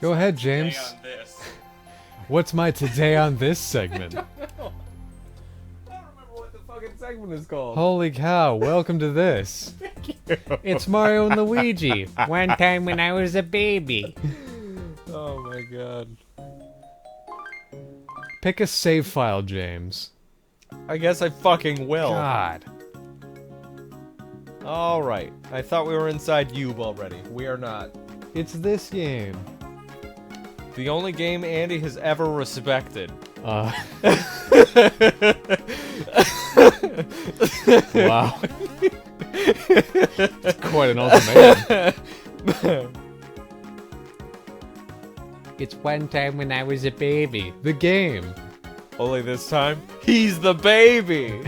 Go ahead, James. Today on this. What's my today on this segment? I don't remember what the fucking segment is called. Holy cow, welcome to this. It's Mario and Luigi. One time when I was a baby. Oh my god. Pick a save file, James. I guess I fucking will. God. Alright. I thought we were inside Cube already. We are not. It's this game. The only game Andy has ever respected. Wow. It's quite an ultimatum. It's one time when I was a baby. The game. Only this time, he's the baby!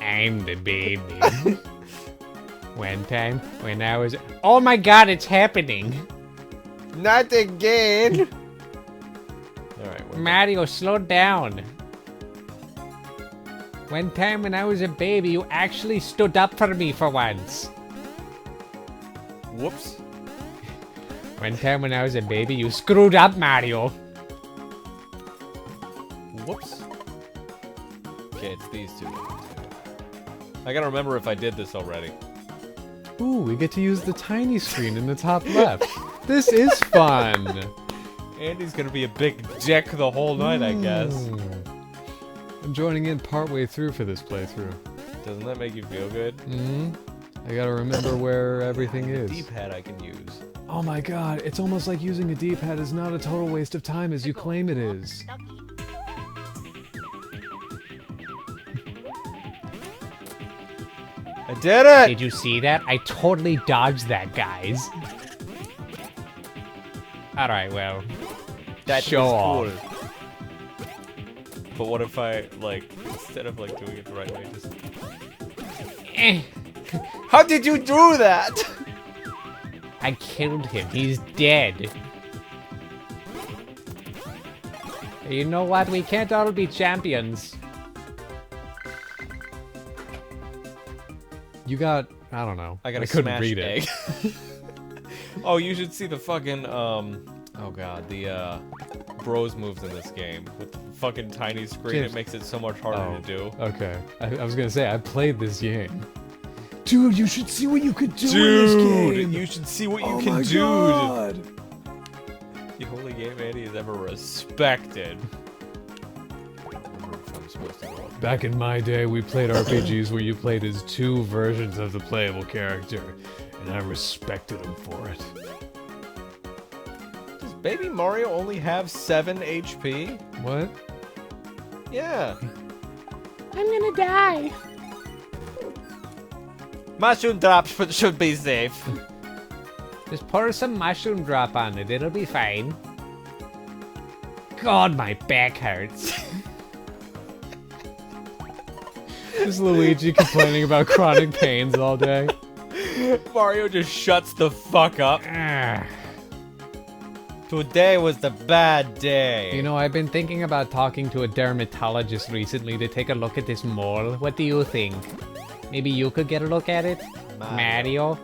I'm the baby. One time when I was... Oh my god, it's happening! Not again! Alright, Mario, slow down. One time when I was a baby, you actually stood up for me for once. whoops. One time when I was a baby, you screwed up, Mario. Whoops. Okay, it's these two. I gotta remember if I did this already. Ooh, we get to use the tiny screen in the top left. This is fun. Andy's gonna be a big dick the whole night, I guess. I'm joining in partway through for this playthrough. Doesn't that make you feel good? I gotta remember where everything is. D-pad I can use. Oh my god, it's almost like using a D-pad is not a total waste of time as you claim it is. I did it! Did you see that? I totally dodged that, guys. Alright, well. That show was off. cool. But what if I, like, instead of, like, doing it the right way, just... Eh. How did you do that? I killed him. He's dead. You know what? We can't all be champions. You got... I don't know. I got a couldn't smashed read egg. it. Oh, you should see the fucking, oh god, the, bros moves in this game. With the fucking tiny screen, James. it makes it so much harder to do. Okay. I was gonna say, I played this game. Dude, you should see what you could do in this game! Dude, you should see what you Oh can my do! God. The only game Andy has ever respected. I wonder if I'm supposed to go up. Back in my day, we played RPGs where you played as two versions of the playable character, and I respected him for it. Does Baby Mario only have 7 HP? What? Yeah. I'm gonna die! Mushroom drops should be safe. Just pour some mushroom drop on it, it'll be fine. God, my back hurts. Just Luigi complaining about chronic pains all day. Mario just shuts the fuck up. Today was the bad day. You know, I've been thinking about talking to a dermatologist recently to take a look at this mole. What do you think? Maybe you could get a look at it? Mario?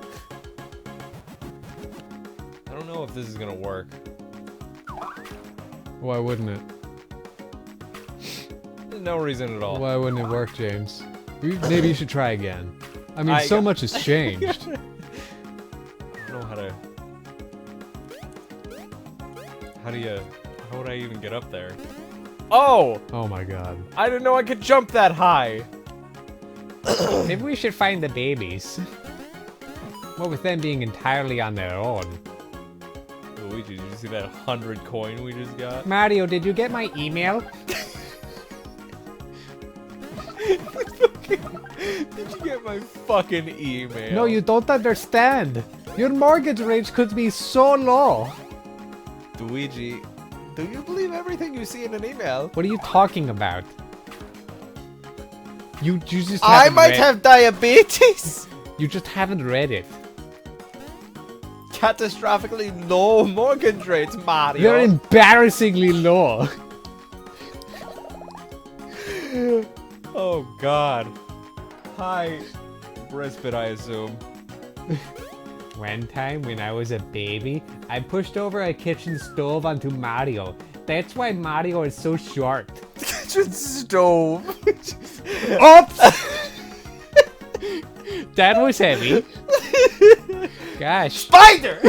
I don't know if this is gonna work. Why wouldn't it? There's no reason at all. Why wouldn't it work, James? Maybe you should try again. I mean, so much has changed. I don't know how to... How would I even get up there? Oh! Oh my god. I didn't know I could jump that high! Maybe we should find the babies. What with them being entirely on their own. Luigi, did you see that 100 coin we just got? Mario, did you get my email? Did you get my fucking email? No, you don't understand. Your mortgage rates could be so low. Luigi, do you believe everything you see in an email? What are you talking about? You just I haven't might read- have diabetes! You just haven't read it. Catastrophically low mortgage rates, Mario. They're embarrassingly low. Oh god. Hi, Brisbane, I assume. One time when I was a baby, I pushed over a kitchen stove onto Mario. That's why Mario is so short. Kitchen stove. Oops! That was heavy. Gosh. Spider!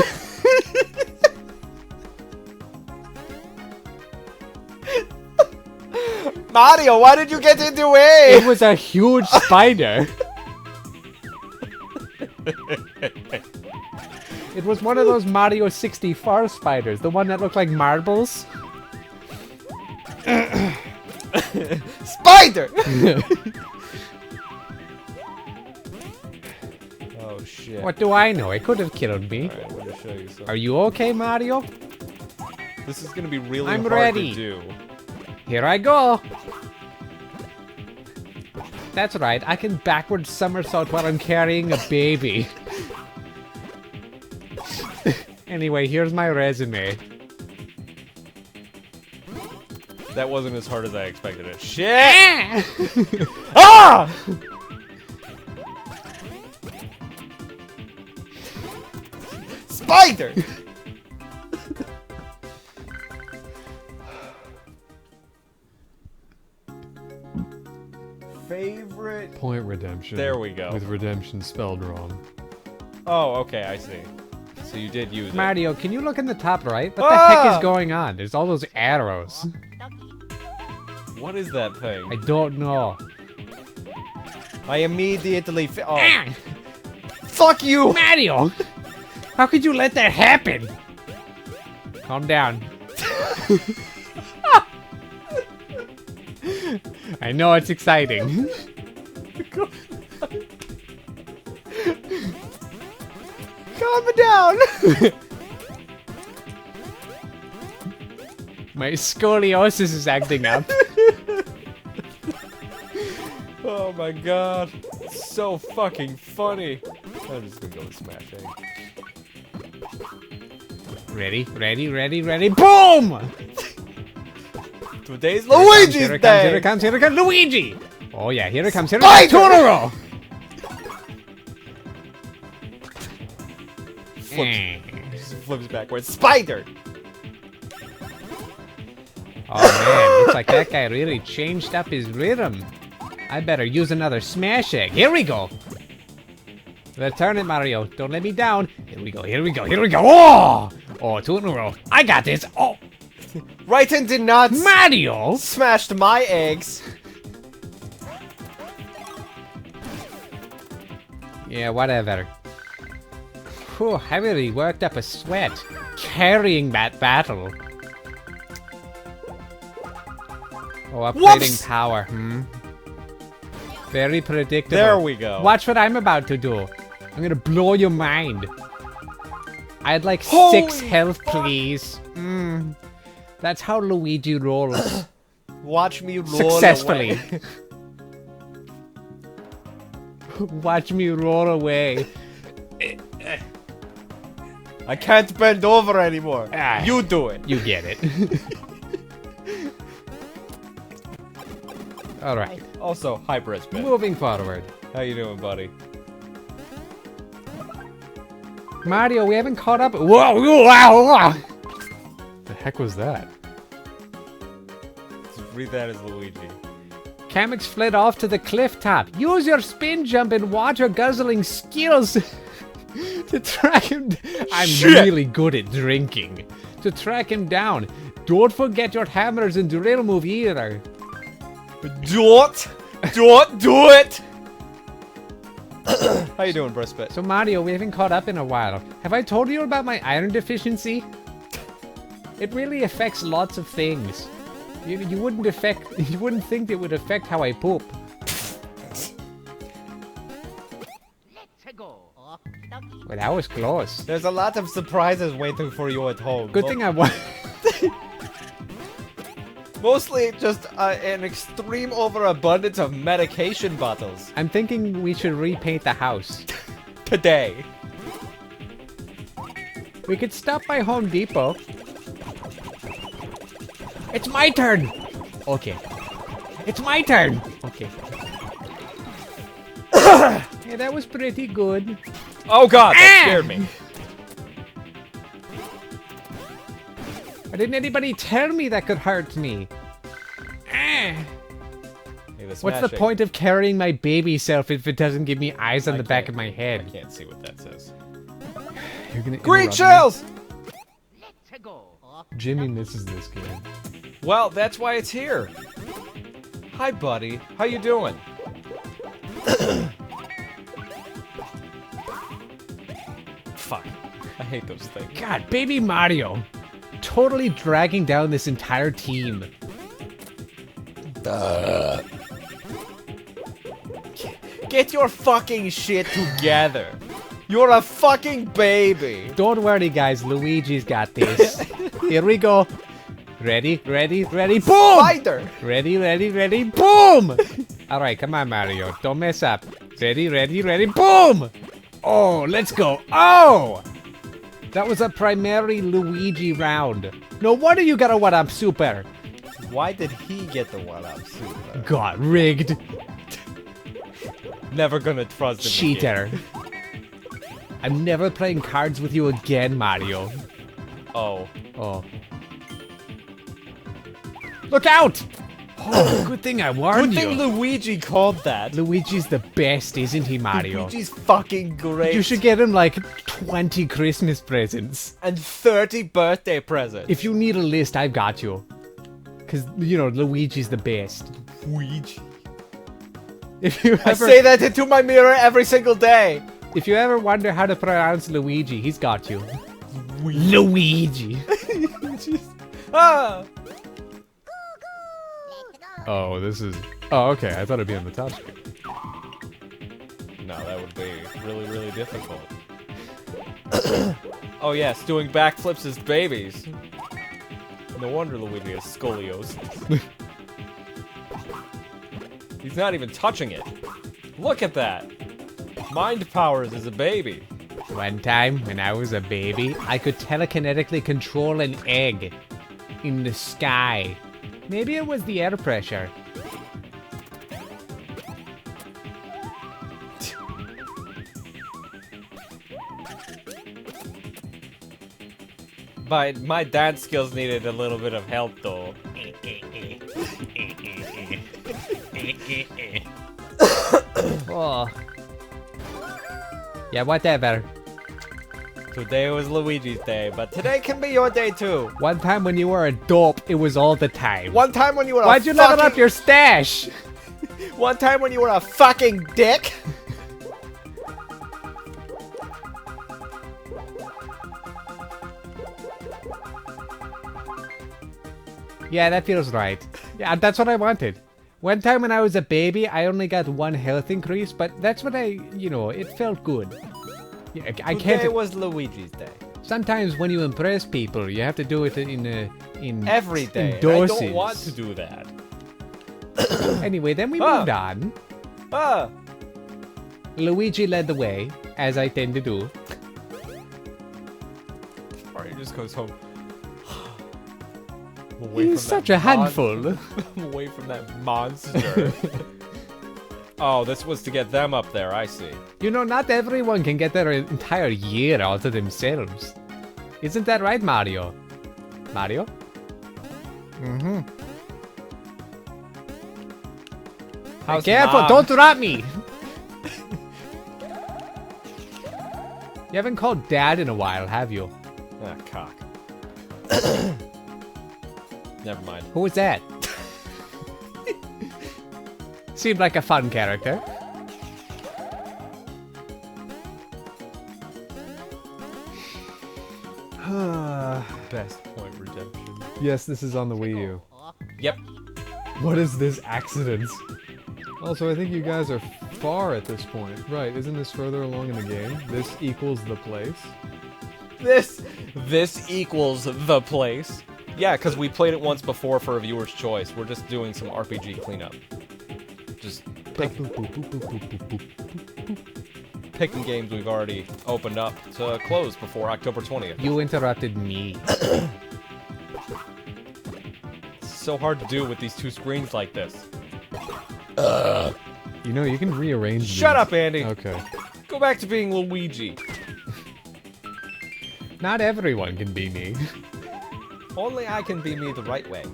Mario, why did you get in the way? It was a huge spider. It was one of those Mario 64 spiders, the one that looked like marbles. Spider! Oh shit. What do I know? It could have killed me. Alright, I'm gonna show you something. Are you okay, Mario? This is gonna be really I'm hard ready. to do. Here I go. That's right, I can backward somersault while I'm carrying a baby. Anyway, here's my resume. That wasn't as hard as I expected it. Shit! Ah! Spider! Favorite Point redemption. There we go. With redemption spelled wrong. Oh, okay, I see. So you did use it. Mario, can you look in the top right? What the heck is going on? There's all those arrows. What is that thing? I don't know. I immediately oh. Fuck you! Mario! How could you let that happen? Calm down. I know it's exciting. Calm down! My scoliosis is acting up. Oh my god. So fucking funny. I'm just gonna go with Smash Egg. Ready, ready, ready, ready, boom! Today's Luigi's Here it comes, day! here it comes, here it comes, Luigi! Oh yeah, here it comes, here it Spider! comes, two in a row! Flips backwards. Spider! Oh man, looks like that guy really changed up his rhythm. I better use another smash egg. Here we go! Return it, Mario. Don't let me down. Here we go, here we go, here we go. Oh! Oh, two in a row. I got this. Oh! Right into nuts! Mario! Smashed my eggs! Yeah, whatever. Whew, I really worked up a sweat carrying that battle. Oh, upgrading Whoops! power. Very predictable. There we go. Watch what I'm about to do. I'm gonna blow your mind. I'd like Holy 6 health, please. That's how Luigi rolls. Watch me roll Successfully. away. Watch me roll away. I can't bend over anymore. Ah. You do it. You get it. Alright, Also, hi Brisbane. moving forward. How you doing, buddy? Mario, we haven't caught up. Whoa, wow. The heck was that? Just read that as Luigi. Kamek fled off to the cliff top. Use your spin jump and water guzzling skills to track him. I'm Shit. really good at drinking. To track him down. Don't forget your hammers and drill move either. Don't do it! How you doing, Brisbane? So Mario, we haven't caught up in a while. Have I told you about my iron deficiency? It really affects lots of things. You wouldn't think it would affect how I poop. Well, that was close. There's a lot of surprises waiting for you at home. Good thing I won. Mostly just an extreme overabundance of medication bottles. I'm thinking we should repaint the house. Today. We could stop by Home Depot. It's my turn! Okay. It's my turn! Okay. Yeah, that was pretty good. Oh god, that scared me. Why didn't anybody tell me that could hurt me? Hey, What's the point of carrying my baby self if it doesn't give me eyes on the back of my I head? can't see what that says. You're gonna Green interrupt me? shells! Jimmy misses this game. Well, that's why it's here. Hi, buddy. How you doing? Fuck. I hate those things. God, baby Mario. Totally dragging down this entire team. Get your fucking shit together. You're a fucking baby. Don't worry, guys. Luigi's got this. Here we go. Ready, ready, ready, boom! Spider. Ready, ready, ready, boom! Alright, come on, Mario. Don't mess up. Ready, ready, ready, boom! Oh, let's go. Oh! That was a primary Luigi round. No wonder you got a 1-up super. Why did he get the 1-up super? Got rigged. Never gonna trust him. Cheater. I'm never playing cards with you again, Mario. Oh. Oh. Look out! Oh, good thing I warned Good you. thing Luigi called that. Luigi's the best, isn't he, Mario? Luigi's fucking great. You should get him like 20 Christmas presents. And 30 birthday presents. If you need a list, I've got you. Because, you know, Luigi's the best. Luigi. If you ever, I say that into my mirror every single day. If you ever wonder how to pronounce Luigi, he's got you. Luigi. Ah! Oh, this is... Oh, okay. I thought it'd be on the top screen. No, that would be really, really difficult. Oh yes, doing backflips as babies. No wonder Luigi has scoliosis. He's not even touching it. Look at that. Mind powers as a baby. One time, when I was a baby, I could telekinetically control an egg in the sky. Maybe it was the air pressure. But my dance skills needed a little bit of help though. Oh. Yeah, whatever. Today was Luigi's day, but today can be your day too. One time when you were a dope, it was all the time. One time when you were a Why'd you level up your stash? One time when you were a fucking dick. Yeah, that feels right. Yeah, that's what I wanted. One time when I was a baby, I only got 1 health increase, but that's what you know, it felt good. Yeah, I can't. Today was Luigi's day. Sometimes when you impress people, you have to do it in Every day. In doses. I don't want to do that. Anyway, then we moved on. Ah. Luigi led the way, as I tend to do. Mario just goes home. He's such a handful. Away from that monster. Oh, this was to get them up there, I see. You know, not everyone can get their entire year all to themselves. Isn't that right, Mario? Mario? Mm-hmm. How's Careful, Mom? don't drop me! You haven't called Dad in a while, have you? Ah, cock. Never mind. Who was that? Seemed like a fun character. Best point redemption. Yes, this is on the Wii U. Yep. What is this accident? Also, I think you guys are far at this point. Right, isn't this further along in the game? This equals the place? This equals the place. Yeah, because we played it once before for a viewer's choice. We're just doing some RPG cleanup. Just picking games we've already opened up to close before October 20th. You interrupted me. It's so hard to do with these two screens like this. You know, you can rearrange Shut these. up, Andy. Okay. Go back to being Luigi. Not everyone can be me. Only I can be me the right way.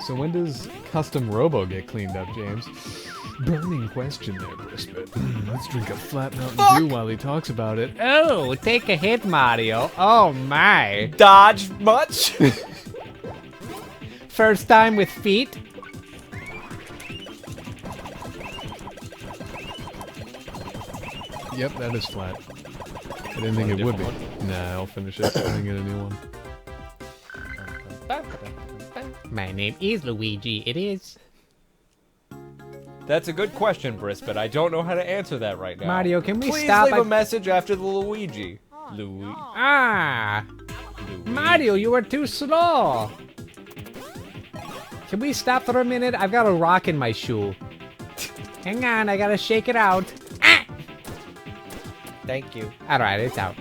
So when does Custom Robo get cleaned up, James? Burning question there, Brispet. Let's drink a flat Mountain Dew while he talks about it. Oh, take a hit, Mario. Oh my. Dodge much? First time with feet? Yep, that is flat. I didn't think it would be. Nah, I'll finish it and get a new one. My name is Luigi, it is. That's a good question, Briss, but I don't know how to answer that right now. Mario, can we Please stop? leave a message after the Luigi. Ah! Mario, you were too slow! Can we stop for a minute? I've got a rock in my shoe. Hang on, I gotta shake it out. Ah! Thank you. Alright, it's out.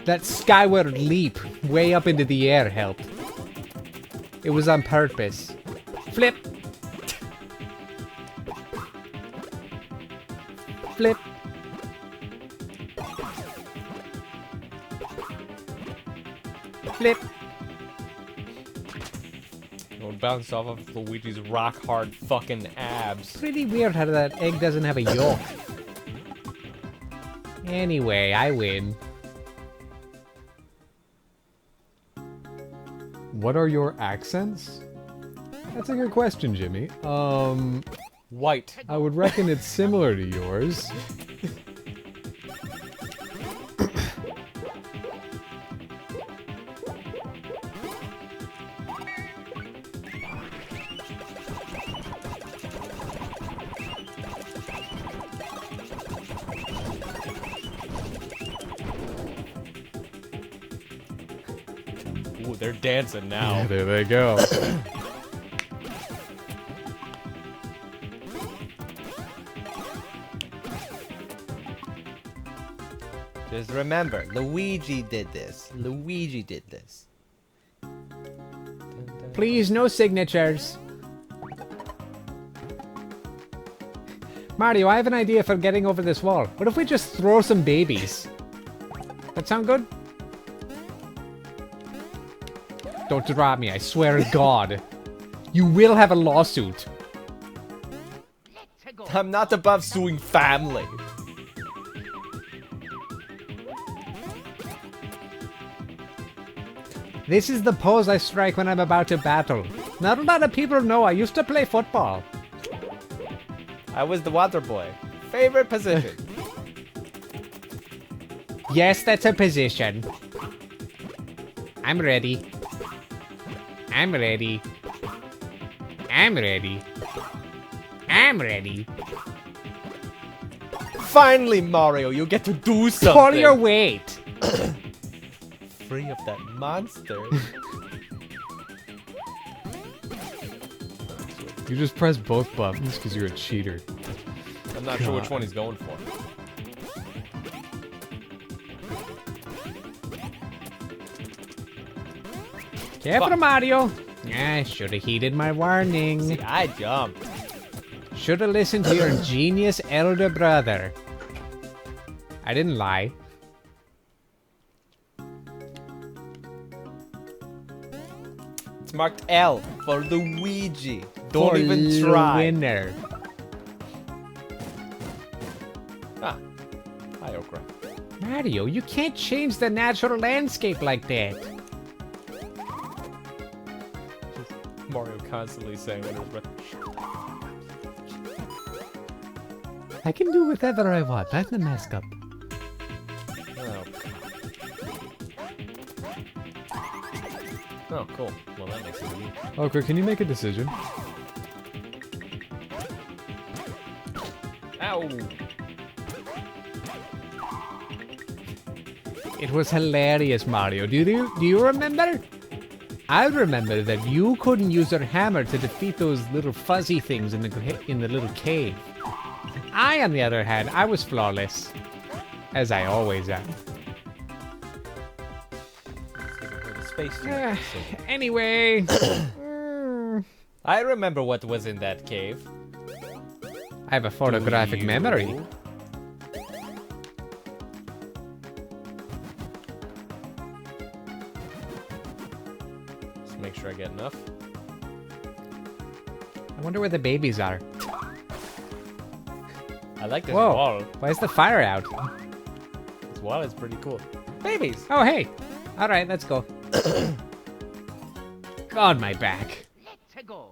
That skyward leap way up into the air helped. It was on purpose. Flip! Flip! Flip! Don't bounce off of Luigi's rock-hard fucking abs. Pretty weird how that egg doesn't have a yolk. Anyway, I win. What are your accents? That's a good question, Jimmy. White. I would reckon it's similar to yours. Ooh, they're dancing now. Yeah, there they go. Just remember, Luigi did this. Luigi did this. Please, no signatures. Mario, I have an idea for getting over this wall. What if we just throw some babies? That sound good? Don't drop me, I swear to God. You will have a lawsuit. I'm not above suing family. This is the pose I strike when I'm about to battle. Not a lot of people know I used to play football. I was the water boy. Favorite position. Yes, that's a position. I'm ready. I'm ready. I'm ready. I'm ready. Finally, Mario, you get to do something. Pull your weight. Free of that monster. You just press both buttons because you're a cheater. I'm not sure which one he's going for. Careful, Fuck. Mario. I should have heeded my warning. See, I jumped. Should have listened to your genius elder brother. I didn't lie. It's marked L for Luigi. Don't For even try. Winner. Ah. Hi, Okra. Mario, you can't change the natural landscape like that. Mario constantly saying under his breath. I can do whatever I want. I'm the mascot. Oh. Oh, cool. Well, that makes it easy. Okay, can you make a decision? Ow! It was hilarious, Mario. Do you remember? I remember that you couldn't use your hammer to defeat those little fuzzy things in the little cave. I, on the other hand, I was flawless, as I always am. Anyway, I remember what was in that cave. I have a photographic memory. Just make sure I get enough. I wonder where the babies are. I like this Whoa. wall. Why is the fire out? This wall is pretty cool. Babies! Oh, hey. All right, let's go. God, my back. Let's go.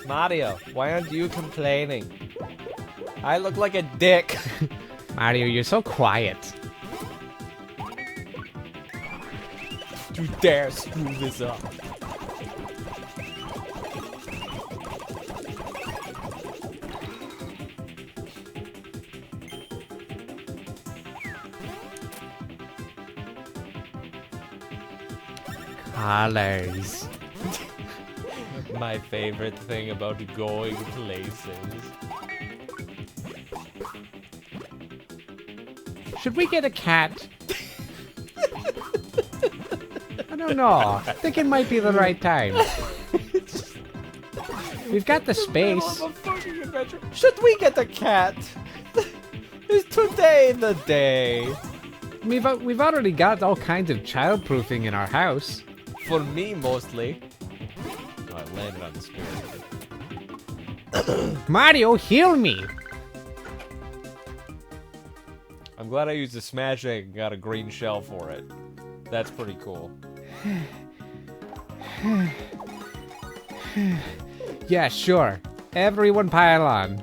Mario, why aren't you complaining? I look like a dick. Mario, you're so quiet. You dare screw this up. Colors. My favorite thing about going places. Should we get a cat? I don't know. I think it might be the right time. We've got the space. Middle of a fucking adventure. Should we get the cat? Is today the day? We've already got all kinds of childproofing in our house. For me, mostly. Oh, I landed on the spear. Mario, heal me! I'm glad I used a smash egg and got a green shell for it. That's pretty cool. Yeah, sure. Everyone pile on.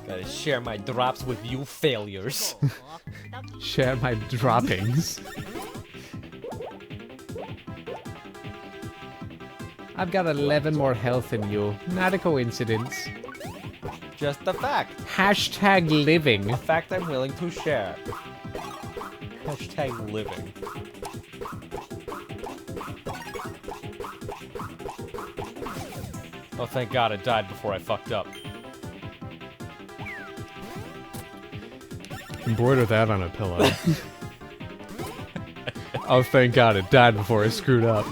Gotta share my drops with you failures. Share my droppings. I've got 11 more health than you. Not a coincidence. Just a fact. Hashtag living. A fact I'm willing to share. Hashtag living. Oh, thank God it died before I fucked up. Embroider that on a pillow. Oh, thank God it died before I screwed up.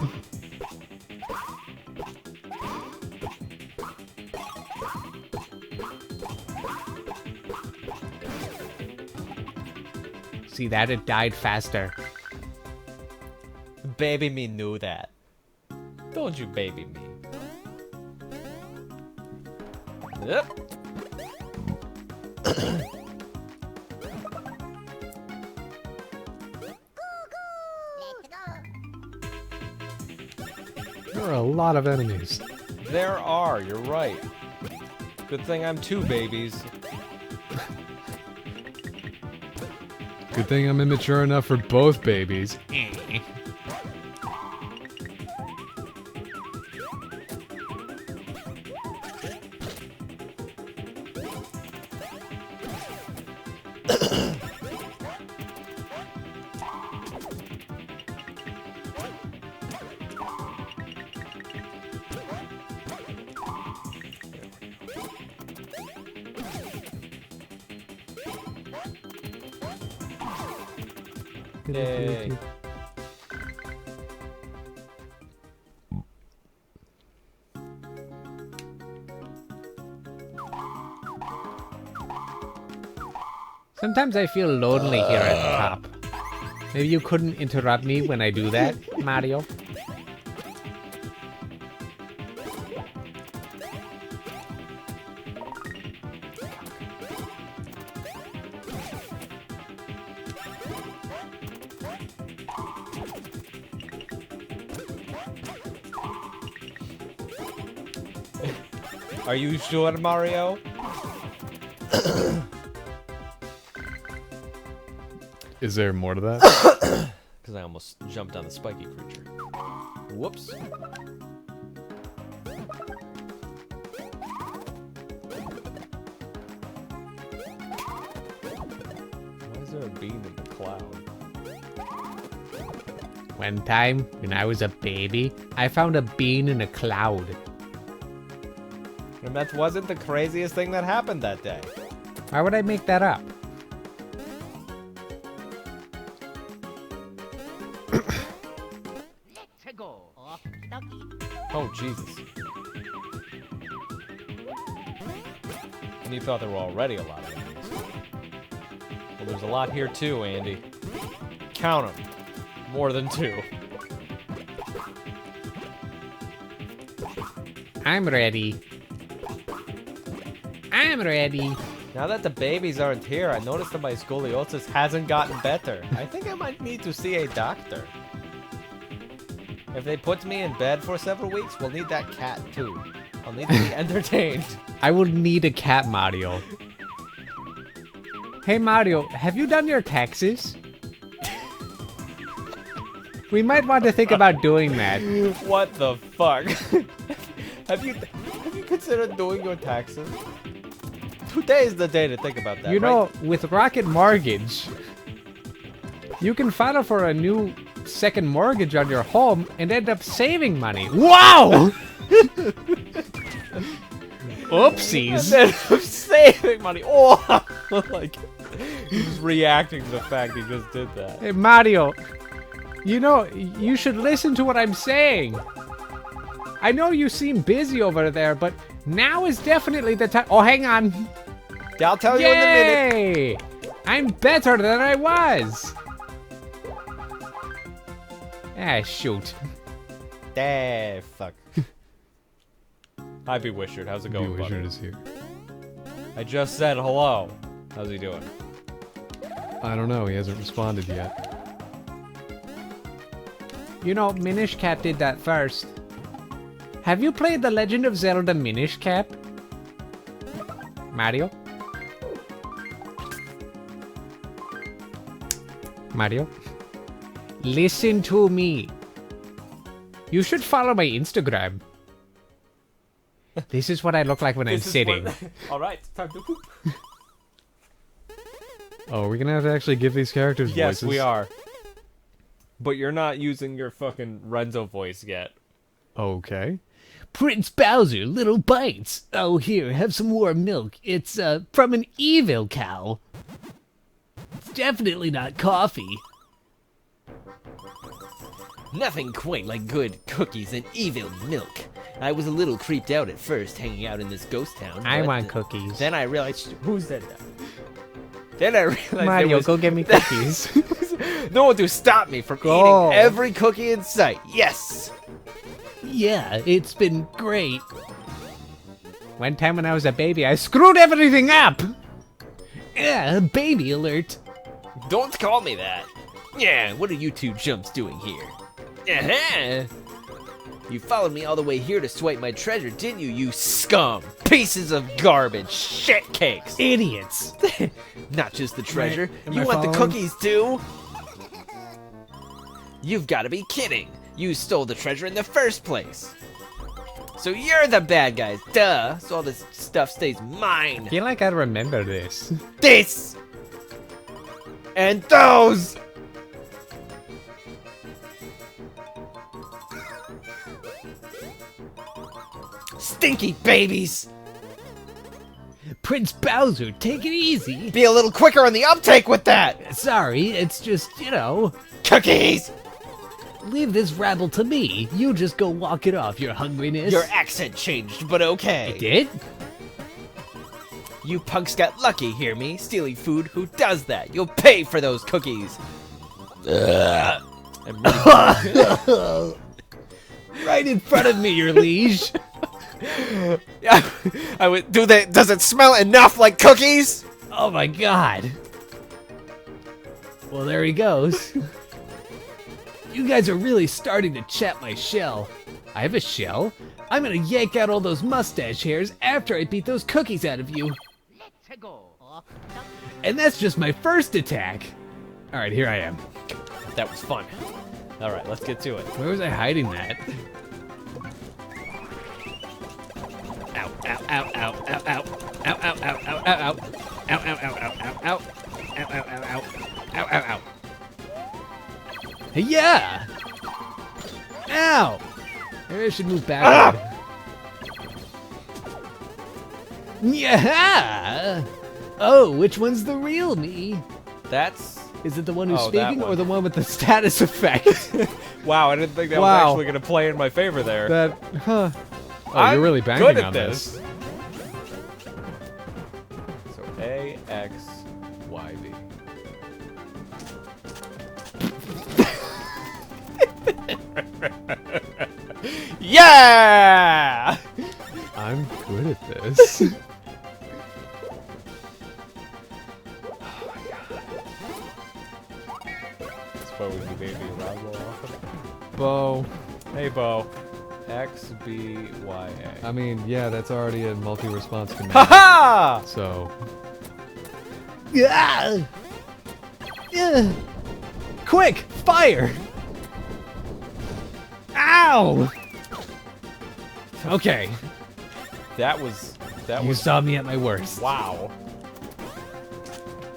See that? It died faster. Baby me knew that. Don't you baby me. Yep. There are a lot of enemies. There are, you're right. Good thing I'm two babies. Good thing I'm immature enough for both babies. Yay. Sometimes I feel lonely here at the top. Maybe you couldn't interrupt me when I do that, Mario? Are you sure, Mario? Is there more to that? Because I almost jumped on the spiky creature. Whoops. Why is there a bean in the cloud? One time, when I was a baby, I found a bean in a cloud. And that wasn't the craziest thing that happened that day. Why would I make that up? Let's go. Oh, Jesus. And you thought there were already a lot of enemies. Well, there's a lot here too, Andy. Count them. More than 2. I'm ready. I'm ready. Now that the babies aren't here, I noticed that my scoliosis hasn't gotten better. I think I might need to see a doctor. If they put me in bed for several weeks, we'll need that cat too. I'll need to be entertained. I will need a cat, Mario. Hey, Mario, have you done your taxes? We might want to think about doing that. What the fuck? Have you considered doing your taxes? Today is the day to think about that. You know, right? with Rocket Mortgage, you can file for a new second mortgage on your home and end up saving money. Wow! Oopsies. And then saving money. Oh, like he's reacting to the fact he just did that. Hey, Mario, you know, you should listen to what I'm saying. I know you seem busy over there, but now is definitely the time. Oh, hang on. I'll tell you in a minute. Yay! I'm better than I was. Ah, shoot. Ah, fuck. Hi, Bewishard. How's it going, buddy? is here. I just said hello. How's he doing? I don't know. He hasn't responded yet. You know, Minish Cap did that first. Have you played The Legend of Zelda Minish Cap? Mario? Mario? Listen to me. You should follow my Instagram. This is what I look like when I'm sitting. Alright, time to poop. Oh, we're gonna have to actually give these characters Yes, voices. we are. But you're not using your fucking Renzo voice yet. Okay. Prince Bowser, little bites. Oh, here, have some warm milk. It's, from an evil cow. It's definitely not coffee. Nothing quite like good cookies and evil milk. I was a little creeped out at first hanging out in this ghost town. I but want cookies. Then I realized... Who said that? Then I realized Mario, go get me cookies. no one to stop me from Go. eating every cookie in sight. Yes! Yeah, it's been great. One time when I was a baby, I screwed everything up! Yeah, baby alert. Don't call me that. Yeah, what are you two jumps doing here? Uh-huh. You followed me all the way here to swipe my treasure, didn't you, you scum? Pieces of garbage, shit cakes. Idiots. Not just the treasure. Am You I want the following? cookies too? You've got to be kidding. You stole the treasure in the first place. So you're the bad guys, duh. So all this stuff stays mine. I feel like I remember this. This! And those! Stinky babies! Prince Bowser, take it easy. Be a little quicker on the uptake with that! Sorry, it's just, you know, Cookies! leave this rabble to me. You just go walk it off, your hungriness. Your accent changed, but okay. It did? You punks got lucky, hear me? Stealing food, who does that? You'll pay for those cookies. I'm really Right in front of me, your liege. Yeah, I would do they does it smell enough like cookies? Oh my god. Well, there he goes. You guys are really starting to chat my shell. I have a shell? I'm gonna yank out all those mustache hairs after I beat those cookies out of you. Let's go. And that's just my first attack. Alright, here I am. That was fun. Alright, let's get to it. Where was I hiding that? Ow, ow, ow, ow, ow, ow. Ow, ow, ow, ow, ow, ow. Ow, ow, ow, ow, ow, ow. Ow, ow, ow, ow. Ow, ow, ow. Yeah! Ow! Maybe I should move backward. Yeah! Oh, which one's the real me? That's... Is it the one who's Oh, that speaking or one. the one with the status effect? Wow, I didn't think that Wow. was actually going to play in my favor there. That, huh. Oh, I'm you're really banging good at on this. Yeah! I'm good at this. Suppose you baby Roswell often. Bo. Hey, Bo. X, B, Y, A. I mean, yeah, that's already a multi-response command. Ha So. Quick! Fire! Ow! Okay. That was You saw me at my worst. wow.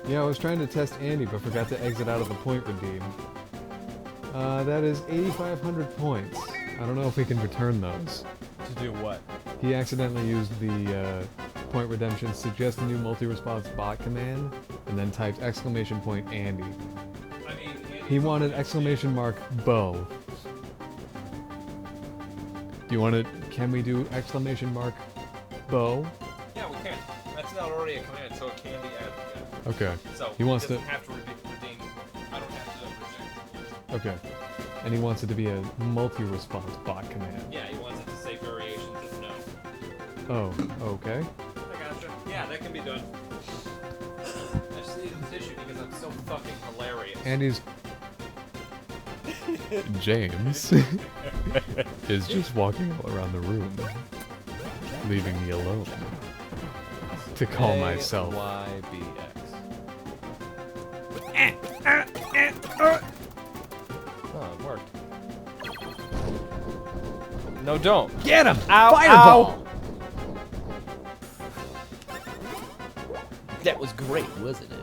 Yeah, I was trying to test Andy, but forgot to exit out of the point redeem. That is 8,500 points. I don't know if we can return those. To do what? He accidentally used the point redemption suggest a new multi-response bot command, and then typed exclamation point Andy. He wanted exclamation mark Bo. Do you want to? Can we do exclamation mark Bo? Yeah, we can. That's not already a command, so it can be added. Yeah. Okay. So He wants doesn't to- have to redeem. I don't have to reject. Okay. And he wants it to be a multi-response bot command. Yeah, he wants it to say variations of no. Oh, okay. I gotcha. Yeah, that can be done. I just need a tissue because I'm so fucking hilarious. Andy's James is just walking all around the room, leaving me alone to calm myself. YBX. Oh, it worked. No, don't. Get him! Ow, Fireball! That was great, wasn't it?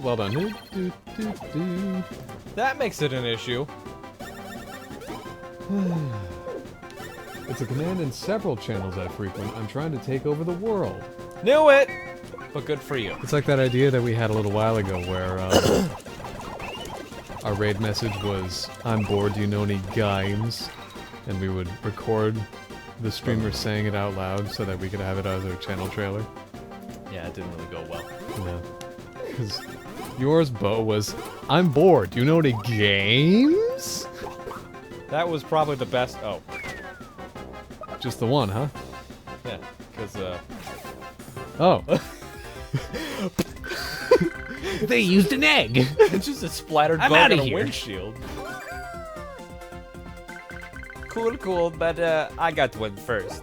Well done. That makes it an issue. It's a command in several channels I frequent. I'm trying to take over the world. Knew it! But good for you. It's like that idea that we had a little while ago where our raid message was, I'm bored, do you know any games? And we would record the streamer saying it out loud so that we could have it as our channel trailer. Yeah, it didn't really go well. No. Because yours, Bo, was, I'm bored, do you know any games? That was probably the best. Oh, Just the one, huh? yeah, because, Oh. They used an egg. it's just a splattered I'm bug outta on a here. windshield. Cool, cool, but, I got to win first.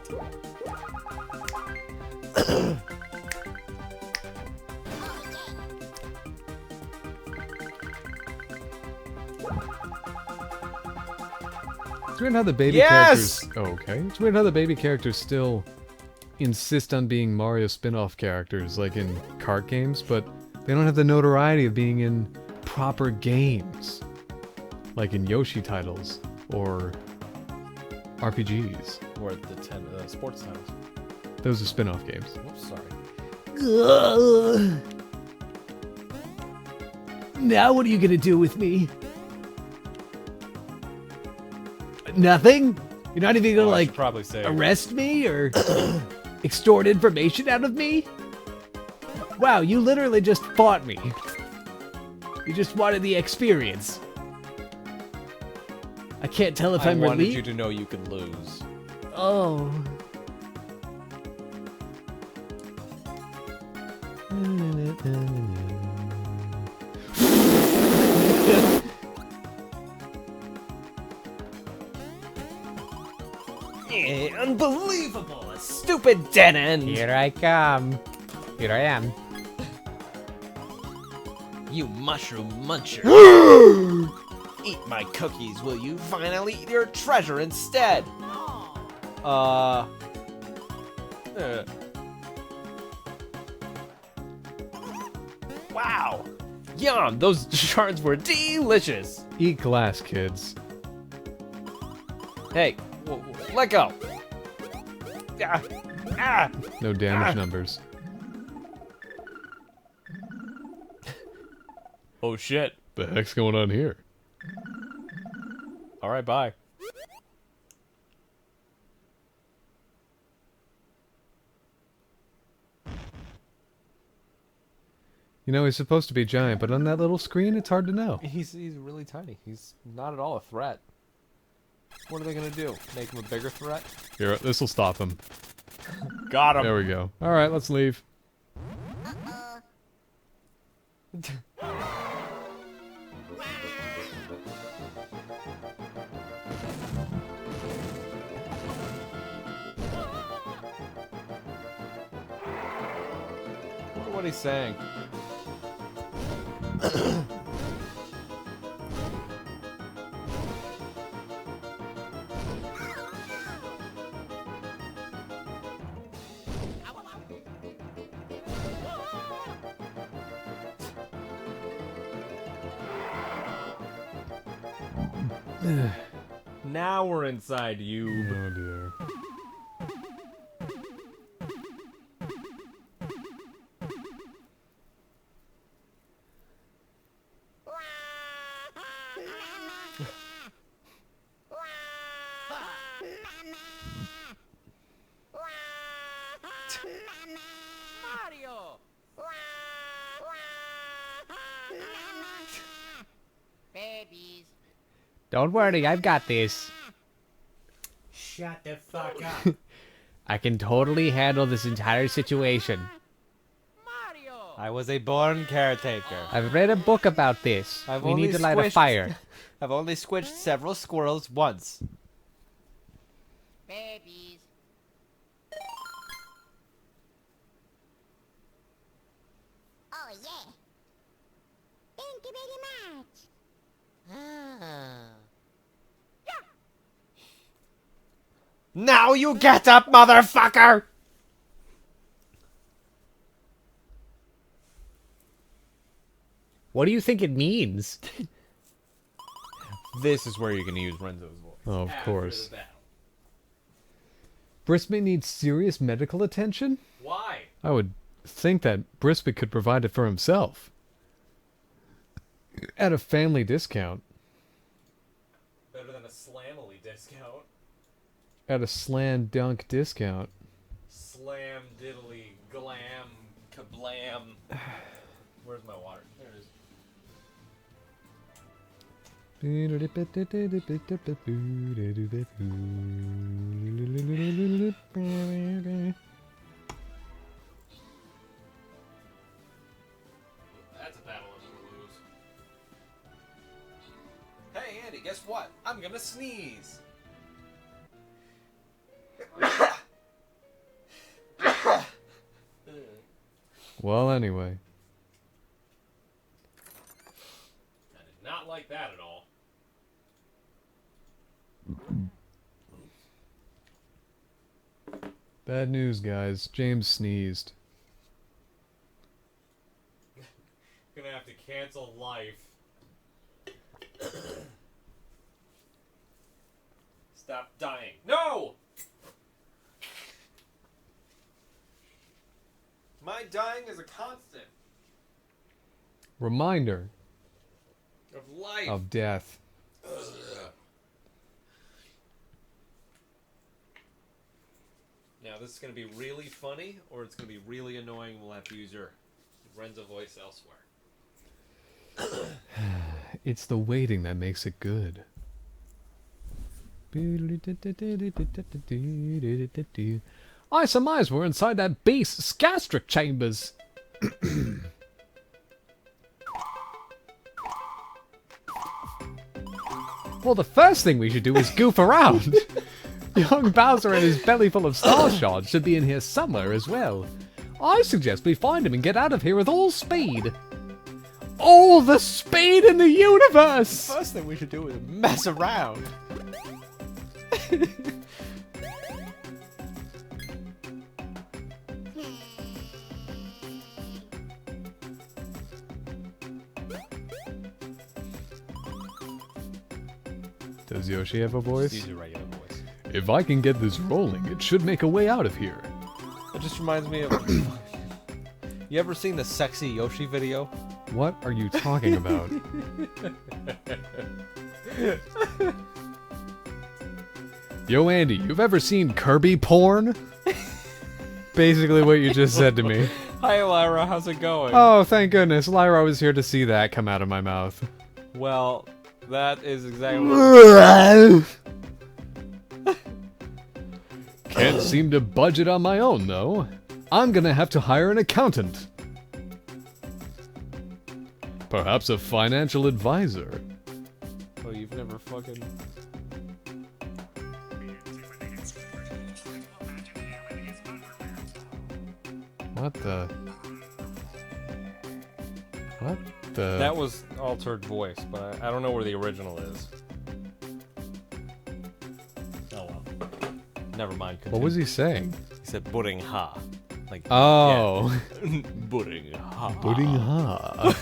It's weird how the baby Yes! characters... Oh, okay. It's weird how the baby characters still insist on being Mario spin-off characters, like in kart games, but they don't have the notoriety of being in proper games. Like in Yoshi titles, or RPGs. Or the sports titles. Those are spin-off games. Oops, sorry. Now what are you gonna do with me? Nothing? You're not even gonna, I like, should probably say. arrest me or extort information out of me? Wow, you literally just fought me. You just wanted the experience. I can't tell if I I'm wanted relieved. you to know you could lose. Oh. Unbelievable! A stupid dead end! Here I come. Here I am. You mushroom muncher! Eat my cookies, will you? Finally eat your treasure instead! Wow! Yum! Those shards were delicious! Eat glass, kids. Hey, let go! Ah! No damage numbers. Oh shit. The heck's going on here? Alright, bye. You know, he's supposed to be giant, but on that little screen, it's hard to know. He's really tiny. He's not at all a threat. What are they gonna do? Make him a bigger threat? Here, this will stop him. Got him! There we go. Alright, let's leave. Wonder what he's saying. Now we're inside you. Oh dear. Mario! Babies. Don't worry, I've got this. Shut the fuck up. I can totally handle this entire situation. Mario! I was a born caretaker. I've read a book about this. I've We only need to light a squished- fire. I've only squished several squirrels once. Babies. Oh yeah. Thank you very much. Ah. Now you get up, motherfucker! What do you think it means? This is where you're gonna use Renzo's voice. Oh, of After course. the battle. Brisbane needs serious medical attention? Why? I would think that Brisbane could provide it for himself. At a family discount. Better than a Slamily discount. At a slam dunk discount. Slam diddly glam kablam. Where's my water? There it is. That's a battle I'm gonna lose. Hey Andy, guess what? I'm gonna sneeze. Well, anyway. I did not like that at all. Bad news, guys. James sneezed. Gonna have to cancel life. Stop dying. No! My dying is a constant Reminder of life. of death. Now, this is going to be really funny, or it's going to be really annoying. We'll have to use your Renzo voice elsewhere. It's the waiting that makes it good. I surmise we're inside that beast's gastric chambers. Well, the first thing we should do is goof around. Young Bowser and his belly full of star shards should be in here somewhere as well. I suggest we find him and get out of here with all speed. All the speed in the universe! First thing we should do is mess around. Does Yoshi have a voice? Use your regular voice. If I can get this rolling, it should make a way out of here. It just reminds me of... You ever seen the sexy Yoshi video? What are you talking about? Yo, Andy, you've ever seen Kirby porn? Basically what you just said to me. Hi, Lyra. How's it going? Oh, thank goodness. Lyra was here to see that come out of my mouth. Well, that is exactly. Can't seem to budget on my own, though. I'm gonna have to hire an accountant. Perhaps a financial advisor. Oh, you've never fucking. What the? What the? That was altered voice, but I don't know where the original is. Oh well. Never mind. What was he saying? He said "budding ha," like. Oh. Yeah. Budding ha. Pudding ha.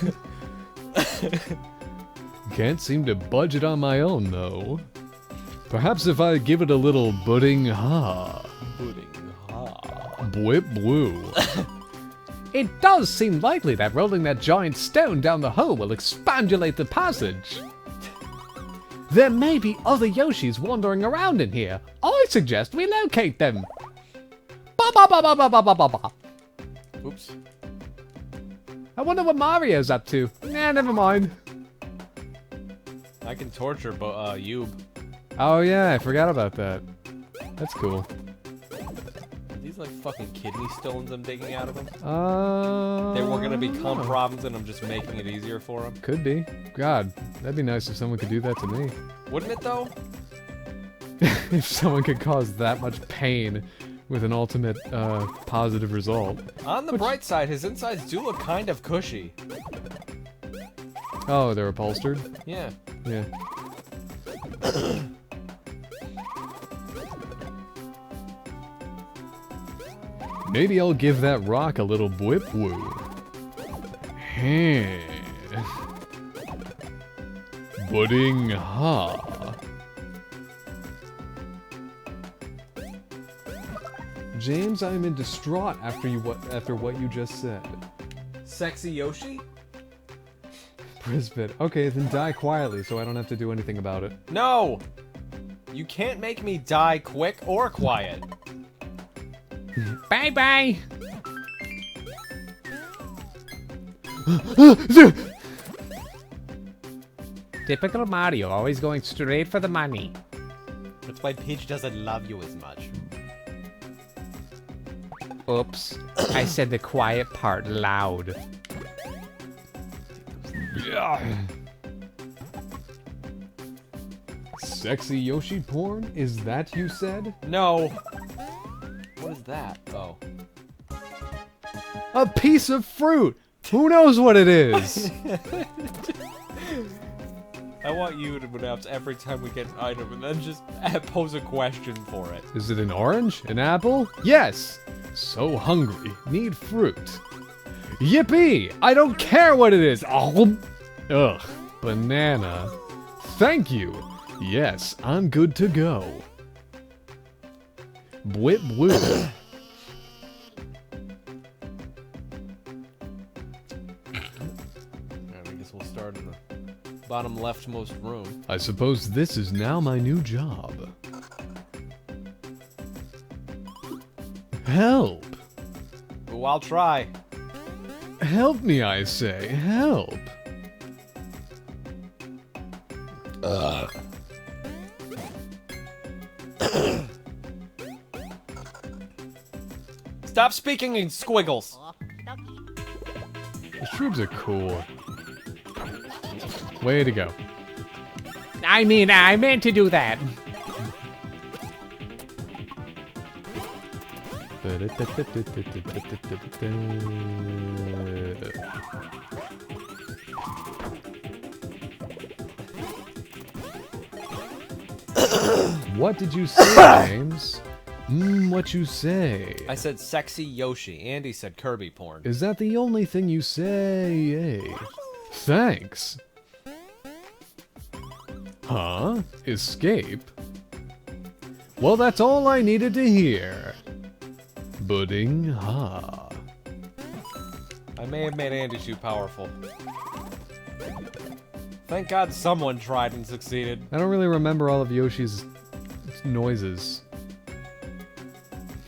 Can't seem to budget on my own, though. Perhaps if I give it a little pudding ha. Budding ha. Bwip blue. It does seem likely that rolling that giant stone down the hole will expandulate the passage. There may be other Yoshis wandering around in here. I suggest we locate them. Ba ba ba ba ba ba ba ba ba. Oops. I wonder what Mario's up to. Nah, never mind. I can torture, Yub. Oh yeah, I forgot about that. That's cool. Are these like fucking kidney stones I'm digging out of them? They They were gonna become problems, and I'm just making it easier for them. Could be. God, that'd be nice if someone could do that to me. Wouldn't it though? If someone could cause that much pain with an ultimate positive result. On the bright side, his insides do look kind of cushy. Oh, they're upholstered? Yeah. Yeah. Maybe I'll give that rock a little whip woo. Pudding ha. James, I'm in distraught after what you just said. Sexy Yoshi? Brisbane. Okay, then die quietly so I don't have to do anything about it. No! You can't make me die quick or quiet. Bye bye. Typical Mario, always going straight for the money. That's why Peach doesn't love you as much. Oops. I said the quiet part loud. Sexy Yoshi porn? Is that you said? No. What is that? Oh. A piece of fruit! Who knows what it is? I want you to pronounce every time we get an item and then just pose a question for it. Is it an orange? An apple? Yes! So hungry. Need fruit. Yippee! I don't care what it is! Ugh. Banana. Thank you. Yes, I'm good to go. Bwip woo. Alright, I guess we'll start in the bottom leftmost room. I suppose this is now my new job. Help! Ooh, I'll try. Help me, I say. Help. Stop speaking in squiggles. The shrooms are cool. Way to go. I mean, I meant to do that. What did you say, James? What you say? I said sexy Yoshi. Andy said Kirby porn. Is that the only thing you say? Thanks. Huh? Escape? Well, that's all I needed to hear. Pudding ha. I may have made Andy too powerful. Thank God someone tried and succeeded. I don't really remember all of Yoshi's noises.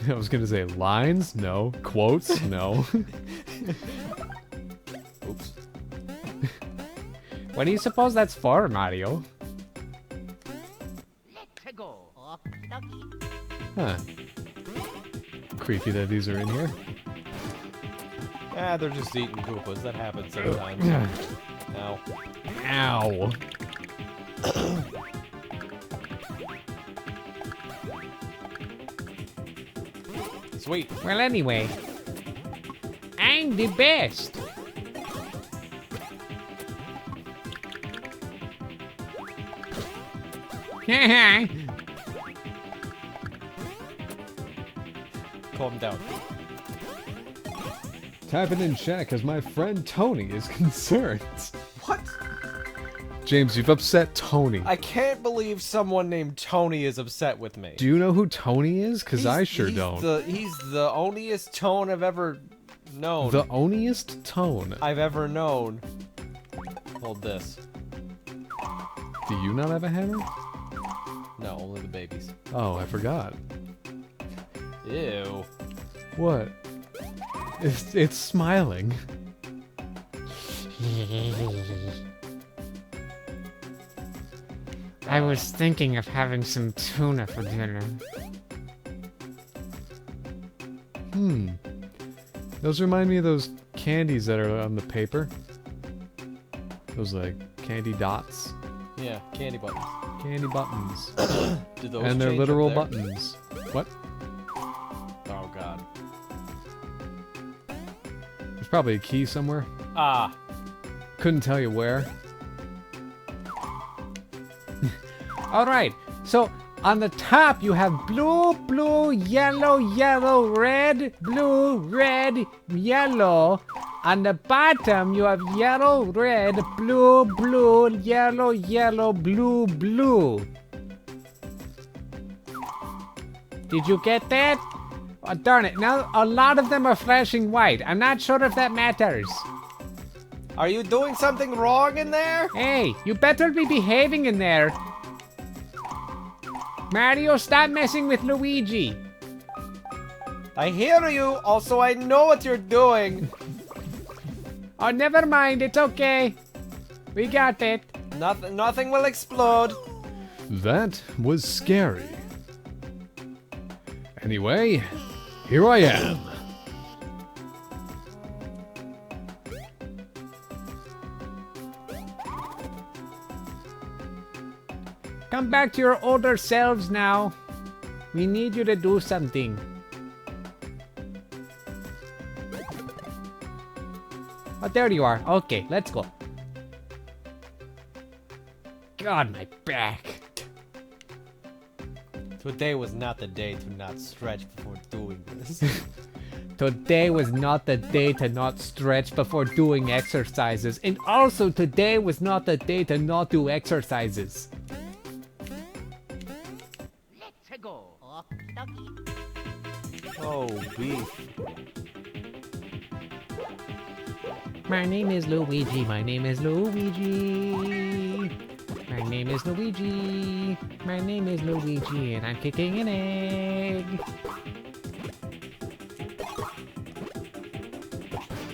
I was gonna say lines? No. Quotes? No. Oops. What do you suppose that's for, Mario? Let's go. Okie Huh. Creepy that these are in here. Ah, they're just eating Koopas. That happens sometimes. Ow. Ow. Sweet. Well, anyway, I'm the best. Calm down. Type it in chat as my friend Tony is concerned. What? James, you've upset Tony. I can't believe someone named Tony is upset with me. Do you know who Tony is? Because I sure he's don't. He's the onlyest tone I've ever known. The onlyest tone. I've ever known. Hold this. Do you not have a hammer? No, only the babies. Oh, I forgot. Ew. What? It's smiling. I was thinking of having some tuna for dinner. Those remind me of those candies that are on the paper. Those like candy dots. Yeah, candy buttons. Candy buttons. Do those And they're change literal up there? buttons. What? Oh god. There's probably a key somewhere. Ah. Couldn't tell you where. All right, so on the top you have blue, blue, yellow, yellow, red, blue, red, yellow. On the bottom you have yellow, red, blue, blue, yellow, yellow, blue, blue. Did you get that? Oh, darn it, now a lot of them are flashing white. I'm not sure if that matters. Are you doing something wrong in there? Hey, you better be behaving in there. Mario, stop messing with Luigi. I hear you. Also, I know what you're doing. Oh, never mind. It's okay. We got it. Nothing will explode. That was scary. Anyway, here I am. Come back to your older selves now. We need you to do something. Oh, there you are. Okay, let's go. God, my back. Today was not the day to not stretch before doing this. Today was not the day to not stretch before doing exercises. And also, today was not the day to not do exercises. Let's go. Okie Oh, beef. My name is Luigi. My name is Luigi. My name is Luigi. My name is Luigi, and I'm kicking an egg.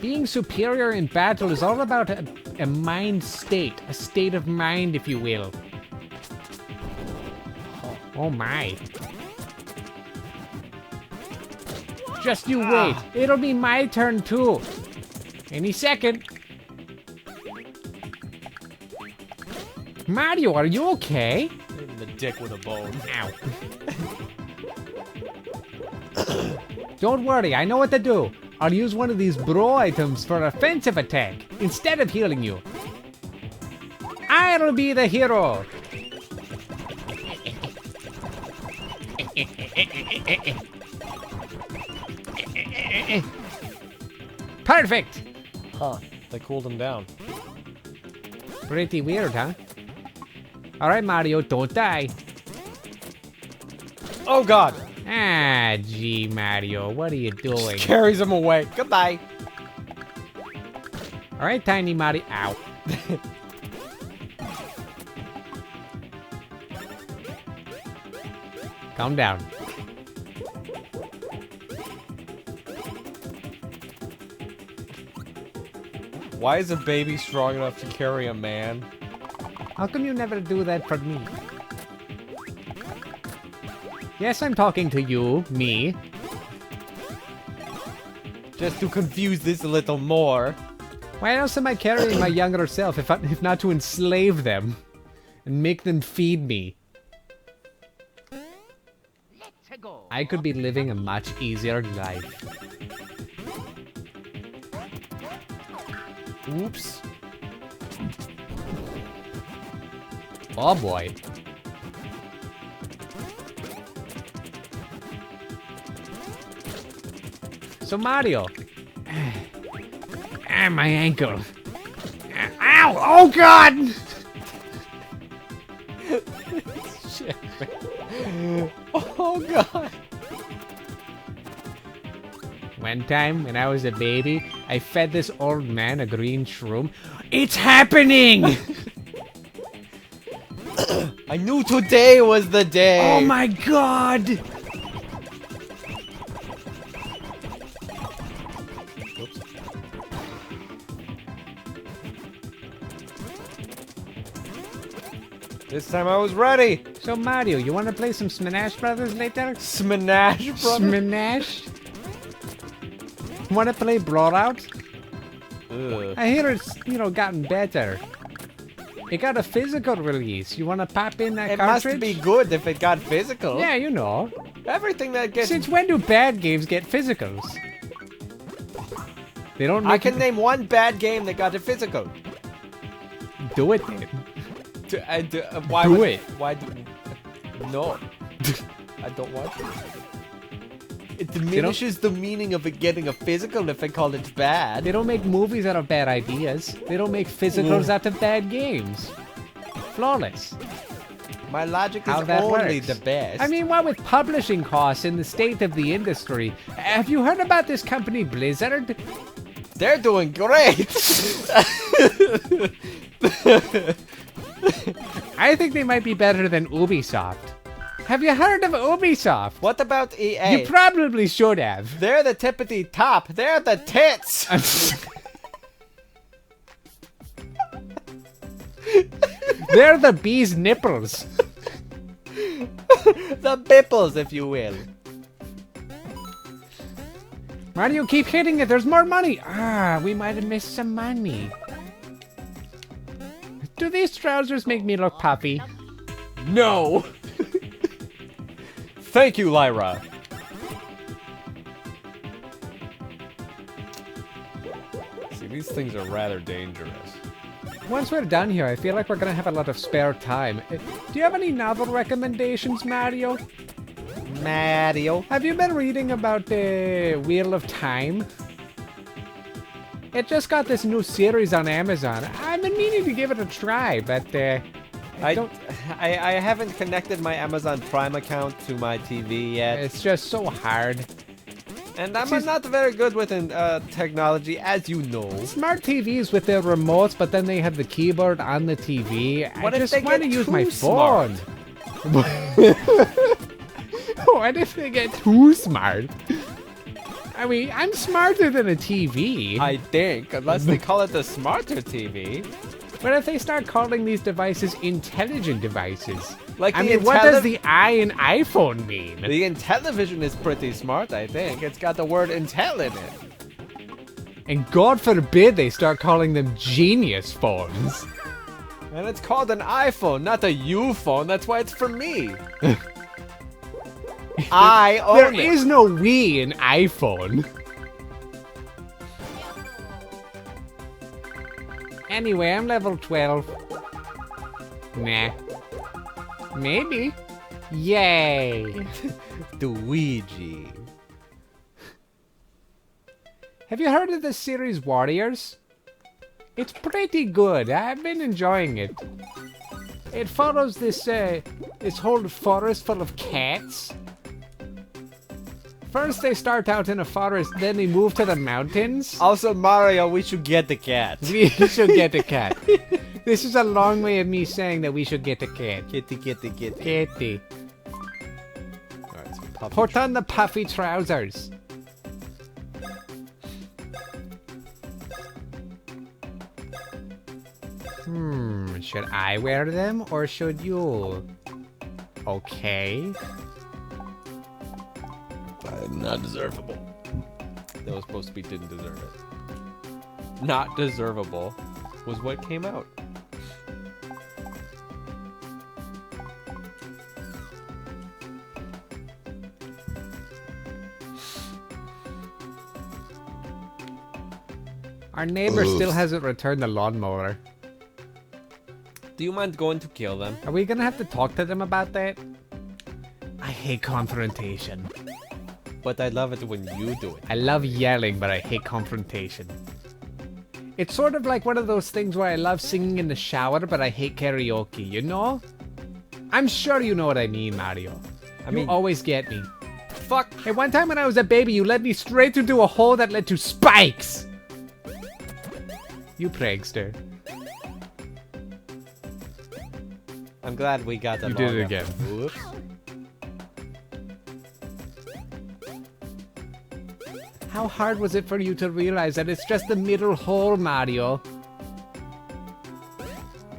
Being superior in battle is all about a mind state, a state of mind, if you will. Oh my. Just you wait. It'll be my turn too. Any second. Mario, are you okay? Hit in the dick with a bone. Ow. Don't worry, I know what to do. I'll use one of these bro items for offensive attack instead of healing you. I'll be the hero. Perfect. Huh. They cooled him down. Pretty weird, huh? All right, Mario, don't die. Oh god! Ah, gee, Mario, what are you doing? Carries him away. Goodbye. Alright, Tiny Mario. Ow. Calm down. Why is a baby strong enough to carry a man? How come you never do that for me? Yes, I'm talking to you, me. Just to confuse this a little more. Why else am I carrying my younger self if not to enslave them and make them feed me? Let's go. I could be living a much easier life. Oops. Oh boy. So Mario. Ah, my ankle. Ow! Oh god! Shit. Oh god. One time, when I was a baby, I fed this old man a green shroom. It's happening! I knew today was the day. Oh my god! Oops. This time I was ready. So Mario, you want to play some Smash Brothers later? Smash, brother. Smash? Want to play Blowout? Ugh. I hear it's, gotten better. It got a physical release. You want to pop in that It cartridge? must be good if it got physical. Yeah, you know. Everything that gets... Since when do bad games get physicals? They don't make I can name one bad game that got a physical. do it then. Why Do would, it. Why do... No. I don't want to. It diminishes the meaning of it getting a physical if I call it bad. They don't make movies out of bad ideas. They don't make physicals out of bad games. Flawless. My logic How is that only works. the best. I mean, what with publishing costs and the state of the industry, have you heard about this company Blizzard? they're doing great. I think they might be better than Ubisoft. Have you heard of Ubisoft? What about EA? You probably should have. They're the tippity top. They're the tits. They're the bee's nipples. The bipples, if you will. Mario, keep hitting it. There's more money. Ah, we might have missed some money. Do these trousers make me look puffy? No. Thank you, Lyra. See, these things are rather dangerous. Once we're done here, I feel like we're gonna have a lot of spare time. Do you have any novel recommendations, Mario? Mario. Have you been reading about the Wheel of Time? It just got this new series on Amazon. I've been meaning to give it a try, but I haven't connected my Amazon Prime account to my TV yet. it's just so hard. And I'm not very good with technology, as you know. Smart TVs with their remotes, but then they have the keyboard on the TV. What I if just they want to get use too my smart? phone. What if they get too smart? I mean, I'm smarter than a TV. I think, unless they call it the smarter TV. But if they start calling these devices intelligent devices, Like I the mean, what does the I in iPhone mean? The Intellivision is pretty smart, I think. It's got the word Intel in it. And God forbid they start calling them genius phones. And it's called an iPhone, not a U phone. That's why it's for me. I There own it. is no we in iPhone. Anyway, I'm level 12. Nah. Maybe. Yay. Luigi. Have you heard of the series Warriors? It's pretty good. I've been enjoying it. It follows this whole forest full of cats. First they start out in a forest, then they move to the mountains. Also, Mario, we should get the cat. We should get a cat. This is a long way of me saying that we should get a cat. Kitty. Kitty. Alright, so puppy. Put on the puffy trousers. Should I wear them or should you? Okay. Not deservable. That was supposed to be didn't deserve it. Not deservable was what came out. Our neighbor still hasn't returned the lawnmower. Do you mind going to kill them? Are we gonna have to talk to them about that? I hate confrontation. But I love it when you do it. I love yelling, but I hate confrontation. It's sort of like one of those things where I love singing in the shower, but I hate karaoke, you know? I'm sure you know what I mean, Mario. I mean, you always get me. fuck. Hey, one time when I was a baby, you led me straight into a hole that led to spikes! You prankster. I'm glad we got that. You did it again. Whoops. How hard was it for you to realize that it's just the middle hole, Mario?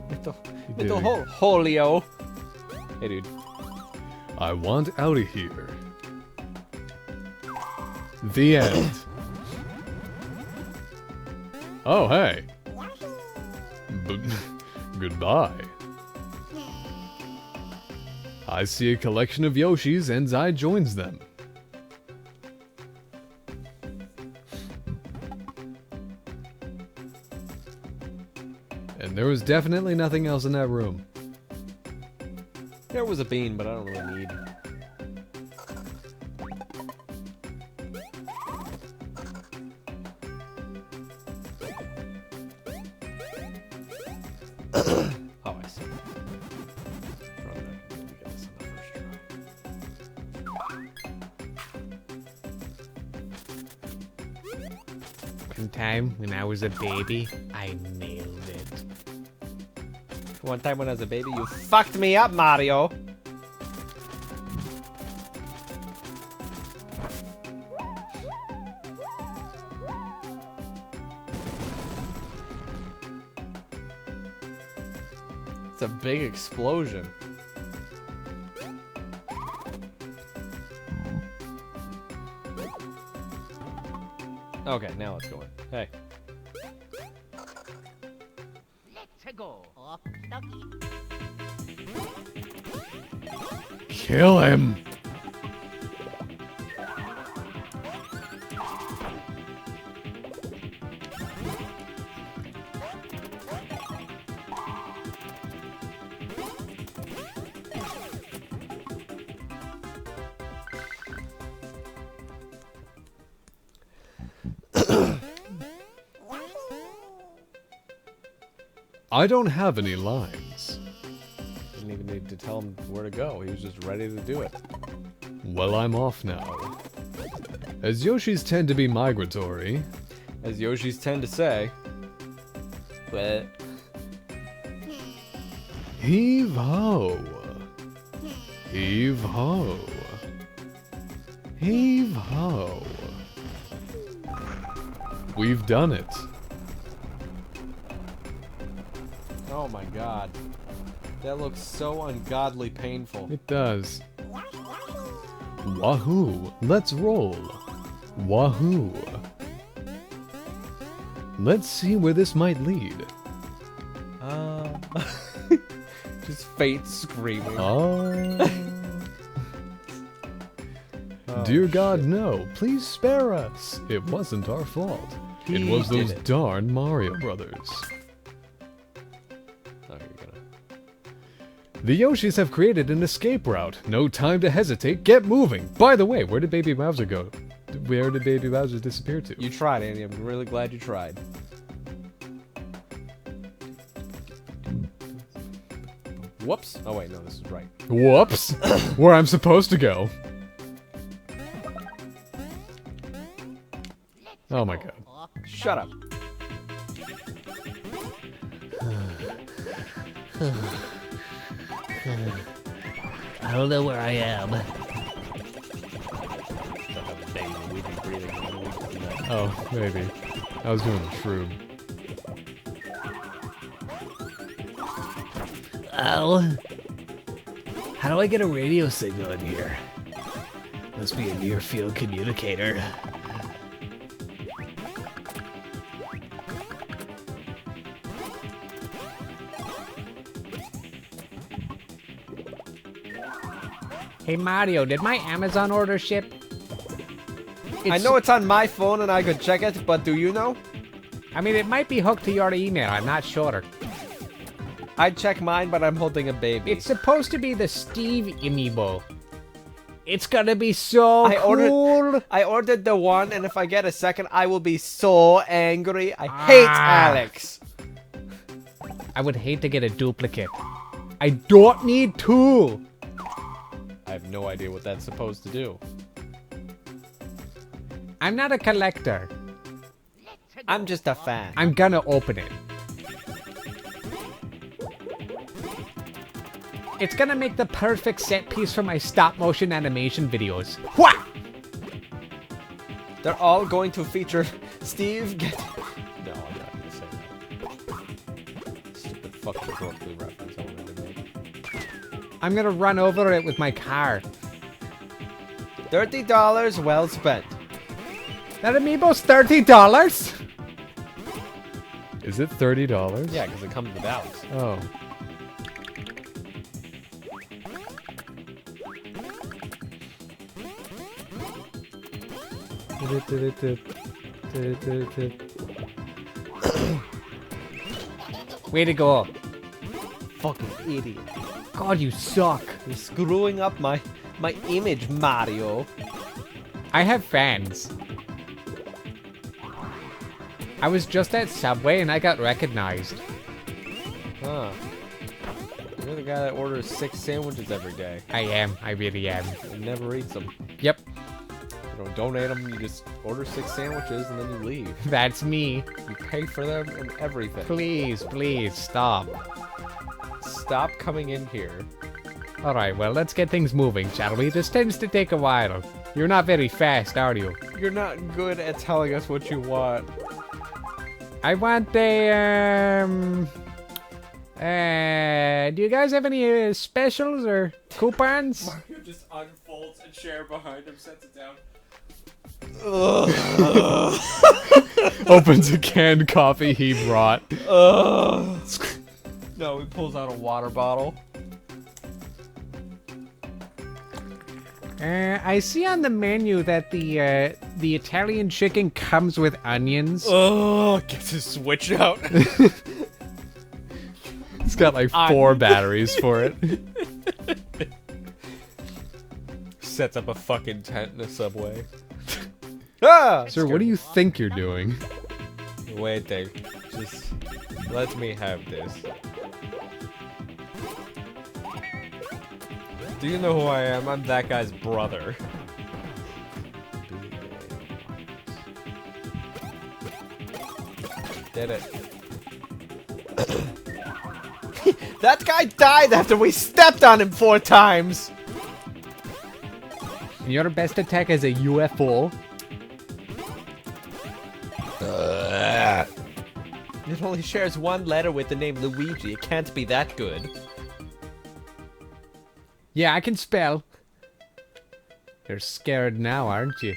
With the whole holio. Hey, dude. I want out of here. The end. Oh, hey. Goodbye. I see a collection of Yoshis and I joins them. And there was definitely nothing else in that room. There was a bean, but I don't really need. Oh, I see. One time when I was a baby, I nailed it. One time when I was a baby, you fucked me up, Mario. It's a big explosion. Okay, now let's go in. Hey. Let's go. Okie Kill him! I don't have any lines. Didn't even need to tell him where to go. He was just ready to do it. Well, I'm off now. As Yoshis tend to be migratory, As Yoshis tend to say. But heave ho! Heave ho! Heave ho! We've done it. oh my god. That looks so ungodly painful. It does. Wahoo! Let's roll. Wahoo! Let's see where this might lead. Just fate screaming. Oh. Dear God, no. Please spare us. It wasn't our fault. It He was did those it. darn Mario brothers. Oh, you're gonna. The Yoshis have created an escape route. No time to hesitate. Get moving. By the way, where did Baby Bowser go? Where did Baby Bowser disappear to? You tried, Andy. I'm really glad you tried. Whoops. Oh wait, no, this is right. Whoops. Where I'm supposed to go. Oh my god. Shut up. I don't know where I am. Oh, maybe. I was doing the shroom. Oh. How do I get a radio signal in here? Must be a near-field communicator. Hey Mario, did my Amazon order ship? I know it's on my phone and I could check it, but do you know? I mean, it might be hooked to your email. I'm not sure. I'd check mine, but I'm holding a baby. It's supposed to be the Steve amiibo. It's gonna be so cool. I ordered the one, and if I get a second, I will be so angry. I hate Alex. I would hate to get a duplicate. I don't need two. I have no idea what that's supposed to do. I'm not a collector. I'm just a fan. I'm gonna open it. It's gonna make the perfect set piece for my stop motion animation videos. Wha! They're all going to feature Steve. No, I'm not gonna say that. Stupid fucking Berkeley reference I wanted to make. I'm gonna run over it with my car. $30 well spent. That amiibo's $30? Is it $30? Yeah, because it comes with Alex. Oh. Way to go. Fucking idiot. God, you suck. You're screwing up my image, Mario. I have fans. I was just at Subway and I got recognized. Huh. You're the guy that orders 6 sandwiches every day I am. I really am. and never eats them. Yep. You don't donate them, you just order 6 sandwiches and then you leave. That's me. You pay for them and everything. Please, please, stop. Stop coming in here. Alright, well, let's get things moving, shall we? This tends to take a while. You're not very fast, are you? You're not good at telling us what you want. I want a, do you guys have any specials or coupons? Mario just unfolds a chair behind him, sets it down. Opens a canned coffee he brought. No, he pulls out a water bottle. I see on the menu that the Italian chicken comes with onions. Oh, gets his switch out. It's got like 4 batteries for it. Sets up a fucking tent in a Subway. Ah! Sir, what do you think you're doing? Wait there. Just let me have this. Do you know who I am? I'm that guy's brother. Did it. That guy died after we stepped on him 4 times! Your best attack is a UFO. It only shares 1 letter with the name Luigi. It can't be that good. Yeah, I can spell. You're scared now, aren't you?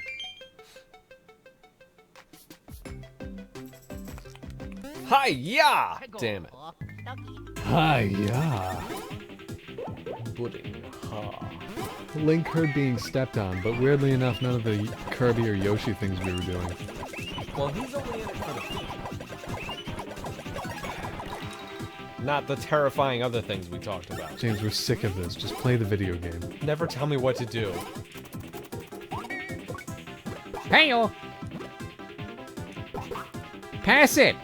Hi-ya! Damn it. Hi-ya. Pudding. Ha. Link heard being stepped on, but weirdly enough, none of the Kirby or Yoshi things we were doing. Well, he's only in it for the feet. Not the terrifying other things we talked about. James, we're sick of this. Just play the video game. Never tell me what to do. Hey-o! Pass it!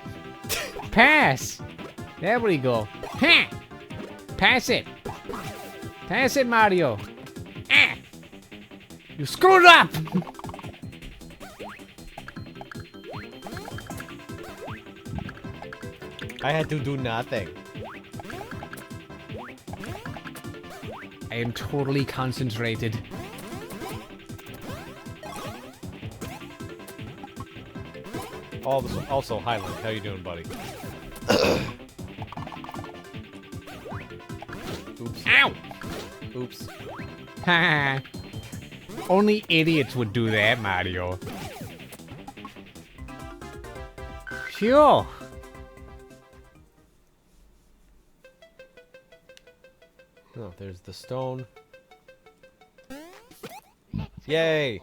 Pass! There we go. Ha! Pass it! Pass it, Mario! Ah! You screwed up! I had to do nothing. I am totally concentrated. Also, Highland, how you doing, buddy? Oops. Ow! Oops. Haha. Only idiots would do that, Mario. Phew. Oh, there's the stone. Yay!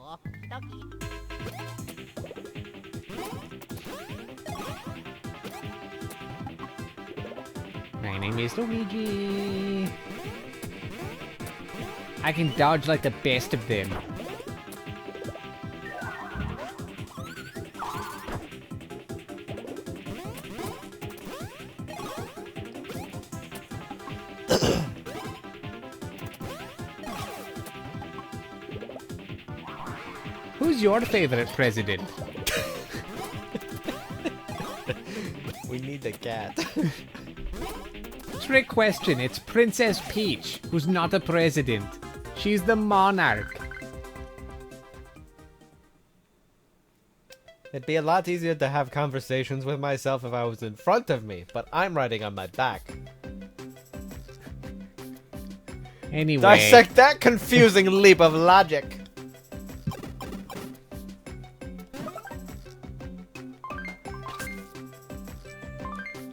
My name is Luigi. I can dodge like the best of them. Who's your favorite president? We need the cat. Trick question, it's Princess Peach, who's not a president. She's the monarch. It'd be a lot easier to have conversations with myself if I was in front of me, but I'm riding on my back. Anyway. Dissect that confusing leap of logic.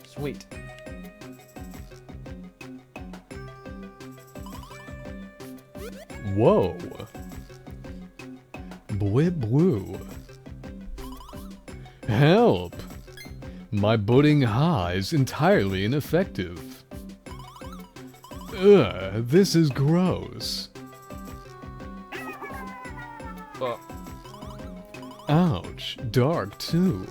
Sweet. Whoa. Boy blue. Help! My budding ha is entirely ineffective. Ugh, this is gross. Ouch, dark too.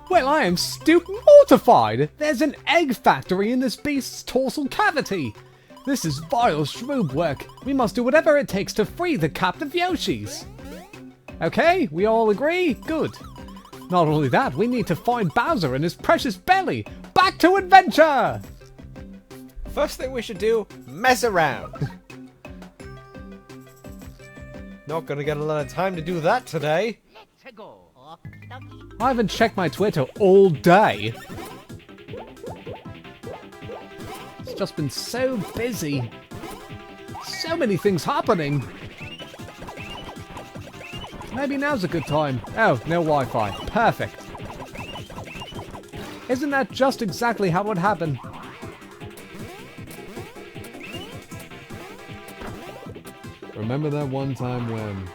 Well, I am mortified! There's an egg factory in this beast's dorsal cavity! This is vile shroob work. We must do whatever it takes to free the captive Yoshis. Okay, we all agree? Good. Not only that, we need to find Bowser and his precious belly. Back to adventure! First thing we should do, mess around. Not gonna get a lot of time to do that today. I haven't checked my Twitter all day. It's just been so busy. So many things happening. Maybe now's a good time. Oh, no Wi-Fi. Perfect. Isn't that just exactly how it would happen? Remember that one time when...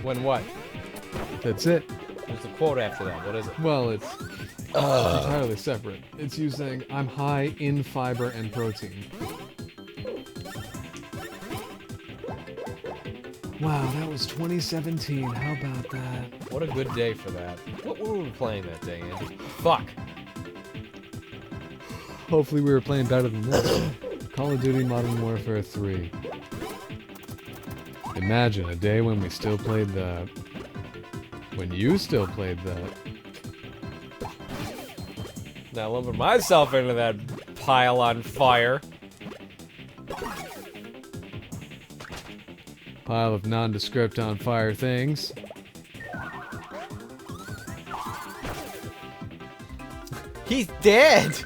When what? That's it. There's a quote after that. What is it? Well, it's entirely separate. It's you saying, I'm high in fiber and protein. Wow, that was 2017. How about that? What a good day for that. What were we playing that day, Andy? Fuck. Hopefully we were playing better than this. Call of Duty Modern Warfare 3. Imagine a day when we still played that. When you still played that. Now lumping myself into that pile on fire. Pile of nondescript on fire things. He's dead!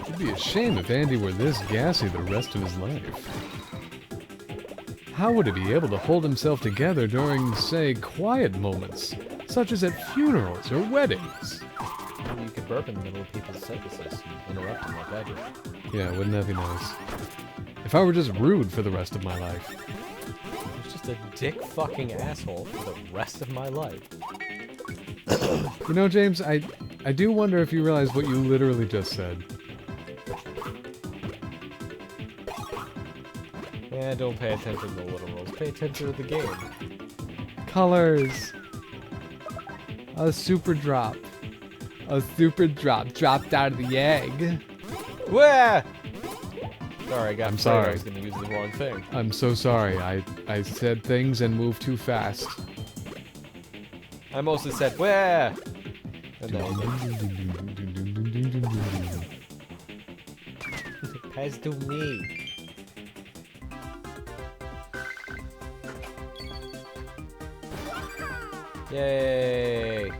It'd be a shame if Andy were this gassy the rest of his life. How would he be able to hold himself together during, say, quiet moments, such as at funerals or weddings? Maybe you could burp in the middle of people's sentences and interrupt them like I do. Yeah, wouldn't that be nice? If I were just rude for the rest of my life. It's just a dick fucking asshole for the rest of my life. You know, James, I do wonder if you realize what you literally just said. Yeah, don't pay attention to the literals. Pay attention to the game. Colors. A super drop. A super drop dropped out of the egg. Wah! Sorry, I got I'm afraid sorry. I was gonna use the wrong thing. I'm so sorry. I said things and moved too fast. I mostly said, wah! And then pass to me. Yay!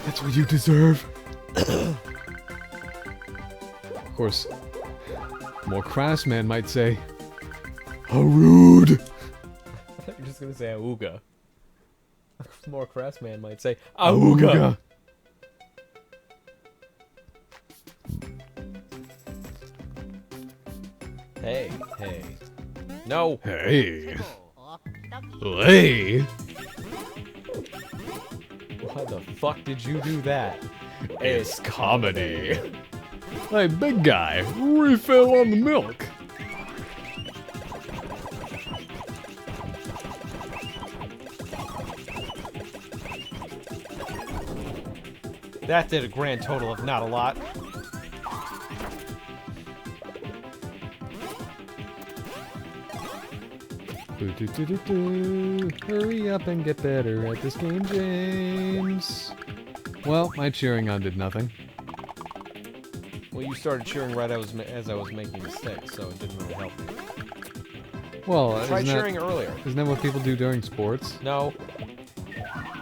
That's what you deserve. Of course, more crass man might say, how rude. You're just gonna say auga. More crass man might say auga. Hey, hey. No! Hey. Hey. Why the fuck did you do that? It's comedy. Hey, big guy, refill on the milk. That did a grand total of not a lot. Hurry up and get better at this game, James. Well, my cheering on did nothing. Well, you started cheering right as I was making mistakes, so it didn't really help me. Well, Try isn't cheering earlier. isn't that what people do during sports? No.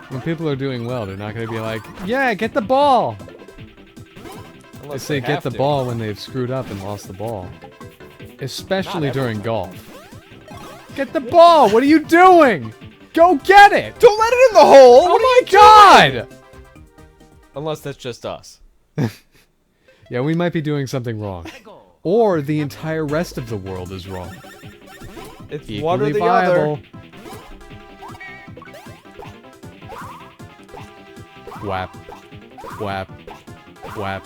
When people are doing well, they're not going to be like, yeah, get the ball! They Unless say they get have the to. ball when they've screwed up and lost the ball. Especially Not during golf. Get the ball! What are you doing? Go get it! Don't let it in the hole! Oh my god! Unless that's just us. Yeah, we might be doing something wrong. Or the entire rest of the world is wrong. It's Equally one or the viable. other. Whap. Whap. Whap.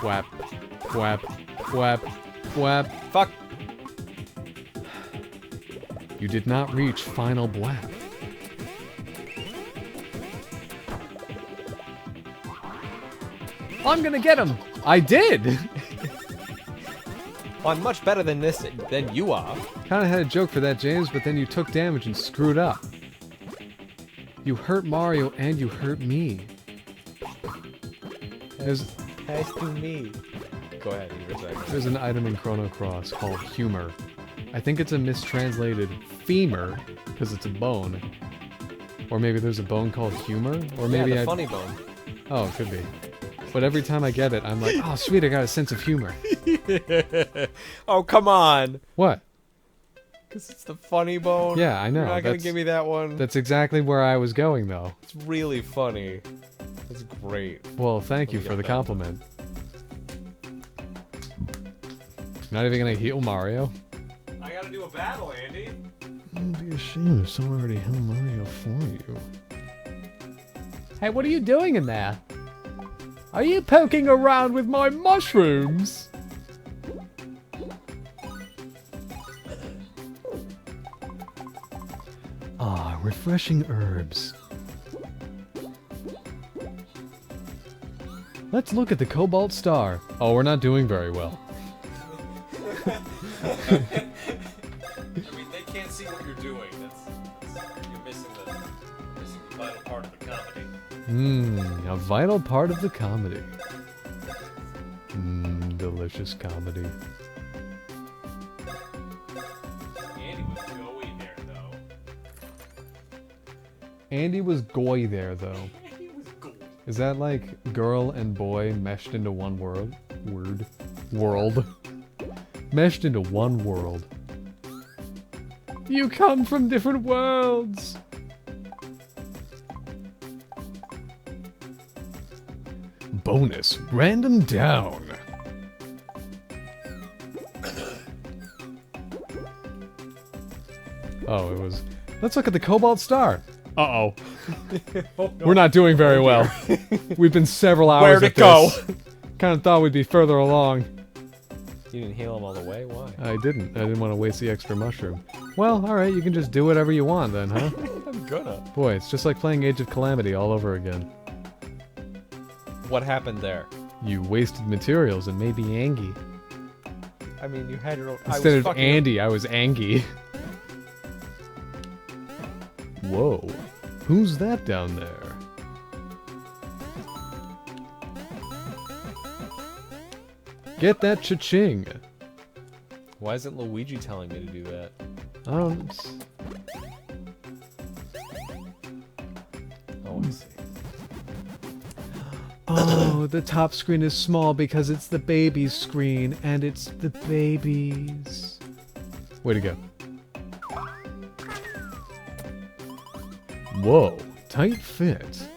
Whap. Whap. Whap. Whap. Fuck. You did not reach final blap. I'm gonna get him! I did! Well, I'm much better than this than you are. Kinda had a joke for that, James, but then you took damage and screwed up. You hurt Mario and you hurt me. Pass to me. Go ahead, you were saying. There's an item in Chrono Cross called humor. I think it's a mistranslated femur, because it's a bone. Or maybe there's a bone called humor? Or maybe the funny bone. Oh, it could be. But every time I get it, I'm like, oh sweet, I got a sense of humor. Oh, come on. What? Because it's the funny bone. Yeah, I know. You're not going to That's- give me that one. That's exactly where I was going, though. It's really funny. It's great. Well, thank you me for get the that. compliment. Not even gonna heal Mario? I got to do a battle, Andy. Don't be ashamed if someone already healed Mario for you. Hey, what are you doing in there? Are you poking around with my mushrooms? Ah, refreshing herbs. Let's look at the Cobalt Star. Oh, we're not doing very well. I mean, they can't see what you're doing. You're missing the vital part of the comedy. Mmm, a vital part of the comedy. Mmm, delicious comedy. Andy was going there, though. Andy was goy there, though. Is that like girl and boy meshed into one world? World. Meshed into one world. You come from different worlds! bonus, random down. Oh, it was... Let's look at the Cobalt Star. Uh-oh. We're not doing very well. We've been several hours Where'd at it go? this. Kind of thought we'd be further along. You didn't heal him all the way? Why? I didn't. I didn't want to waste the extra mushroom. Well, alright, you can just do whatever you want then, huh? I'm gonna. Boy, it's just like playing Age of Calamity all over again. What happened there? You wasted materials and made me angry. I mean, you had your own... Instead of Andy, I was Angie. Whoa. Who's that down there? Get that cha-ching. Why isn't Luigi telling me to do that? Oh, I see. Oh, the top screen is small because it's the baby's screen, and it's the babies. Way to go. Whoa, tight fit.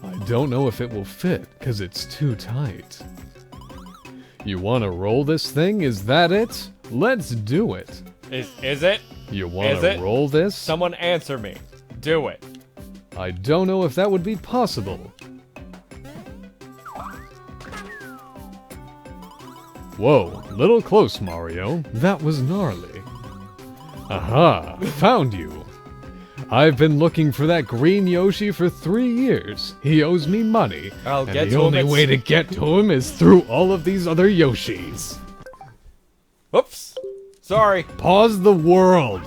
I don't know if it will fit, because it's too tight. You want to roll this thing? Is that it? Let's do it. Is it? You want Is to it? roll this? Someone answer me. Do it. I don't know if that would be possible. Whoa, little close, Mario. That was gnarly. Aha, found you. I've been looking for that green Yoshi for 3 years. He owes me money. I'll and get the to him. only way to get to him is through all of these other Yoshis. Oops. Sorry. Pause the world.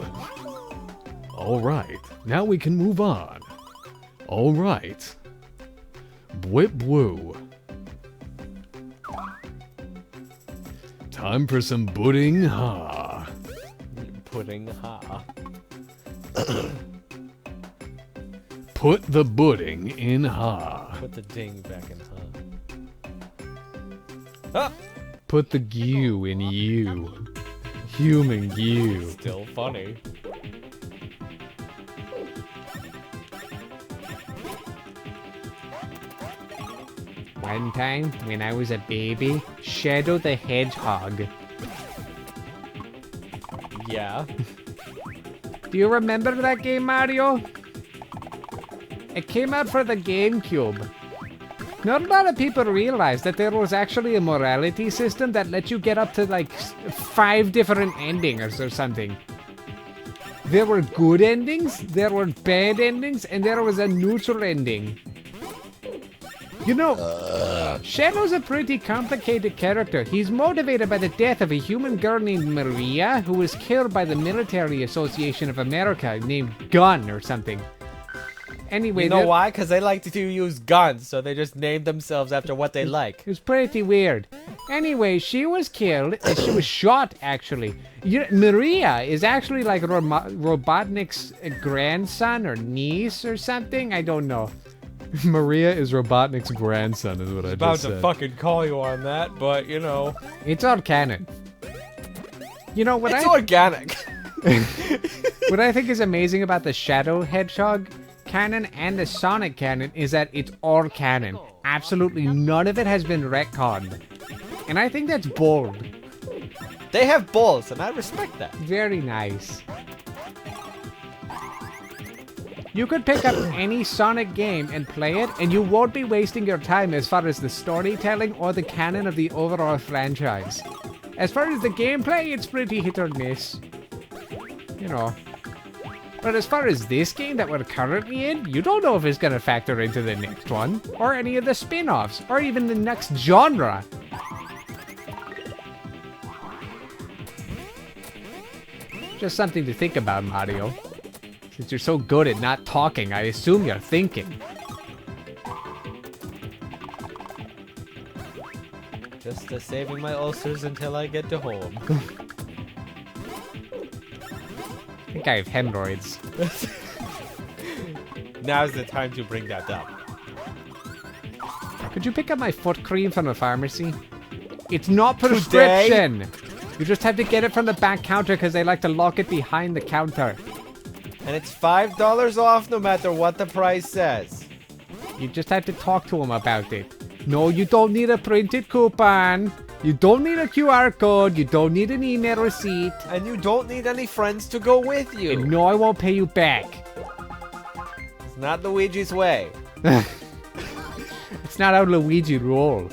Alright, now we can move on. Alright. Bwip woo. Time for some pudding, ha. Pudding, ha. Put the pudding in ha. Put the ding back in, ha. Put the goo in you. Human goo. Still funny. One time, when I was a baby, Shadow the Hedgehog. Yeah. Do you remember that game, Mario? It came out for the GameCube. Not a lot of people realize that there was actually a morality system that let you get up to like 5 different endings or something. There were good endings, there were bad endings, and there was a neutral ending. You know, Shadow's a pretty complicated character. He's motivated by the death of a human girl named Maria, who was killed by the Military Association of America named Gun or something. Anyway, You know why? Because they like to use guns, so they just named themselves after what they like. It was pretty weird. Anyway, she was killed. She was shot, actually. Maria is actually like Robotnik's grandson or niece or something. I don't know. Maria is Robotnik's grandson, is what I About just to said. fucking call you on that, but you know. It's all canon. You know what It's organic. what I think is amazing about the Shadow Hedgehog canon and the Sonic canon is that it's all canon. Absolutely none of it has been retconned. And I think that's bold. They have balls, and I respect that. Very nice. You could pick up any Sonic game and play it, and you won't be wasting your time as far as the storytelling or the canon of the overall franchise. As far as the gameplay, it's pretty hit or miss. You know. But as far as this game that we're currently in, you don't know if it's going to factor into the next one, or any of the spin-offs, or even the next genre. Just something to think about, Mario. Since you're so good at not talking, I assume you're thinking. Just saving my ulcers until I get to home. I think I have hemorrhoids. Now's the time to bring that up. Could you pick up my foot cream from the pharmacy? It's not prescription! You just have to get it from the back counter because they like to lock it behind the counter. And it's $5 off no matter what the price says. You just have to talk to him about it. No, you don't need a printed coupon. You don't need a QR code. You don't need an email receipt. And you don't need any friends to go with you. And no, I won't pay you back. It's not Luigi's way. It's not how Luigi rolls.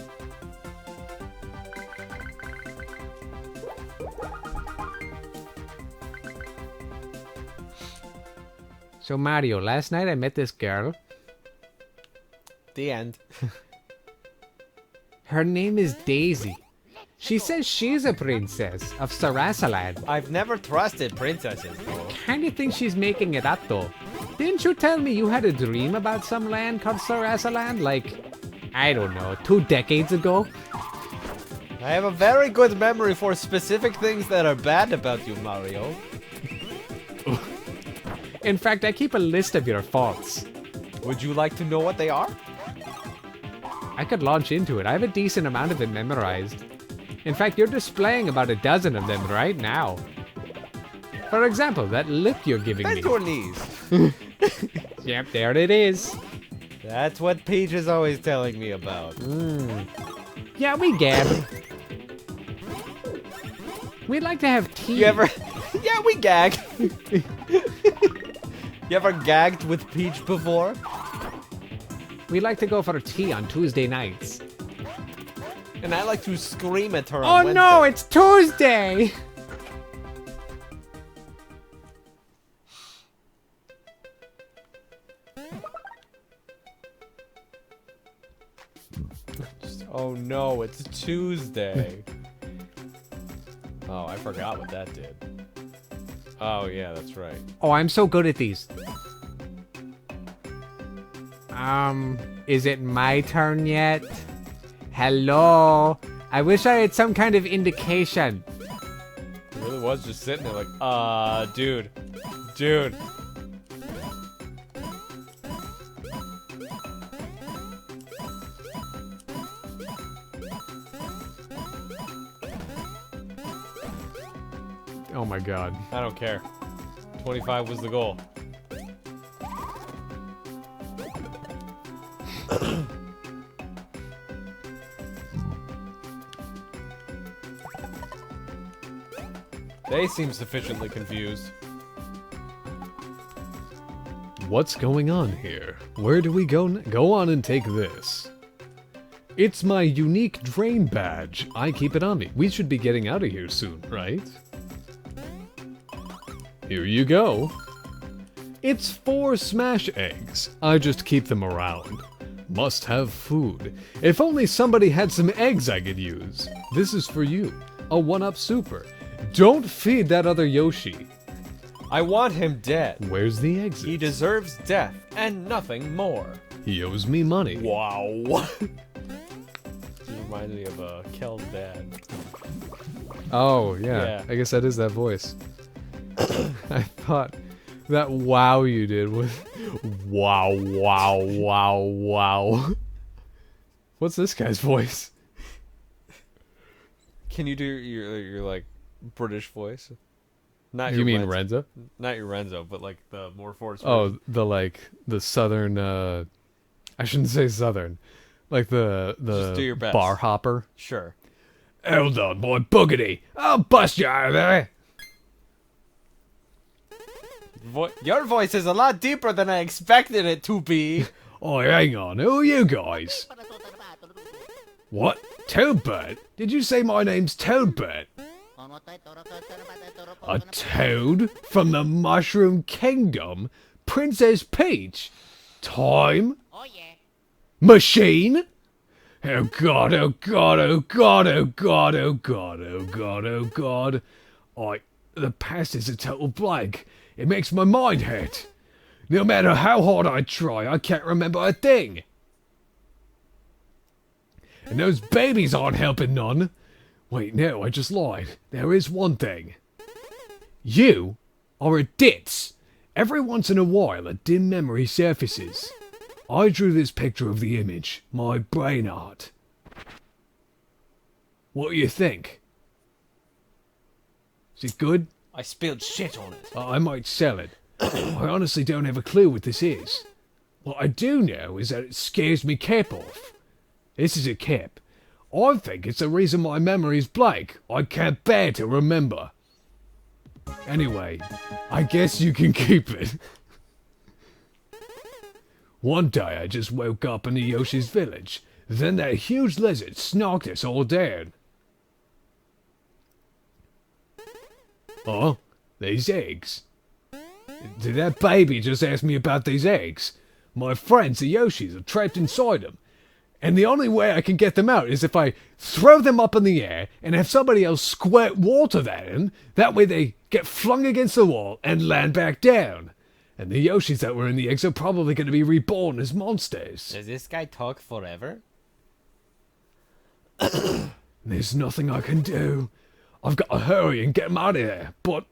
So Mario, last night I met this girl. The end. Her name is Daisy. She says she's a princess of Sarasaland. I've never trusted princesses, though. Kinda think she's making it up though. Didn't you tell me you had a dream about some land called Sarasaland? Like, I don't know, 2 decades ago? I have a very good memory for specific things that are bad about you, Mario. In fact, I keep a list of your faults. Would you like to know what they are? I could launch into it. I have a decent amount of it memorized. In fact, you're displaying about a dozen of them right now. For example, that lip you're giving Bend me. your knees. Yep, there it is. That's what Peach is always telling me about. Yeah, we gab. We'd like to have tea. You ever... yeah, we gag. You ever gagged with Peach before? We'd like to go for tea on Tuesday nights. And I like to scream at her Oh on Wednesday. no, it's Tuesday! Oh no, it's Tuesday. Oh, I forgot what that did. Oh yeah, that's right. Oh, I'm so good at these. Is it my turn yet? Hello? I wish I had some kind of indication. It really was just sitting there like, dude. Dude. Oh my god. I don't care. 25 was the goal. They seem sufficiently confused. What's going on here? Where do we go? Go on and take this. It's my unique drain badge. I keep it on me. We should be getting out of here soon, right? Here you go. It's 4 smash eggs. I just keep them around. Must have food. If only somebody had some eggs I could use. This is for you. A 1-up super. Don't feed that other Yoshi. I want him dead. Where's the exit? He deserves death and nothing more. He owes me money. Wow. He reminds me of Kel's dad. Oh, yeah. Yeah. I guess that is that voice. I thought that wow you did was wow, wow, wow, wow. What's this guy's voice? Can you do your like British voice? Not You your mean Renzo. Renzo? Not your Renzo, but like the more forced. Oh, the southern, I shouldn't say southern. Like Just do your the best. bar hopper. Sure. Hold on, boy, boogity. I'll bust you out of there. Your voice is a lot deeper than I expected it to be. Oh, hang on. Who are you guys? What? Toadbird? Did you say my name's Toadbird? A toad from the Mushroom Kingdom? Princess Peach? Time? Machine? Oh god, oh god, oh god, oh god, oh god, oh god, oh god. The past is a total blank. It makes my mind hurt. No matter how hard I try, I can't remember a thing. And those babies aren't helping none. Wait, no, I just lied. There is one thing. You are a ditz. Every once in a while, a dim memory surfaces. I drew this picture of the image, my brain art. What do you think? Is it good? I spilled shit on it. I might sell it. I honestly don't have a clue what this is. What I do know is that it scares me cap off. This is a cap. I think it's the reason my memory's blank. I can't bear to remember. Anyway, I guess you can keep it. One day I just woke up in the Yoshi's village. Then that huge lizard knocked us all down. Oh, these eggs. Did that baby just ask me about these eggs? My friends, the Yoshis, are trapped inside them. And the only way I can get them out is if I throw them up in the air and have somebody else squirt water at them. That way they get flung against the wall and land back down. And the Yoshis that were in the eggs are probably going to be reborn as monsters. Does this guy talk forever? There's nothing I can do. I've got to hurry and get them out of there. But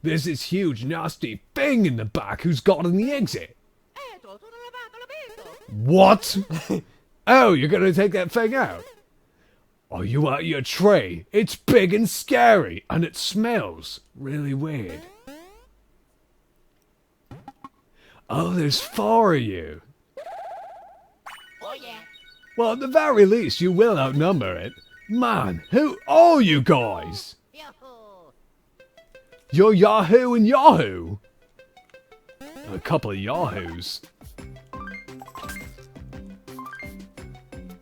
there's this huge nasty thing in the back who's guarding the exit. What? Oh, you're gonna take that thing out? Are you out of your tray? It's big and scary, and it smells really weird. Oh, there's 4 of you. Oh yeah. Well, at the very least, you will outnumber it. Man, who are you guys? Yahoo! You're Yahoo and Yahoo? A couple of Yahoos.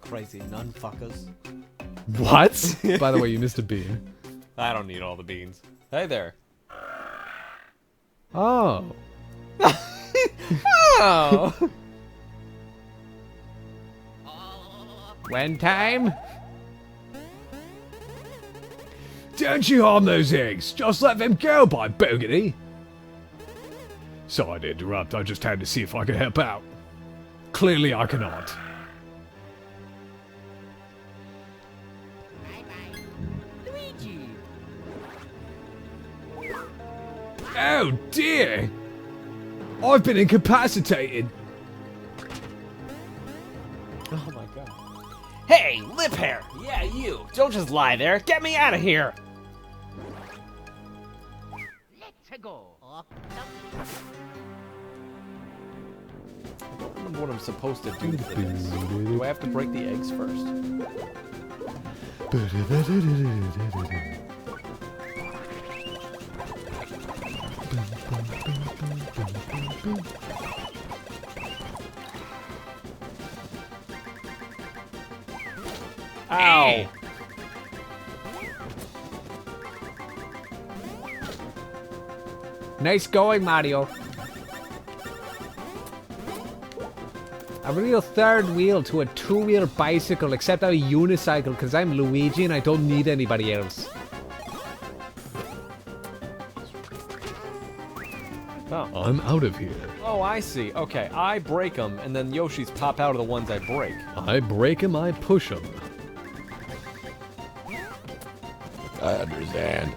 Crazy nun fuckers. What? By the way, you missed a bean. I don't need all the beans. Hey there. Oh. Oh! When time? Don't you harm those eggs. Just let them go, by boogity. Sorry to interrupt. I just had to see if I could help out. Clearly I cannot. Bye-bye. Luigi! Oh dear! I've been incapacitated. Oh my god. Hey, lip hair! Yeah, you! Don't just lie there! Get me out of here! Let's go! Up, I don't remember what I'm supposed to do for this. Do I have to break the eggs first? Ow! Nice going, Mario. A real third wheel to a two-wheel bicycle, except I'm a unicycle because I'm Luigi and I don't need anybody else. Oh. I'm out of here. Oh, I see. Okay, I break them, and then Yoshis pop out of the ones I break. I break 'em, I push 'em. I understand.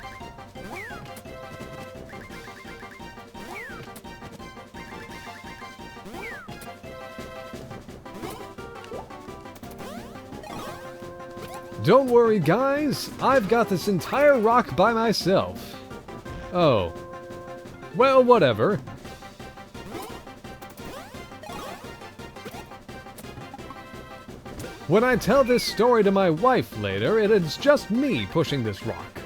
Don't worry, guys. I've got this entire rock by myself. Oh. Well, whatever. When I tell this story to my wife later, it is just me pushing this rock.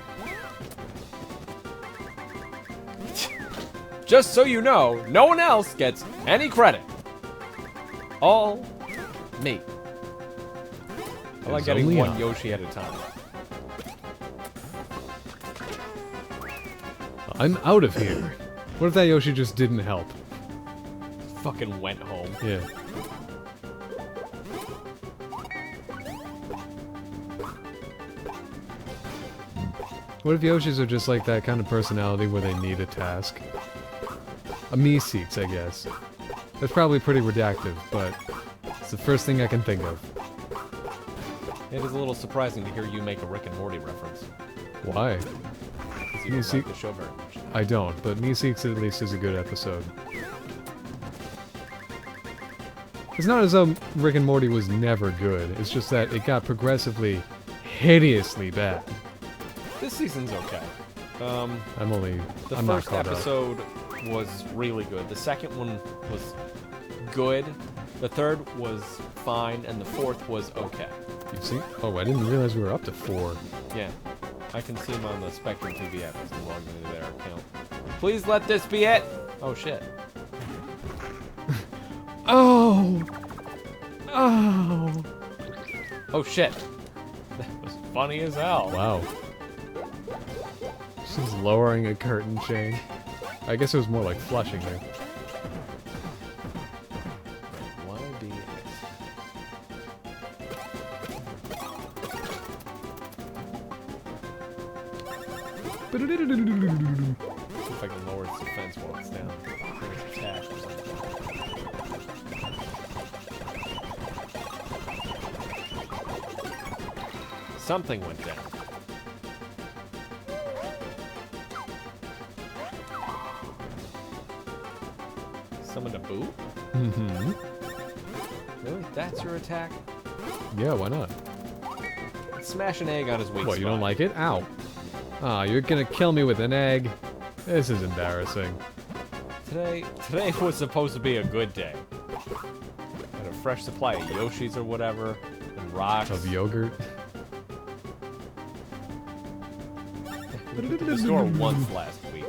Just so you know, no one else gets any credit. All me. I like There's getting only one I. Yoshi at a time. I'm out of here. What if that Yoshi just didn't help? Fucking went home. Yeah. What if Yoshis are just like that kind of personality where they need a task? A Meeseeks, I guess. That's probably pretty redactive, but it's the first thing I can think of. It is a little surprising to hear you make a Rick and Morty reference. Why? Because you don't like the show very much. I don't, but Meeseeks at least is a good episode. It's not as though Rick and Morty was never good, it's just that it got progressively hideously bad. This season's okay. I'm not The caught first up. episode was really good. The second one was good, the third was fine, and the fourth was okay. You see? Oh, I didn't realize we were up to 4. Yeah. I can see them on the Spectrum TV app as logged into their account. Please let this be it! Oh, shit. Oh! Oh! Oh, shit. That was funny as hell. Wow. She's lowering a curtain chain. I guess it was more like flushing her. Wanna be See if I can lower its defense while it's down. Its attack or something. Something went down. Summon a boot? Mm-hmm. Really? That's your attack? Yeah, why not? Smash an egg on his weak What, you don't spot. like it? Ow. Ah, you're gonna kill me with an egg. This is embarrassing. Today was supposed to be a good day. Had a fresh supply of Yoshis or whatever, and rocks. Of yogurt. We went to the store once last week.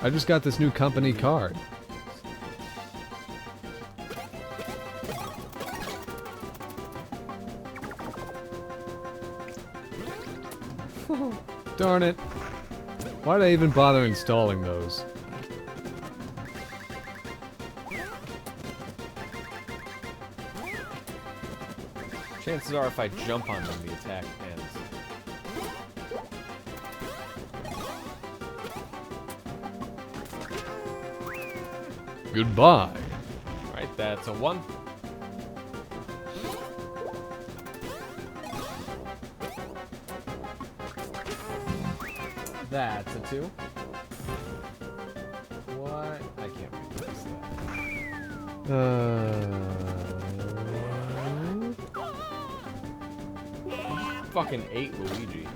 I just got this new company card. Darn it. Why did I even bother installing those? Chances are if I jump on them, the attack ends. Goodbye. Right, that's a 1. That's a 2. What? I can't replace that. Fucking 8 Luigi.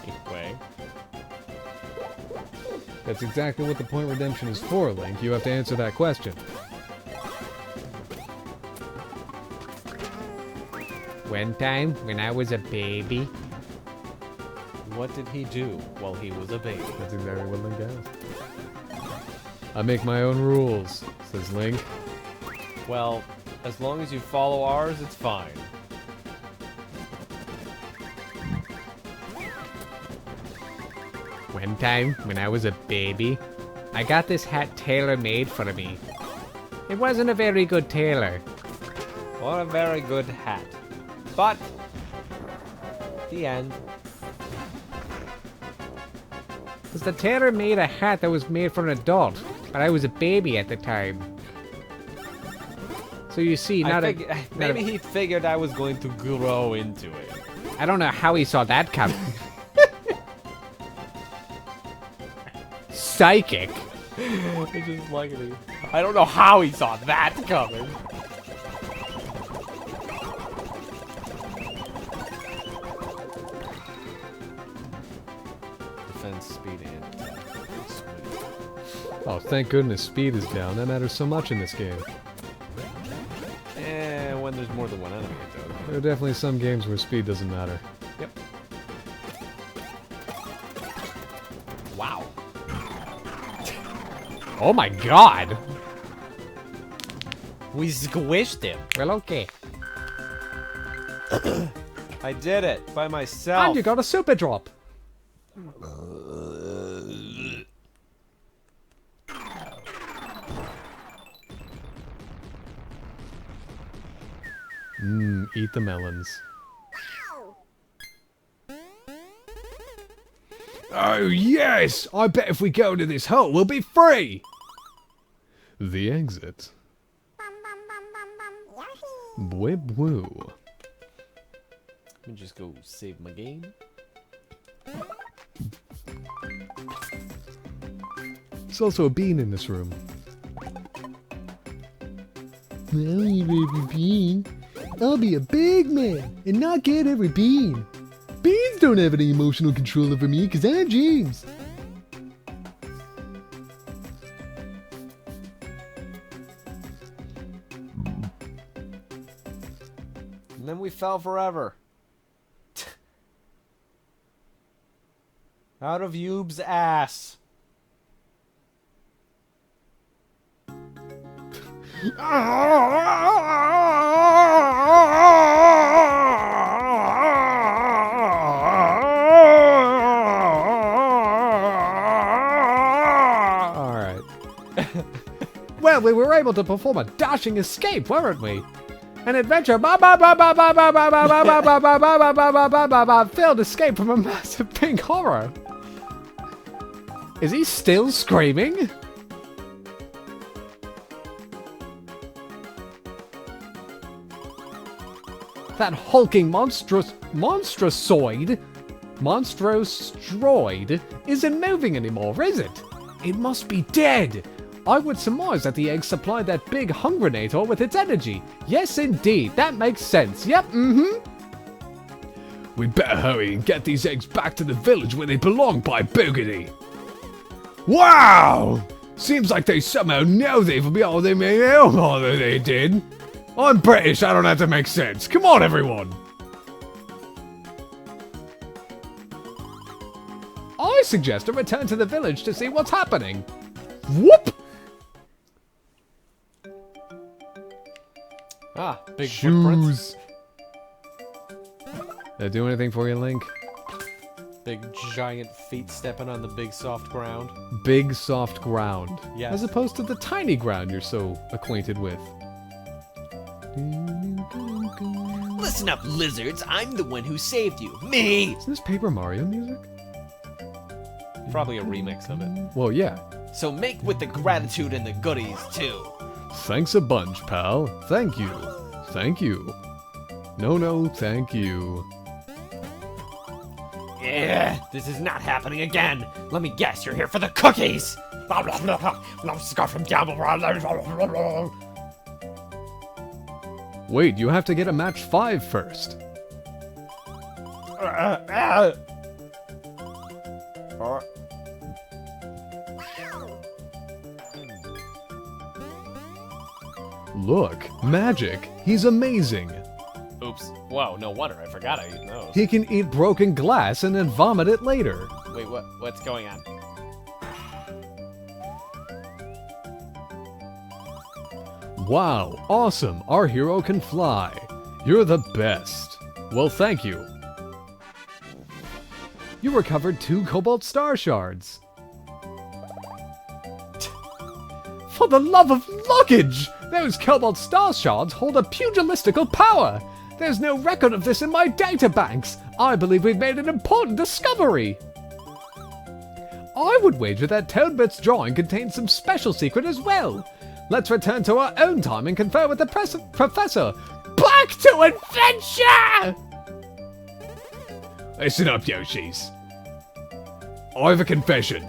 Anyway. That's exactly what the point redemption is for, Link. You have to answer that question. One time, when I was a baby. What did he do while he was a baby? That's exactly what Link asked. I make my own rules, says Link. Well, as long as you follow ours, it's fine. One time, when I was a baby, I got this hat tailor-made for me. It wasn't a very good tailor. What a very good hat. But, the end. Because the tailor made a hat that was made for an adult, but I was a baby at the time. So you see, Maybe he figured I was going to grow into it. I don't know how he saw that coming. Psychic. I just like it. I don't know how he saw that coming. Defense, speed, and attack. Sweet. Oh, thank goodness speed is down. That matters so much in this game. And when there's more than one enemy, it does. There are definitely some games where speed doesn't matter. Yep. Wow. Oh my god. We squished him. Well, okay. I did it by myself. And you got a super drop. Eat the melons. Oh yes! I bet if we go to this hole, we'll be free! The exit. Bwib woo. Let me just go save my game. There's also a bean in this room. Well, you baby bean. I'll be a big man and not get every bean. beans don't have any emotional control over me because I'm James. And then we fell forever. Out of Yube's ass. Alright. Well, we were able to perform a dashing escape, weren't we? An adventure failed escape from a massive pink horror. Is he still screaming? That hulking monstroid isn't moving anymore, is it? It must be dead. I would surmise that the egg supplied that big Hungrinator with its energy. Yes, indeed. That makes sense. Yep, We better hurry and get these eggs back to the village where they belong, by boogity. Wow! Seems like they somehow know they've been all they may know more than they did. I'm British, I don't have to make sense. Come on, everyone! I suggest a return to the village to see what's happening. Whoop! Ah, big footprints. Shoes. Did I do anything for you, Link? Big giant feet stepping on the big soft ground. Big soft ground. Yes. As opposed to the tiny ground you're so acquainted with. Listen up, lizards. I'm the one who saved you. Me! Is this Paper Mario music? Probably a remix of it. Well, yeah. So make with the gratitude and the goodies, too. Thanks a bunch, pal. Thank you. Thank you. No, thank you. Yeah, this is not happening again. Let me guess, you're here for the cookies. Wait, you have to get a match 5 first. Look, magic. He's amazing. Oops. Whoa, no wonder. I forgot I eat those. He can eat broken glass and then vomit it later. Wait, what's going on? Wow, awesome. Our hero can fly. You're the best. Well, thank you. You recovered 2 Cobalt Star Shards. For the love of luggage! Those Cobalt Star Shards hold a pugilistical power! There's no record of this in my databanks! I believe we've made an important discovery! I would wager that Toadbit's drawing contains some special secret as well! Let's return to our own time and confer with the professor! Back to adventure! Listen up, Yoshis. I have a confession.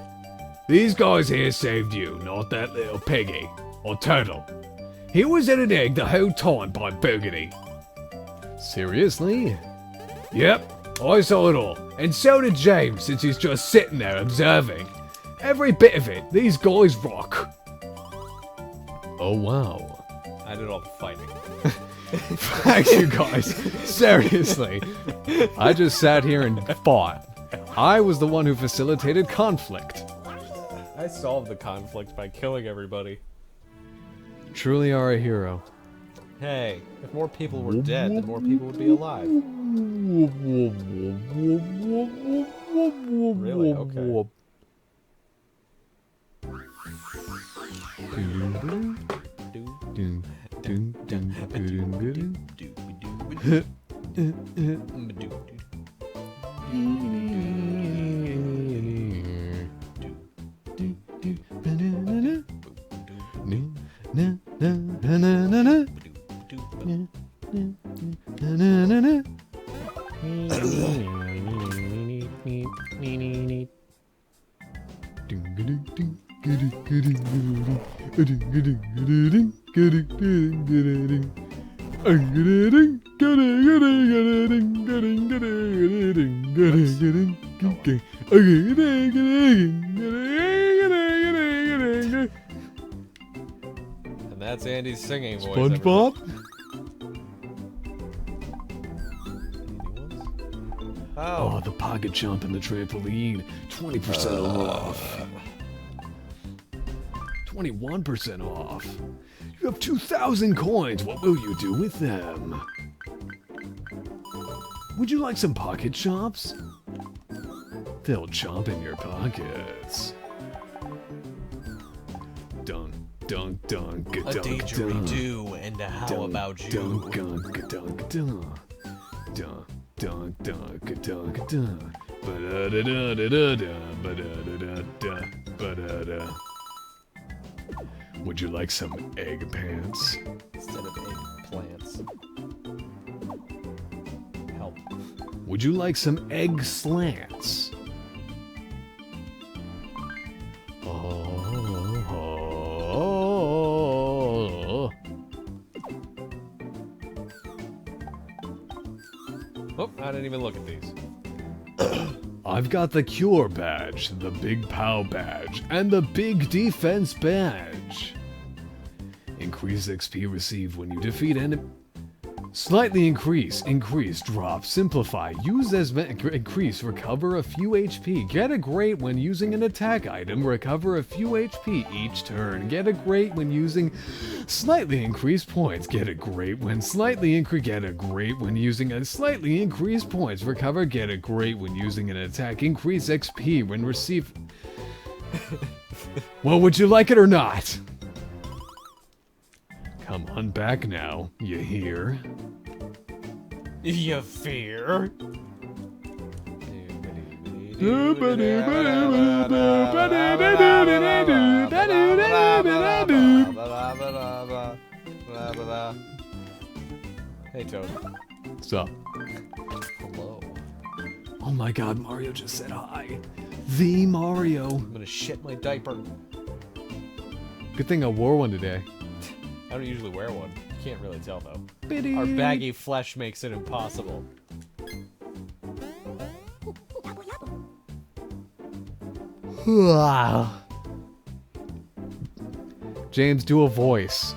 These guys here saved you, not that little piggy, or turtle. He was in an egg the whole time, by boogity. Seriously? Yep, I saw it all, and so did James, since he's just sitting there observing. Every bit of it, these guys rock. Oh wow. I did all the fighting. Thanks, you guys. Seriously. I just sat here and fought. I was the one who facilitated conflict. I solved the conflict by killing everybody. Truly are a hero. Hey, if more people were dead, then more people would be alive. Really? Okay. And that's Andy's singing voice. SpongeBob? Oh. Oh, the pocket jump and the trampoline. 20% off. 21% off. You have 2,000 coins. What will you do with them? Would you like some pocket chops? They'll chomp in your pockets. Dunk, dunk, dunk, A dunk, didgeridoo and a how dunk, about you? dunk, dunk, dunk, dunk, dunk, dunk, dunk, dunk, dunk. Ba-da-da-da-da-da, ba-da-da-da-da, ba-da-da. Would you like some egg pants? Instead of eggplants. Help. Would you like some egg slants? Oh, I didn't even look at these. I've got the Cure badge, the Big Pow badge, and the Big Defense badge. Increase XP received when you defeat enemy. Slightly increase, drop, simplify, use as increase, recover a few HP, get a great when using an attack item, recover a few HP each turn, get a great when using slightly increased points, get a great when slightly increase, get a great when using a slightly increased points, recover, get a great when using an attack, increase XP when receive. Well, would you like it or not? Come on back now, you hear? You fear? Hey, Toad. What's up? Hello. Oh my god, Mario just said hi. The Mario. I'm gonna shit my diaper. Good thing I wore one today. I don't usually wear one. You can't really tell, though. Biddy. Our baggy flesh makes it impossible. James, do a voice.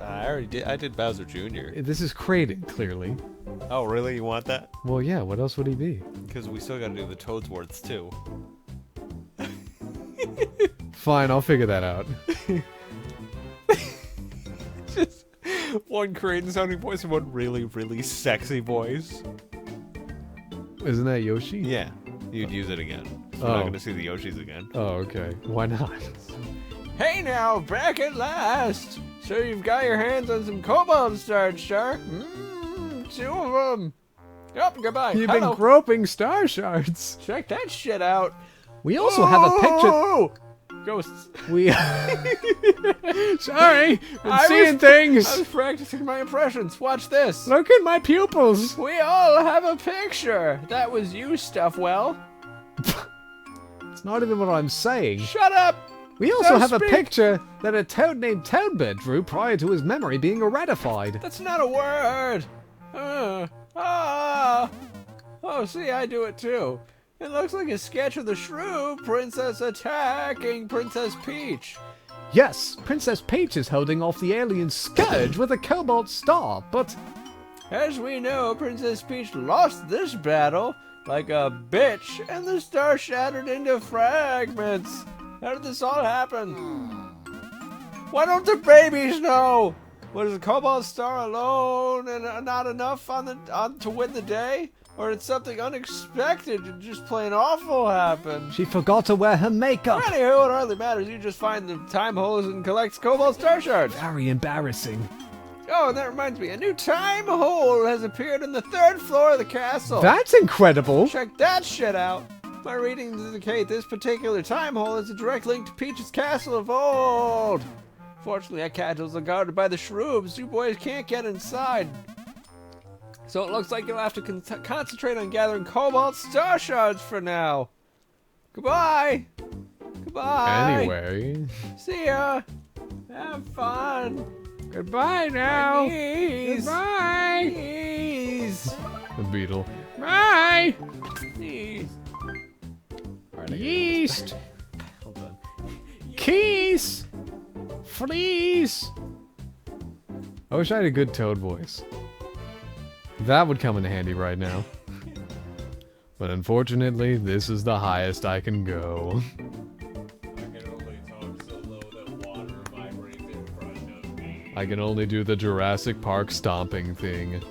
I already did. I did Bowser Jr. This is Kraden, clearly. Oh, really? You want that? Well, yeah, what else would he be? Because we still gotta do the Toadsworths, too. Fine, I'll figure that out. Just one Kraden sounding voice and one really, really sexy voice. Isn't that Yoshi? Yeah. You'd use it again. We're not gonna see the Yoshis again. Oh, okay. Why not? Hey now, back at last! So you've got your hands on some Cobalt Stars, sir? Two of them! Yep, goodbye. You've Hello. been groping star shards. Check that shit out. We also have a picture. Oh! Ghosts. We. Sorry, I'm I seeing was things. practicing my impressions. Watch this. Look at my pupils. We all have a picture. That was you, Stuffwell. It's not even what I'm saying. Shut up. We also Don't have a speak. picture that a toad named Toadbird drew prior to his memory being eradified. That's not a word. Oh, see, I do it too. It looks like a sketch of the Shrew Princess attacking Princess Peach. Yes, Princess Peach is holding off the alien Scourge with a cobalt star, but As we know, Princess Peach lost this battle like a bitch, and the star shattered into fragments. How did this all happen? Why don't the babies know? Was the Cobalt Star alone and not enough to win the day? Or did something unexpected and just plain awful happen? she forgot to wear her makeup. Anywho, it hardly matters. You just find the time holes and collect Cobalt Star Shards. Very embarrassing. Oh, and that reminds me. A new time hole has appeared on the 3rd floor of the castle. That's incredible. Check that shit out. My readings indicate this particular time hole is a direct link to Peach's castle of old. Fortunately, that castles are guarded by the Shroobs. You boys can't get inside. So it looks like you'll have to concentrate on gathering Cobalt Star Shards for now. Goodbye. Goodbye. Anyway. See ya. Have fun. Goodbye now. Knees. Goodbye. Knees. The beetle. Bye. Knees. Yeast. Hold on. Keys. Fleas. I wish I had a good Toad voice. That would come in handy right now. But unfortunately, this is the highest I can go. I can only do the Jurassic Park stomping thing.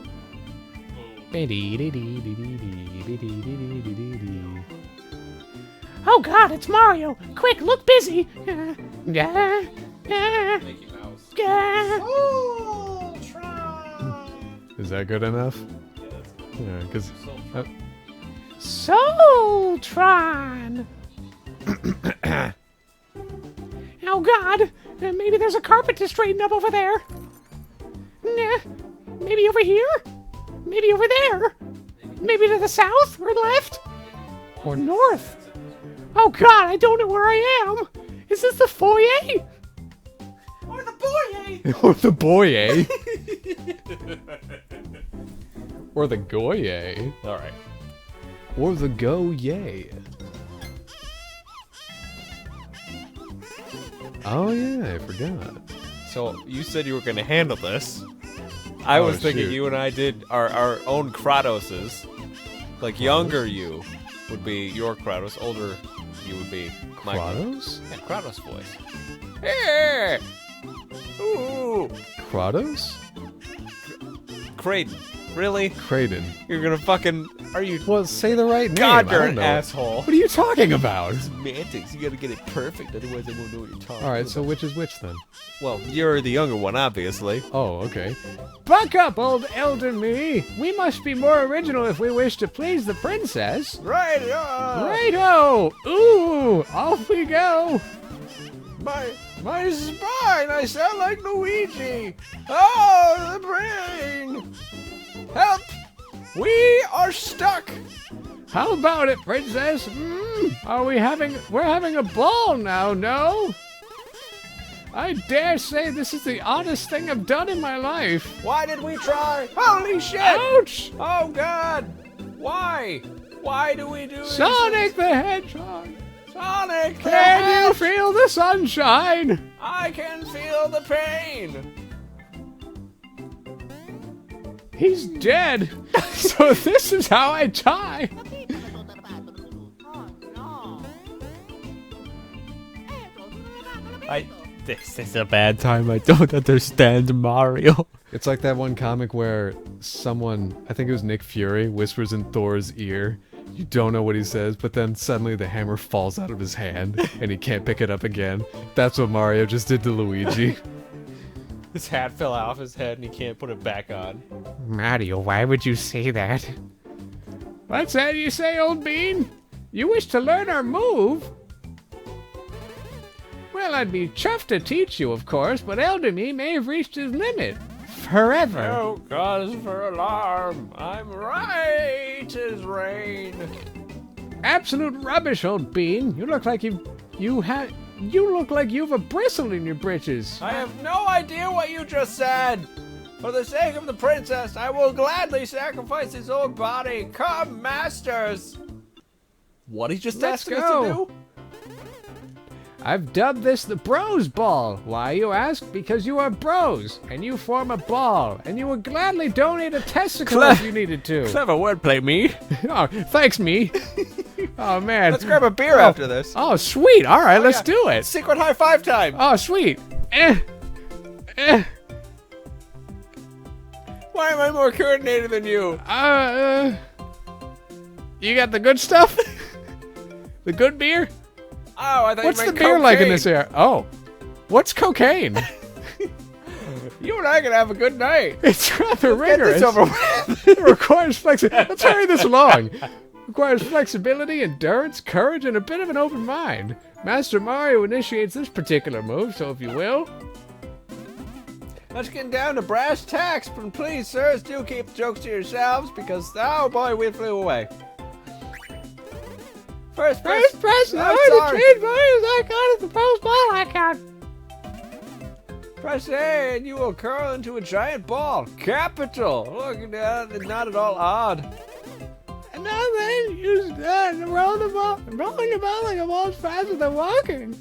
Oh God, it's Mario! Quick, look busy! Yeah. Is that good enough? Yeah, because Soultron! Oh God! Maybe there's a carpet to straighten up over there. Nah. Maybe over here? Maybe over there? Maybe to the south or left? Or north? Oh God, I don't know where I am! Is this the foyer? Or the boyer? or the boye, or the goye, All right. or the go yay. Oh yeah, I forgot. So you said you were gonna handle this. I was thinking shoot. you and I did our own Kratoses. Like younger you would be your Kratos, older you would be my Kratos? Yeah, Kratos voice. Yeah. Ooh. Kratos? Kraden. Really? Kraden. You're gonna fucking? Are you? Well, say the right name. God, I you're don't an know. asshole. What are you talking about? Semantics. You gotta get it perfect, otherwise I won't know what you're talking All right, about. so which is which then? Well, you're the younger one, obviously. Oh, okay. Buck up, old elder me! We must be more original if we wish to please the princess. Right, Righto! Ooh, off we go! my spine! I sound like Luigi! Oh, the brain! Help! We are stuck! How about it, princess? We're having a ball now, no? I dare say this is the oddest thing I've done in my life. Why did we try? Holy shit! Ouch! Oh god! Why? Why do we do this? Sonic the Hedgehog! Sonic! Can you feel the sunshine? I can feel the pain! He's dead. So this is how I die. This is a bad time. I don't understand Mario. It's like that one comic where someone, I think it was Nick Fury, whispers in Thor's ear. You don't know what he says, but then suddenly the hammer falls out of his hand and he can't pick it up again. That's what Mario just did to Luigi. His hat fell off his head and he can't put it back on. Mario, why would you say that? What's that you say, old bean? You wish to learn our move? Well, I'd be chuffed to teach you, of course, but Elder Me may have reached his limit. Forever. Oh, cause for alarm, I'm right as rain. Absolute rubbish, old bean. You look like you look like you've a bristle in your britches. I have no idea what you just said. For the sake of the princess, I will gladly sacrifice his old body. Come, masters. What he just Let's asked us go. to do? I've dubbed this the Bros Ball. Why, you ask? Because you are bros, and you form a ball, and you would gladly donate a testicle if you needed to. Clever wordplay, me. Oh, thanks, me. Oh, man. Let's grab a beer after this. Oh, sweet. All right, let's yeah. do it. Secret high five time. Oh, sweet. Why am I more coordinated than you? You got the good stuff? The good beer? Oh, I thought What's you the meant beer like in cocaine. this area? Oh. What's cocaine? You and I can have a good night. It's rather Get rigorous. this over with. It requires flexibility. Let's hurry this along. Requires flexibility, endurance, courage, and a bit of an open mind. Master Mario initiates this particular move, so if you will. Let's get down to brass tacks, but please, sirs, do keep the jokes to yourselves because, oh boy, we flew away. First press. Press I'm the sorry. trade Mario's icon is the post ball icon. Press A and you will curl into a giant ball. Capital! Look, not at all odd. And now then, use that and roll the ball like a ball's faster than walking.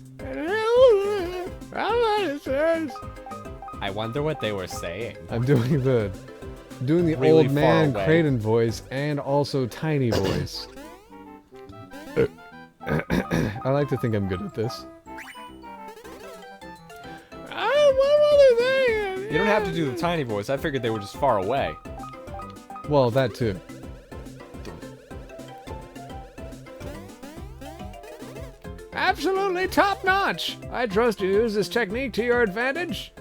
I wonder what they were saying. I'm doing the Really old far man away. Creighton voice and also tiny voice. I like to think I'm good at this. You don't have to do the tiny voice. I figured they were just far away. Well, that too. Absolutely top notch. I trust you use this technique to your advantage.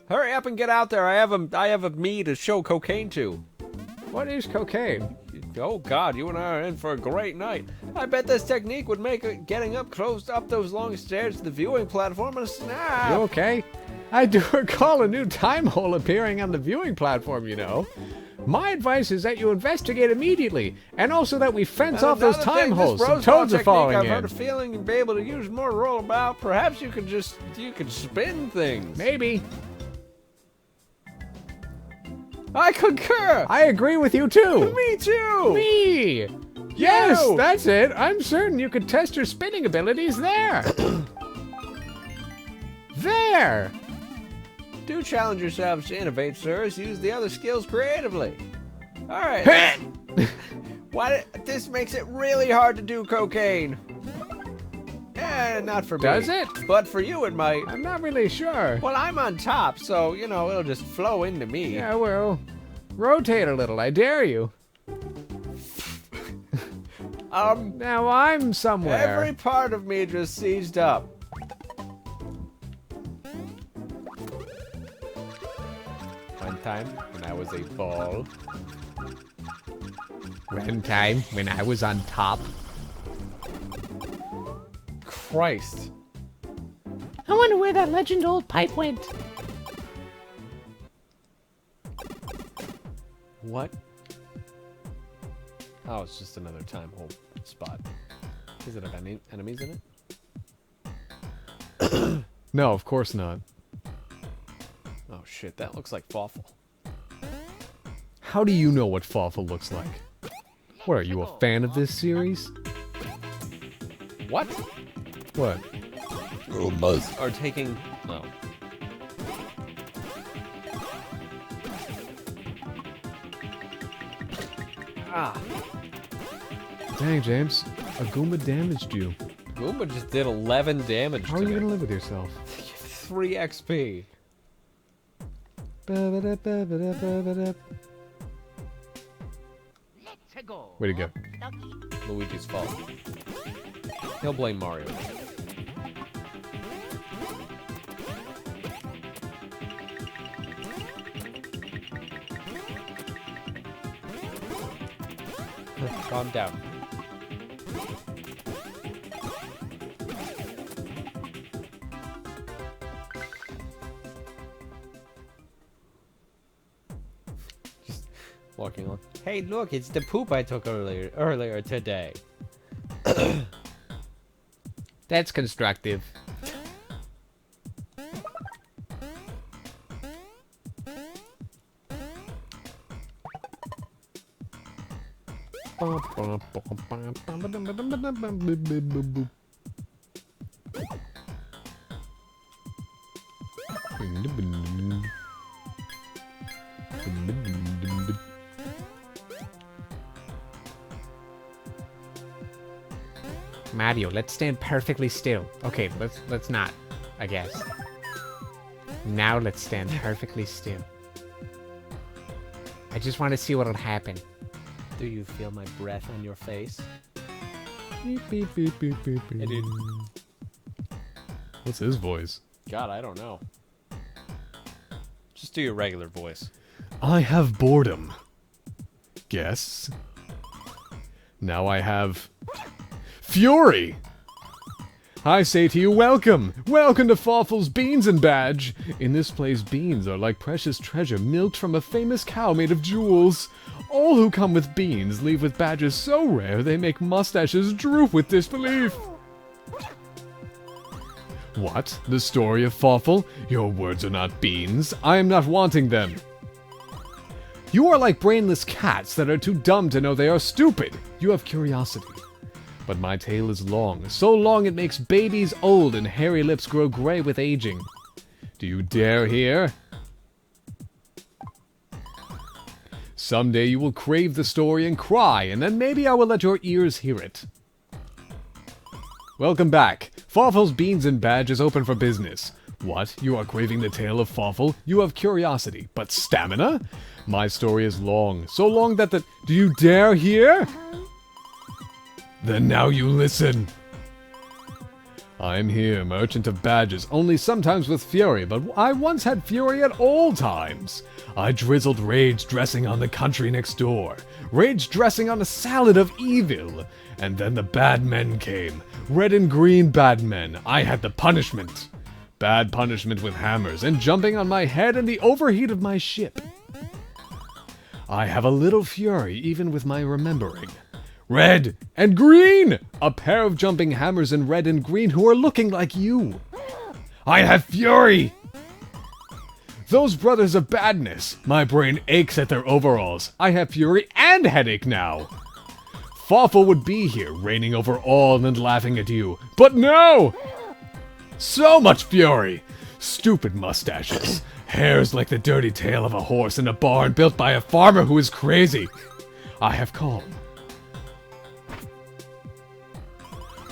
Hurry up and get out there. I have a me to show cocaine to. What is cocaine? Oh God, you and I are in for a great night. I bet this technique would make getting up close up those long stairs to the viewing platform a snap. You okay? I do recall a new time hole appearing on the viewing platform, you know. My advice is that you investigate immediately, and also that we fence off those Another time thing, holes. this Some rose ball toads are technique, falling I've in. heard a feeling you'd be able to use more rollabout. Perhaps you could spin things. Maybe. I concur. I agree with you too. Me too. Me. Yes, You. that's it. I'm certain you could test your spinning abilities there. There. Do challenge yourselves to innovate, sirs. Use the other skills creatively. All right. This makes it really hard to do cocaine. Not for me. Does it? But for you, it might. I'm not really sure. Well, I'm on top, so, it'll just flow into me. Yeah, well, rotate a little. I dare you. Now I'm somewhere. Every part of me just seized up. One time when I was a ball. One time when I was on top. Christ. I wonder where that legend old pipe went. What? Oh, it's just another time hole spot. Does it have any enemies in it? No, of course not. Oh shit, that looks like Fawful. How do you know what Fawful looks like? What, are you a fan of this series? What? What? Are taking... Oh. Ah. Dang, James. A Goomba damaged you. Goomba just did 11 damage How are to you me. gonna live with yourself? 3 XP. Let's go. Way to go. Doggy. Luigi's fault. He'll blame Mario. Calm down. Just walking along. Hey, look, it's the poop I took earlier today. That's constructive. Mario, let's stand perfectly still. Okay, let's not, I guess. Now let's stand perfectly still. I just want to see what'll happen. Do you feel my breath on your face? Beep, beep, beep, beep, beep, beep. I did. What's his voice? God, I don't know. Just do your regular voice. I have boredom. Guess. Now I have fury. I say to you, welcome! Welcome to Fawful's Beans and Badge! In this place, beans are like precious treasure milked from a famous cow made of jewels. All who come with beans leave with badges so rare they make mustaches droop with disbelief. What? The story of Fawful? Your words are not beans. I am not wanting them. You are like brainless cats that are too dumb to know they are stupid. You have curiosity. But my tail is long, so long it makes babies old and hairy lips grow gray with aging. Do you dare hear? Someday you will crave the story and cry, and then maybe I will let your ears hear it. Welcome back. Fawful's Beans and Badge is open for business. What? You are craving the tale of Fawful? You have curiosity, but stamina? My story is long, so long that the... Do you dare hear? Then now you listen. I'm here, merchant of badges, only sometimes with fury, but I once had fury at all times. I drizzled rage dressing on the country next door, rage dressing on a salad of evil, and then the bad men came, red and green bad men. I had the punishment. Bad punishment with hammers and jumping on my head and the overheat of my ship. I have a little fury even with my remembering. Red and green! A pair of jumping hammers in red and green who are looking like you. I have fury! Those brothers of badness. My brain aches at their overalls. I have fury and headache now. Fawful would be here, reigning over all and laughing at you. But no! So much fury! Stupid mustaches. Hairs like the dirty tail of a horse in a barn built by a farmer who is crazy. I have calm.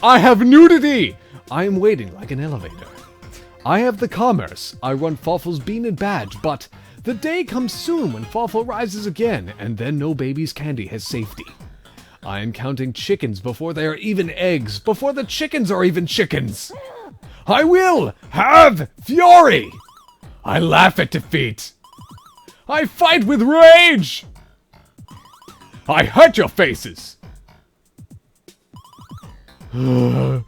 I have nudity! I am waiting like an elevator. I have the commerce. I run Fawful's Bean and Badge, but the day comes soon when Fawful rises again, and then no baby's candy has safety. I am counting chickens before they are even eggs, before the chickens are even chickens. I will have fury! I laugh at defeat. I fight with rage! I hurt your faces! God,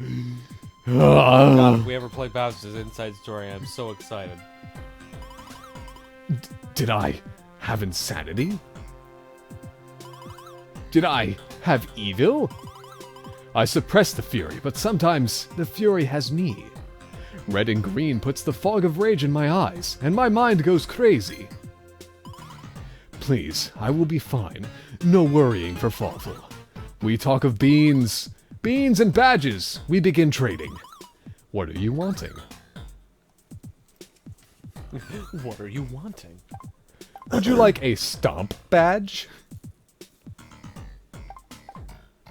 if we ever play Bowser's Inside Story, I'm so excited. Did I have insanity? Did I have evil? I suppress the fury, but sometimes the fury has me. Red and green puts the fog of rage in my eyes, and my mind goes crazy. Please, I will be fine. No worrying for Fawful. We talk of beans. Beans and badges. We begin trading. What are you wanting? What are you wanting? Would you like a stomp badge?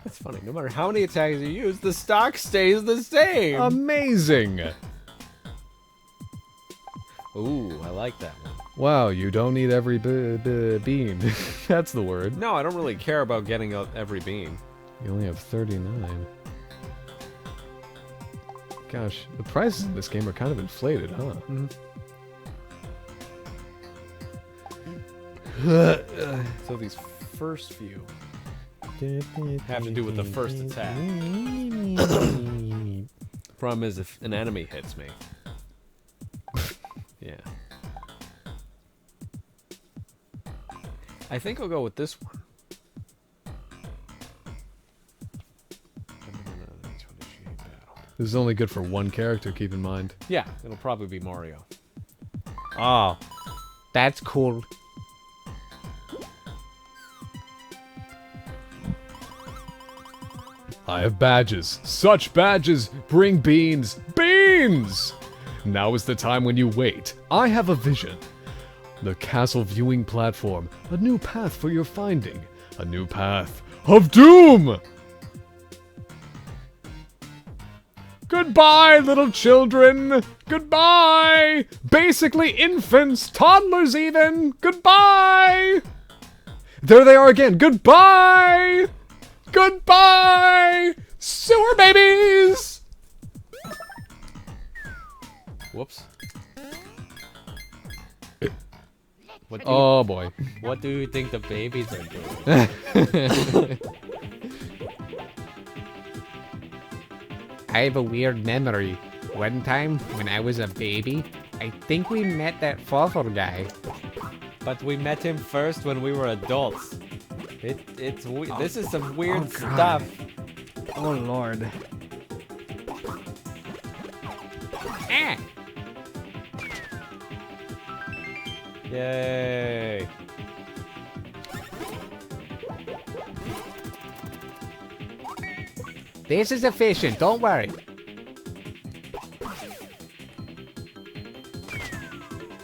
That's funny. No matter how many attacks you use, the stock stays the same. Amazing! Ooh, I like that one. Wow, you don't need every bean. That's the word. No, I don't really care about getting every bean. You only have 39. Gosh, the prices in this game are kind of inflated, huh? So these first few have to do with the first attack. Problem is, if an enemy hits me. Yeah. I think I'll go with this one. This is only good for one character, keep in mind. Yeah, it'll probably be Mario. Oh, that's cool. I have badges. Such badges bring beans. Beans! Now is the time when you wait. I have a vision. The castle viewing platform. A new path for your finding. A new path of doom! Goodbye, little children! Goodbye! Basically infants, toddlers even! Goodbye! There they are again! Goodbye! Goodbye! Sewer babies! Whoops. Oh boy. What do you think the babies are doing? I have a weird memory. One time, when I was a baby, I think we met that Fawful guy. But we met him first when we were adults. This is some weird stuff. Oh lord. Ah! Yay. This is efficient, don't worry.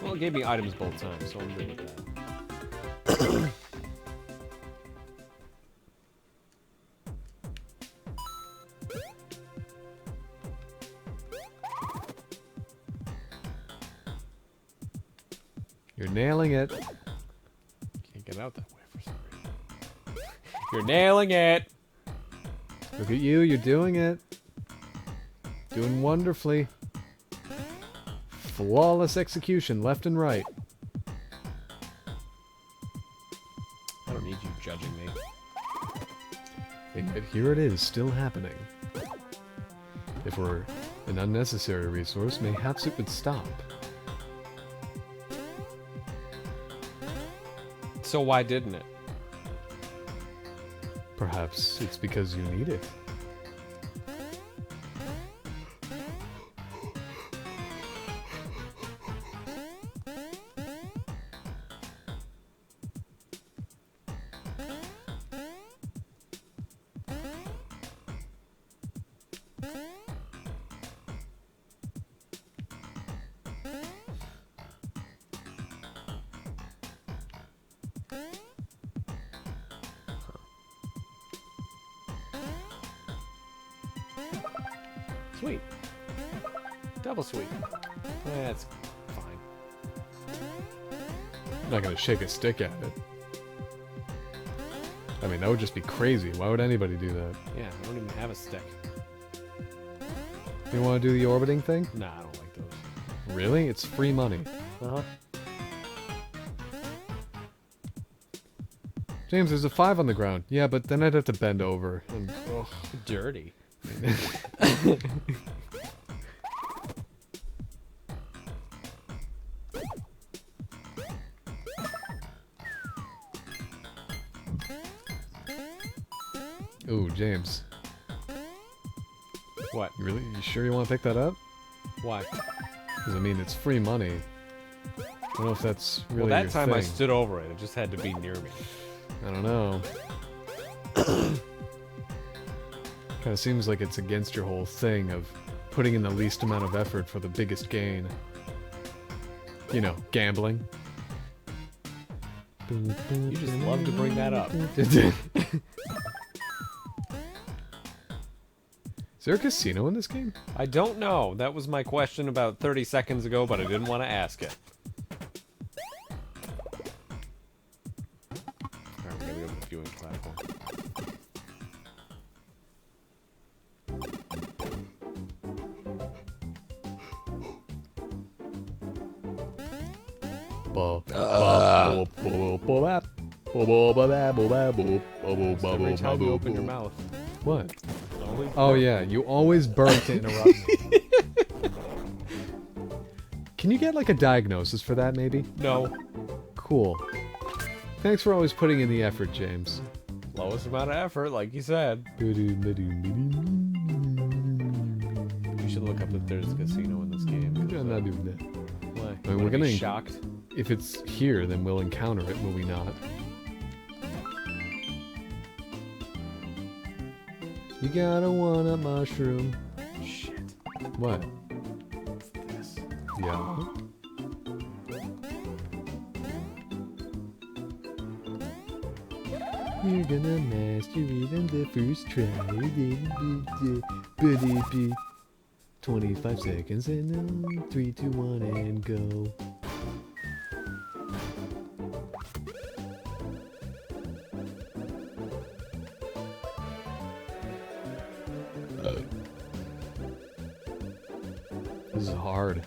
Well, it gave me items both times, so I'm good with that. You're nailing it. Can't get out that way for some reason. You're nailing it! Look at you, you're doing it. Doing wonderfully. Flawless execution, left and right. I don't need you judging me. And yet here it is, still happening. If it were an unnecessary resource, mayhaps it would stop. So why didn't it? Perhaps it's because you need it. Sweet. Double sweet. That's fine. I'm not gonna shake a stick at it. I mean, that would just be crazy. Why would anybody do that? Yeah, I don't even have a stick. You want to do the orbiting thing? Nah, I don't like those. Really? It's free money. Uh-huh. James, there's a 5 on the ground. Yeah, but then I'd have to bend over. And, ugh. Dirty. Ooh, James. What? You sure you want to pick that up? Why? Because, I mean, it's free money. I don't know if that's really Well, that your time I thing. stood over it. It just had to be near me. I don't know. Kind of seems like it's against your whole thing of putting in the least amount of effort for the biggest gain. You know, gambling. You just love to bring that up. Is there a casino in this game? I don't know. That was my question about 30 seconds ago, but I didn't want to ask it. Alright, we're gonna go to the viewing platform. Every time you open your mouth. What? Always Oh yeah, you always burp to interrupt me. Can you get like a diagnosis for that maybe? No. Cool. Thanks for always putting in the effort, James. Lowest amount of effort, like you said. You should look up if there's a casino in this game. 'Cause, I'm not doing that. why? I mean, we're Wanna be gonna- shocked. If it's here, then we'll encounter it, will we not? You gotta want a mushroom. Shit. What? This. Yeah. You're gonna master it on the first try. But it be 25 seconds and 3, 2, 1 and go. This is hard.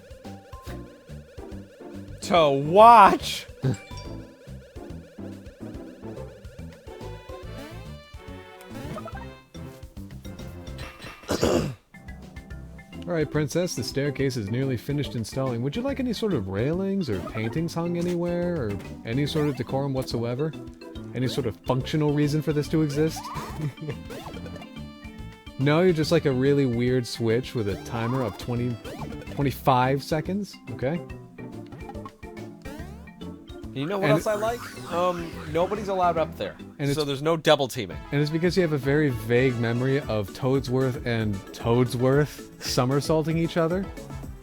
To watch! Alright, Princess, the staircase is nearly finished installing. Would you like any sort of railings or paintings hung anywhere, or any sort of decorum whatsoever? Any sort of functional reason for this to exist? No, you're just like a really weird switch with a timer of 20 25 seconds. Okay. You know what And else I like? Nobody's allowed up there, And so it's- there's no double teaming. And it's because you have a very vague memory of Toadsworth and Toadsworth somersaulting each other,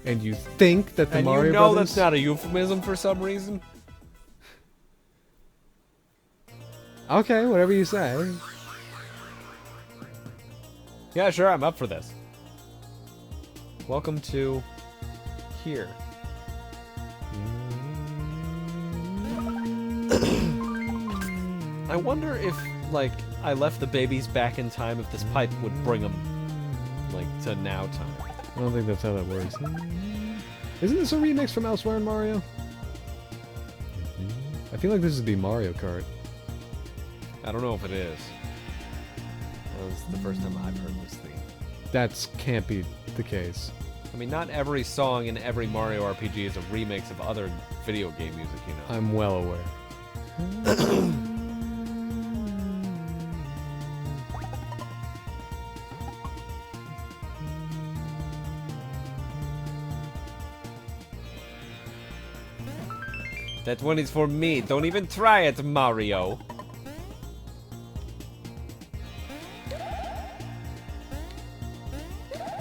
and you think that the And Mario you know Brothers... that's not a euphemism for some reason. Okay, whatever you say. Yeah, sure, I'm up for this. Welcome to here. I wonder if, like, I left the babies back in time, if this pipe would bring them, like, to now time. I don't think that's how that works. Isn't this a remix from Elsewhere in Mario? I feel like this would be Mario Kart. I don't know if it is. That was the first time I've heard this theme. That can't be the case. I mean, not every song in every Mario RPG is a remix of other video game music, you know. I'm well aware. That one is for me. Don't even try it, Mario.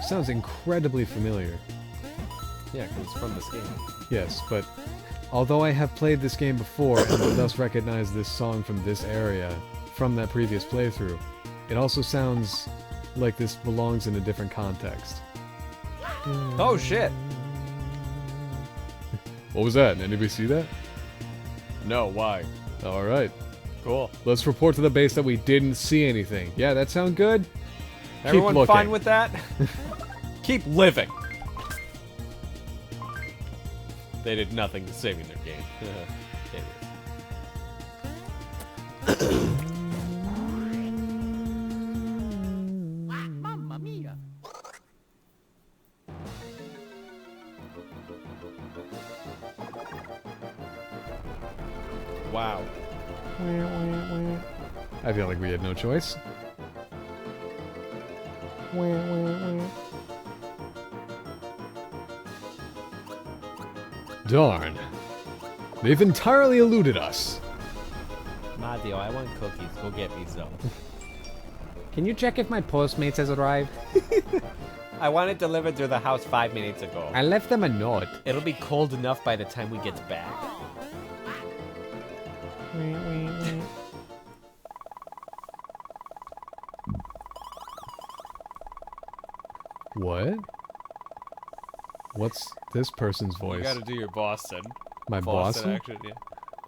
Sounds incredibly familiar. Yeah, because it's from this game. Yes, but although I have played this game before and would thus recognize this song from this area, from that previous playthrough, it also sounds like this belongs in a different context. Oh, shit. What was that? Anybody see that? No, why? Alright. Cool. Let's report to the base that we didn't see anything. Yeah, that sound good? Everyone looking. fine with that? Keep living. They did nothing to saving their game. Mamma mia. Wow. I feel like we had no choice. Darn. They've entirely eluded us. Mario, I want cookies. Go get me some. Can you check if my Postmates has arrived? I want it delivered to the house 5 minutes ago. I left them a note. It'll be cold enough by the time we get back. What? What's this person's You voice? gotta do your Boston. My Boston? accent, yeah.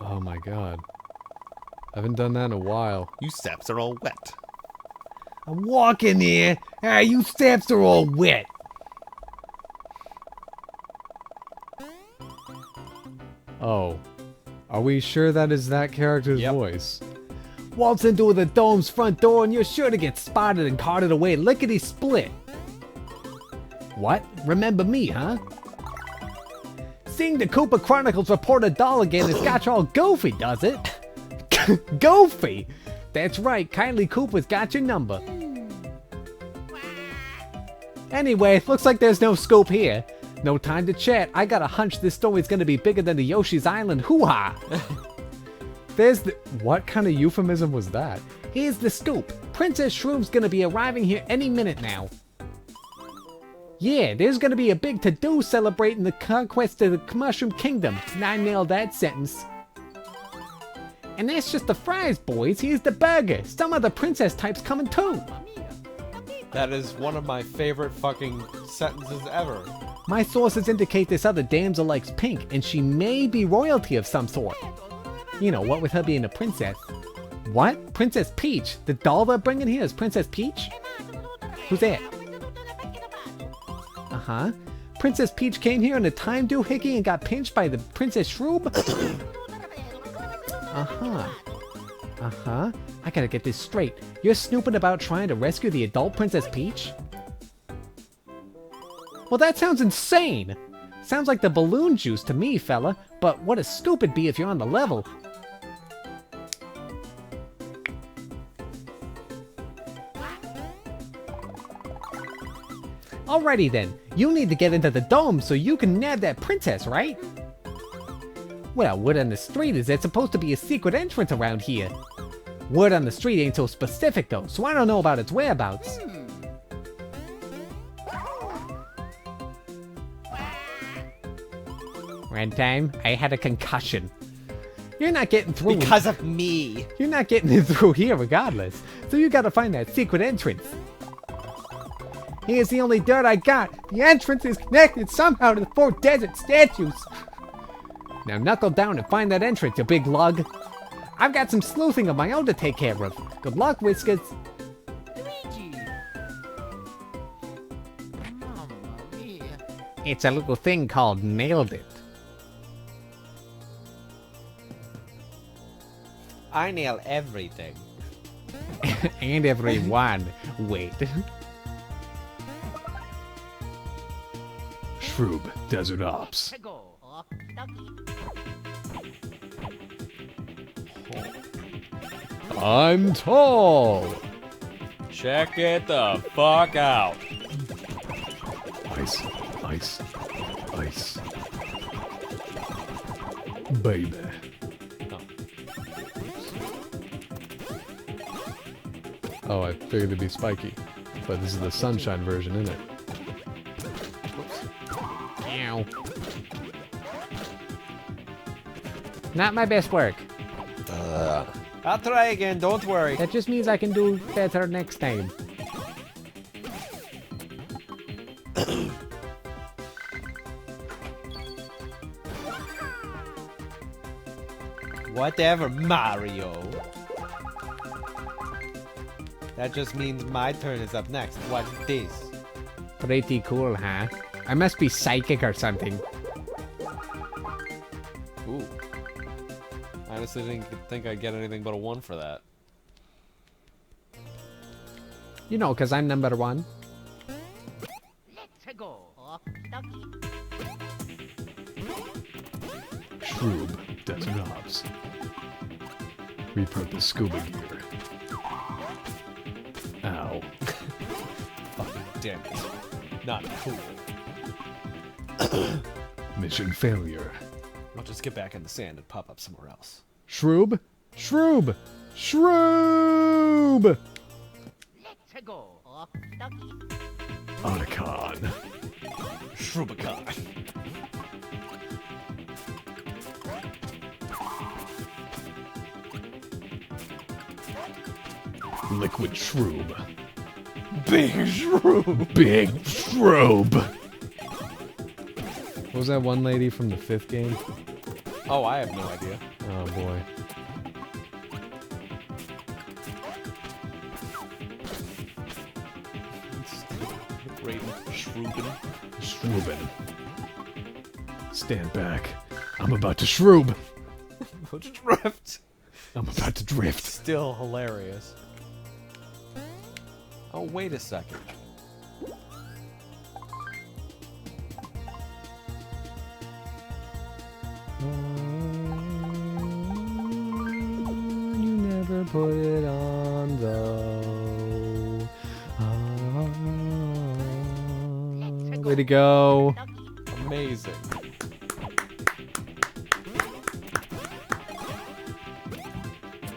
Oh my god. I haven't done that in a while. You saps are all wet. I'm walking here. Ah, you steps are all wet. Oh. Are we sure that is that character's Yep. voice? Waltz into the dome's front door and you're sure to get spotted and carted away lickety-split. What? Remember me, huh? Seeing the Koopa Chronicles report a doll again has got you all goofy, does it? Goofy? That's right, Kindly Koopa's got your number. Anyway, looks like there's no scoop here. No time to chat. I got a hunch this story's gonna be bigger than the Yoshi's Island hoo-ha. There's the... What kind of euphemism was that? Here's the scoop. Princess Shroom's gonna be arriving here any minute now. Yeah, there's gonna be a big to-do celebrating the conquest of the Mushroom Kingdom. And I nailed that sentence. And that's just the fries, boys. Here's the burger. Some of the princess types coming too. That is one of my favorite fucking sentences ever. My sources indicate this other damsel likes pink, and she may be royalty of some sort. You know, what with her being a princess. What? Princess Peach? The doll they're bringing here is Princess Peach? Who's that? Uh-huh. Princess Peach came here in a time doohickey and got pinched by the Princess Shroom? Uh-huh. Uh-huh. I gotta get this straight. You're snooping about trying to rescue the adult Princess Peach? Well, that sounds insane! Sounds like the balloon juice to me, fella. But what a scoop it'd be if you're on the level. Alrighty then, you need to get into the dome so you can nab that princess, right? Well, word on the street is there's supposed to be a secret entrance around here. Word on the street ain't so specific though, so I don't know about its whereabouts. One time, I had a concussion. You're not getting through. Because of me. You're not getting it through here regardless. So you gotta find that secret entrance. Here's the only dirt I got. The entrance is connected somehow to the 4 desert statues. Now knuckle down and find that entrance, you big lug. I've got some sleuthing of my own to take care of. Good luck, Whiskers. Luigi. Mamma mia. It's a little thing called Nailed It. I nail everything. And everyone. Wait. Shroob, Desert Ops. Let's go. Okie dokie. I'm tall. Check it the fuck out. Ice, ice, ice. Baby. Oh, I figured it'd be spiky. But this is the sunshine version, isn't it? Ow. Not my best work. I'll try again, don't worry. That just means I can do better next time. Whatever, Mario. That just means my turn is up next. What's this? Pretty cool, huh? I must be psychic or something. Ooh. I honestly didn't think I'd get anything but a 1 for that. You know, because I'm number 1. Let's go. Okie dokie. Shroob, Desert Ops. Repurpose scuba gear. Ow. Fucking damn it. Not cool. Mission failure. I'll just get back in the sand and pop up somewhere else. Shroob? Shroob! Shroob! Let's go. Okie dokie. Otacon. Shrubicon. Liquid Shroob. Big Shroob. Big Shroob! What was that one lady from the 5th game? Oh, I have no idea. Oh boy. Great Shroobin. Shroobin. Stand back. I'm about to shroob. Drift. I'm about to drift. Still hilarious. Oh, wait a second. You never put it on though. Way to go. Amazing.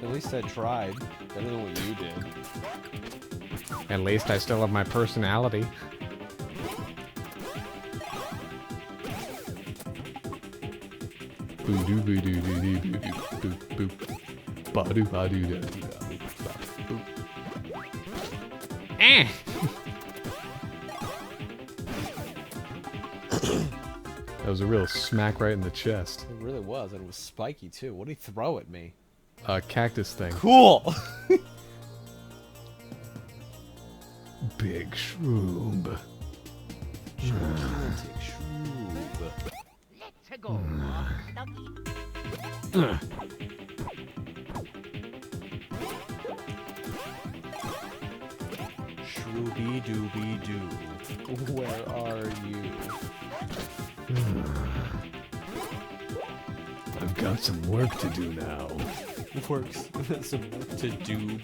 At least I tried. Better than what you did. At least I still have my personality. Boo doo boo doo doo doo doo doo boop boop. Ba doo ba doo da doo da boop ba boop. Eh! That was a real smack right in the chest. It really was, and it was spiky too. What did he throw at me? A cactus thing. Cool! Big Shroob. Gigantic Shroob. Let's go. Okie dokie. Shrooby dooby doo. Where are you? I've got got some work to do now. Works. Some to doob.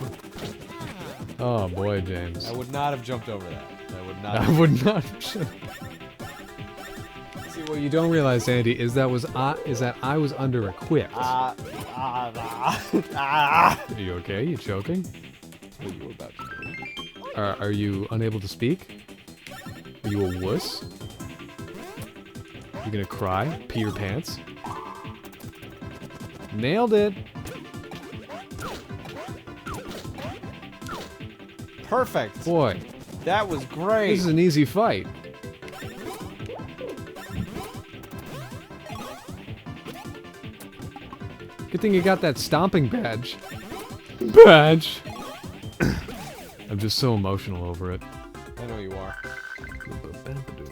Oh boy, James. I would not have jumped over that. I would not. I would not. See, what you don't realize, Andy, is that I was under-equipped. Are you okay? You choking? What you were about to do. Are you unable to speak? Are you a wuss? You gonna cry? Pee your pants? Nailed it! Perfect. Boy, That was great. this is an easy fight. Good thing you got that stomping badge. Badge! I'm just so emotional over it. I know you are.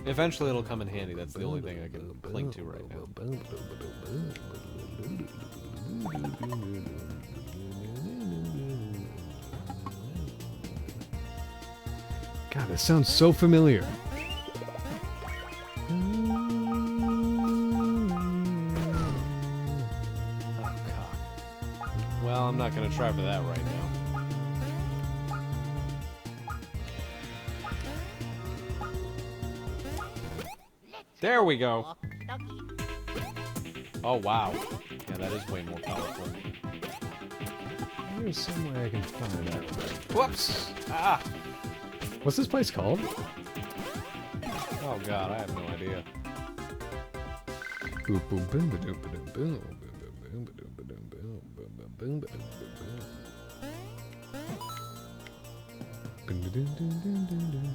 Eventually it'll come in handy. That's the only thing I can cling to right now. God, this sounds so familiar. Oh, cock. Well, I'm not gonna try for that right now. There we go. Off ducky. Oh, wow. Yeah, that is way more powerful. There's some way I can find that. Whoops! Ah! What's this place called? Oh god, I have no idea.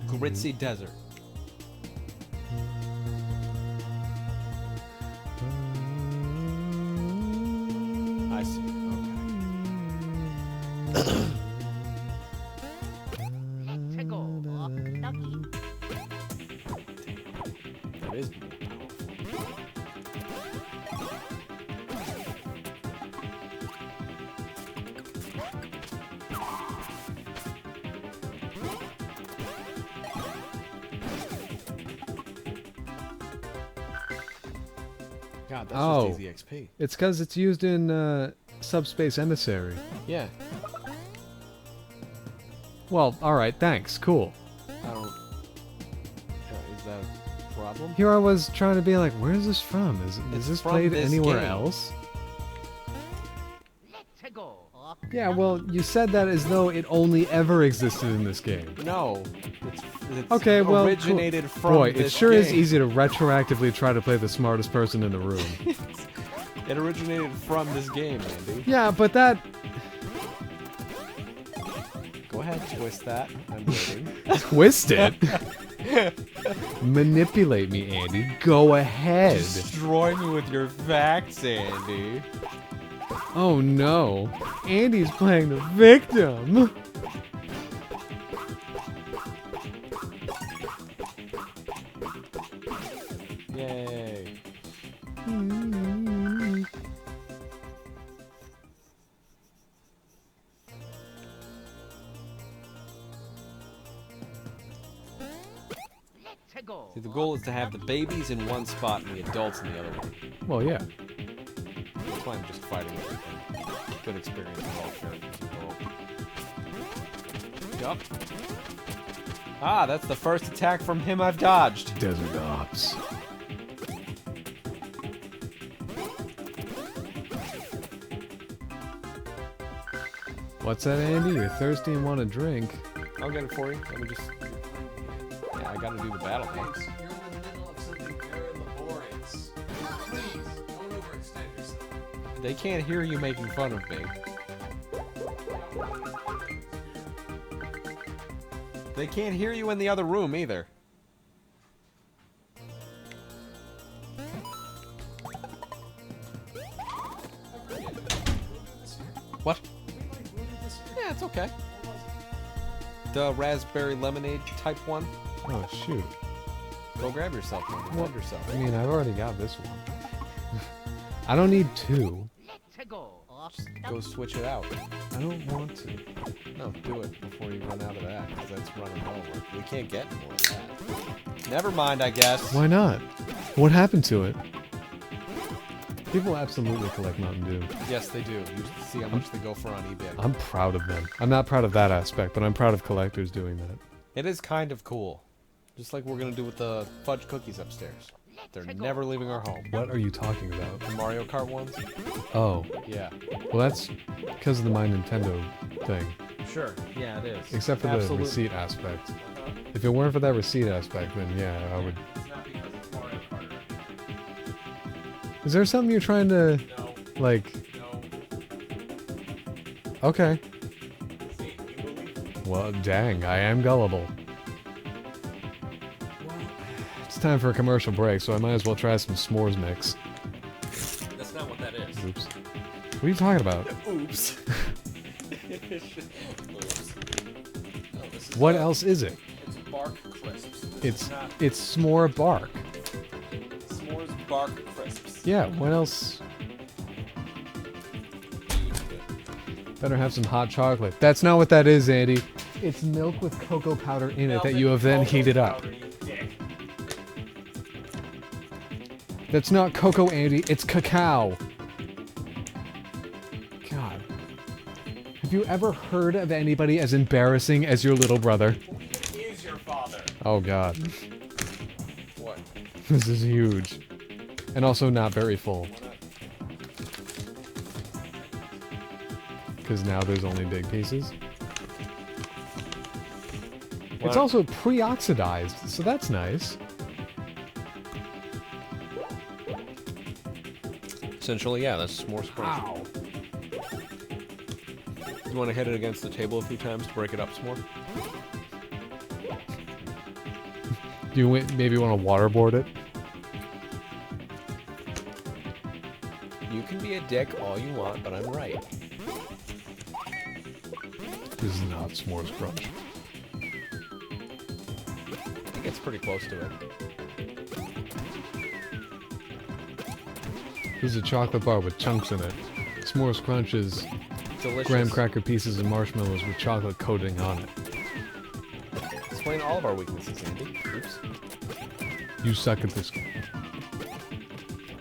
Gritzy Desert. I see. Okay. Let's go. Off ducky. That is more powerful. God, that's Oh. just easy XP. It's because it's used in Subspace Emissary. Yeah. Well, alright, thanks. Cool. I don't... is that a problem? Here I was trying to be like, where's this from? Is It's this from played this anywhere game. else? Let's go. Off Yeah, ducky. well, you said that as though it only ever existed in this game. No. It's Okay, well, originated cool. from Boy, this it sure is game. easy to retroactively try to play the smartest person in the room. It originated from this game, Andy. Yeah, but that... Go ahead, twist that. I'm waiting. Twist it? Manipulate me, Andy. Go ahead. Destroy me with your facts, Andy. Oh no. Andy's playing the victim. Yay. Let's go. See, the goal is to have the babies in one spot and the adults in the other one. Well, yeah. That's why I'm just fighting everything. Good experience with all characters involved. Yup. Ah, that's the first attack from him I've dodged. Desert Ops. What's that, Andy? You're thirsty and want a drink. I'll get it for you. Let me just... Yeah, I gotta do the battle dance. You're in the middle of something very laborious. Please, don't overextend yourself. They can't hear you making fun of me. They can't hear you in the other room either. What? Yeah, it's okay. The raspberry lemonade type one. Oh, shoot. Go grab yourself one. Grab yourself. I mean, I've already got this one. I don't need two. Let's go. Off Go ducky. switch it out. I don't want to. No, do it before you run out of that, because that's running over. We can't get more of that. Never mind, I guess. Why not? What happened to it? People absolutely collect Mountain Dew. Yes, they do. You should see how much they go for on eBay. I'm proud of them. I'm not proud of that aspect, but I'm proud of collectors doing that. It is kind of cool. Just like we're gonna do with the fudge cookies upstairs. They're never leaving our home. What are you talking about? The Mario Kart ones? Oh, Yeah. well that's because of the My Nintendo thing. Sure. Yeah, it is. Except for the receipt aspect. If it weren't for that receipt aspect, then yeah, I would... It's not because it's Mario Kart. Is there something you're trying to, No. like... No. Okay. See, you believe. Well, dang, I am gullible. It's time for a commercial break, so I might as well try some s'mores mix. That's not what that is. Oops. What are you talking about? Oops. Oops. No, this is What else is it? It's bark crisps. It's not s'more bark. s'mores bark crisps. Yeah, what else? Better have some hot chocolate. That's not what that is, Andy. It's milk with cocoa powder in it that you have then heated up. That's not cocoa, Andy. It's cacao. God. Have you ever heard of anybody as embarrassing as your little brother? He is your father. Oh, God. What? This is huge. And also not very full. Because now there's only big pieces. It's also pre-oxidized, so that's nice. Essentially, yeah, that's s'more crunch. Ow. You want to hit it against the table a few times to break it up some more? Do you maybe want to waterboard it? You can be a dick all you want, but I'm right. This is not s'mores crunch. I think it's pretty close to it. This is a chocolate bar with chunks in it. S'mores crunch is Delicious. graham cracker pieces and marshmallows with chocolate coating on it. Explain all of our weaknesses, Andy. Oops. You suck at this.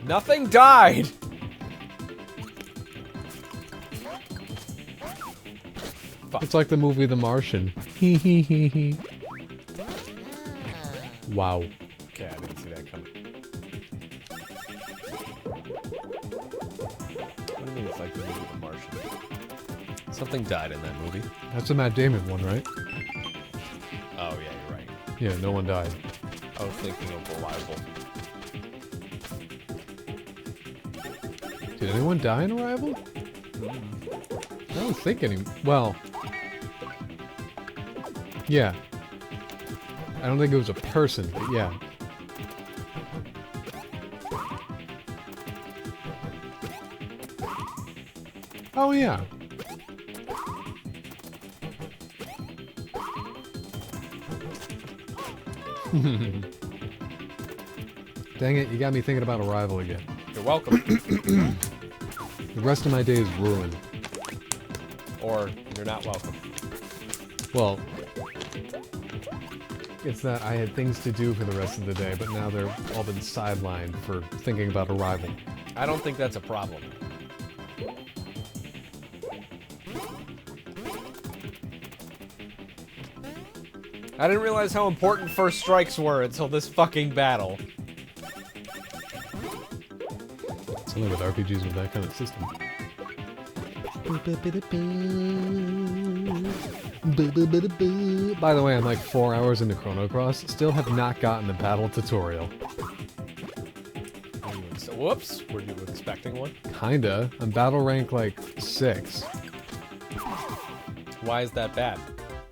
Nothing died! It's like the movie The Martian. Hee hee hee hee. Wow. Okay, I didn't see that coming. What do you mean it's like the movie The Martian? Something died in that movie. That's a Matt Damon one, right? Oh, yeah, you're right. Yeah, no one died. I was thinking of Relive. Did anyone die in Arrival? I don't think any. Well. Yeah. I don't think it was a person, but yeah. Oh, yeah. Dang it, you got me thinking about Arrival again. You're welcome. The rest of my day is ruined. Or you're not welcome. Well, it's that I had things to do for the rest of the day, but now they're all been sidelined for thinking about Arrival. I don't think that's a problem. I didn't realize how important first strikes were until this fucking battle. It's only with RPGs with that kind of system. By the way, I'm like 4 hours into Chrono Cross. Still have not gotten the battle tutorial. So, whoops, were you expecting one? Kinda. I'm battle rank like 6. Why is that bad?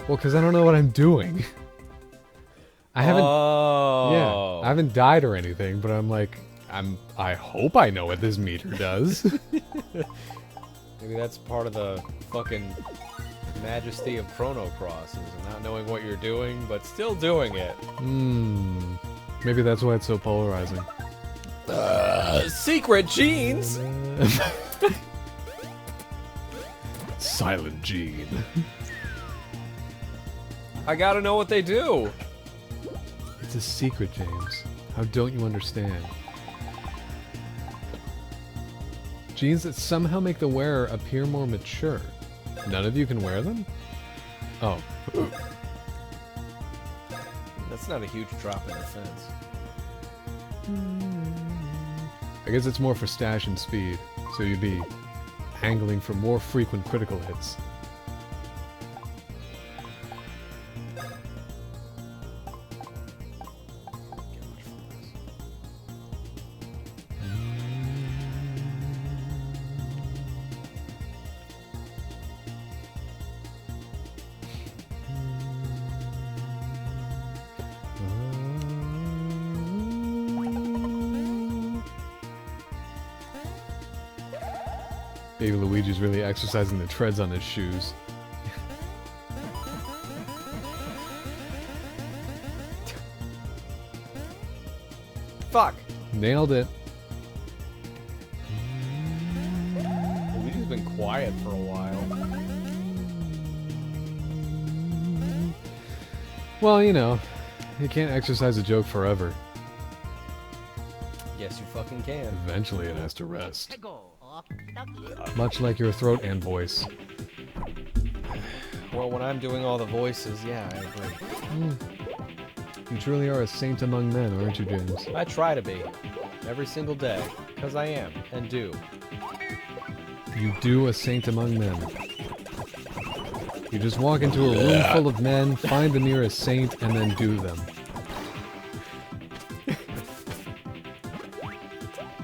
Well, because I don't know what I'm doing. I haven't. Oh. Yeah, I haven't died or anything, but I'm like, I hope I know what this meter does. Maybe that's part of the fucking majesty of Chrono Cross, is not knowing what you're doing, but still doing it. Maybe that's why it's so polarizing. Secret genes! Silent Gene. I gotta know what they do. It's a secret, James. How don't you understand? Jeans that somehow make the wearer appear more mature. None of you can wear them? Oh. That's not a huge drop in defense. I guess it's more for stash and speed, so you'd be angling for more frequent critical hits. Baby Luigi's really exercising the treads on his shoes. Fuck! Nailed it. Luigi's been quiet for a while. Well, you know, you can't exercise a joke forever. Yes, you fucking can. Eventually it has to rest. Tego. Ducky. Much like your throat and voice. Well, when I'm doing all the voices, yeah, I agree. You truly are a saint among men, aren't you, James? I try to be. Every single day. Because I am. And do. You do a saint among men. You just walk into a room full of men, find the nearest saint, and then do them.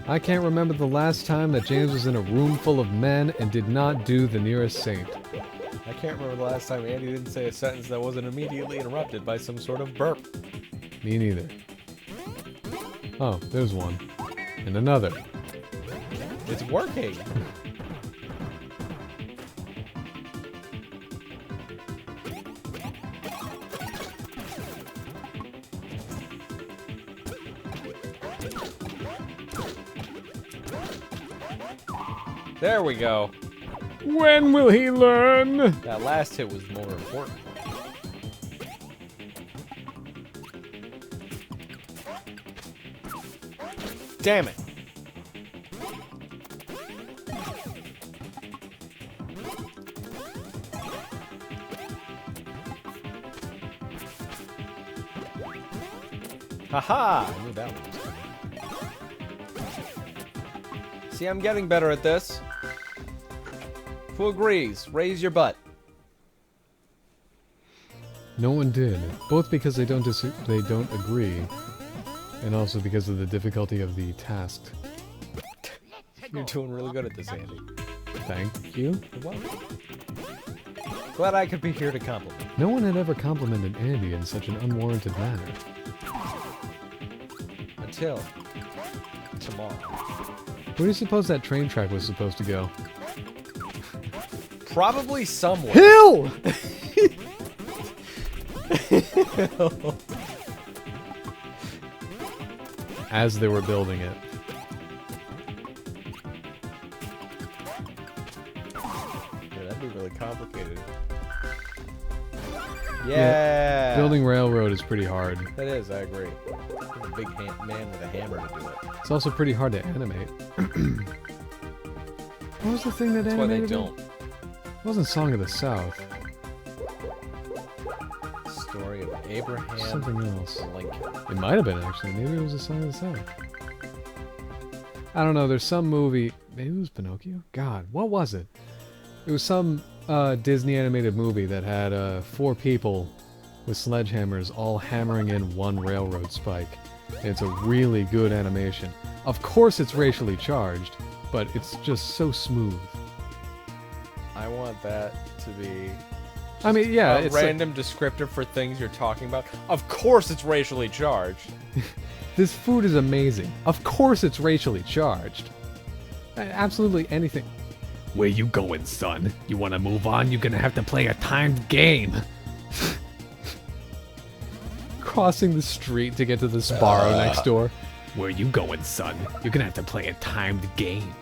I can't remember the last time that James was in a room full of men and did not do the nearest saint. I can't remember the last time Andy didn't say a sentence that wasn't immediately interrupted by some sort of burp. Me neither. Oh, there's one. And another. It's working. There we go. When will he learn? That last hit was more important. Damn it. Haha! I knew that one was coming. See, I'm getting better at this. Who agrees? Raise your butt. No one did. Both because they don't agree, and also because of the difficulty of the task. You're doing really good at this, Andy. Thank you. You're welcome. Glad I could be here to compliment. No one had ever complimented Andy in such an unwarranted manner. Until tomorrow. Where do you suppose that train track was supposed to go? Probably somewhere. Hill! As they were building it. Yeah, that'd be really complicated. Yeah. Building railroad is pretty hard. That is, I agree. A big man with a hammer to do it. It's also pretty hard to animate. What was the thing that That's why animated they it? don't. It wasn't Song of the South. Story of Abraham Something else. Lincoln. It might have been, actually. Maybe it was a Song of the South. I don't know. There's some movie. Maybe it was Pinocchio? God, what was it? It was some Disney animated movie that had 4 people with sledgehammers all hammering in one railroad spike. And it's a really good animation. Of course it's racially charged, but it's just so smooth. I want that to be I mean, yeah, a it's random descriptor for things you're talking about. Of course it's racially charged. this food is amazing. Of course it's racially charged. Absolutely anything. Where you going, son? You want to move on? You're gonna have to play a timed game. Crossing the street to get to the Sbarro next door. Where you going, son? You're gonna have to play a timed game.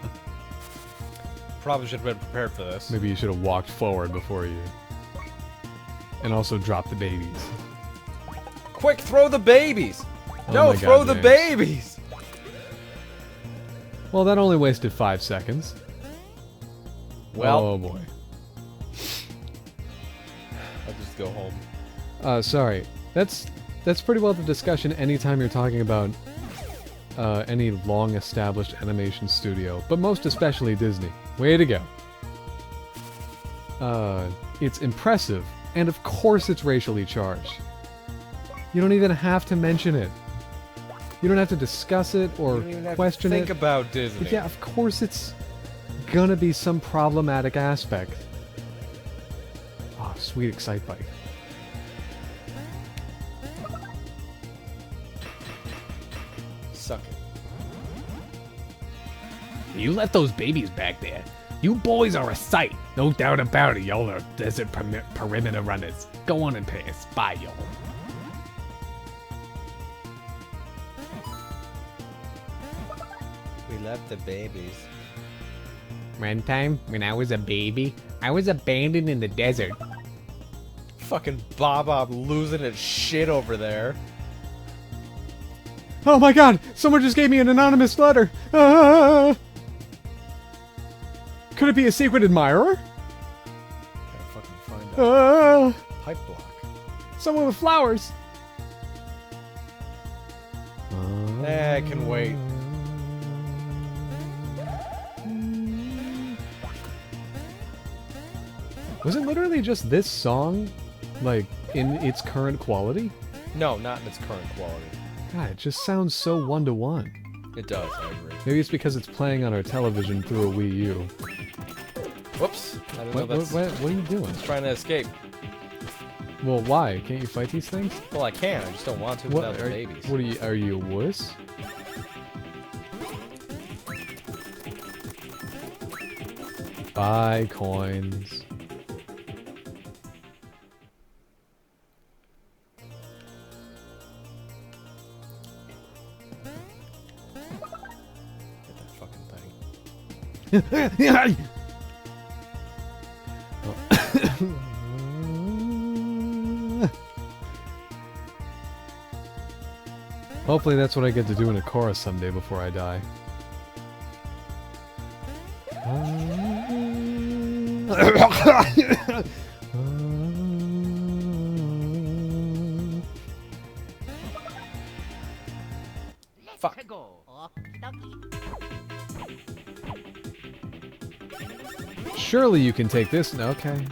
Probably should have been prepared for this. Maybe you should have walked forward before you... And also drop the babies. Quick, throw the babies! Oh No, my throw God, the James. babies! Well, that only wasted 5 seconds. Well, Oh boy. I'll just go home. Sorry. That's pretty well the discussion anytime you're talking about any long-established animation studio, but most especially Disney. Way to go. It's impressive, and of course it's racially charged. You don't even have to mention it. You don't have to discuss it or You don't even have question to think it. about Disney. But yeah, of course it's gonna be some problematic aspect. Oh, sweet Excite Bike. Suck it. You left those babies back there. You boys are a sight. No doubt about it. Y'all are desert perimeter runners. Go on and pass. Bye, y'all. We left the babies. One time, when I was a baby, I was abandoned in the desert. Fucking Bob losing his shit over there. Oh my god! Someone just gave me an anonymous letter! Ah! Could it be a secret admirer? Gotta fucking find that Ah! pipe block. Someone with flowers! I can wait. Was it literally just this song? Like, in its current quality? No, not in its current quality. God, it just sounds so one-to-one. It does, I agree. Maybe it's because it's playing on our television through a Wii U. Whoops. I didn't know What, that's... what are you doing? It's trying to escape. Well, why? Can't you fight these things? Well, I can. I just don't want to without the babies. What are you a wuss? Buy coins. Get that fucking thing. Hopefully that's what I get to do in a chorus someday before I die. Fuck. Go. Okie dokie. Surely you can take this. Okay.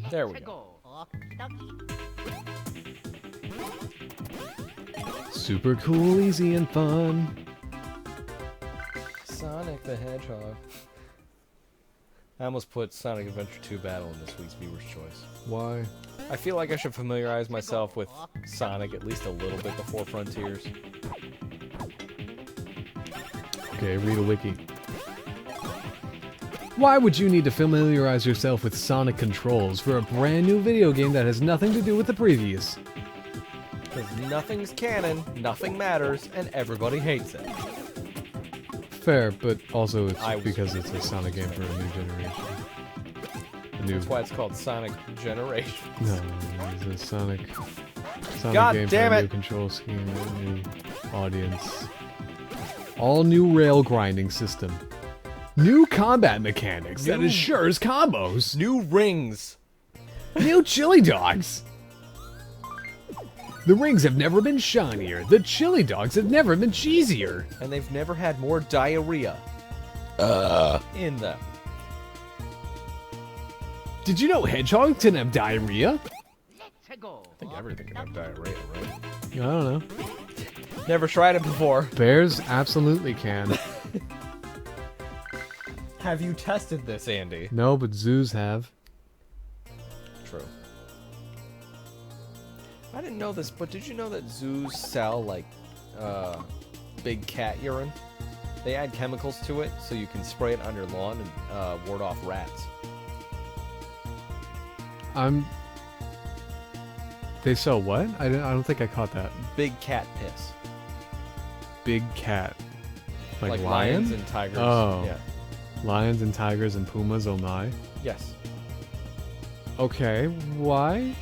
There we go. Go. Okie dokie. Super cool, easy, and fun. Sonic the Hedgehog. I almost put Sonic Adventure 2 Battle in this week's viewer's choice. Why? I feel like I should familiarize myself with Sonic at least a little bit before Frontiers. Okay, read a wiki. Why would you need to familiarize yourself with Sonic controls for a brand new video game that has nothing to do with the previous? Because nothing's canon, nothing matters, and everybody hates it. Fair, but also it's I was- because it's a Sonic game for a new generation. A new... That's why it's called Sonic Generation. No, it's a Sonic God game damn for a it. new control scheme, a new audience. All new rail grinding system. New combat mechanics that assures combos. New rings! New chili dogs. The rings have never been shinier. The chili dogs have never been cheesier. And they've never had more diarrhea in them. Did you know hedgehogs can have diarrhea? Go. I think everything can have diarrhea, right? I don't know. Never tried it before. Bears absolutely can. Have you tested this, Andy? No, but zoos have. True. I didn't know this, but did you know that zoos sell, like, big cat urine? They add chemicals to it so you can spray it on your lawn and ward off rats. They sell what? I don't think I caught that. Big cat piss. Big cat. Like lions lion? and tigers. Oh. Yeah. Lions and tigers and pumas, oh my. Yes. Okay, why?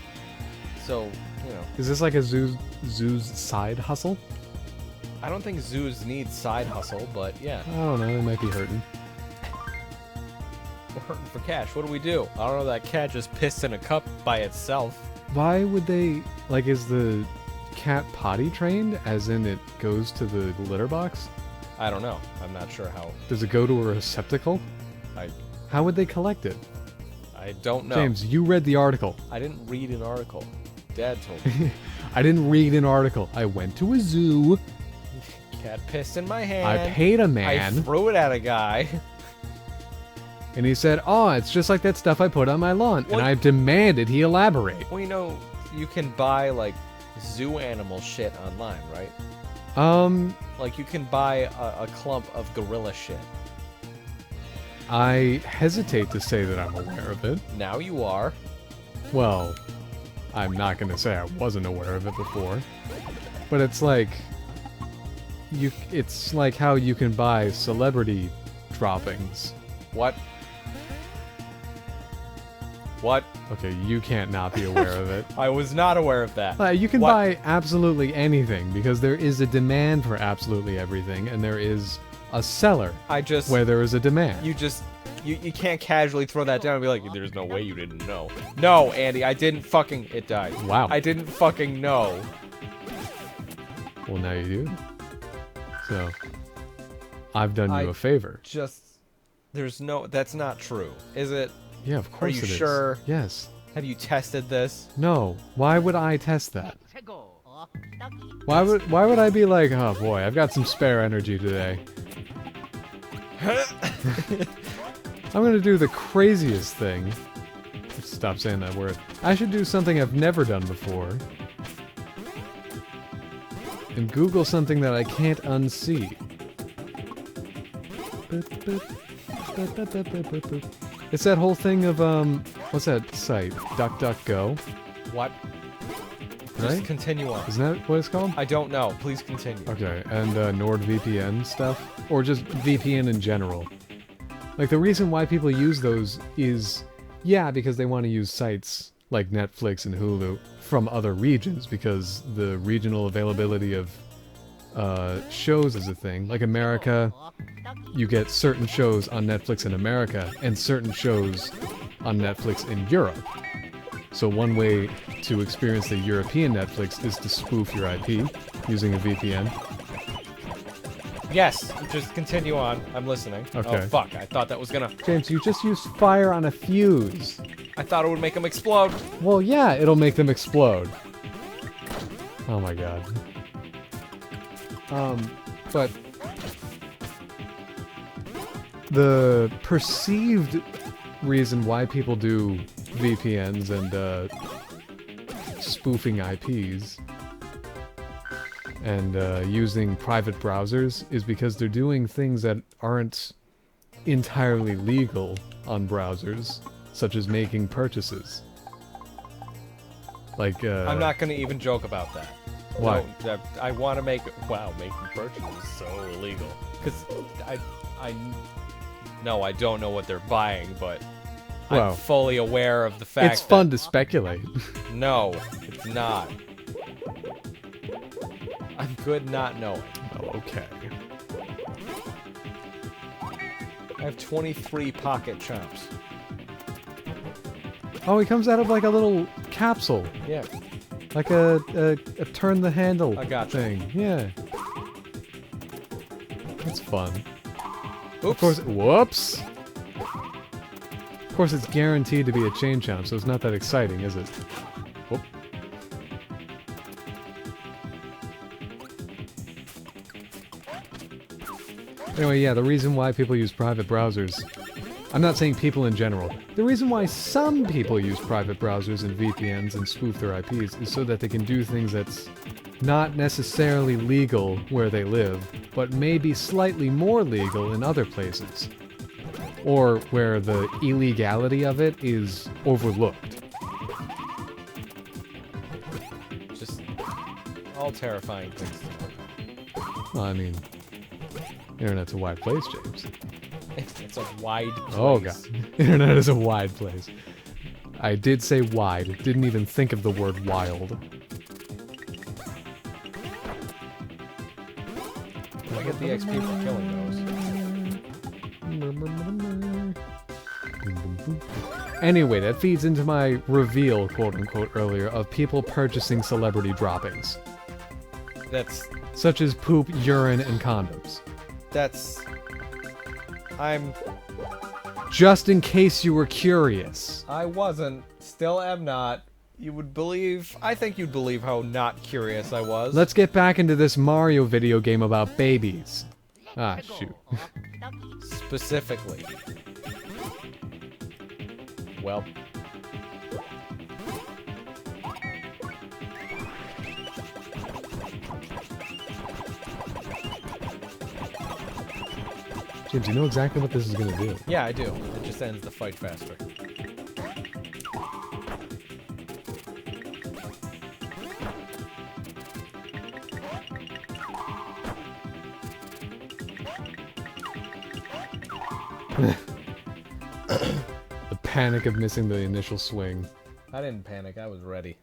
So, you know, Is this like a zoo's side hustle? I don't think zoos need side hustle, but yeah. I don't know, they might be hurting. We're hurting for cash. What do we do? I don't know, that cat just pissed in a cup by itself. Why would they, like, is the cat potty trained, as in it goes to the litter box? I don't know. I'm not sure how. Does it go to a receptacle? I How would they collect it? don't know. James, you read the article. I didn't read an article. Dad told me. I didn't read an article. I went to a zoo. Cat pissed in my hand. I paid a I man. threw it at a guy. And he said, oh, it's just like that stuff I put on my lawn. What? And I demanded he elaborate. Well, you know, you can buy, like, zoo animal shit online, right? Like, you can buy a clump of gorilla shit. I hesitate to say that I'm aware of it. Now you are. Well, I'm not going to say I wasn't aware of it before. But it's like... It's like how you can buy celebrity droppings. What? What? Okay, you can't not be aware of it. I was not aware of that. You can What? buy absolutely anything because there is a demand for absolutely everything, and there is a seller I just... where there is a demand. You can't casually throw that down and be like, there's no way you didn't know. No, Andy, I didn't fucking... It died. Wow. I didn't fucking know. Well, now you do. So, I've done you I a favor. Just... There's no... That's not true. Is it? Yeah, of course you it is. sure? Yes. Have you tested this? No. Why would I test that? Let's go. Okie Why would I be like, oh boy, I've got some spare energy today. I'm gonna do the craziest thing. Stop saying that word. I should do something I've never done before. And Google something that I can't unsee. It's that whole thing of, what's that site? DuckDuckGo? What? Right? Just continue on. Isn't that what it's called? I don't know. Please continue. Okay, and NordVPN stuff? Or just VPN in general? Like, the reason why people use those is, yeah, because they want to use sites like Netflix and Hulu from other regions, because the regional availability of shows is a thing. Like America, you get certain shows on Netflix in America, and certain shows on Netflix in Europe. So one way to experience the European Netflix is to spoof your IP using a VPN. Yes, just continue on. I'm listening. Okay. Oh, fuck. I thought that was gonna... James, you just used fire on a fuse. I thought it would make them explode. Well, yeah, it'll make them explode. Oh my god. But the perceived reason why people do VPNs and spoofing IPs and using private browsers is because they're doing things that aren't entirely legal on browsers, such as making purchases. Like, I'm not gonna even joke about that. Why? No, I want to make... Wow, making purchases is so illegal. Because No, I don't know what they're buying, but Well, I'm fully aware of the fact it's fun to speculate. No, it's not. I'm good not knowing. Oh, okay. I have 23 pocket chomps. Oh, he comes out of like a little capsule. Yeah. Like a turn the handle I gotcha. thing. Yeah. That's fun. Oops. Of course, whoops! Of course, it's guaranteed to be a chain chomp, so it's not that exciting, is it? Whoop. Anyway, yeah, the reason why people use private browsers... I'm not saying people in general. The reason why some people use private browsers and VPNs and spoof their IPs is so that they can do things that's not necessarily legal where they live, but maybe slightly more legal in other places. Or where the illegality of it is overlooked. All terrifying things to know. Well, I mean, internet's a wide place, James. It's a wide place. Oh god, internet is a wide place. I did say wide. Didn't even think of the word wild. I get the XP for killing those. Anyway, that feeds into my reveal, quote-unquote, earlier, of people purchasing celebrity droppings. Such as poop, urine, and condoms. I'm... Just in case you were curious. I wasn't. Still am not. You would believe... I think you'd believe how not curious I was. Let's get back into this Mario video game about babies. Ah, shoot. Specifically. Well... James, you know exactly what this is gonna do. Yeah, I do. It just ends the fight faster. The panic of missing the initial swing. I didn't panic. I was ready.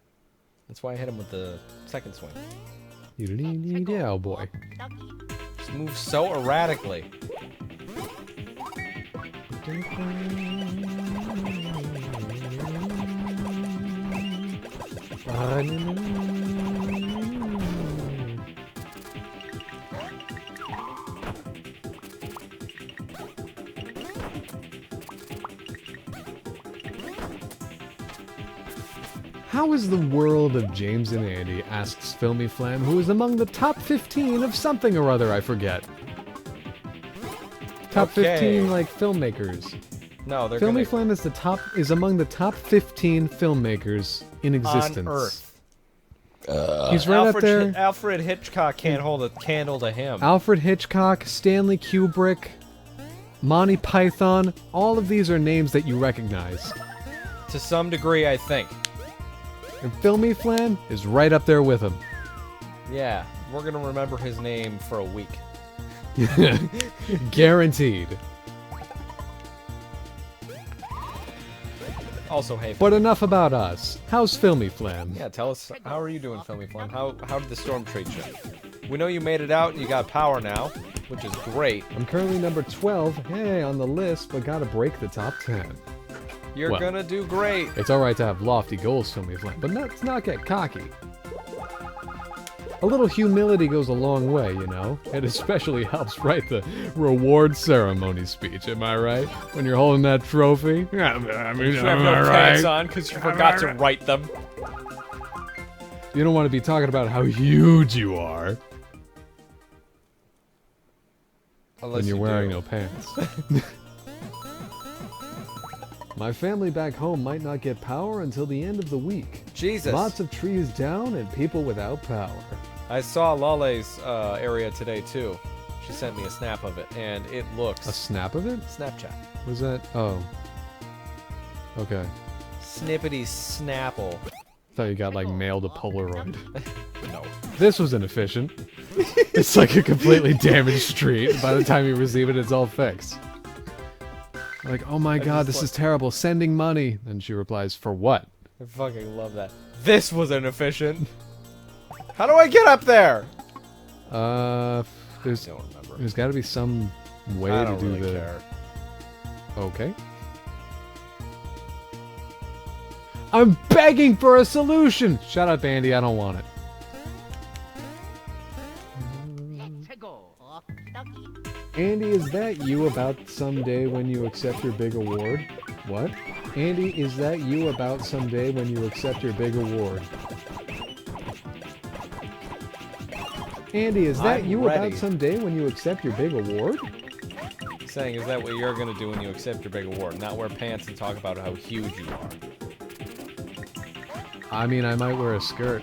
That's why I hit him with the second swing. Yeah, boy. Just moves so erratically. How is the world of James and Andy, asks Filmy Flam, who is among the top 15 of something or other, I forget. Top 15, like, filmmakers. No, they're Filmy gonna... Flam is among the top 15 filmmakers in existence. On Earth. He's right up there. Alfred Hitchcock can't hold a candle to him. Alfred Hitchcock, Stanley Kubrick, Monty Python, all of these are names that you recognize. To some degree, I think. And Filmy Flam is right up there with him. Yeah, we're gonna remember his name for a week. Guaranteed. Also, hey, But enough about us. How's Filmy Flam? yeah, tell us, how are you doing, Filmy Flam? How did the storm treat you? We know you made it out and you got power now, which is great. I'm currently number 12, hey, on the list, but gotta break the top 10. You're Well. gonna do great. It's alright to have lofty goals, Filmy Flam, but let's not get cocky. A little humility goes a long way, you know? It especially helps write the reward ceremony speech, am I right? When you're holding that trophy? Yeah, I mean, You have no pants on because you forgot to write them. You don't want to be talking about how huge you are Unless when you're you wearing do. no pants. My family back home might not get power until the end of the week. Jesus. Lots of trees down and people without power. I saw Lale's area today too. She sent me a snap of it, and it looks... A snap of it? Snapchat. Was that? Oh. Okay. Snippety Snapple. Thought you got like mailed a Polaroid. No. This was inefficient. It's like a completely damaged street. By the time you receive it, it's all fixed. Like, oh my god, this is terrible. Sending money. And she replies, for what? I fucking love that. This was inefficient. How do I get up there? There's I don't remember. there's got to be some way I to don't do really the. care. Okay. I'm begging for a solution. Shut up, Andy. I don't want it. Andy, is that you about someday when you accept your big award? What? Andy, is that you about someday when you accept your big award? Andy, is that I'm you ready. about someday when you accept your big award? Saying, is that what you're gonna do when you accept your big award? Not wear pants and talk about how huge you are. I mean, I might wear a skirt.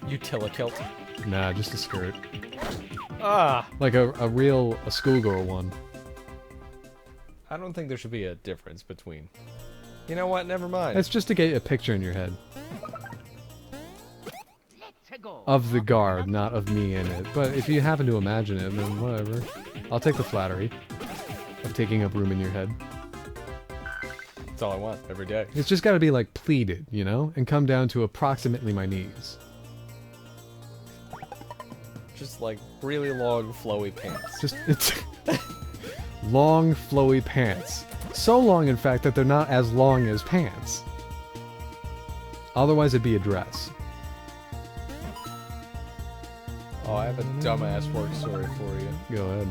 Utilikilt. Nah, just a skirt. Ah! Like a schoolgirl one. I don't think there should be a difference between... You know what? Never mind. It's just to get a picture in your head. of the guard, not of me in it. But if you happen to imagine it, then whatever. I'll take the flattery of taking up room in your head. That's all I want every day. It's just got to be like pleated, you know, and come down to approximately my knees. Just like really long, flowy pants. Just it's long, flowy pants. So long, in fact, that they're not as long as pants. Otherwise, it'd be a dress. Oh, I have a dumbass work story for you. Go ahead.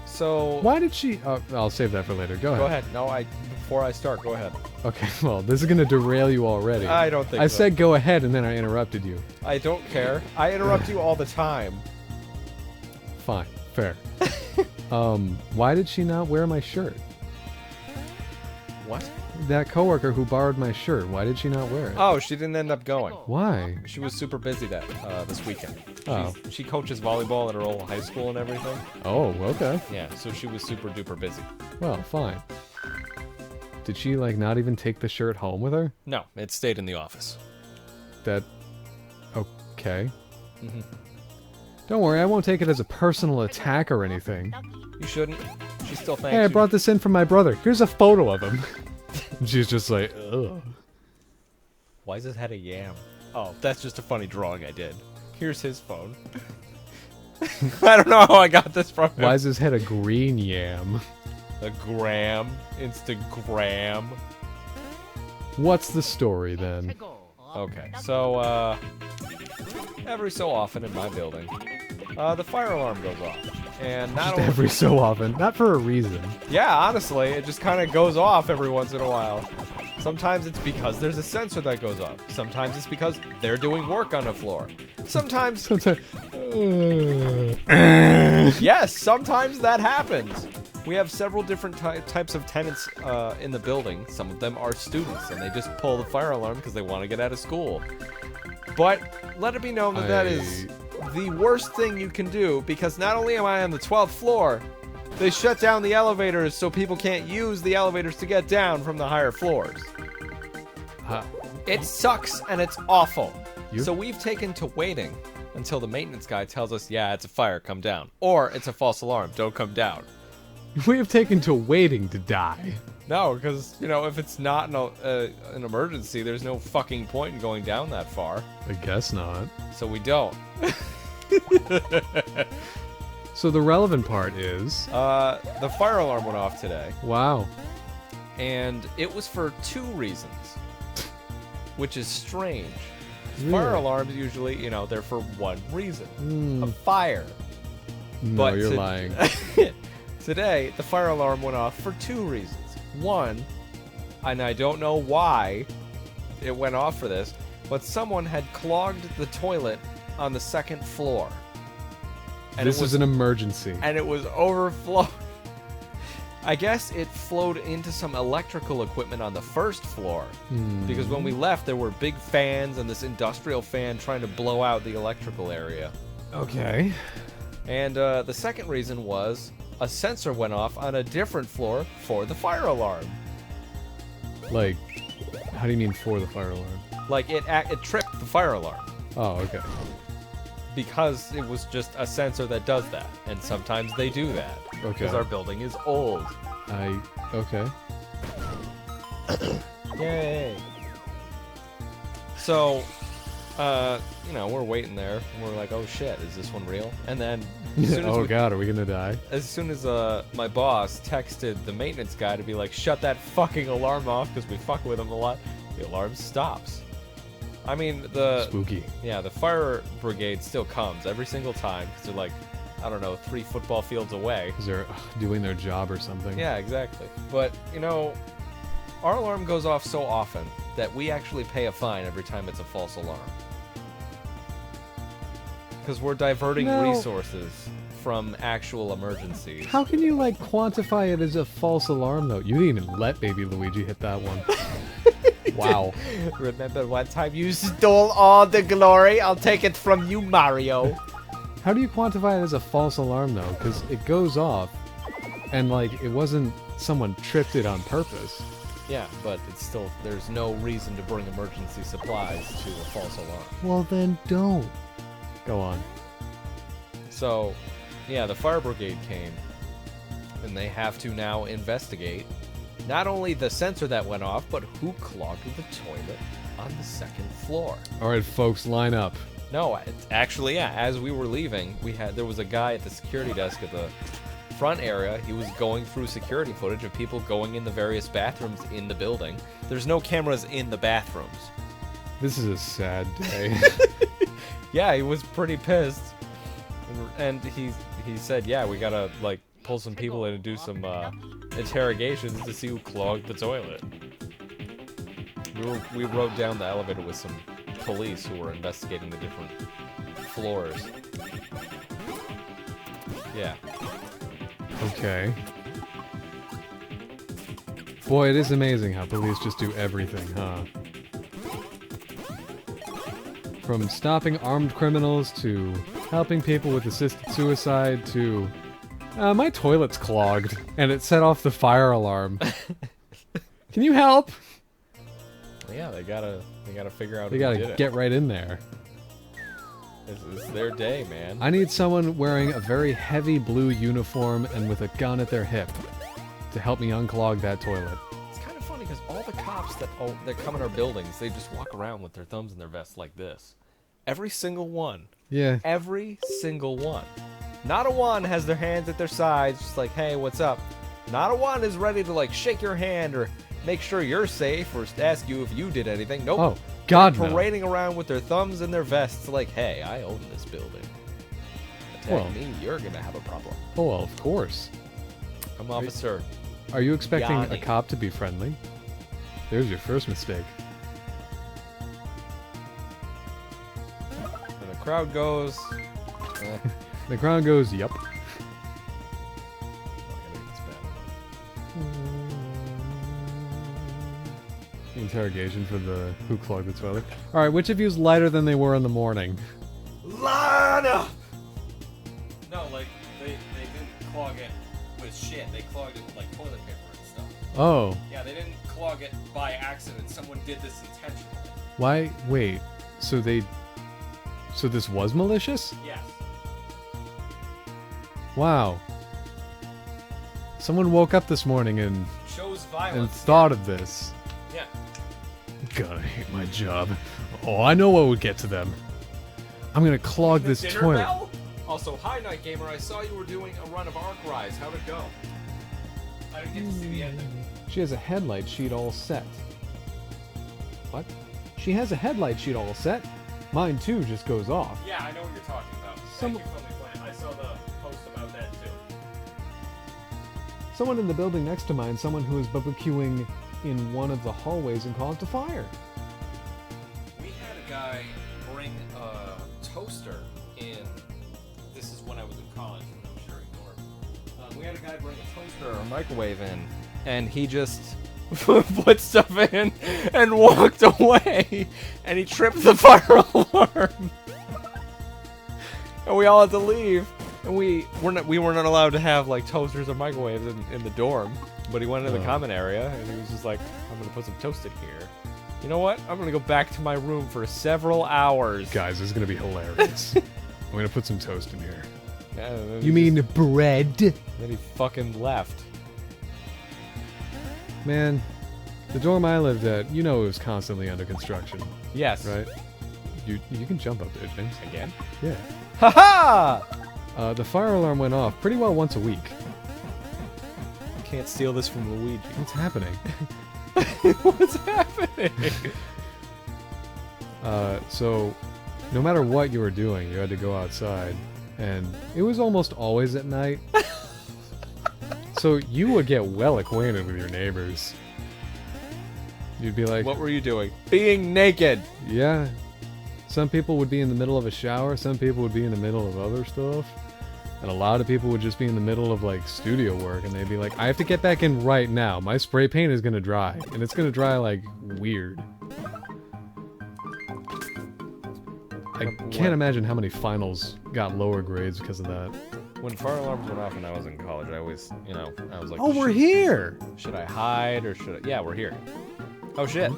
So Why did she? I'll save that for later. Go ahead. go ahead. No, before I start, go ahead. Okay. Well, this is gonna derail you already. I don't think I so. said go ahead, and then I interrupted you. I don't care. I interrupt you all the time. Fine. Fair. Why did she not wear my shirt? What? That coworker who borrowed my shirt. Why did she not wear it? Oh, she didn't end up going. Why? She was super busy this weekend. Oh. She coaches volleyball at her old high school and everything. Oh, okay. Yeah, so she was super duper busy. Well, fine. Did she, like, not even take the shirt home with her? No, it stayed in the office. That... Okay. Mhm. Don't worry, I won't take it as a personal attack or anything. You shouldn't. She still thanks Hey, I you. brought this in from my brother. Here's a photo of him. And she's just like, ugh. Why is his head a yam? Oh, that's just a funny drawing I did. Here's his phone. I don't know how I got this from him. Why is his head a green yam? A gram. Instagram. What's the story, then? Okay, so, every so often in my building, the fire alarm goes off. And not Just only... every so often. Not for a reason. Yeah, honestly, it just kind of goes off every once in a while. Sometimes it's because there's a sensor that goes off. Sometimes it's because they're doing work on the floor. Sometimes... Sometimes... Yes, sometimes that happens. We have several different types of tenants in the building. Some of them are students, and they just pull the fire alarm because they want to get out of school. But let it be known that that is the worst thing you can do, because not only am I on the 12th floor, they shut down the elevators so people can't use the elevators to get down from the higher floors. It sucks and it's awful. You? So we've taken to waiting until the maintenance guy tells us, yeah, it's a fire, come down. Or it's a false alarm, don't come down. We have taken to waiting to die. No, because, you know, if it's not an emergency, there's no fucking point in going down that far. I guess not. So we don't. So the relevant part is... The fire alarm went off today, Wow. and it was for 2 reasons, which is strange. Really? Fire alarms usually, you know, they're for one reason. A fire. No, But you're to- lying. Today, the fire alarm went off for 2 reasons. One, and I don't know why it went off for this, but someone had clogged the toilet on the 2nd floor. And This is an emergency. and it was overflowing. I guess it flowed into some electrical equipment on the 1st floor. Because when we left, there were big fans and this industrial fan trying to blow out the electrical area. Okay. And the second reason was a sensor went off on a different floor for the fire alarm. Like, how do you mean for the fire alarm? Like, it tripped the fire alarm. Oh, okay. Because it was just a sensor that does that. And sometimes they do that. Okay. Because our building is old. Okay. Yay. So, you know, we're waiting there. And we're like, oh shit, is this one real? And then, as soon as, Oh god, are we gonna die? as soon as my boss texted the maintenance guy to be like, shut that fucking alarm off because we fuck with him a lot, the alarm stops. I mean, Spooky. the fire brigade still comes every single time because they're like, I don't know, 3 football fields away. Because they're doing their job or something. Yeah, exactly. But, you know, our alarm goes off so often that we actually pay a fine every time it's a false alarm. Because we're diverting No. resources from actual emergencies. How can you, like, quantify it as a false alarm, though? You didn't even let Baby Luigi hit that one. Wow. Remember one time you stole all the glory? I'll take it from you, Mario. How do you quantify it as a false alarm, though? Because it goes off, and, like, it wasn't someone tripped it on purpose. Yeah, but it's still, there's no reason to bring emergency supplies to a false alarm. Well, then don't. Go on. So, yeah, the fire brigade came, and they have to now investigate not only the sensor that went off, but who clogged the toilet on the second floor. All right, folks, line up. No, actually, yeah. As we were leaving, there was a guy at the security desk at the front area. He was going through security footage of people going in the various bathrooms in the building. There's no cameras in the bathrooms. This is a sad day. Yeah, he was pretty pissed, and he said, "Yeah, we gotta like pull some people in and do some interrogations to see who clogged the toilet." We rode down the elevator with some police who were investigating the different floors. Yeah. Okay. Boy, it is amazing how police just do everything, huh? From stopping armed criminals to helping people with assisted suicide to... my toilet's clogged, and it set off the fire alarm. Can you help? Yeah, they gotta figure out They who did gotta it. get right in there. This is their day, man. I need someone wearing a very heavy blue uniform and with a gun at their hip to help me unclog that toilet. It's kind of funny because all the cops that come in our buildings, they just walk around with their thumbs in their vests like this. Every single one. Yeah. Every single one. Not a one has their hands at their sides, just like, hey, what's up? Not a one is ready to like shake your hand or make sure you're safe or ask you if you did anything. Nope. Oh, God, They're no. parading around with their thumbs in their vests like, hey, I own this building. Attack Well. me, you're gonna have a problem. Oh, well, of course. I'm officer. Are you expecting a Yanni. cop to be friendly? There's your first mistake. And the crowd goes. The crowd goes, yup. Interrogation for the who clogged the toilet. Alright, which of you's lighter than they were in the morning? Lana! No, like, they didn't clog it with shit. They clogged it with, like, toilet paper and stuff. Oh, Yeah, they didn't clog it by accident. Someone did this intentionally. why? Wait, so this was malicious? Yes. Wow. Someone woke up this morning and Shows and violence. thought of this. Yeah. God, I hate my job. Oh, I know what would get to them. I'm gonna clog this Dinner toilet. bell? Also, hi, Night Gamer. I saw you were doing a run of Arc Rise. How'd it go? I didn't get to see the ending. She has a headlight sheet all set. What? She has a headlight sheet all set. Mine too just goes off. Yeah, I know what you're talking about. Some- Thank you, Filmy Plant. I saw the post about that too. Someone in the building next to mine, someone who is barbecuing in one of the hallways and caught the fire. We had a guy bring a toaster in. This is when I was in college, when I was sharing dorm. We had a guy bring a toaster or a microwave in, and he just put stuff in and walked away, and he tripped the fire alarm. And we all had to leave, and we weren't allowed to have like toasters or microwaves in the dorm. But he went into the common area, and he was just like, I'm gonna put some toast in here. You know what? I'm gonna go back to my room for several hours. Guys, this is gonna be hilarious. I'm gonna put some toast in here. Yeah, and then You he mean bread? then he fucking left. Man, the dorm I lived at, you know it was constantly under construction, Yes. right? You can jump up there, James. Again? Yeah. Haha! The fire alarm went off pretty well once a week. Can't steal this from Luigi. What's happening? What's happening? So, no matter what you were doing, you had to go outside, and it was almost always at night. So you would get well acquainted with your neighbors. You'd be like, What were you doing? Being naked. yeah. Some people would be in the middle of a shower, some people would be in the middle of other stuff. And a lot of people would just be in the middle of like studio work, and they'd be like, I have to get back in right now. My spray paint is gonna dry. And it's gonna dry like weird. I can't imagine how many finals got lower grades because of that. When fire alarms went off when I was in college, I always, I was like, Oh, we're here! should I hide or should I? Yeah, we're here. Oh shit.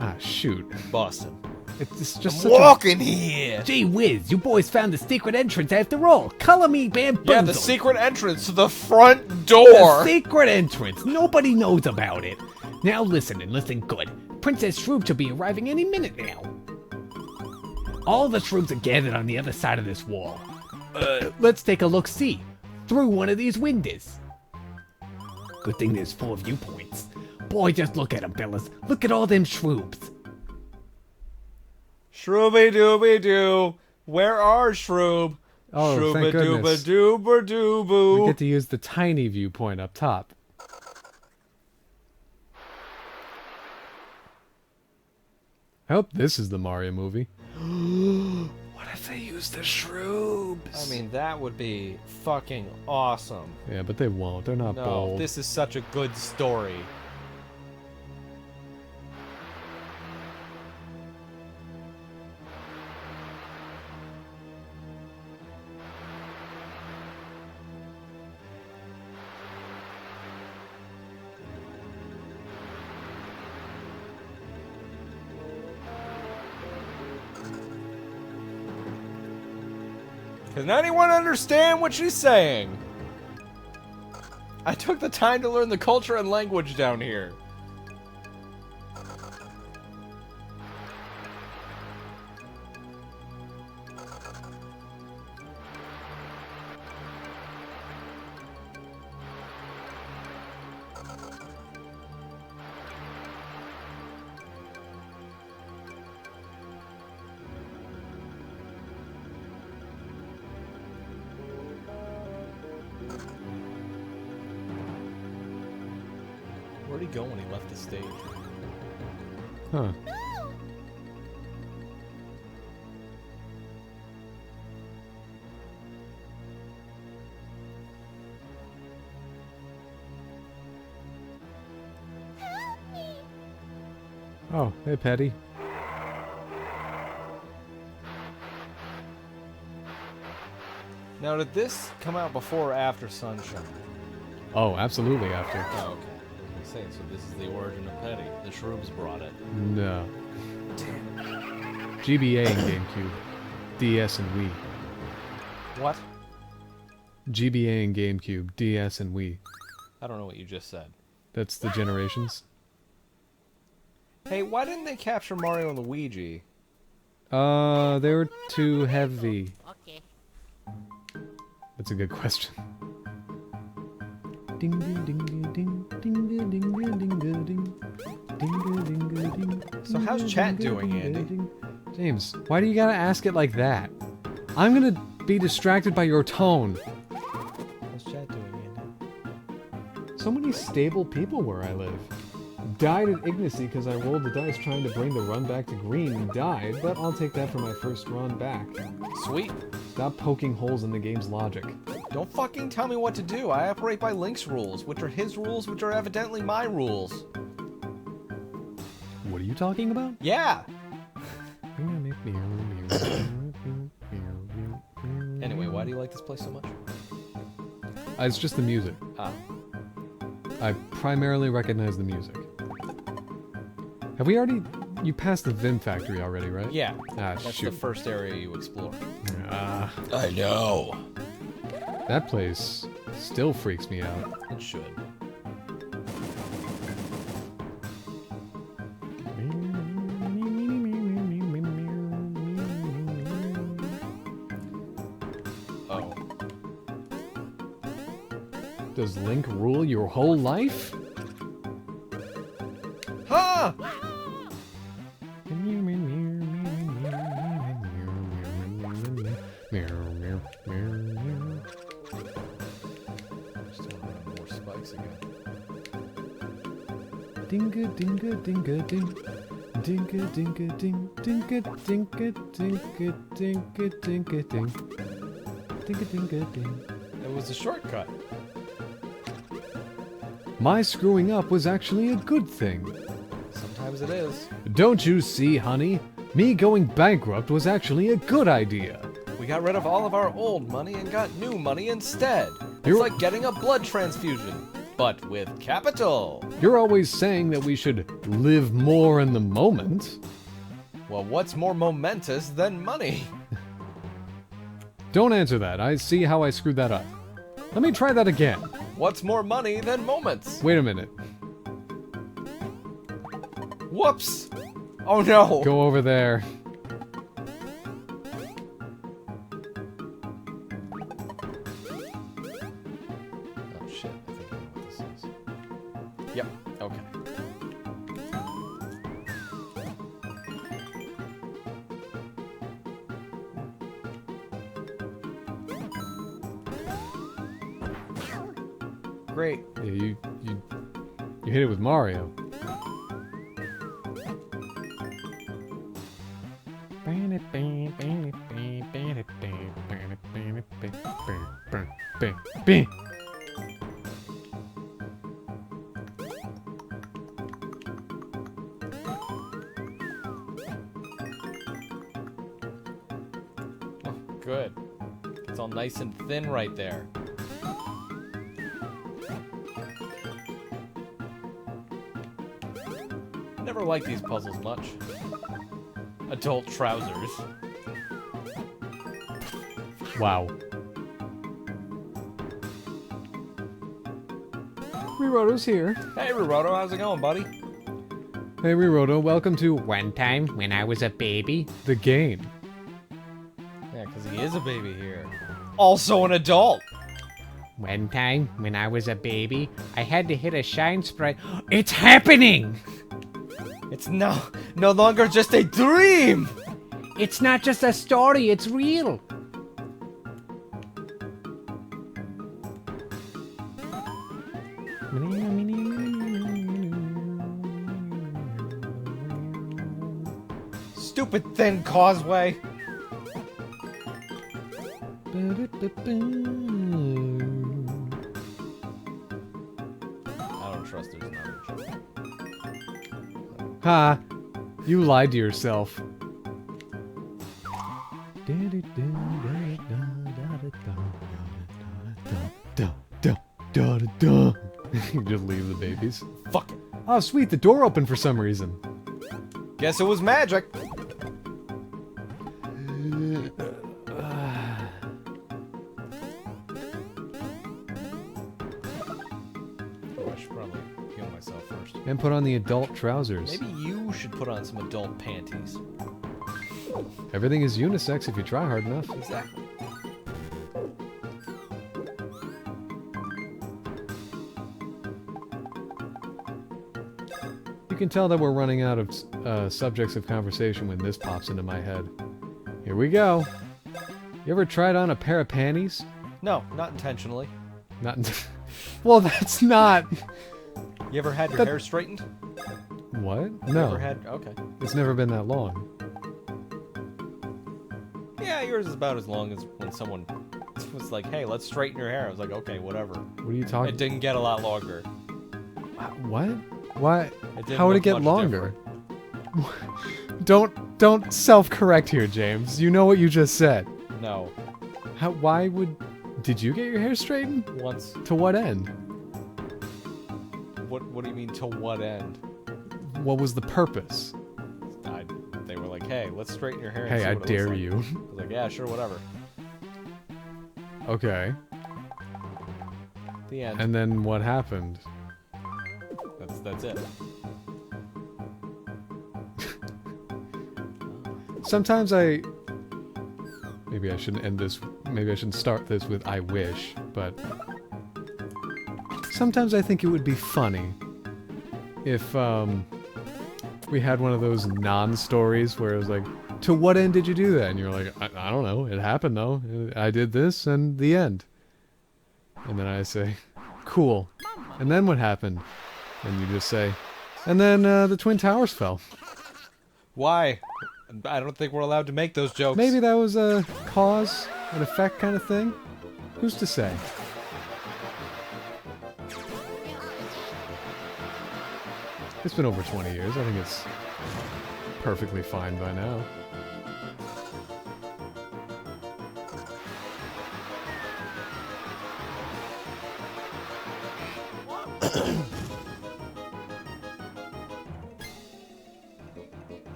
Ah, shoot. Boston. It's just I'm such walking here. Gee whiz, you boys found the secret entrance after all. Color me bamboozled. Yeah, the secret entrance to the front The door. secret entrance. Nobody knows about it. Now listen and listen good. Princess Shroob should be arriving any minute now. All the Shroobs are gathered on the other side of this wall. Let's take a look-see. Through one of these windows. Good thing there's 4 viewpoints. Boy, just look at them, fellas. Look at all them Shroobs. Shrooby dooby doo. Where are Shroob? Oh, thank goodness. Dooba doo We boo. get to use the tiny viewpoint up top. I hope this is the Mario movie. What if they use the Shroobs? I mean, that would be fucking awesome. Yeah, but they won't. They're not No, bold. this is such a good story. Can anyone understand what she's saying? I took the time to learn the culture and language down here. Where'd he go when he left the stage? Huh. Oh, hey, Patty. Now, did this come out before or after Sunshine? Oh, absolutely after. Oh, okay. I was saying, so this is the origin of Petty. The Shroobs brought it. No. GBA and GameCube. DS and Wii. What? GBA and GameCube. DS and Wii. I don't know what you just said. That's the generations. Hey, why didn't they capture Mario and Luigi? They were too heavy. Okay. That's a good question. Ding ding ding ding ding ding ding ding ding ding ding ding. So how's chat doing, Andy? James, why do you gotta ask it like that? I'm gonna be distracted by your tone. How's chat doing, Andy? So many stable people where I live. Died at Ignacy because I rolled the dice trying to bring the run back to green and died, but I'll take that for my first run back. Sweet. Stop poking holes in the game's logic. Don't fucking tell me what to do. I operate by Link's rules, which are his rules, which are evidently my rules. What are you talking about? Yeah! Anyway, why do you like this place so much? It's just the music. Ah. I primarily recognize the music. Have we already... You passed the Vim Factory already, right? Yeah. Ah, That's shoot. the first area you explore. I know. That place still freaks me out. It should. Oh. Does Link rule your whole life? Ha! Still running more spikes again. Dinga dinga dinga ding. Dinga dinga ding. Dinga dinga dinga dinga dinga ding. Dinga dinga ding. It was a shortcut. My screwing up was actually a good thing. Sometimes it is. Don't you see, honey? Me going bankrupt was actually a good idea. We got rid of all of our old money and got new money instead. It's You're- like getting a blood transfusion, but with capital. You're always saying that we should live more in the moment. Well, what's more momentous than money? Don't answer that. I see how I screwed that up. Let me try that again. What's more money than moments? Wait a minute. Whoops! Oh no! Go over there. Oh shit, I think I know what this is. Yep, okay. Great. Yeah, you hit it with Mario. Oh, good. It's all nice and thin right there. Never liked these puzzles much. Adult trousers. Wow. Riroto's here. Hey, Ruroto, how's it going, buddy? Hey, Riroto, welcome to One time when I was a baby. the game. Yeah, because he is a baby here. Also an adult! One time when I was a baby, I had to hit a shine sprite. It's happening! It's no longer just a dream! It's not just a story, it's real. Stupid thin causeway! I don't trust there's another jump. Ha! You lied to yourself. You just leave the babies. Fuck it. Oh, sweet, the door opened for some reason. Guess it was magic. Oh, I should probably heal myself first. And put on the adult trousers. Maybe you should put on some adult panties. Everything is unisex if you try hard enough. Exactly. You can tell that we're running out of subjects of conversation when this pops into my head. Here we go. You ever tried on a pair of panties? No, not intentionally. Not. Well, that's not. You ever had your That- hair straightened? What? You No. ever had? Okay. It's never been that long. Yeah, yours is about as long as when someone was like, "Hey, let's straighten your hair." I was like, "Okay, whatever." What are you talking? It didn't get a lot longer. What? Why? didn't How would it look get much longer? Don't self-correct here, James. You know what you just said. No, How? Why would? Did you get your hair straightened? once. To what end? What do you mean to what end? What was the purpose? They were like, "Hey, let's straighten your hair." And Hey, see I what it looks dare like." you. I was like, "Yeah, sure, whatever." Okay. The end. And then what happened? That's it. Sometimes maybe I shouldn't end this. Maybe I shouldn't start this with "I wish," but sometimes I think it would be funny if we had one of those non-stories where it was like, "To what end did you do that?" And you're like, I don't know. It happened though. I did this, and the end." And then I say, "Cool." And then what happened? And you just say, "And then the Twin Towers fell." Why? I don't think we're allowed to make those jokes. Maybe that was a cause and effect kind of thing. Who's to say? It's been over 20 years. I think it's perfectly fine by now.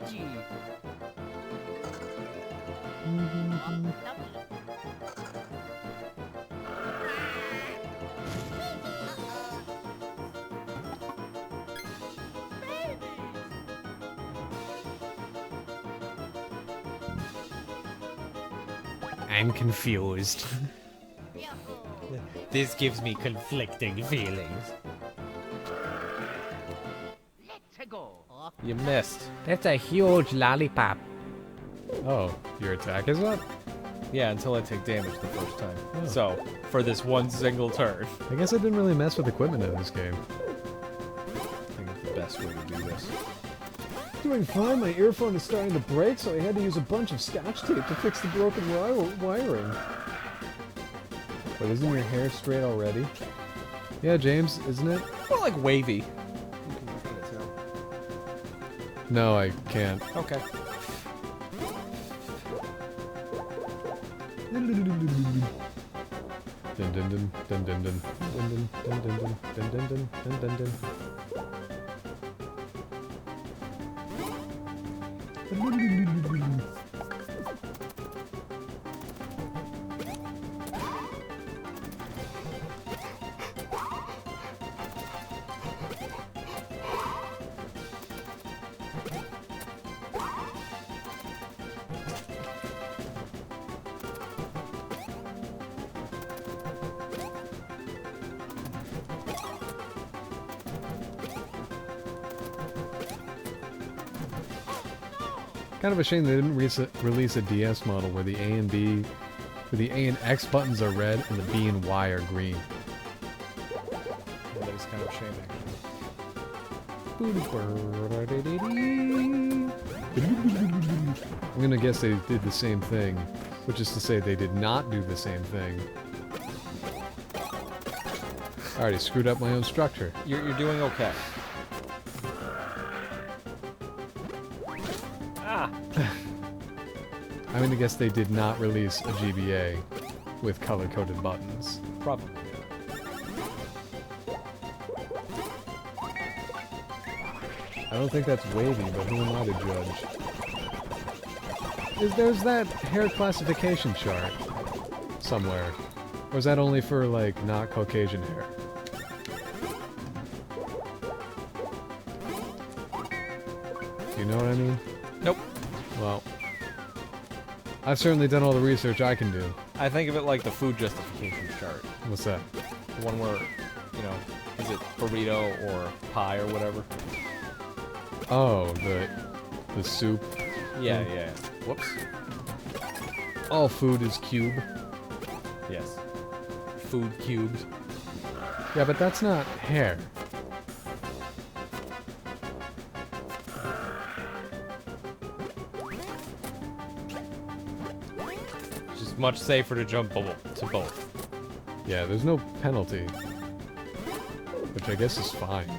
Luigi. I'm confused. This gives me conflicting feelings. Let's go. You missed. That's a huge lollipop. Oh, your attack is up? Yeah, until I take damage the first time. Oh. So, for this one single turn. I guess I didn't really mess with equipment in this game. I think it's the best way to do this. Doing fine, my earphone is starting to break, so I had to use a bunch of scotch tape to fix the broken wiring. But isn't your hair straight already? Yeah, James, isn't it? More like wavy. No, I can't. Okay. Dun dun dun dun dun dun dun dun dun dun dun dun dun dun dun dun. Kind of a shame they didn't release a DS model where the A and B, where the A and X buttons are red and the B and Y are green. Yeah, that is kind of a shame, I'm gonna guess they did the same thing, which is to say they did not do the same thing. I already screwed up my own structure. You're doing okay. Ah! I'm gonna guess they did not release a GBA with color-coded buttons. Probably. I don't think that's wavy, but who am I to judge? There's that hair classification chart somewhere. Or is that only for, like, not Caucasian hair? Do you know what I mean? Nope. Well, I've certainly done all the research I can do. I think of it like the food justification chart. What's that? The one where, you know, is it burrito or pie or whatever? Oh, the soup. Yeah, yeah. Whoops. All food is cube. Yes. Food cubes. Yeah, but that's not hair. It's just much safer to jump to both. Yeah, there's no penalty. Which I guess is fine.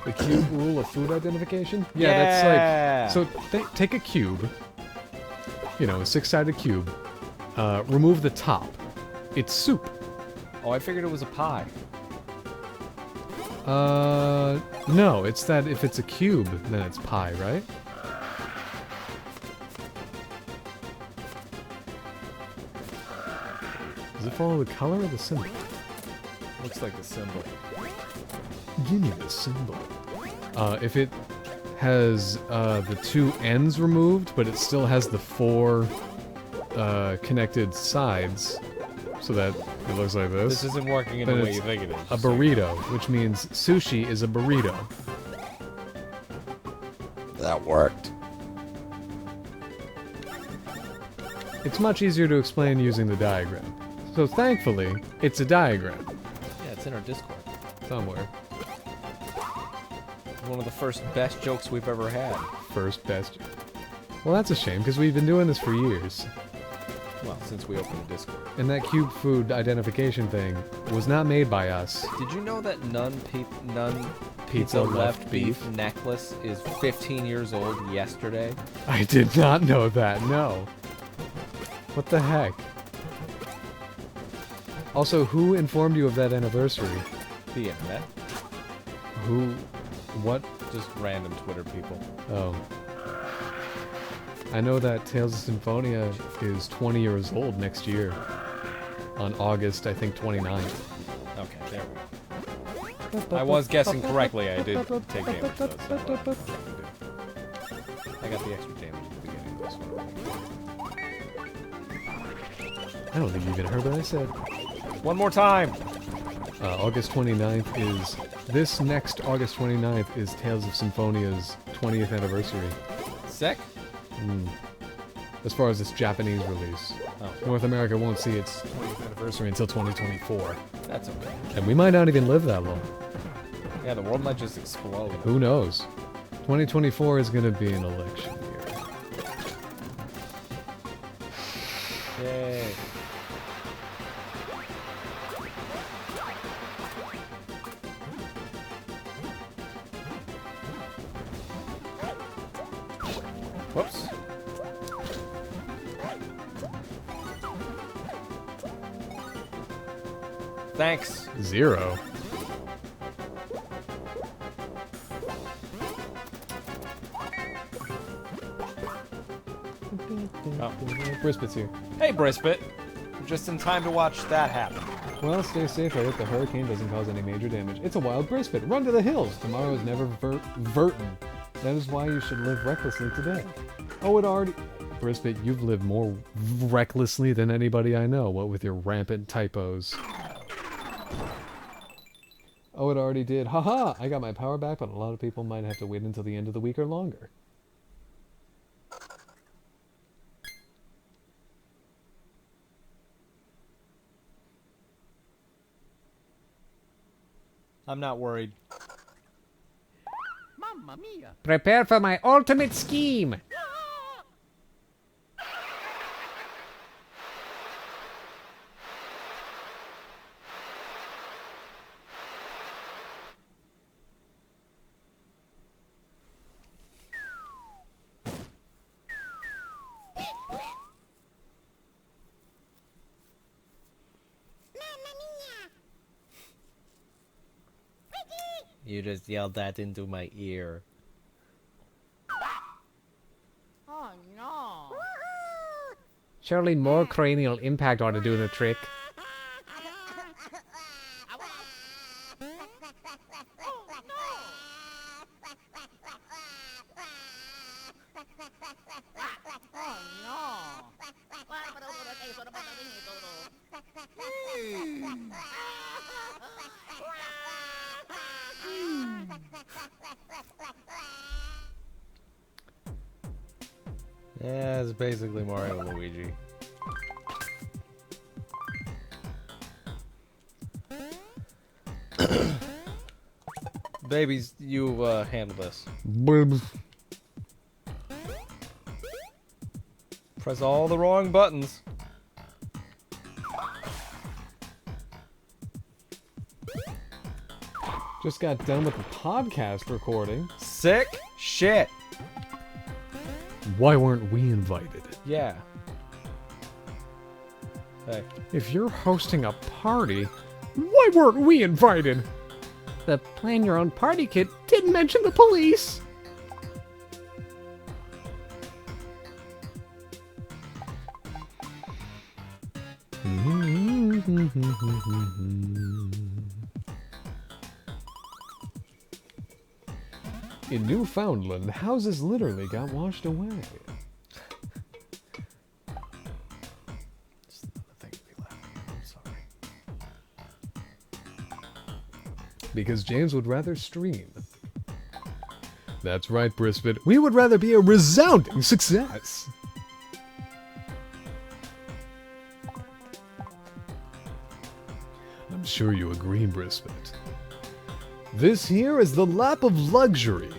The cube rule of food identification? Yeah, that's like... So, take a cube. You know, a six-sided cube. Remove the top. It's soup. Oh, I figured it was a pie. No, it's that if it's a cube, then it's pie, right? Does it follow the color or the symbol? Looks like the symbol. Give me the symbol. If it has the two ends removed, but it still has the four connected sides, so that it looks like this. This isn't working in Then the way it's you think it is. a burrito, which means sushi is a burrito. That worked. It's much easier to explain using the diagram. So thankfully, it's a diagram Yeah, it's in our Discord. somewhere. One of the first best jokes we've ever had. First best. Well, that's a shame, because we've been doing this for years. Well, since we opened the Discord. And that cube food identification thing was not made by us. Did you know that none Pizza pizza left left beef? beef necklace is 15 years old yesterday? I did not know that, no. What the heck? Also, who informed you of that anniversary? The internet. Who... What? Just random Twitter people. Oh. I know that Tales of Symphonia is 20 years old next year. On August, I think, 29th. Okay, there we go. I was guessing correctly. I did take damage, though, so I got the extra damage at the beginning of this one. I don't think you even heard what I said. One more time! August 29th is... This next August 29th is Tales of Symphonia's 20th anniversary. Sick? As far as its Japanese release. Oh. North America won't see its 20th anniversary until 2024. That's okay. And we might not even live that long. Yeah, the world might just explode. Who knows? 2024 is going to be an election year. Yay. Whoops. Thanks. 0. Oh. Brispit's here. Hey, Brispit. Just in time to watch that happen. Well, stay safe. I hope the hurricane doesn't cause any major damage. It's a wild Brispit. Run to the hills. Tomorrow is never vertin. That is why you should live recklessly today. Oh, it already... Brispit, you've lived more recklessly than anybody I know. What with your rampant typos. Oh, it already did. Haha! I got my power back, but a lot of people might have to wait until the end of the week or longer. I'm not worried. Mamma mia! Prepare for my ultimate scheme! You just yelled that into my ear. Oh no! Surely more cranial impact ought to do the trick. Yeah, it's basically Mario and Luigi. Babies, you handle this. Press all the wrong buttons. Just got done with the podcast recording. Sick shit. Why weren't we invited? Yeah. Hey. If you're hosting a party, why weren't we invited? The plan your own party kit didn't mention the police! In Newfoundland, houses literally got washed away. Just another thing to be laughing at. I'm sorry. Because James would rather stream. That's right, Brispit. We would rather be a resounding success. I'm sure you agree, Brispit. This here is the lap of luxury.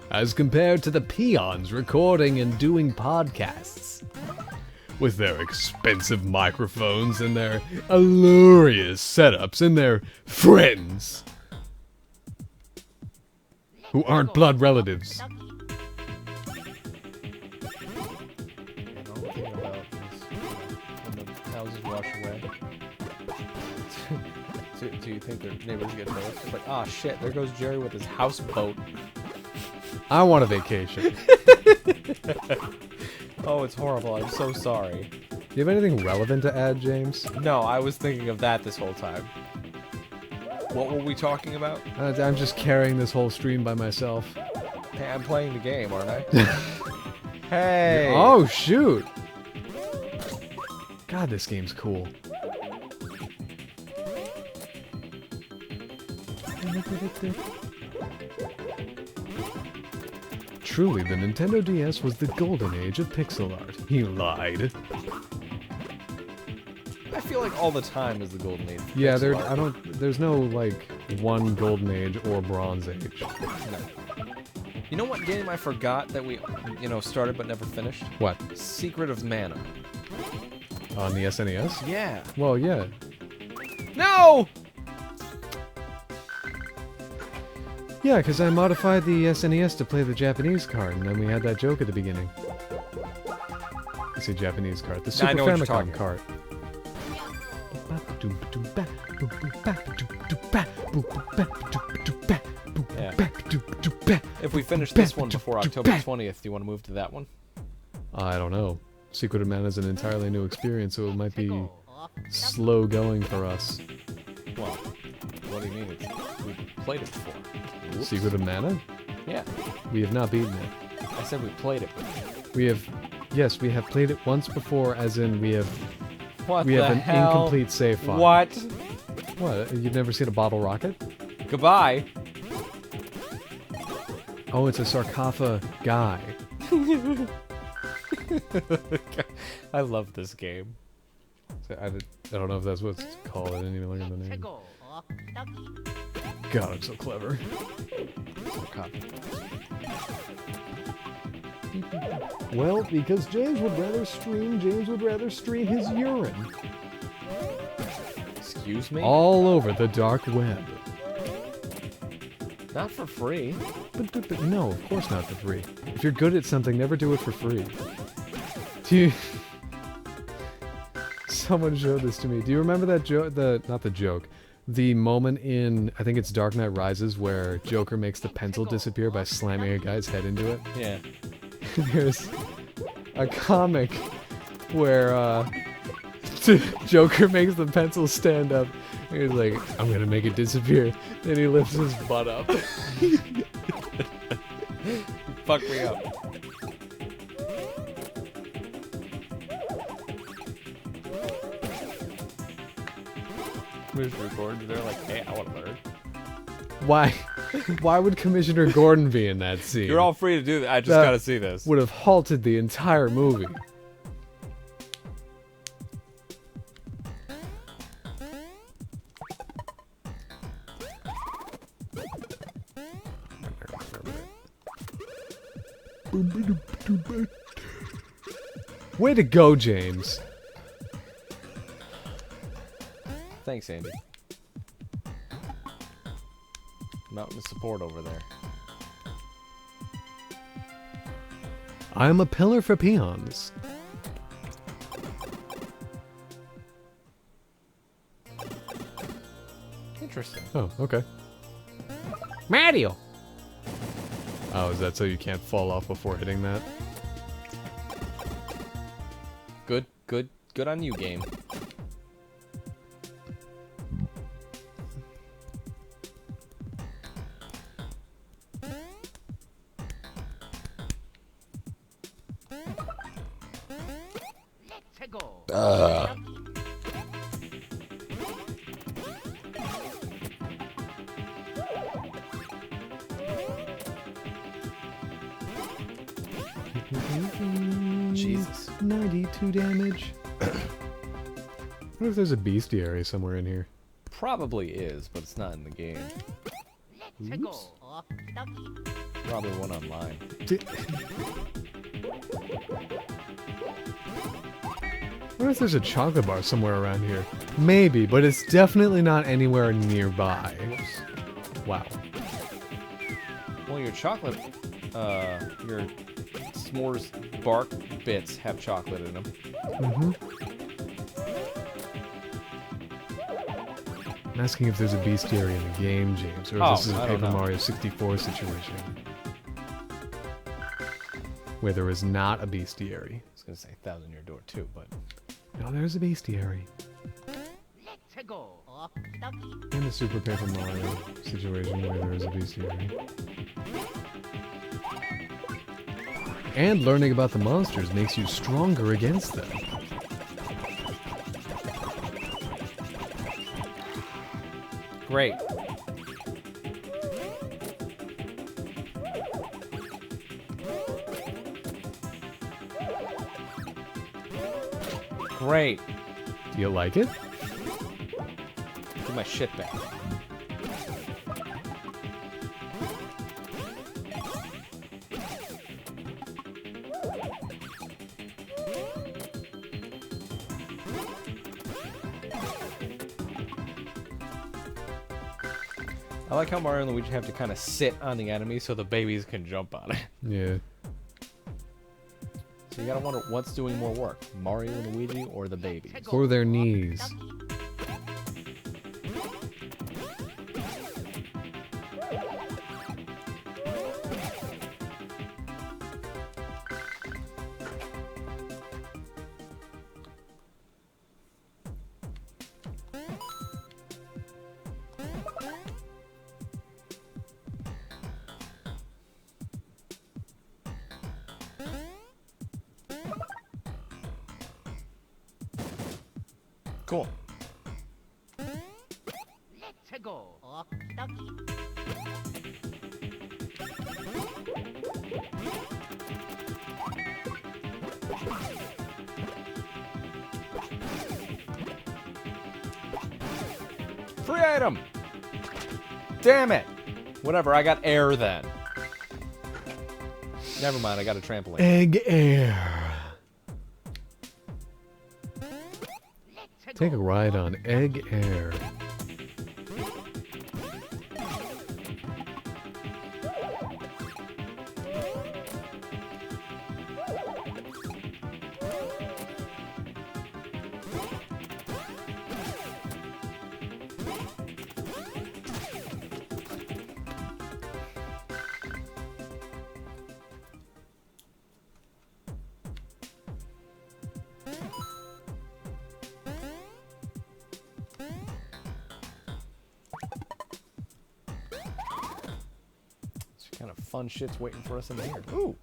As compared to the peons recording and doing podcasts. With their expensive microphones and their allurious setups and their friends. Who aren't blood relatives. Thinking about this when the houses wash away. Do you think their neighbors get nervous? It's like, oh shit, there goes Jerry with his houseboat. I want a vacation. Oh, it's horrible. I'm so sorry. Do you have anything relevant to add, James? No, I was thinking of that this whole time. What were we talking about? I'm just carrying this whole stream by myself. Hey, I'm playing the game, aren't I? Hey! Oh, shoot! God, this game's cool. Truly, the Nintendo DS was the golden age of pixel art. He lied. I feel like all the time is the golden age. of Yeah, pixel art. there's no, like, one golden age or bronze age. No. You know what game I forgot that we, started but never finished? What? Secret of Mana. On the SNES? Yeah. Well, yeah. No! Yeah, because I modified the SNES to play the Japanese card, and then we had that joke at the beginning. I say Japanese card. The Super I know what you're talking Famicom card. If we finish this one before October 20th, do you want to move to that one? I don't know. Secret of Mana is an entirely new experience, so it might be slow going for us. Well, what do you mean? We've played it before. Whoops. Secret of Mana? Yeah. We have not beaten it. I said we played it before. We have... Yes, we have played it once before, as in we have... What We the have an hell? incomplete save file. What? What? You've never seen a bottle rocket? Goodbye. Oh, it's a sarcophagus guy. I love this game. I don't know if that's what it's called. I didn't even look at the name. God, I'm so clever. Well, because James would rather stream his urine. Excuse me? All over the dark web. Not for free. But no, of course not for free. If you're good at something, never do it for free. Do you... Someone showed this to me. Do you remember that joke? Not the joke. The moment in, I think it's Dark Knight Rises, where Joker makes the pencil disappear by slamming a guy's head into it? Yeah. There's a comic where Joker makes the pencil stand up. And he's like, I'm gonna make it disappear. Then he lifts his butt up. Fuck me up. Commissioner Gordon, they're like, hey, I want to learn. Why? Why would Commissioner Gordon be in that scene? You're all free to do that. I just That gotta see this. would have halted the entire movie. Way to go, James. Thanks, Andy. Mountain of support over there. I'm a pillar for peons. Interesting. Oh, okay. Mario! Oh, is that so you can't fall off before hitting that? Good on you, game. Jesus. 92 damage. I wonder if there's a bestiary somewhere in here. Probably is, but it's not in the game. Probably one online. I wonder if there's a chocolate bar somewhere around here. Maybe, but it's definitely not anywhere nearby. Wow. Well, your chocolate, your s'mores bark bits have chocolate in them. Mm-hmm. Asking if there's a bestiary in the game, James, or if Oh, this is a I don't Paper know. Mario 64 situation. Where there is not a bestiary. I was gonna say Thousand Year Door too, but No, there's a bestiary. Let's go. Okie In the Super Paper Mario situation where there is a bestiary. And learning about the monsters makes you stronger against them. great. Great. Do you like it? Give my shit back. I like how Mario and Luigi have to kind of sit on the enemy so the babies can jump on it. Yeah. So you gotta wonder what's doing more work, Mario and Luigi or the babies? Or their knees. Cool. Let's go. Okie Free item! Damn it! Whatever, I got air then. Never mind, I got a trampoline. Egg air. Take a ride on Egg Air. What kind of fun shit's waiting for us in here? Ooh!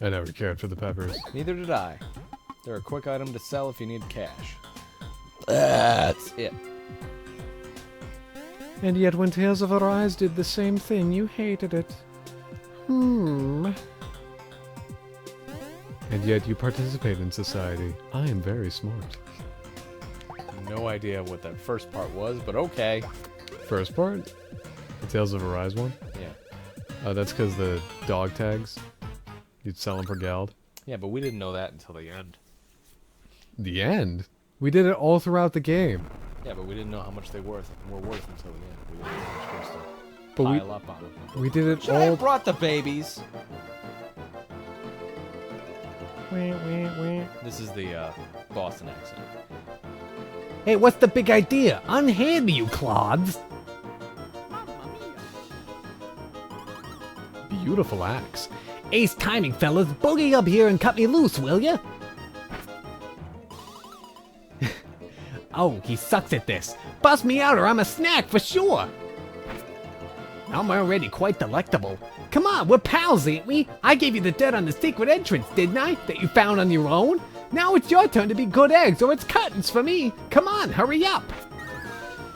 I never cared for the peppers. Neither did I. They're a quick item to sell if you need cash. That's it. And yet when Tales of Arise did the same thing, you hated it. And yet you participate in society. I am very smart. No idea what that first part was, but okay. First part? The Tales of Arise one? Yeah. That's because the dog tags. You'd sell them for Geld. Yeah, but we didn't know that until the end. The end? We did it all throughout the game. Yeah, but we didn't know how much they were worth until the end. We didn't know how much to But pile up on them. we did it Should I all... have brought the babies? This is the Boston accent. Hey, what's the big idea? Unhand me, you clods! Beautiful axe. Ace timing, fellas. Boogie up here and cut me loose, will ya? Oh, he sucks at this. Bust me out or I'm a snack for sure. I'm already quite delectable. Come on, we're pals, ain't we? I gave you the dirt on the secret entrance, didn't I? That you found on your own? Now it's your turn to be good eggs, or it's cuttings for me. Come on, hurry up.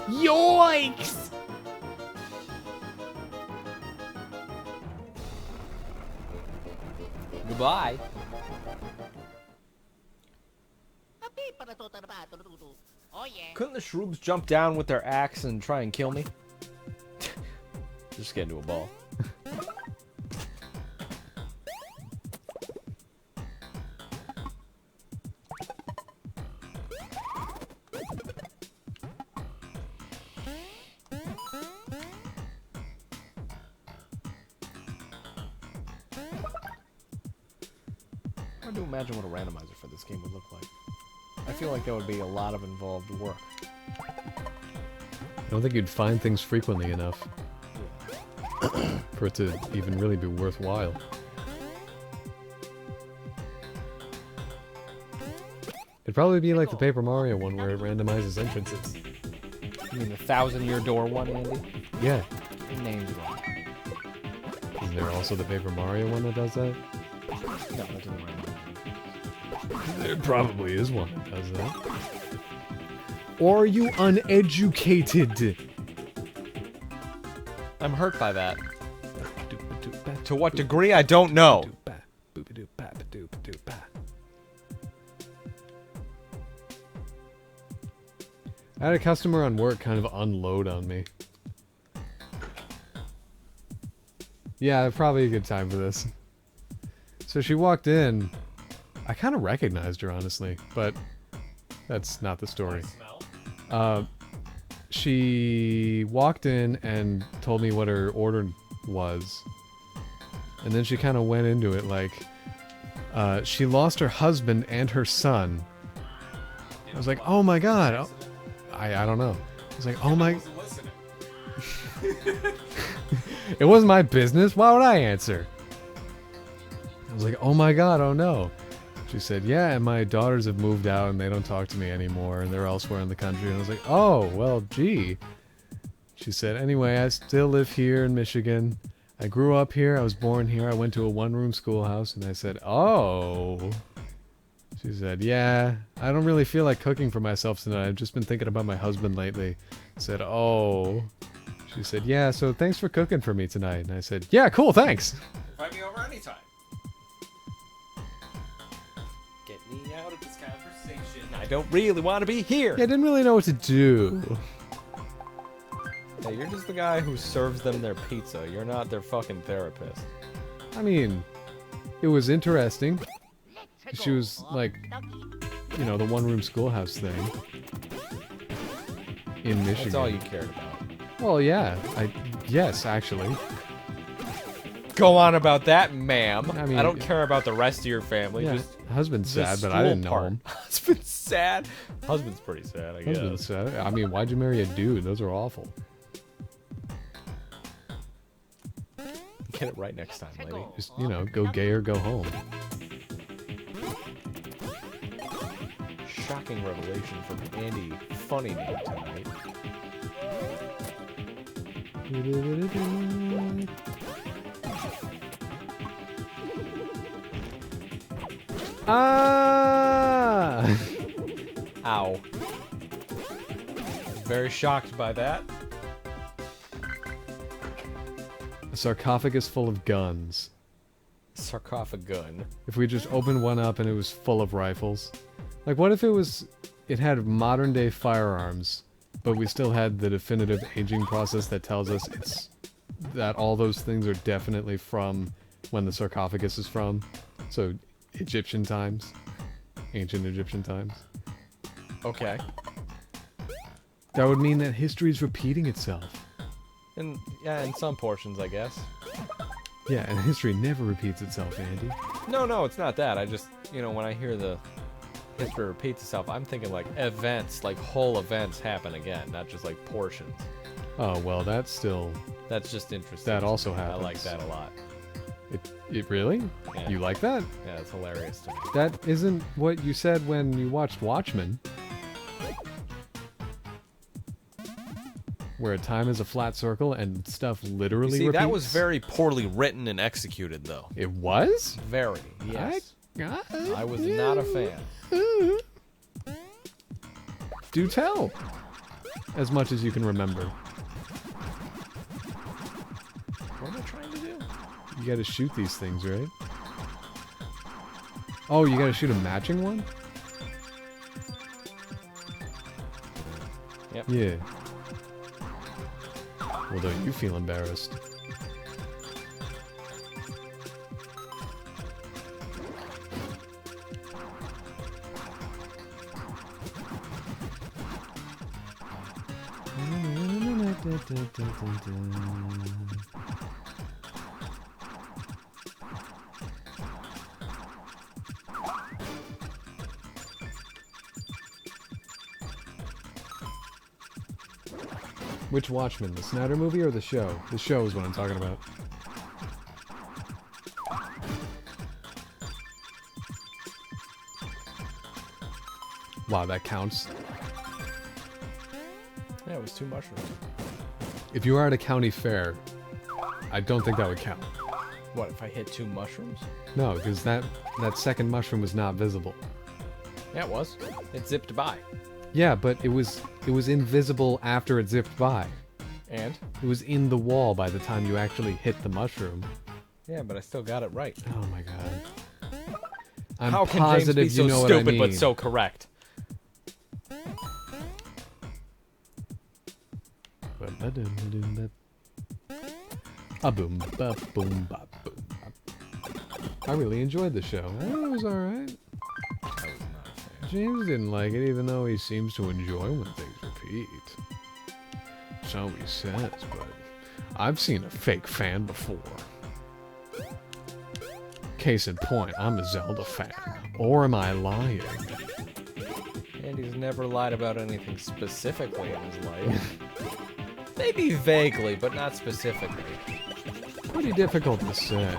Yoinks! Goodbye. Oh yeah. Couldn't the shrooms jump down with their axe and try and kill me? Just get into a ball. Hard to imagine what a randomizer for this game would look like. I feel like that would be a lot of involved work. I don't think you'd find things frequently enough for it to even really be worthwhile. It'd probably be like the Paper Mario one where it randomizes entrances. You mean the 1,000-year door one, Andy? Yeah. The name's wrong. Isn't there also the Paper Mario one that does that? No, that doesn't randomize. There probably is one that does that. Or are you uneducated? I'm hurt by that. To what degree, I don't know. I had a customer on work kind of unload on me. Yeah, probably a good time for this. So she walked in. I kind of recognized her, honestly, but that's not the story. She walked in and told me what her order was. And then she kind of went into it like, she lost her husband and her son. I was like, oh my god. Oh, I don't know. I was like, oh my... It wasn't my business. Why would I answer? I was like, oh my god, oh no. She said, yeah, and my daughters have moved out and they don't talk to me anymore and they're elsewhere in the country. And I was like, oh, well, gee. She said, anyway, I still live here in Michigan. I grew up here. I was born here. I went to a one-room schoolhouse. And I said, oh. She said, yeah, I don't really feel like cooking for myself tonight. I've just been thinking about my husband lately. I said, oh. She said, yeah, so thanks for cooking for me tonight. And I said, yeah, cool, thanks. Invite me over anytime. Get me out of this conversation. I don't really want to be here. Yeah, I didn't really know what to do. Yeah, you're just the guy who serves them their pizza. You're not their fucking therapist. I mean, it was interesting. She was like, you know, the one-room schoolhouse thing in Michigan. That's all you cared about. Well, yeah. Yes, actually. Go on about that, ma'am. I mean, I don't care about the rest of your family. Yeah, Just husband's the sad, but I didn't know school part. him. Husband's sad. Husband's pretty sad, I guess. Husband's sad. I mean, why'd you marry a dude? Those are awful. Get it right next time, lady. Just, you know, go gay or go home. Shocking revelation from Andy. Funny name tonight. Ah! Ow. Very shocked by that. A sarcophagus full of guns. Sarcophagun. If we just opened one up and it was full of rifles. Like, what if it had modern day firearms, but we still had the definitive aging process that tells us that all those things are definitely from when the sarcophagus is from. So, Egyptian times. Ancient Egyptian times. Okay. That would mean that history is repeating itself. And yeah, in some portions, I guess. Yeah, and history never repeats itself, Andy. No, it's not that. I just, you know, when I hear the history repeats itself, I'm thinking like events, like whole events happen again, not just like portions. Oh, well, that's still... That's just interesting. That also happens. I like that a lot. It really? Yeah. You like that? Yeah, it's hilarious to me. That isn't what you said when you watched Watchmen. Where time is a flat circle and stuff literally See, repeats. that was very poorly written and executed, though. It was? Very, yes. I was yeah. not a fan. Do tell. As much as you can remember. What am I trying to do? You gotta shoot these things, right? Oh, you gotta shoot a matching one? Yep. Yeah. Well, don't you feel embarrassed? Which Watchmen? The Snyder movie or the show? The show is what I'm talking about. Wow, that counts. Yeah, it was 2 mushrooms. If you were at a county fair, I don't think that would count. What, if I hit 2 mushrooms? No, because that second mushroom was not visible. Yeah, it was. It zipped by. Yeah, but it was invisible after it zipped by. And? It was in the wall by the time you actually hit the mushroom. Yeah, but I still got it right. Oh my god. I'm How can positive James be so you know stupid what I mean. but so correct? A boom ba boom ba boom. I really enjoyed the show. It was alright. James didn't like it, even though he seems to enjoy when things repeat. So he says, but I've seen a fake fan before. Case in point, I'm a Zelda fan. Or am I lying? And he's never lied about anything specifically in his life. Maybe vaguely, but not specifically. Pretty difficult to say.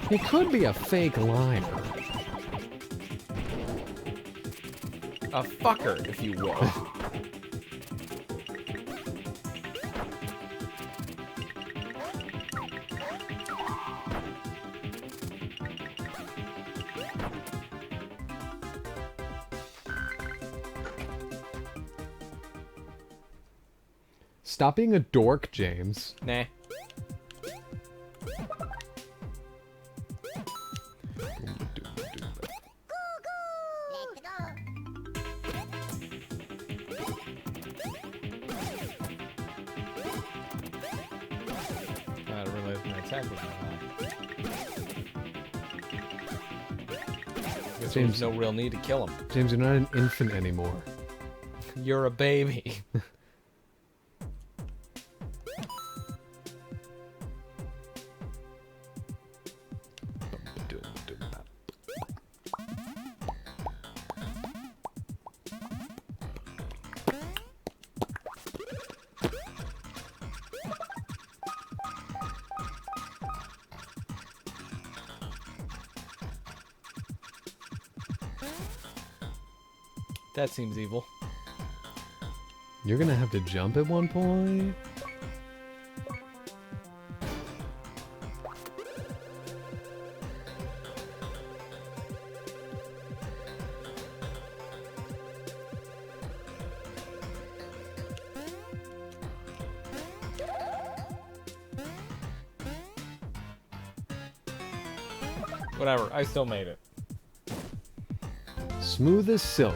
He could be a fake liar. A fucker, if you will. Stop being a dork, James. Nah. Let's go. I don't realize my attack was not high. Guess James- there's no real need to kill him. James, you're not an infant anymore. You're a baby. That seems evil. You're gonna have to jump at one point? Whatever, I still made it. Smooth as silk.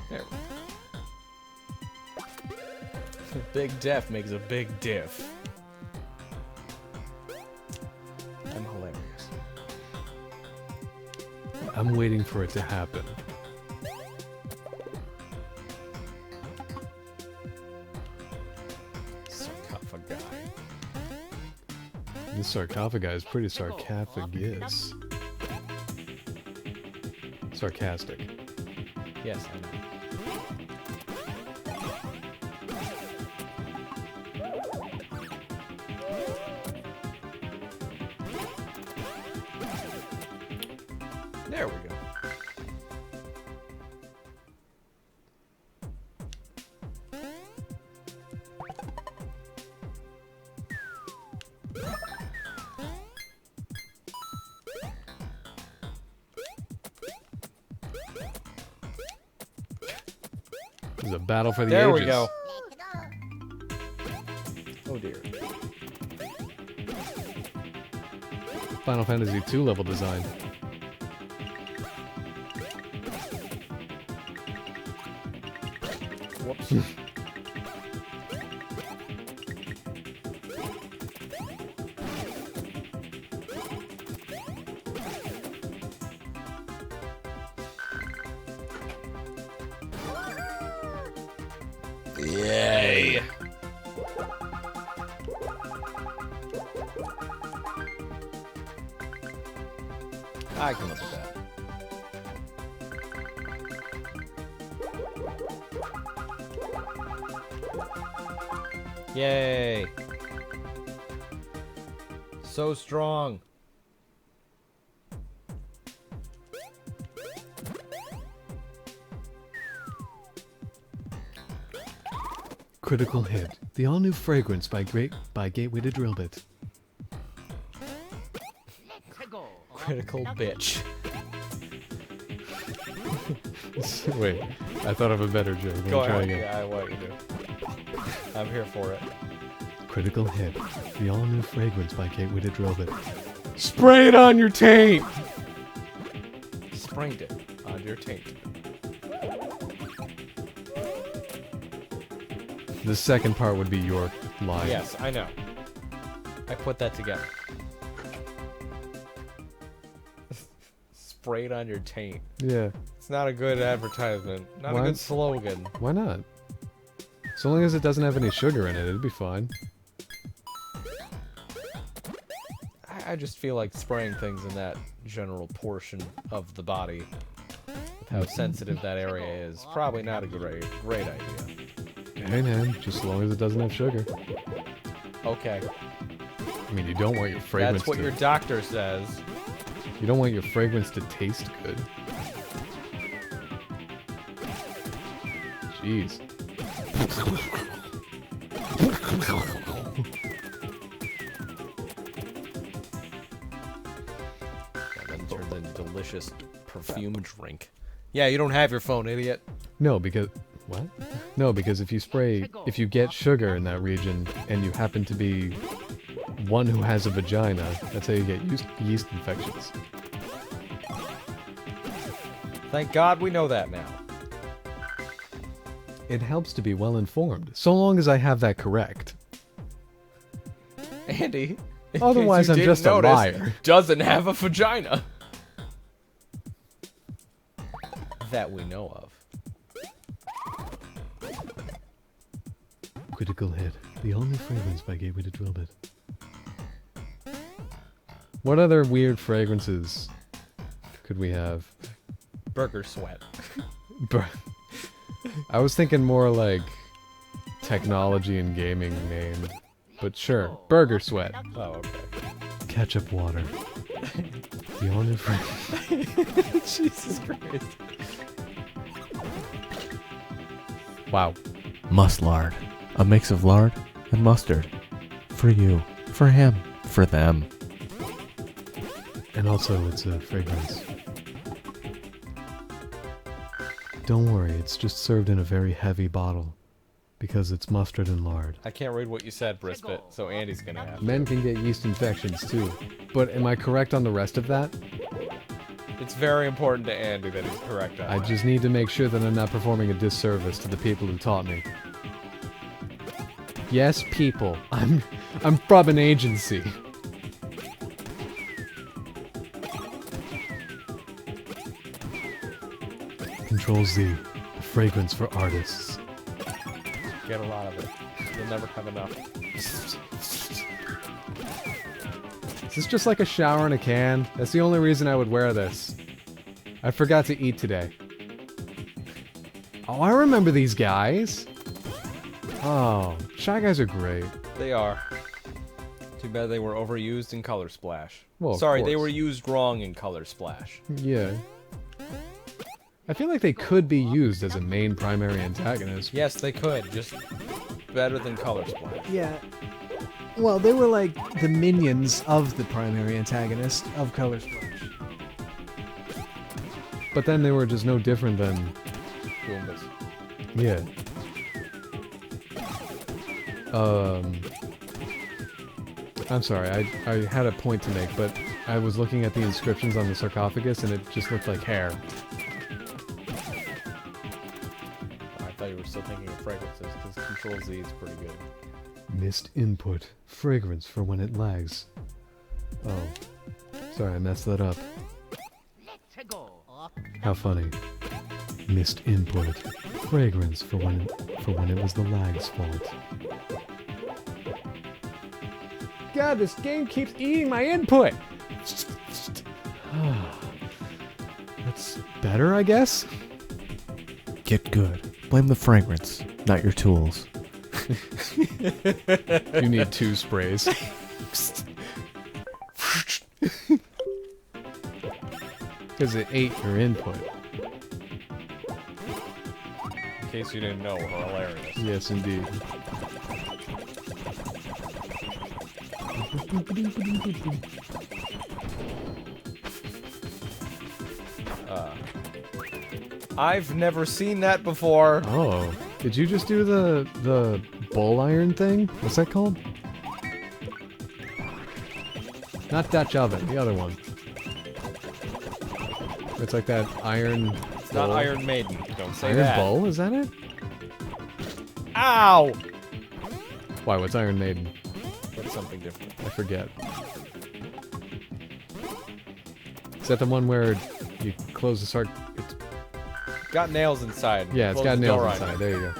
There. Big def makes a big diff. I'm hilarious. I'm waiting for it to happen. Sarcophagi. This sarcophagi is pretty sarcophagus. Sarcastic. Yes, I know. There we go. This is a battle for the There ages. we go. Let's go. Oh dear. Final Fantasy II level design. Whoops. Yay! I can live with that. Yay! So strong. Critical hit. The all-new fragrance by Gateway2Drillbit. Critical bitch. Wait, I thought of a better joke. Let me Go try ahead. again. Yeah, I want you to. I'm here for it. Critical hit. The all-new fragrance by Gateway2Drillbit. Spray it on your taint! Sprained it on your taint. The second part would be your line. Yes, I know. I put that together. Sprayed on your taint. Yeah. It's not a good advertisement. Not Why? a good slogan. Why not? So long as it doesn't have any sugar in it, it'd be fine. I just feel like spraying things in that general portion of the body, with how sensitive that area is, probably not a great idea. Hey man, just as long as it doesn't have sugar. Okay, I mean, you don't want your fragrance that's what to... your doctor says. You don't want your fragrance to taste good. Jeez. And then turns into delicious perfume drink. Yeah, you don't have your phone, idiot. No, because... What? No, because if you get sugar in that region, and you happen to be one who has a vagina, that's how you get yeast infections. Thank God we know that now. It helps to be well informed, so long as I have that correct. Andy, in Otherwise, case you I'm just a didn't notice, liar. Doesn't have a vagina. That we know of. Critical hit. The only fragrance by Gateway2Drillbit. What other weird fragrances could we have? Burger sweat. I was thinking more like technology and gaming named, but sure, burger sweat. Oh, okay. Ketchup water. The only fragrance. Jesus Christ. Wow. Must-lard. A mix of lard and mustard. For you. For him. For them. And also, it's a fragrance. Don't worry, it's just served in a very heavy bottle. Because it's mustard and lard. I can't read what you said, Brisbit, so Andy's gonna have to. Men can get yeast infections too. But am I correct on the rest of that? It's very important to Andy that he's correct on I that. just need to make sure that I'm not performing a disservice to the people who taught me. Yes, people. I'm from an agency. Control Z, the fragrance for artists. Get a lot of it. You'll never have enough. Is this just like a shower in a can? That's the only reason I would wear this. I forgot to eat today. Oh, I remember these guys. Oh, Shy Guys are great. They are. Too bad they were overused in Color Splash. Well, of Sorry, they course. were used wrong in Color Splash. Yeah. I feel like they could be used as a main primary antagonist. Yes, they could. Just better than Color Splash. Yeah. Well, they were like the minions of the primary antagonist of Color Splash. But then they were just no different than... Goombas. Yeah. I'm sorry, I had a point to make, but I was looking at the inscriptions on the sarcophagus and it just looked like hair. Oh, I thought you were still thinking of fragrances, because Control Z is pretty good. Missed input. Fragrance for when it lags. Oh. Sorry, I messed that up. How funny. Missed input. fragrance for when it was the lag's fault. God, this game keeps eating my input. That's better, I guess? Get good. Blame the fragrance, not your tools. You need 2 sprays. Because it ate your input. In case you didn't know, we're hilarious. Yes, indeed. I've never seen that before. Oh, did you just do the ball iron thing? What's that called? Not Dutch oven, the other one. It's like that iron. It's not Iron Maiden. Don't say Iron that. Bowl, is that it? Ow! Why? What's Iron Maiden? That's something different. I forget. Is that the one where you close the start? It's, Got nails inside. yeah, it's Close got the nails door on inside. it. There you go.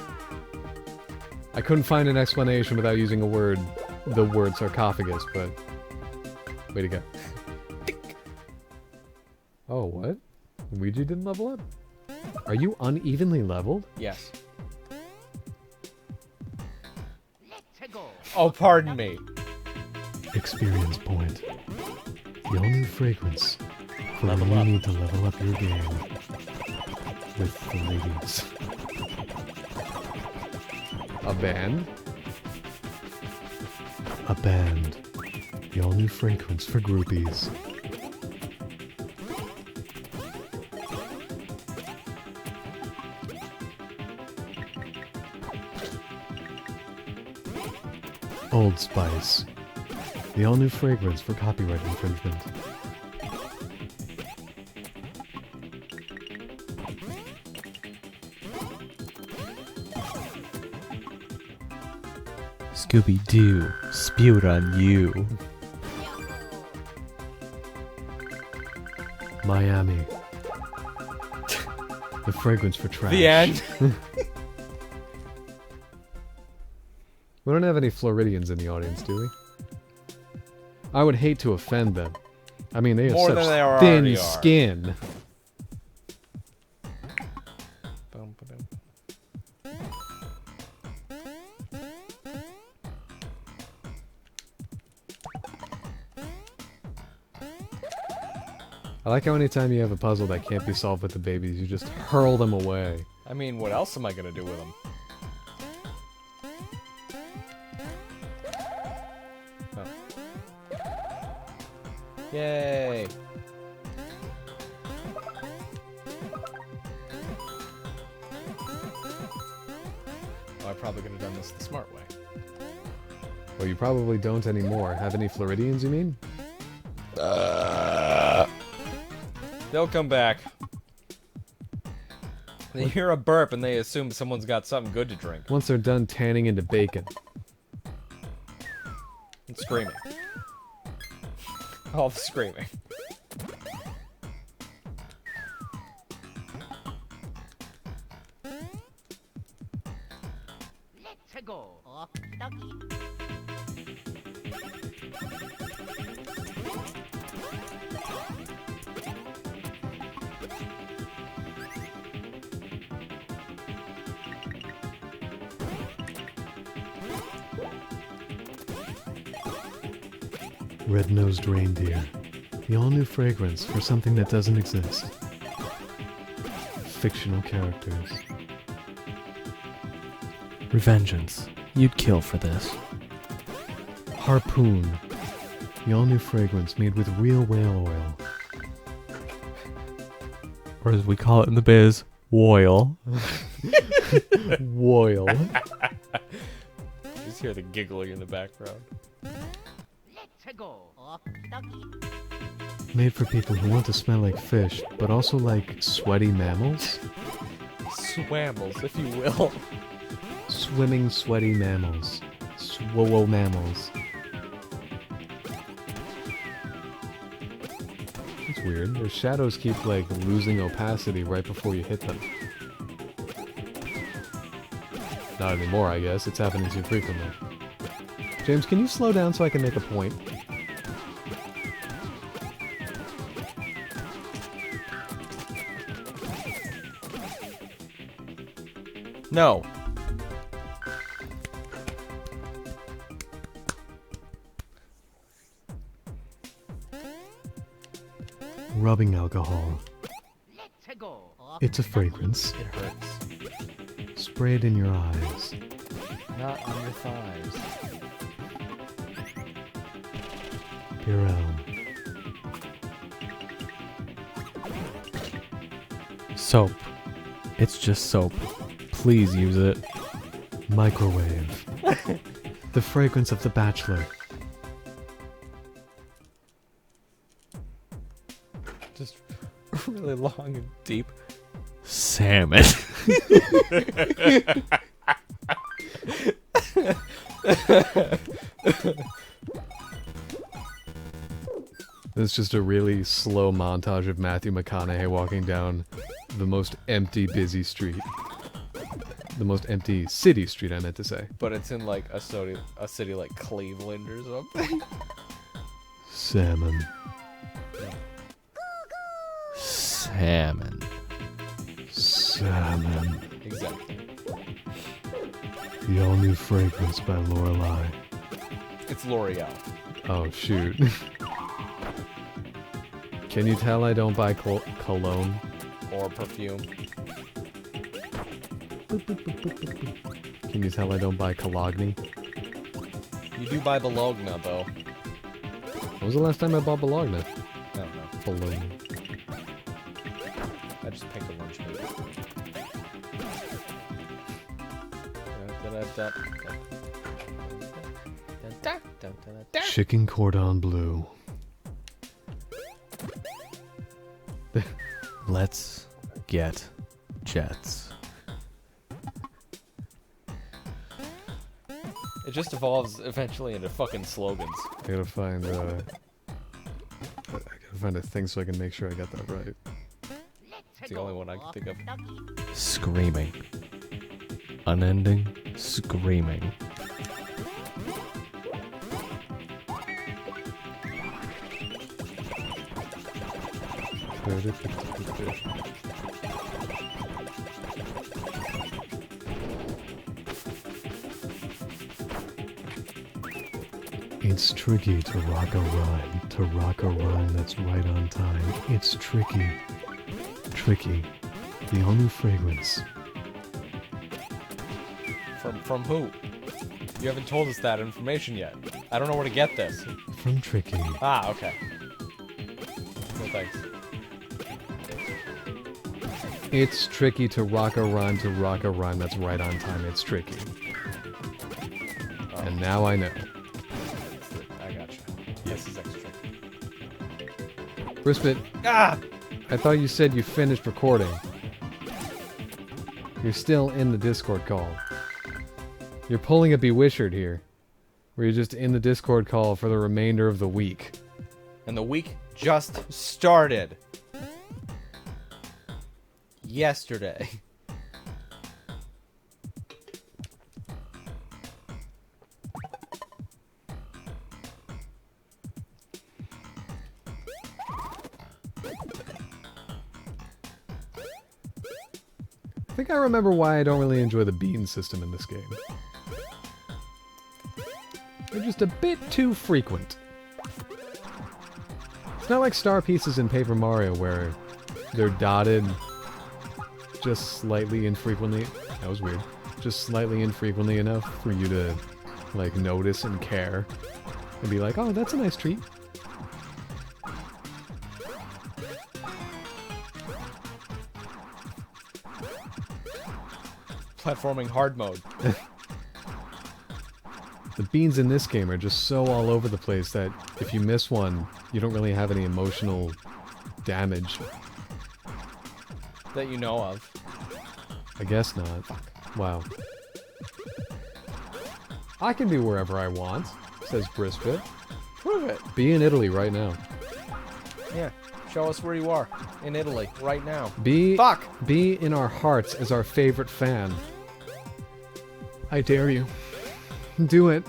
I couldn't find an explanation without using the word sarcophagus, but way to go. Oh, what? Luigi didn't level up? Are you unevenly leveled? Yes. Oh, pardon me. Experience point. The only fragrance for Level when up. you need to level up your game with the ladies. A band? A band. The all new fragrance for groupies. Old Spice. The all new fragrance for copyright infringement. Scooby-Doo spewed on you. Miami. The fragrance for trash. The end. We don't have any Floridians in the audience, do we? I would hate to offend them. I mean, they have More such than they thin already are. skin. Bum, ba-dum. I like how anytime you have a puzzle that can't be solved with the babies, you just hurl them away. I mean, what else am I gonna do with them? Yay! Oh, I probably could have done this the smart way. Well, you probably don't anymore. Have any Floridians, you mean? They'll come back. They hear a burp and they assume someone's got something good to drink. Once they're done tanning into bacon. And screaming. All the screaming. Let's go. Okie dokie. Red-nosed reindeer. The all-new fragrance for something that doesn't exist. Fictional characters. Revengeance. You'd kill for this. Harpoon. The all-new fragrance made with real whale oil. Or as we call it in the biz, woil. Woil. Just hear the giggling in the background. Let's go. Okie dokie. Made for people who want to smell like fish, but also like sweaty mammals. Swammels, if you will. Swimming sweaty mammals. Swowo mammals. It's weird. Their shadows keep like losing opacity right before you hit them. Not anymore, I guess. It's happening too frequently. James, can you slow down so I can make a point? No. Rubbing alcohol. Let's go. It's a fragrance. It hurts. Spray it in your eyes. Not on your thighs. Purell. Soap. It's just soap. Please use it. Microwave. The fragrance of the Bachelor. Just really long and deep. Salmon. It's just a really slow montage of Matthew McConaughey walking down the most empty, busy street. The most empty city street, I meant to say. But it's in like a city like Cleveland or something. Salmon. Salmon. Salmon. Exactly. The all-new fragrance by Lorelei. It's L'Oreal. Oh, shoot. Can you tell I don't buy cologne? Or perfume. Can you tell I don't buy Cologne? You do buy Bologna though. When was the last time I bought Bologna? I don't know. Bologna. I just picked a lunch meat. Chicken cordon bleu. Let's get jets. It just evolves eventually into fucking slogans. I gotta find a thing so I can make sure I got that right. It's the only one I can think of. Screaming. Unending screaming. It's tricky to rock a rhyme that's right on time. It's tricky. Tricky. The all-new fragrance. From who? You haven't told us that information yet. I don't know where to get this. From Tricky. Ah, okay. No thanks. It's tricky to rock a rhyme that's right on time. It's tricky. And now I know. I gotcha. Yes, is extra. Brispit, Ah! I thought you said you finished recording. You're still in the Discord call. You're pulling a Bewishard here. Where you're just in the Discord call for the remainder of the week. And the week just started. Yesterday. I think I remember why I don't really enjoy the bean system in this game. They're just a bit too frequent. It's not like star pieces in Paper Mario where they're dotted just slightly infrequently. That was weird. Just slightly infrequently enough for you to, like, notice and care. And be like, oh, that's a nice treat. Platforming hard mode. The beans in this game are just so all over the place that if you miss one, you don't really have any emotional damage. That you know of. I guess not. Wow. I can be wherever I want, says Brispit. Prove it. Be in Italy right now. Yeah. Show us where you are. In Italy. Right now. Be Fuck! Be in our hearts as our favorite fan. I dare you. Do it.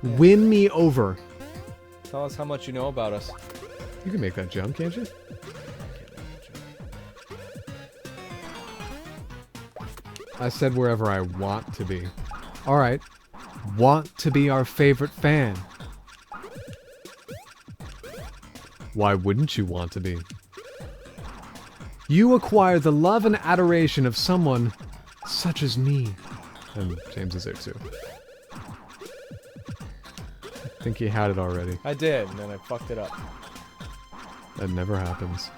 Win me over. Tell us how much you know about us. You can make that jump, can't you? I said wherever I want to be. Alright. Want to be our favorite fan. Why wouldn't you want to be? You acquire the love and adoration of someone such as me. And James is there too. I think he had it already. I did, and then I fucked it up. That never happens.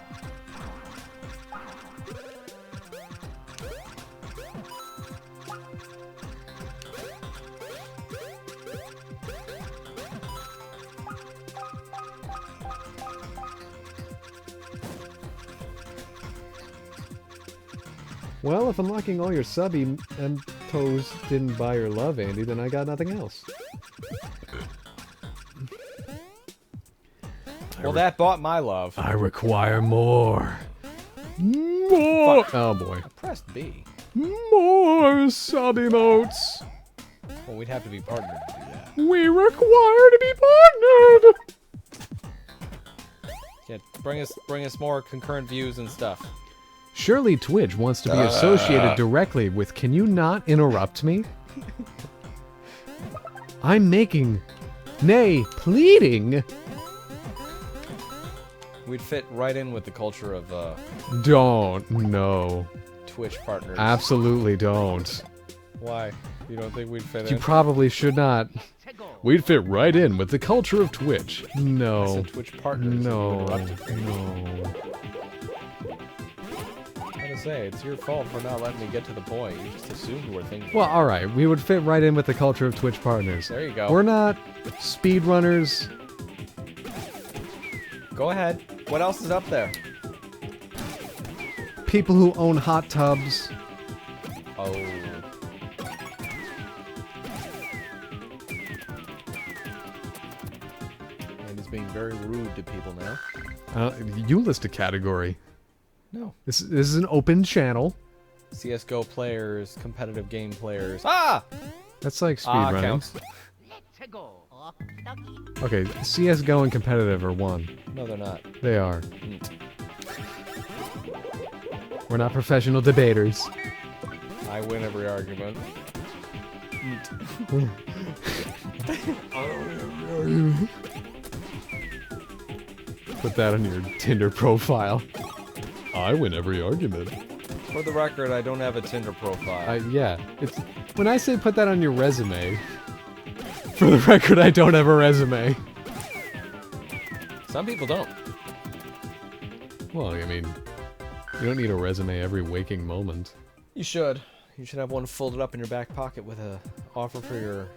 Well, if unlocking all your subby and toes didn't buy your love, Andy, then I got nothing else. Well, that bought my love. I require more. More! Oh boy. I pressed B. More sub emotes! Well, we'd have to be partnered to do that. We require to be partnered! Yeah, bring us more concurrent views and stuff. Surely Twitch wants to be associated directly with Can you not interrupt me? I'm making, nay, pleading. We'd fit right in with the culture of Don't, no. Twitch partners. Absolutely don't. Why? You don't think we'd fit You in? probably should not. We'd fit right in with the culture of Twitch. I No. said Twitch partners. No. You interrupted me. No. I gotta say, it's your fault for not letting me get to the point. You just assumed we're thinking. Well, alright. We would fit right in with the culture of Twitch partners. There you go. We're not speedrunners. Go ahead. What else is up there? People who own hot tubs. Oh. And he's being very rude to people now. You list a category. No. This is an open channel. CSGO players, competitive game players. Ah! That's like Ah, speedrunning. counts. Let's go. Okay, CSGO and competitive are one. No, they're not. They are. Mm. We're not professional debaters. I win every argument. Put that on your Tinder profile. I win every argument. For the record, I don't have a Tinder profile. Yeah, it's when I say put that on your resume. For the record, I don't have a resume. Some people don't. Well, I mean, you don't need a resume every waking moment. You should. You should have one folded up in your back pocket with a offer for your...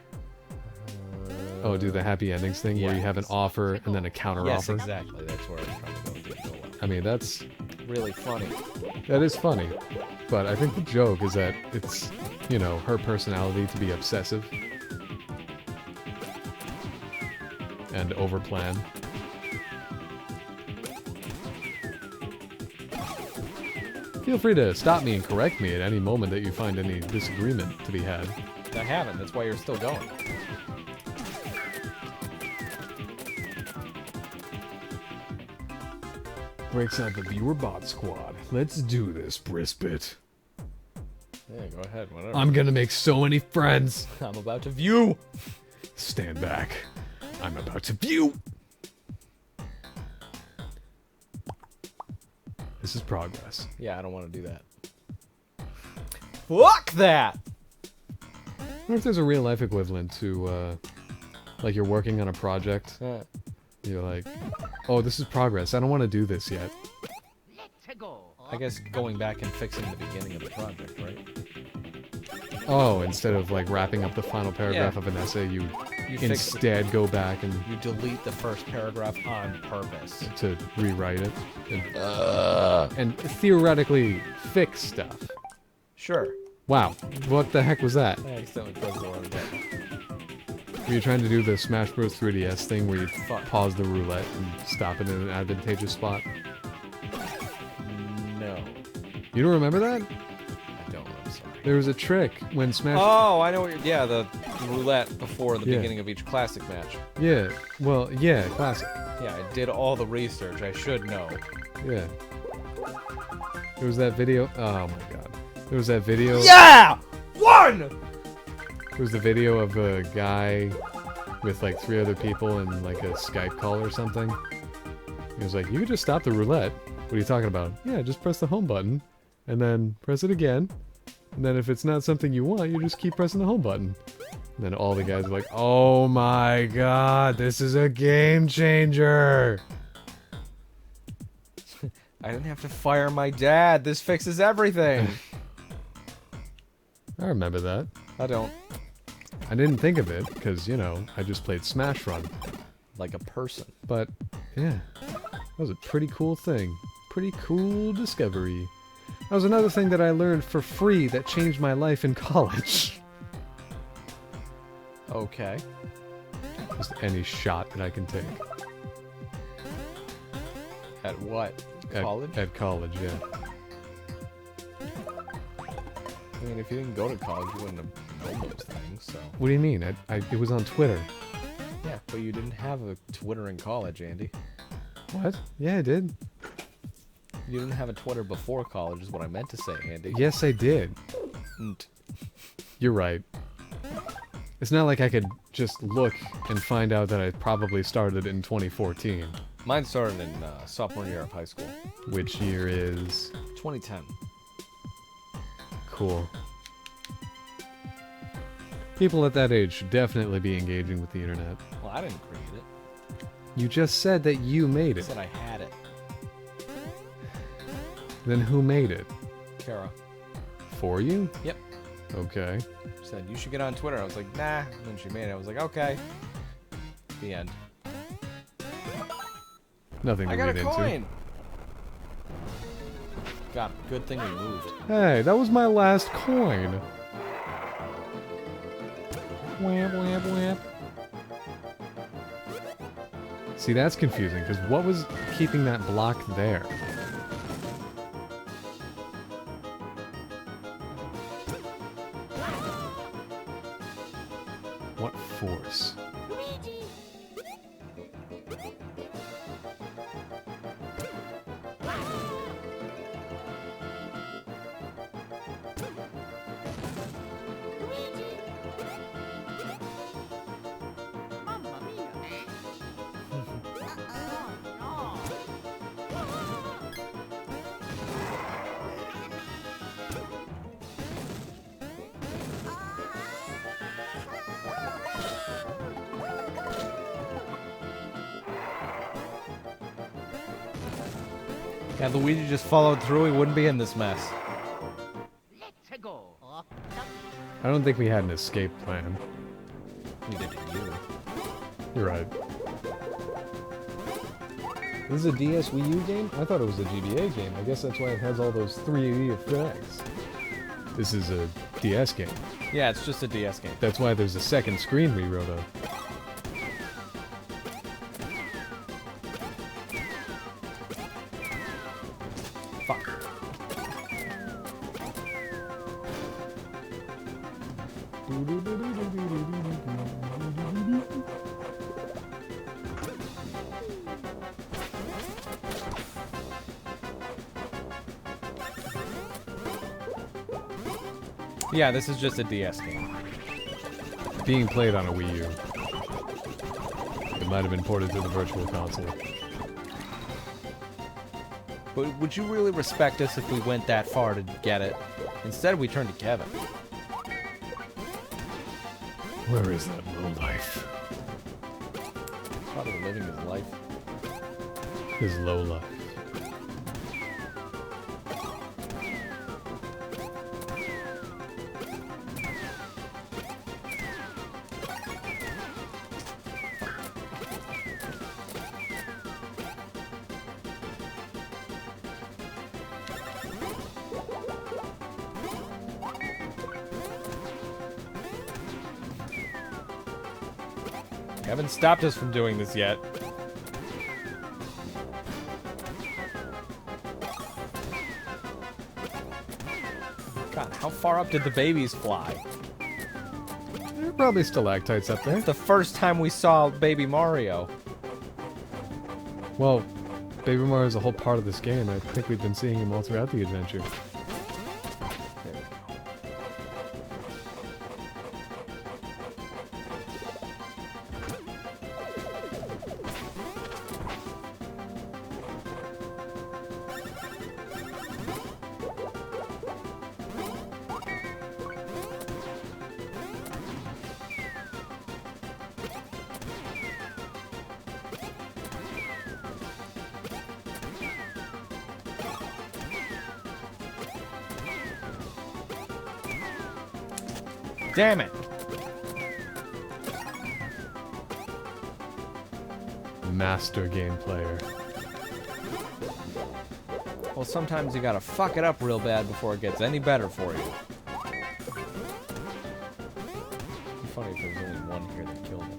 Oh, do the happy endings thing where you have an offer and then a counter Yes, offer. exactly. That's where I was trying to go. Didn't go well. I mean, that's Really funny. that is funny, but I think the joke is that it's, you know, her personality to be obsessive and overplan. Feel free to stop me and correct me at any moment that you find any disagreement to be had. I haven't. That's why you're still going. Breaks out the viewer bot squad. Let's do this, Brisbit. Yeah, go ahead. Whatever. I'm gonna make so many friends. I'm about to view. Stand back. I'm about to view. This is progress. Yeah, I don't want to do that. Fuck that! I wonder if there's a real life equivalent to, like you're working on a project. You're like, oh, this is progress. I don't want to do this yet. Let's go. I guess going back and fixing the beginning of the project, right? Oh, instead of like wrapping up the final paragraph Yeah. of an essay, you You fix instead go back and You delete the first paragraph on purpose. to rewrite it and theoretically fix stuff. Sure. Wow, what the heck was that? I accidentally pressed the wrong button. Were you trying to do the Smash Bros 3DS thing where you Fuck. pause the roulette and stop it in an advantageous spot? No. You don't remember that? I don't. I'm sorry. There was a trick when Smash. Oh, I know what you're... Yeah, the roulette before the Yeah. beginning of each classic match. Yeah. Well, yeah, classic. Yeah, I did all the research. I should know. Yeah. There was that video. Oh my god. There was that video. Yeah! One! There was the video of a guy with like 3 other people in like a Skype call or something. He was like, "You could just stop the roulette." What are you talking about? Yeah, just press the home button, and then press it again. And then if it's not something you want, you just keep pressing the home button. And then all the guys are like, "Oh my god, this is a game changer!" I didn't have to fire my dad. This fixes everything. I remember that. I don't. I didn't think of it, because, you know, I just played Smash Run. Like a person. But, yeah, that was a pretty cool thing. Pretty cool discovery. That was another thing that I learned for free that changed my life in college. Okay. Just any shot that I can take. At what? College? At college, yeah. I mean, if you didn't go to college, you wouldn't have known those things, so... What do you mean? It was on Twitter. Yeah, but you didn't have a Twitter in college, Andy. What? Yeah, I did. You didn't have a Twitter before college, is what I meant to say, Andy. Yes, I did. You're right. It's not like I could just look and find out that I probably started in 2014. Mine started in sophomore year of high school. Which year is... 2010. Cool. People at that age should definitely be engaging with the internet. Well, I didn't create it. You just said that you made I it. said I had it. Then who made it? Kara. For you? Yep. Okay. She said, you should get on Twitter. I was like, nah. And then she made it. I was like, okay. The end. Nothing to I got read a into. coin! God, good thing we moved. Hey, that was my last coin. Wham, wham, wham. See, that's confusing, because what was keeping that block there? What force? Mamma mia. Oh, Had Luigi just followed through, he wouldn't be in this mess. Let's go. I don't think we had an escape plan. Neither did you. You're right. This is a DS Wii U game? I thought it was a GBA game. I guess that's why it has all those 3D effects. This is a DS game. Yeah, it's just a DS game. That's why there's a second screen we wrote of. Fuck. Yeah, this is just a DS game. Being played on a Wii U. It might have been ported to the Virtual Console. But would you really respect us if we went that far to get it? Instead, we turned to Kevin. Where is that low life? Probably living his life. His low life. Haven't stopped us from doing this yet. God, how far up did the babies fly? There are probably stalactites up there. It's the first time we saw baby Mario. Well, Baby Mario is a whole part of this game. I think we've been seeing him all throughout the adventure. Damn it! Master game player. Well, sometimes you gotta fuck it up real bad before it gets any better for you. It'd be funny if there was only one here that killed him.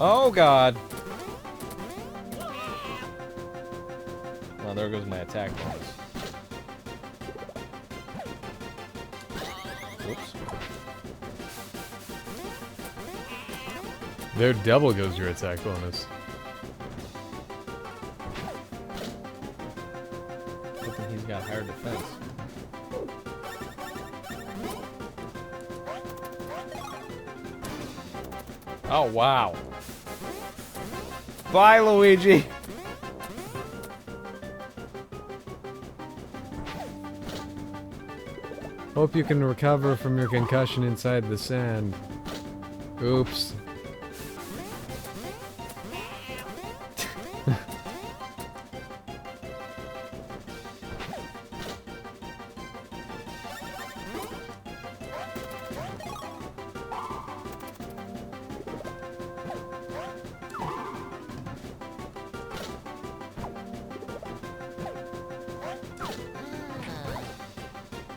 Oh god! Well, there goes my attack bonus. Whoops. There double goes your attack bonus. Good thing he's got higher defense. Oh, wow. Bye, Luigi. Hope you can recover from your concussion inside the sand. Oops.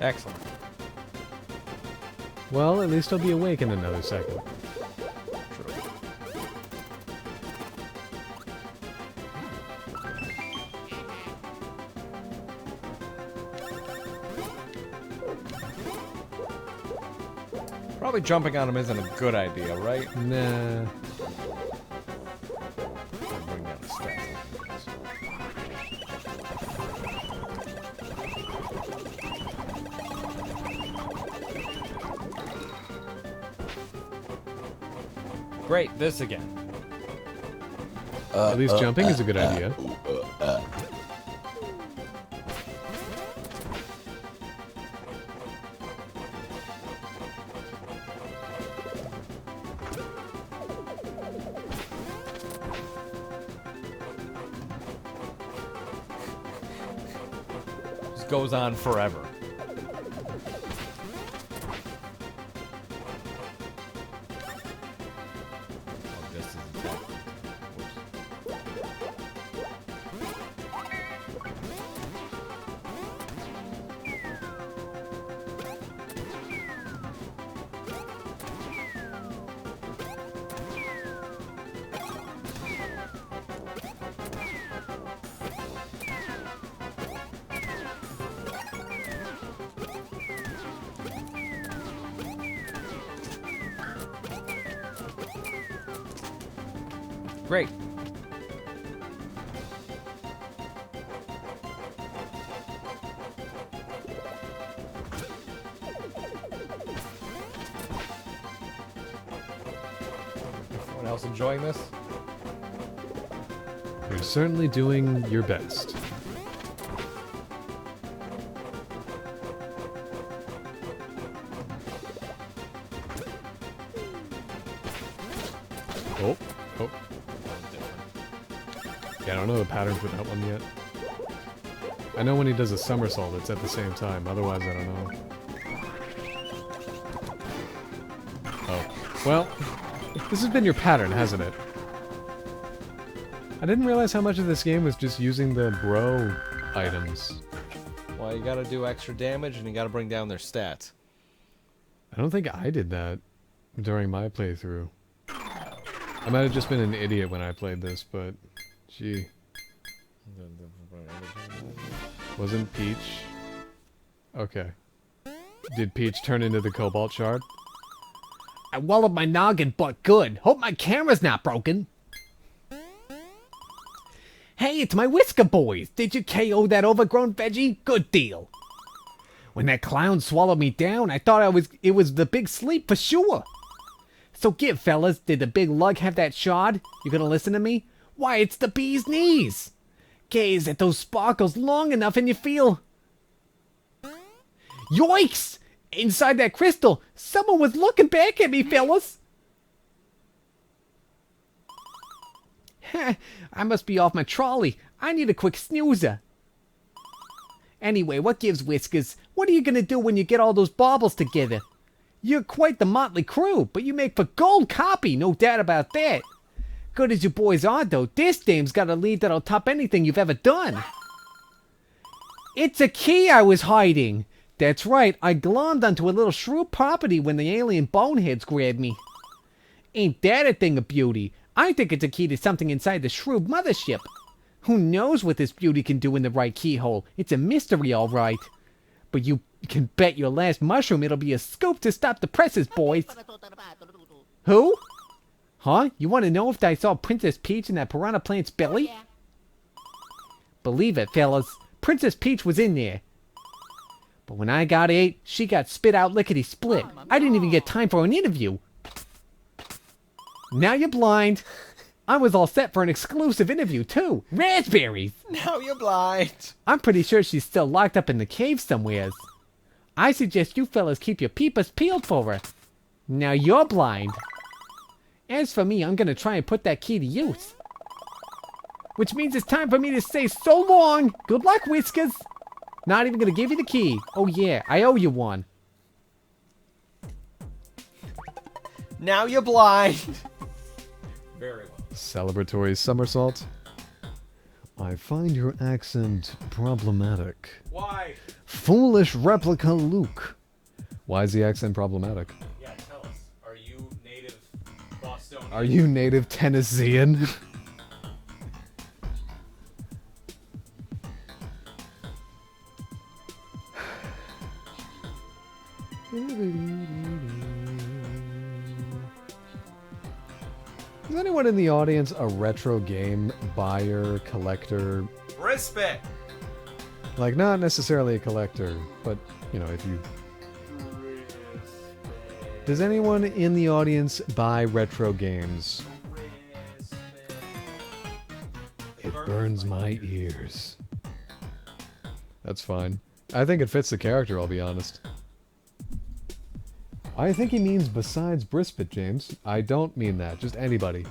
Excellent. Well, at least I'll be awake in another second. Probably jumping on him isn't a good idea, right? Nah. Bring down the stats. Great, this again. At least jumping is a good idea. This goes on forever. Great. Anyone else enjoying this? You're certainly doing your best. Oh, oh. Yeah, I don't know the patterns with that one yet. I know when he does a somersault, it's at the same time. Otherwise, I don't know. Oh. Well, this has been your pattern, hasn't it? I didn't realize how much of this game was just using the bro items. Well, you gotta do extra damage and you gotta bring down their stats. I don't think I did that during my playthrough. I might have just been an idiot when I played this, but gee. Wasn't Peach? Okay. Did Peach turn into the Cobalt Shard? I wallowed my noggin, but good. Hope my camera's not broken. Hey, it's my Whisker boys. Did you KO that overgrown veggie? Good deal. When that clown swallowed me down, I thought it was the big sleep for sure. So give, fellas, did the big lug have that shard? You gonna listen to me? Why, it's the bee's knees. Gaze at those sparkles long enough and you feel... Yoinks! Inside that crystal, someone was looking back at me, fellas. I must be off my trolley. I need a quick snoozer. Anyway, what gives, Whiskers? What are you gonna do when you get all those baubles together? You're quite the motley crew, but you make for gold copy, no doubt about that. Good as you boys are, though, this dame's got a lead that'll top anything you've ever done. It's a key I was hiding. That's right, I glommed onto a little shrewd property when the alien boneheads grabbed me. Ain't that a thing of beauty? I think it's a key to something inside the shrewd mothership. Who knows what this beauty can do in the right keyhole? It's a mystery, all right. But you can bet your last mushroom it'll be a scoop to stop the presses, boys. Who? Huh? You want to know if I saw Princess Peach in that piranha plant's belly? Believe it, fellas. Princess Peach was in there. But when I got ate, she got spit out lickety-split. I didn't even get time for an interview. Now you're blind. I was all set for an exclusive interview, too. Raspberries! Now you're blind. I'm pretty sure she's still locked up in the cave somewheres. I suggest you fellas keep your peepers peeled for her. Now you're blind. As for me, I'm gonna try and put that key to use. Which means it's time for me to say so long. Good luck, Whiskers. Not even gonna give you the key. Oh yeah, I owe you one. Now you're blind. Very well. Celebratory somersault. I find your accent problematic. Why? Foolish replica Luke. Why is the accent problematic? Yeah, tell us. Are you native Bostonian? Are you native Tennessean? Is anyone in the audience a retro game buyer, collector? Respect. Like, not necessarily a collector, but, you know, if you... Does anyone in the audience buy retro games? It burns my ears. That's fine. I think it fits the character, I'll be honest. I think he means besides Brispet, James. I don't mean that. Just anybody.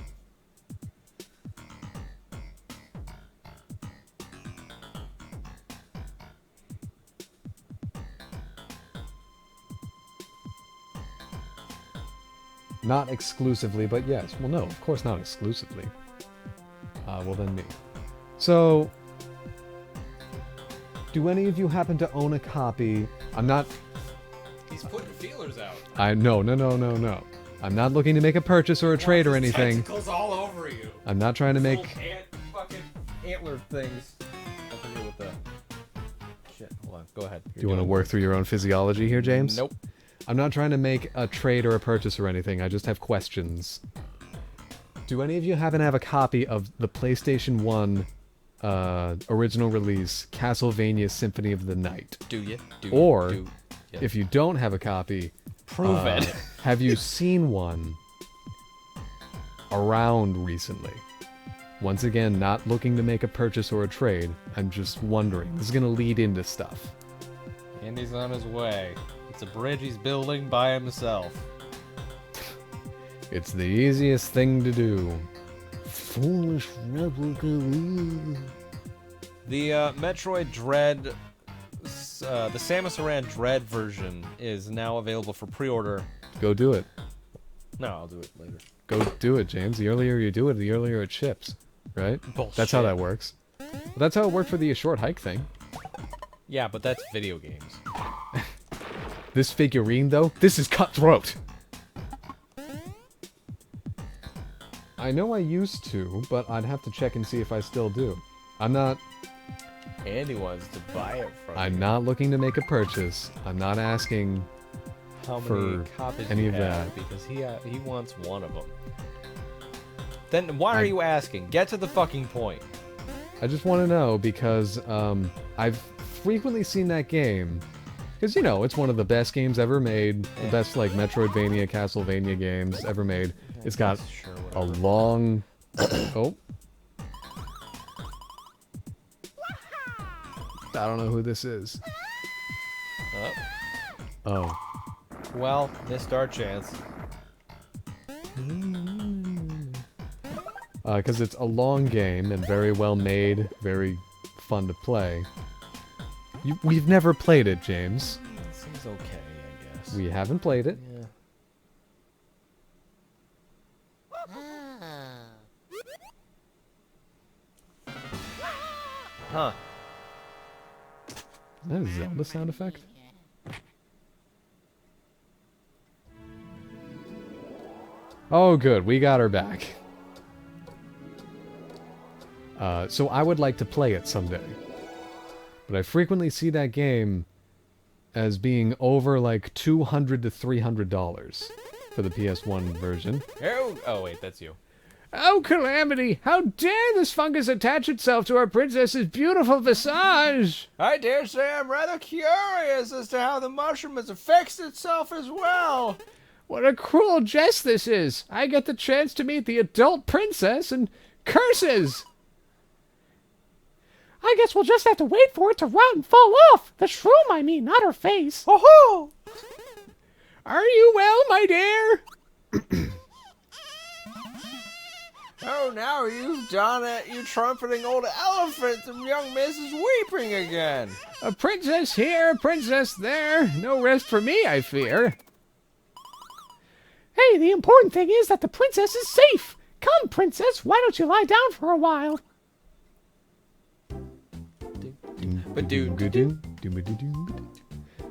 Not exclusively, but yes. Well, no, of course not exclusively. Well, then me. So, do any of you happen to own a copy? I'm not... He's putting feelers out. No. I'm not looking to make a purchase or a trade or anything. Tentacles all over you. I'm not trying to make... Fucking antler things. I forget what the... Shit, hold on. Go ahead. Do you want to work through your own physiology here, James? Nope. I'm not trying to make a trade or a purchase or anything. I just have questions. Do any of you happen to have a copy of the PlayStation 1 original release, Castlevania Symphony of the Night? Do you? Or, Yeah. if you don't have a copy... Prove it. Have you seen one around recently? Once again, not looking to make a purchase or a trade. I'm just wondering. This is going to lead into stuff. Andy's on his way. It's a bridge he's building by himself. It's the easiest thing to do. Foolish replica. The Metroid Dread, the Samus Aran Dread version is now available for pre-order. Go do it. No, I'll do it later. Go do it, James. The earlier you do it, the earlier it ships. right? Bullshit. That's how that works. But that's how it worked for the short hike thing. Yeah, but that's video games. This figurine, though, this is cutthroat. I know I used to, but I'd have to check and see if I still do. I'm not Andy wants to buy it from I'm you. not looking to make a purchase. I'm not asking How for many copies any you of have, that. because he wants one of them. Then why are you asking? Get to the fucking point. I just want to know because I've frequently seen that game. Because, you know, it's one of the best games ever made. The best, like, Metroidvania, Castlevania games ever made. It's got Sure, a whatever. long... Oh. I don't know who this is. Oh. Well, missed our chance. Because it's a long game and very well made, very fun to play. We've never played it, James. Seems okay, I guess. We haven't played it. Yeah. Huh. Is that a Zelda sound effect? Oh, good. We got her back. So I would like to play it someday. But I frequently see that game as being over like $200 to $300 for the PS1 version. Oh, wait, that's you. Oh, Calamity! How dare this fungus attach itself to our princess's beautiful visage! I dare say I'm rather curious as to how the mushroom has affixed itself as well. What a cruel jest this is! I get the chance to meet the adult princess and curses! I guess we'll just have to wait for it to rot and fall off! The shroom, I mean, not her face! Oh-ho! Are you well, my dear? Oh, now you've done it, you trumpeting old elephant, and young Miss is weeping again. A princess here, a princess there. No rest for me, I fear. Hey, the important thing is that the princess is safe. Come, princess, why don't you lie down for a while?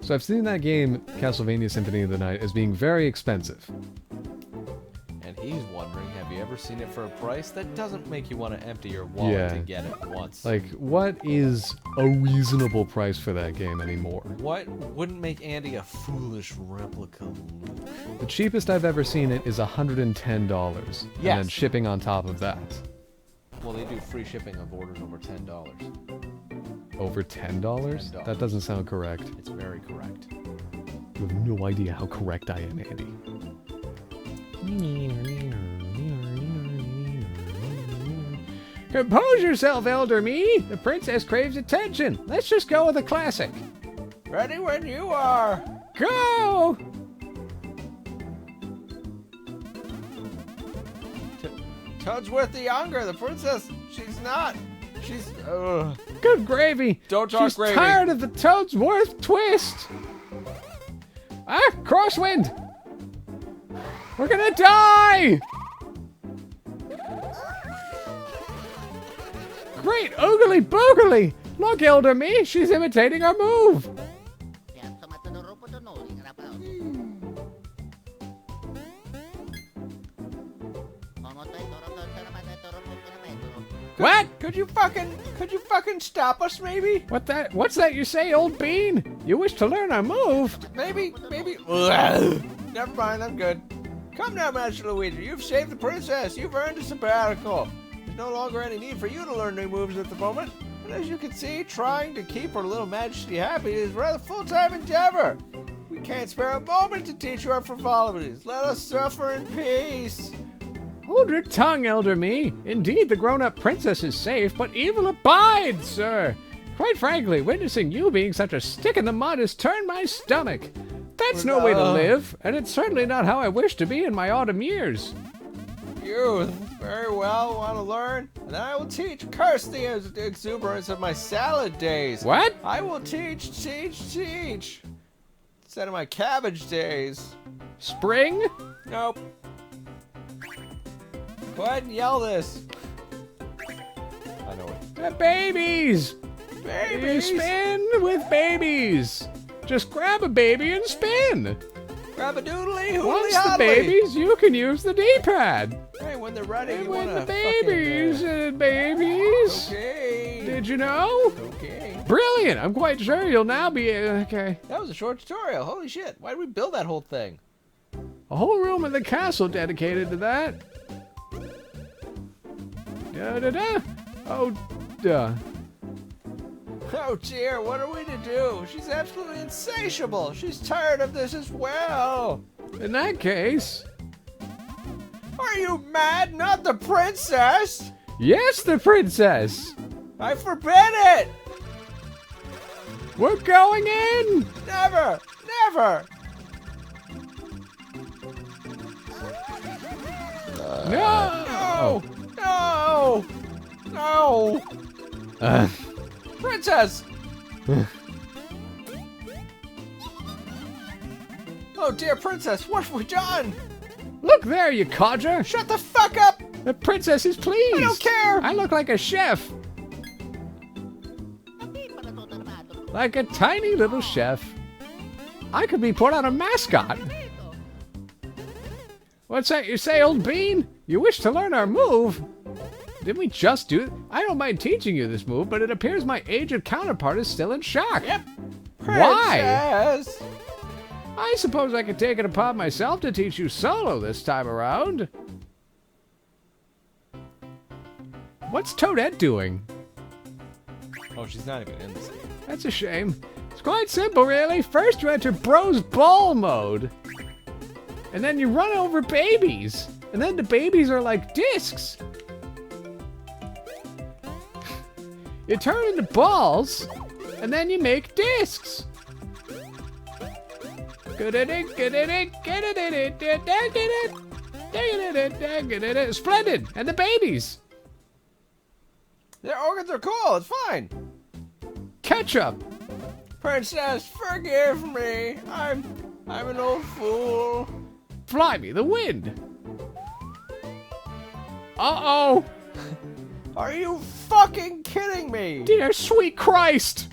So I've seen that game, Castlevania Symphony of the Night, as being very expensive. And he's wondering, have you ever seen it for a price that doesn't make you want to empty your wallet to get it once? Like, what is a reasonable price for that game anymore? What wouldn't make Andy a foolish replica Luke? The cheapest I've ever seen it is $110. And then Yes. shipping on top of that. Well, they do free shipping of orders over $10. Over $10? $10. That doesn't sound correct. It's very correct. You have no idea how correct I am, Andy. Compose yourself, Elder Me. The princess craves attention. Let's just go with a classic. Ready when you are. Go! Toadsworth the younger, the princess. She's not. She's. Good gravy. Don't talk She's gravy. tired of the Toadsworth twist. Ah, crosswind. We're gonna die. Great oogly boogly. Look, Elder Me, she's imitating our move. What? Could you fucking stop us, maybe? What's that you say, old bean? You wish to learn our move? Maybe. Never mind, I'm good. Come now, Master Luigi. You've saved the princess. You've earned a sabbatical. There's no longer any need for you to learn new moves at the moment. And as you can see, trying to keep her little majesty happy is a rather full-time endeavor. We can't spare a moment to teach you our frivolities. Let us suffer in peace. Hold your tongue, Elder Me. Indeed, the grown-up princess is safe, but evil abides, sir. Quite frankly, witnessing you being such a stick in the mud has turned my stomach. That's no way to live, and it's certainly not how I wish to be in my autumn years. Youth, very well, want to learn? And I will teach. Curse the exuberance of my salad days. What? I will teach. Instead of my cabbage days. Spring? Nope. Go ahead and yell this. Babies! Babies. Spin with babies! Just grab a baby and spin! Grab a doodly, hoodly, Once the hoddly. babies, you can use the D-pad! Hey, when they're ready, And you with wanna the babies, fucking, babies! okay. Did you know? Okay. Brilliant! I'm quite sure you'll now be okay. That was a short tutorial. Holy shit. Why did we build that whole thing? A whole room in the castle dedicated to that. Da-da-da! Oh, duh. Oh dear, what are we to do? She's absolutely insatiable. She's tired of this as well. In that case... Are you mad? Not the princess! Yes, the princess! I forbid it! We're going in! Never! Never! No! No! No! No! Princess! Oh dear princess, what have we done? Look there, you codger! Shut the fuck up! The princess is pleased! I don't care! I look like a chef! Like a tiny little chef. I could be put on a mascot. What's that you say, old bean? You wish to learn our move? Didn't we just do it? I don't mind teaching you this move, but it appears my aged counterpart is still in shock. Yep. Why? Princess! I suppose I could take it upon myself to teach you solo this time around. What's Toadette doing? Oh, she's not even in this game. That's a shame. It's quite simple, really. First you enter Bros Ball mode. And then you run over babies. And then the babies are like discs. You turn into balls, and then you make discs. Splendid! And the babies. Their organs are cool, it's fine. Ketchup. Princess, forgive me. I'm an old fool. Fly me the wind. Uh-oh. Are you fucking kidding me? Dear sweet Christ.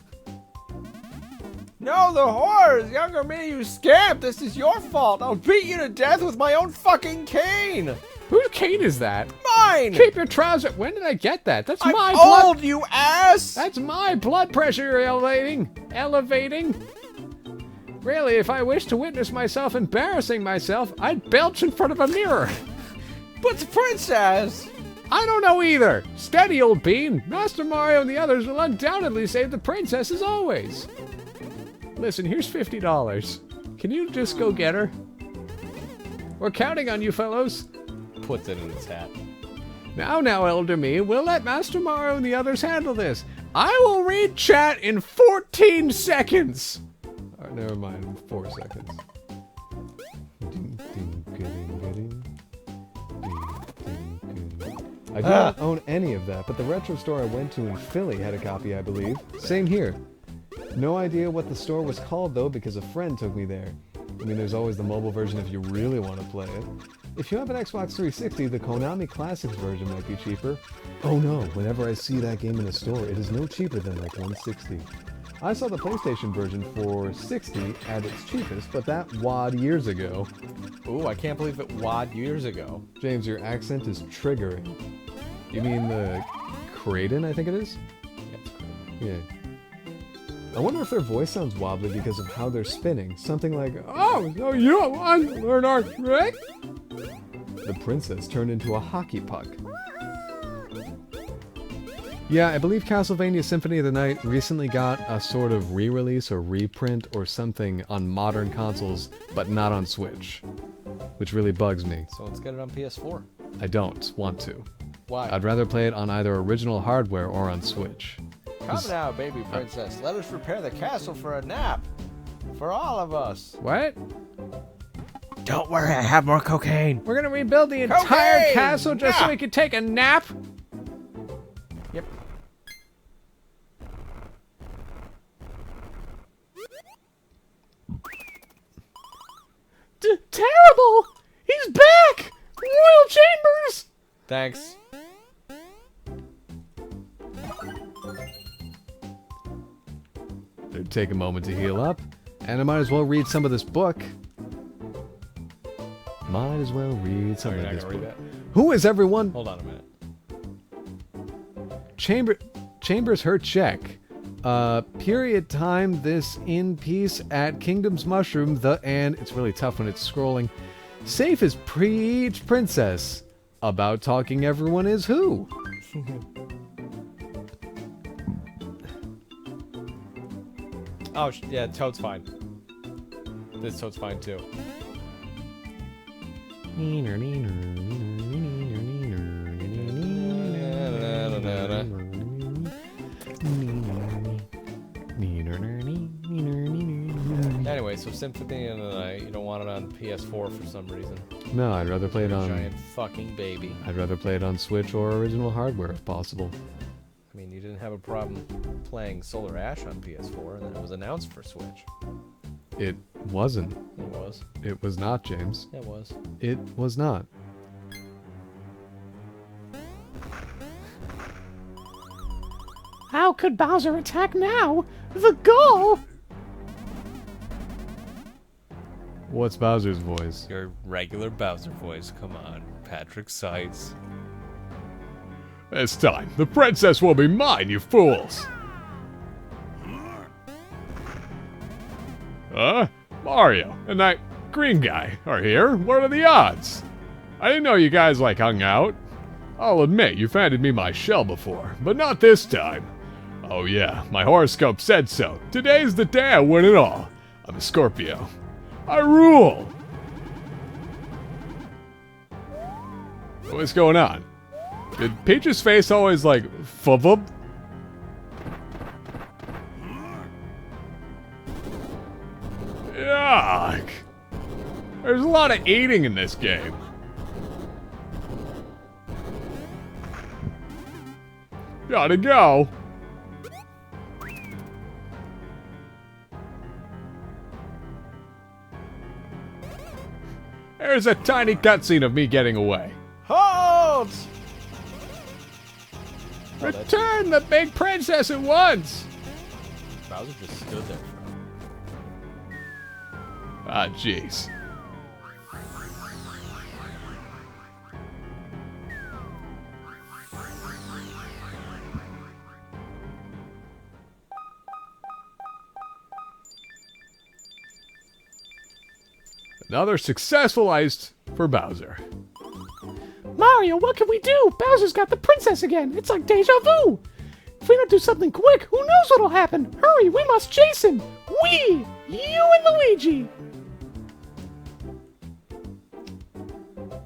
No, the whores! Younger me, you scamp! This is your fault! I'll beat you to death with my own fucking cane! Whose cane is that? Mine! Keep your trousers. When did I get that? That's I'm my old, blood. you ass! That's my blood pressure elevating. Really, if I wished to witness myself embarrassing myself, I'd belch in front of a mirror. But the princess! I don't know either. Steady, old bean. Master Mario and the others will undoubtedly save the princess as always. Listen, here's $50. Can you just go get her? We're counting on you, fellows. Puts it in his hat. Now, Elder Me, we'll let Master Mario and the others handle this. I will read chat in 14 seconds. Never mind, 4 seconds. I do not own any of that, but the retro store I went to in Philly had a copy, I believe. Same here. No idea what the store was called, though, because a friend took me there. I mean, there's always the mobile version if you really want to play it. If you have an Xbox 360, the Konami Classics version might be cheaper. Oh no, whenever I see that game in a store, it is no cheaper than like $160. I saw the PlayStation version for $60 at its cheapest, but that wad years ago. Ooh, I can't believe it wad years ago. James, your accent is triggering. You mean the Kraden, I think it is? Yeah. I wonder if their voice sounds wobbly because of how they're spinning. Something like, oh, so you don't want to learn our trick? The princess turned into a hockey puck. Yeah, I believe Castlevania Symphony of the Night recently got a sort of re-release or reprint or something on modern consoles, but not on Switch. Which really bugs me. So let's get it on PS4. I don't want to. Why? I'd rather play it on either original hardware or on Switch. Come now, baby princess. Let us prepare the castle for a nap. For all of us. What? Don't worry, I have more cocaine. We're gonna rebuild the entire Cocaine! castle just so we can take a nap? Yep. Terrible! He's back! Royal Chambers! Thanks. take a moment to heal up, and I might as well read some of this book. Might as well read some You're of not this gonna read book. that? Who is everyone? Hold on a minute. Chambers her check. Period time this in peace at Kingdom's Mushroom and it's really tough when it's scrolling. Safe as preach princess. About talking everyone is who? Oh, yeah, Toad's fine. This Toad's fine too. Anyway, so Symphony of the Night, you don't want it on PS4 for some reason. No, I'd rather play it on. Giant fucking baby. I'd rather play it on Switch or original hardware if possible. I mean, you didn't have a problem playing Solar Ash on PS4, and then it was announced for Switch. It wasn't. It was. It was not, James. It was. It was not. How could Bowser attack now? The goal! What's Bowser's voice? Your regular Bowser voice, come on. Patrick Seitz. It's time. The princess will be mine, you fools! Mario and that green guy are here. What are the odds? I didn't know you guys hung out. I'll admit, you've handed me my shell before, but not this time. Oh yeah, my horoscope said so. Today's the day I win it all. I'm a Scorpio. I rule! What's going on? Did Peach's face always fub? Yuck! There's a lot of eating in this game. Gotta go. There's a tiny cutscene of me getting away. Hold! Return the big princess at once! Bowser just stood there. Ah, jeez. Another successful heist for Bowser. Mario, what can we do? Bowser's got the princess again. It's like deja vu. If we don't do something quick, who knows what'll happen? Hurry, we must chase him. We, you and Luigi.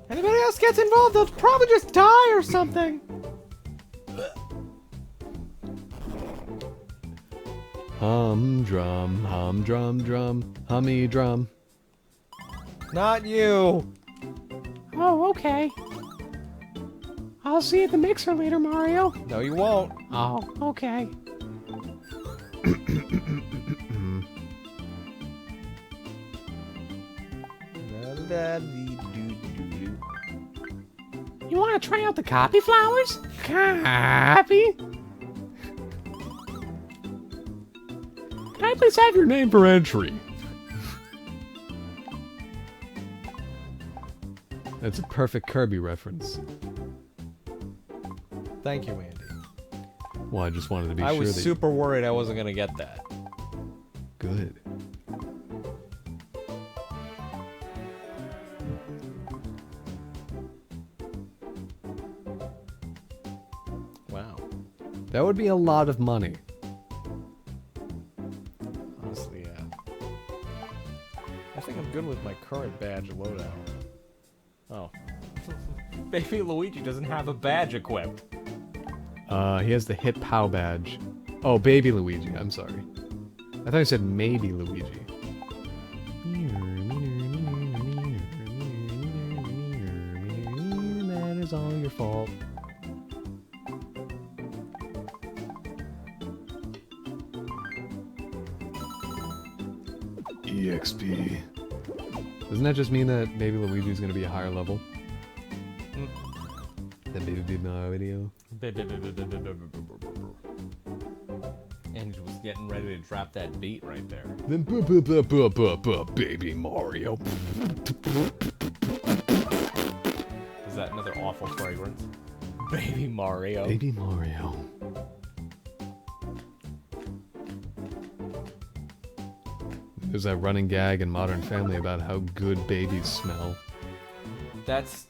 Anybody else gets involved, they'll probably just die or something. Hum drum drum, hummy drum. Not you! Oh, okay. I'll see you at the mixer later, Mario. No, you won't. Oh, okay. You want to try out the copy flowers? Copy? Can I please have your name? Name for entry. That's a perfect Kirby reference. Thank you, Andy. Well, I just wanted to be I sure was that. super worried I wasn't gonna get that. Good. Wow. That would be a lot of money. Honestly, yeah. I think I'm good with my current badge loadout. Oh. Baby Luigi doesn't have a badge equipped. He has the hip pow badge. Oh, baby Luigi. I'm sorry. I thought you said maybe Luigi. That is all your fault. EXP. Doesn't that just mean that Baby Luigi's gonna be a higher level? That Baby Mario video? And was getting ready to drop that beat right there. Then baby Mario. Is that another awful fragrance? Baby Mario. Baby Mario. There's that running gag in Modern Family about how good babies smell. That's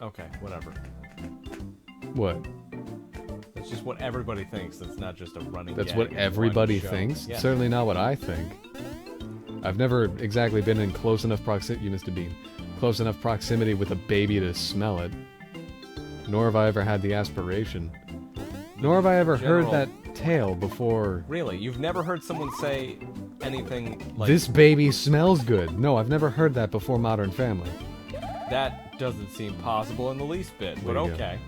okay, whatever. What? That's just what everybody thinks. That's not just a running That's gag what in everybody one show. thinks? Yeah. Certainly not what I think. I've never exactly been in close enough proximity, you Mr. Bean, close enough proximity with a baby to smell it. Nor have I ever had the aspiration. Nor have I ever heard that tale before. Really? You've never heard someone say anything like This baby smells good. No, I've never heard that before Modern Family. that doesn't seem possible in the least bit, but There you go. okay.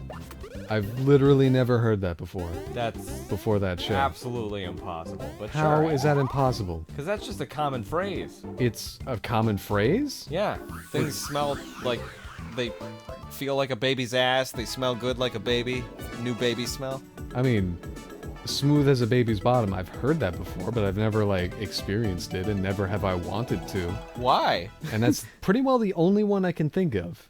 I've literally never heard that before. That's Before that show. absolutely impossible. But How sure. is that impossible? Because that's just a common phrase. It's a common phrase? Yeah. Things smell like they feel like a baby's ass. They smell good like a baby. New baby smell. I mean, smooth as a baby's bottom. I've heard that before, but I've never, like, experienced it, and never have I wanted to. Why? And that's pretty well the only one I can think of.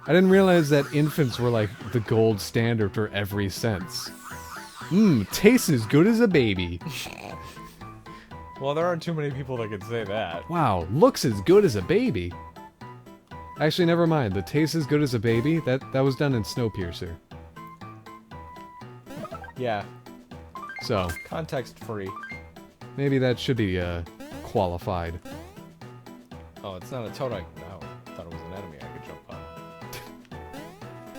I didn't realize that infants were, like, the gold standard for every sense. Tastes as good as a baby. Well, there aren't too many people that can say that. Wow, looks as good as a baby. Actually, never mind. The taste as good as a baby, that was done in Snowpiercer. Yeah. So, Context free. maybe that should be, qualified. Oh, it's not a toad. I thought it was an enemy I could jump on.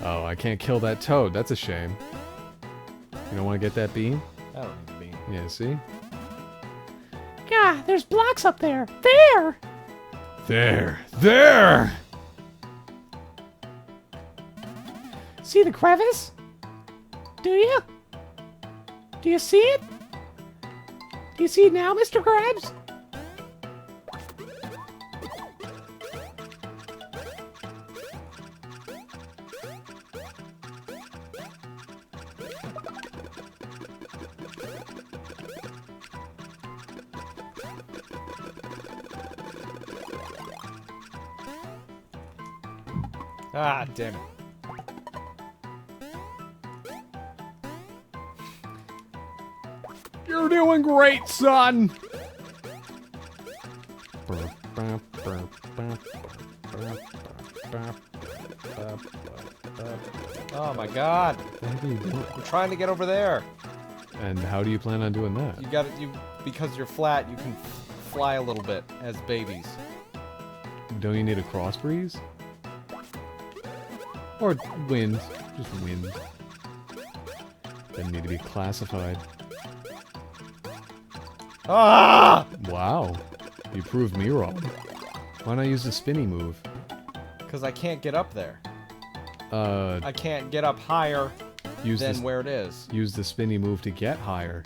Oh, I can't kill that toad. That's a shame. You don't want to get that bean? I don't need to be. Yeah, see? Yeah, there's blocks up there. There! There! See the crevice? Do you? Do you see it? Do you see it now, Mr. Krabs? Ah, damn it. You're doing great, son! Oh my god. I'm trying to get over there. And how do you plan on doing that? You got it. Because you're flat, you can fly a little bit as babies. Don't you need a cross breeze? Or wind. Just wind. Doesn't need to be classified. Ah! Wow. You proved me wrong. Why not use the spinny move? Because I can't get up there. Uh, I can't get up higher use than the, where it is. use the spinny move to get higher.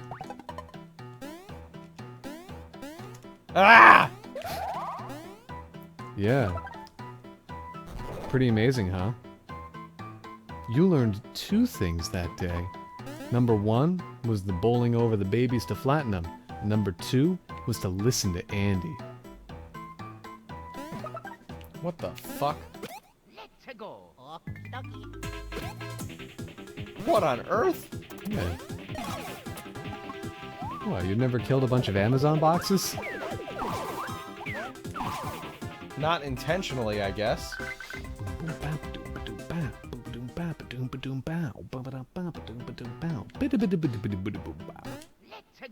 Ah! Yeah. Pretty amazing, huh? You learned 2 things that day. Number 1 was the bowling over the babies to flatten them. Number 2 was to listen to Andy. What the fuck? Let's go. Okie What on earth? Yeah. What, you've never killed a bunch of Amazon boxes? Not intentionally, I guess. Let's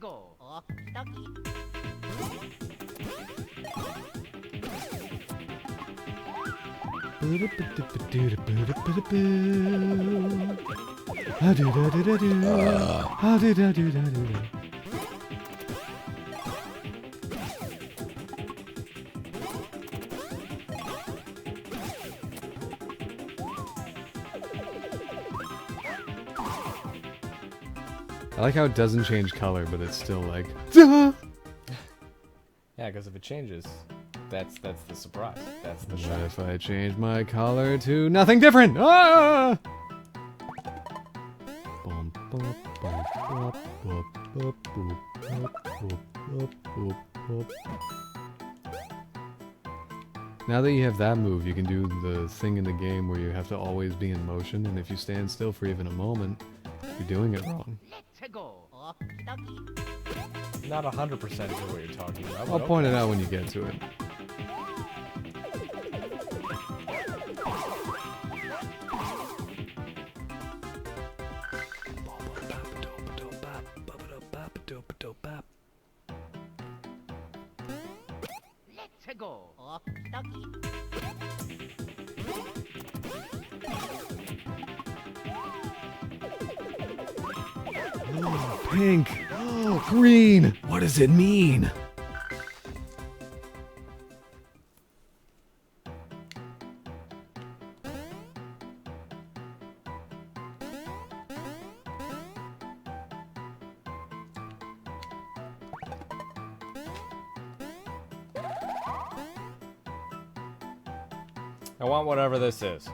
go. Okie I like how it doesn't change color, but it's still like... Yeah, because if it changes, that's the surprise. That's the What shock. if I change my color to nothing different? Ah! Boom, boom, boom. Now that you have that move, you can do the thing in the game where you have to always be in motion, and if you stand still for even a moment, you're doing it wrong. Let's go. Okie dokie. Not 100% sure what you're talking about. I'll but point it okay. out when you get to it. Let's go. Okie dokie. Pink! Oh, green! What does it mean? I want whatever this is.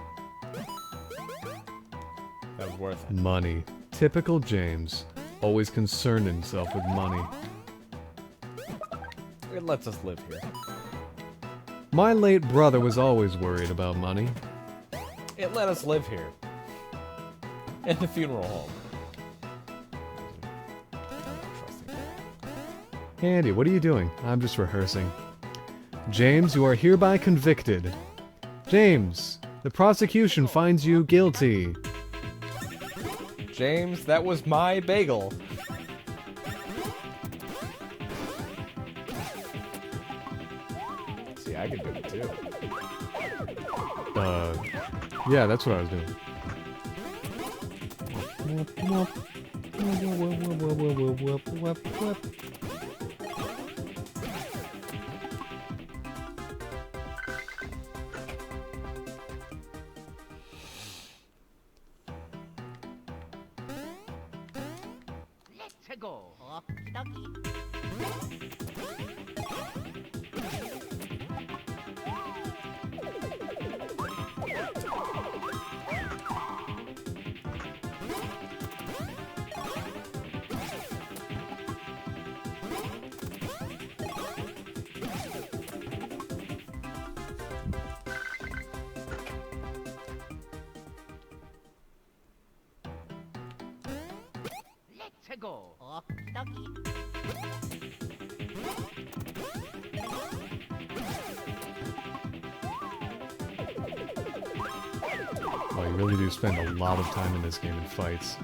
That was worth it. Money. Typical James. Always concerned himself with money. It lets us live here. My late brother was always worried about money. It let us live here. In the funeral home. I'm not trusting that. Andy, what are you doing? I'm just rehearsing. James, you are hereby convicted. James, the prosecution finds you guilty. James, that was my bagel. See, I can do it too. Yeah, that's what I was doing. Let's go. Okie dokie. Let's go. Okie dokie. Oh, you really do spend a lot of time in this game in fights.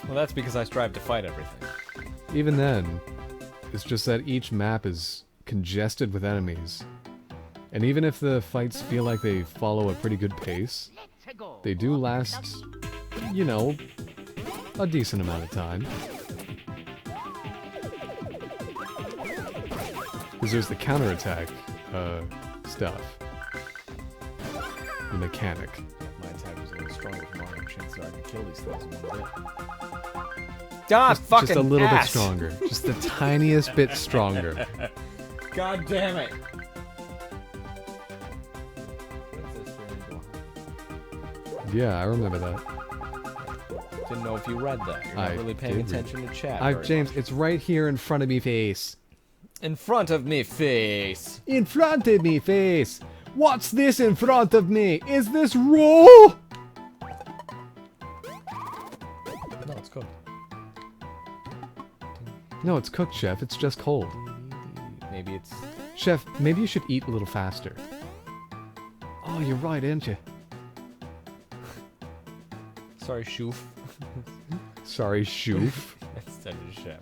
Well, that's because I strive to fight everything. Even then, it's just that each map is congested with enemies. And even if the fights feel like they follow a pretty good pace, Let's go. they do last, you know, a decent amount of time. Because there's the counterattack stuff. The mechanic. My attack was a little stronger than mine. Chances are I can kill these things in one hit. God, fucking Just a little bit ass. stronger. Just the tiniest bit stronger. God damn it. Yeah, I remember that. Didn't know if you read that. You're not I really paying did read- attention to chat. very James, much. it's right here in front of me face. In front of me face. In front of me face. What's this in front of me? Is this raw? No, it's cooked. No, it's cooked, Chef. It's just cold. Maybe it's... Chef, maybe you should eat a little faster. Oh, you're right, aren't you? Sorry, shoof. Sorry, Shoof. Instead of chef.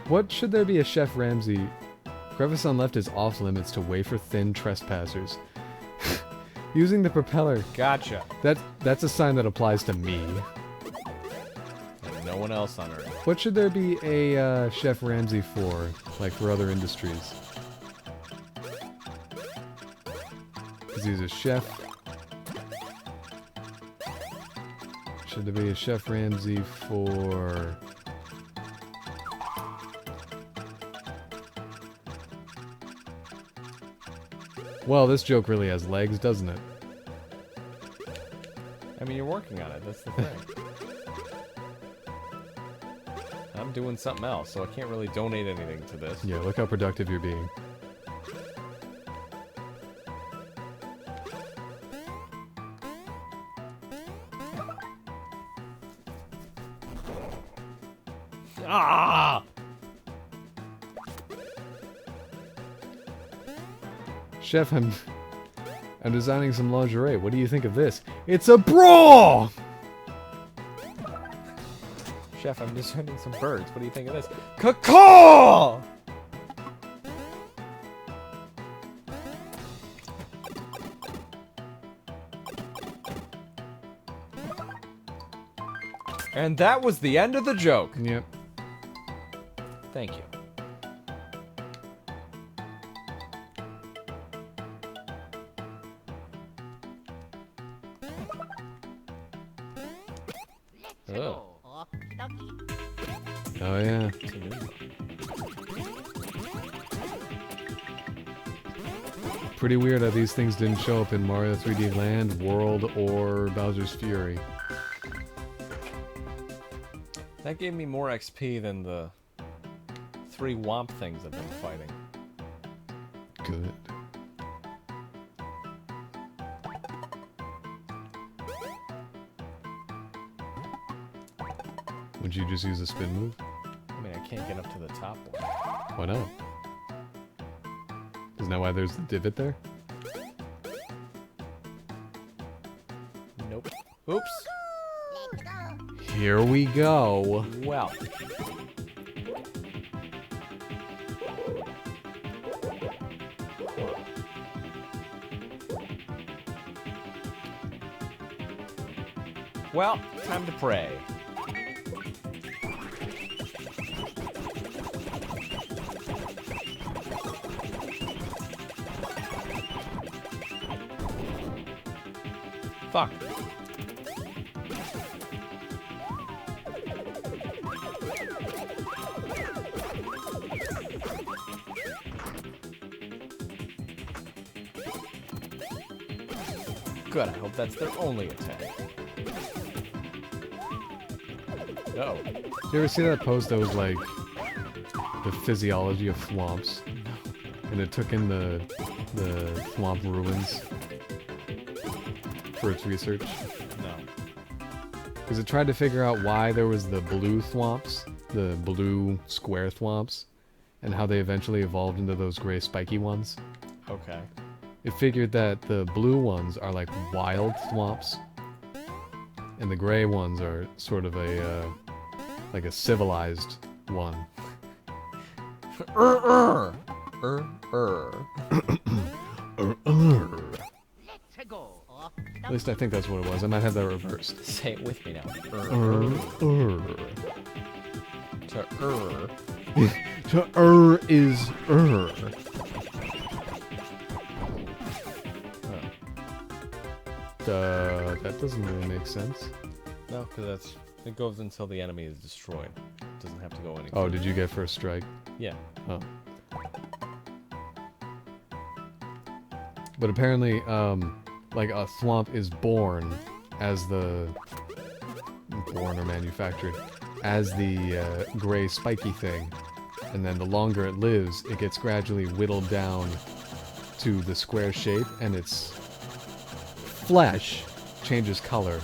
What should there be a Chef Ramsay? Crevice on left is off limits to wafer-thin trespassers. Using the propeller. Gotcha. That's a sign that applies to me. And no one else on Earth. What should there be a Chef Ramsay for, like for other industries? Because he's a chef. Should there be a Chef Ramsay for... Well, this joke really has legs, doesn't it? I mean, you're working on it. That's the thing. I'm doing something else, so I can't really donate anything to this. Yeah, look how productive you're being. Ah! Chef, I'm designing some lingerie. What do you think of this? It's a bra! Chef, I'm designing some birds. What do you think of this? Caw! And that was the end of the joke. Yep. Thank you. Oh. Oh yeah. Pretty weird how these things didn't show up in Mario 3D Land, World, or Bowser's Fury. That gave me more XP than the 3 Womp things I've been fighting. Good. Would you just use a spin move? I mean, I can't get up to the top one. Why not? Isn't that why there's the divot there? Nope. Oops. Here we go. Well. Well, time to pray. Fuck. Good, I hope that's their only attack. No. Did you ever see that post that was like the physiology of thwomps? And it took in the thwomp ruins for its research? No. Because it tried to figure out why there was the blue thwomps, the blue square thwomps, and how they eventually evolved into those gray spiky ones. Okay. It figured that the blue ones are like wild thwomps, and the gray ones are sort of a like a civilized one. Let's go. At least I think that's what it was. I might have that reversed. Say it with me now. To is that doesn't really make sense. No, because it goes until the enemy is destroyed. It doesn't have to go any. Oh, did you get first strike? Yeah. Oh. But apparently, like a thwomp is born as born or manufactured as the gray spiky thing, and then the longer it lives, it gets gradually whittled down to the square shape, and its flesh changes color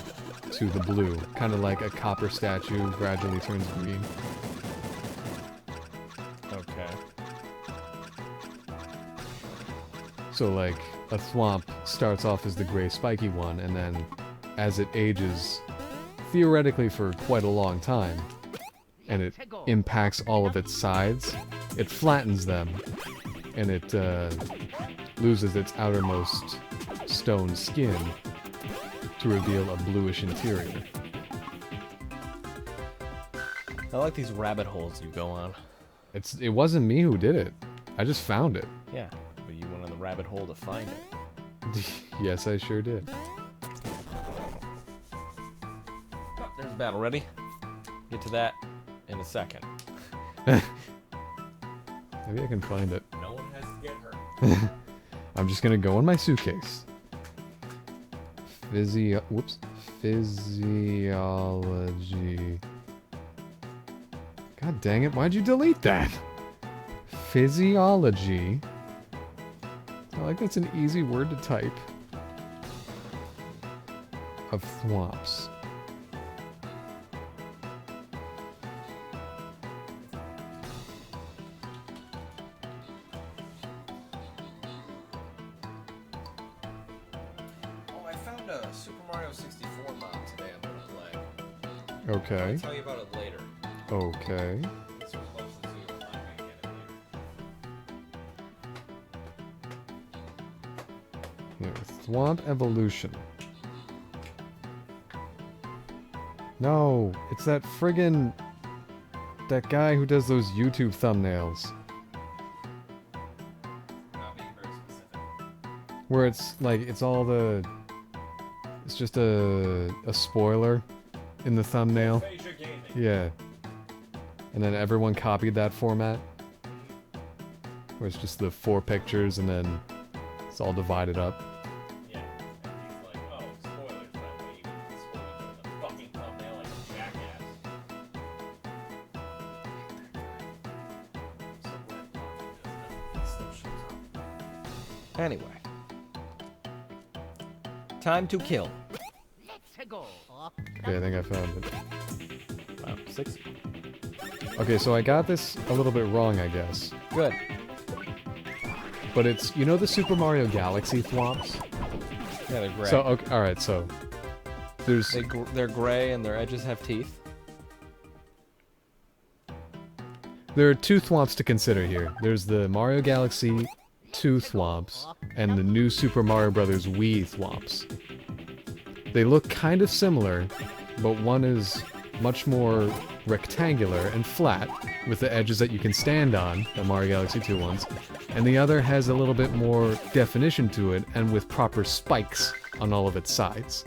to the blue, kind of like a copper statue gradually turns green. Okay. So like a thwomp starts off as the gray spiky one, and then as it ages, theoretically for quite a long time, and it impacts all of its sides, it flattens them, and it loses its outermost stone skin to reveal a bluish interior. I like these rabbit holes you go on. It wasn't me who did it. I just found it. Yeah, but you went on the rabbit hole to find it. Yes, I sure did. Oh, there's battle ready. Get to that in a second. Maybe I can find it. No one has to get hurt. I'm just gonna go in my suitcase. Physiology. God God dang it, why'd you delete that? Physiology. I like that's an easy word to type. Of thwomps. Oh, I found a Super Mario 64 mod today I'm gonna play. Okay. I'll tell you about it later. Okay. This was close to 2 o'clock. I get it later. Here, Thwomp Evolution. No, it's that friggin' that guy who does those YouTube thumbnails. Not being very specific. Where it's like it's just a spoiler in the thumbnail. Phasia Gaming. Yeah. And then everyone copied that format. Where it's just the 4 pictures and then it's all divided up. Yeah. And he's like, oh, spoilers, but wait, spoilers on the fucking thumbnail like a jackass. Anyway. Time to kill. Let's go. Okay, I think I found it. Wow, 6. Okay, so I got this a little bit wrong, I guess. Good. But it's, you know the Super Mario Galaxy thwomps? Yeah, they're gray. So, okay, alright, so there's... They're gray and their edges have teeth. There are 2 thwomps to consider here. There's the Mario Galaxy 2 thwomps and the new Super Mario Bros. Wii thwomps. They look kind of similar, but one is much more rectangular and flat, with the edges that you can stand on, the Mario Galaxy 2 ones, and the other has a little bit more definition to it, and with proper spikes on all of its sides.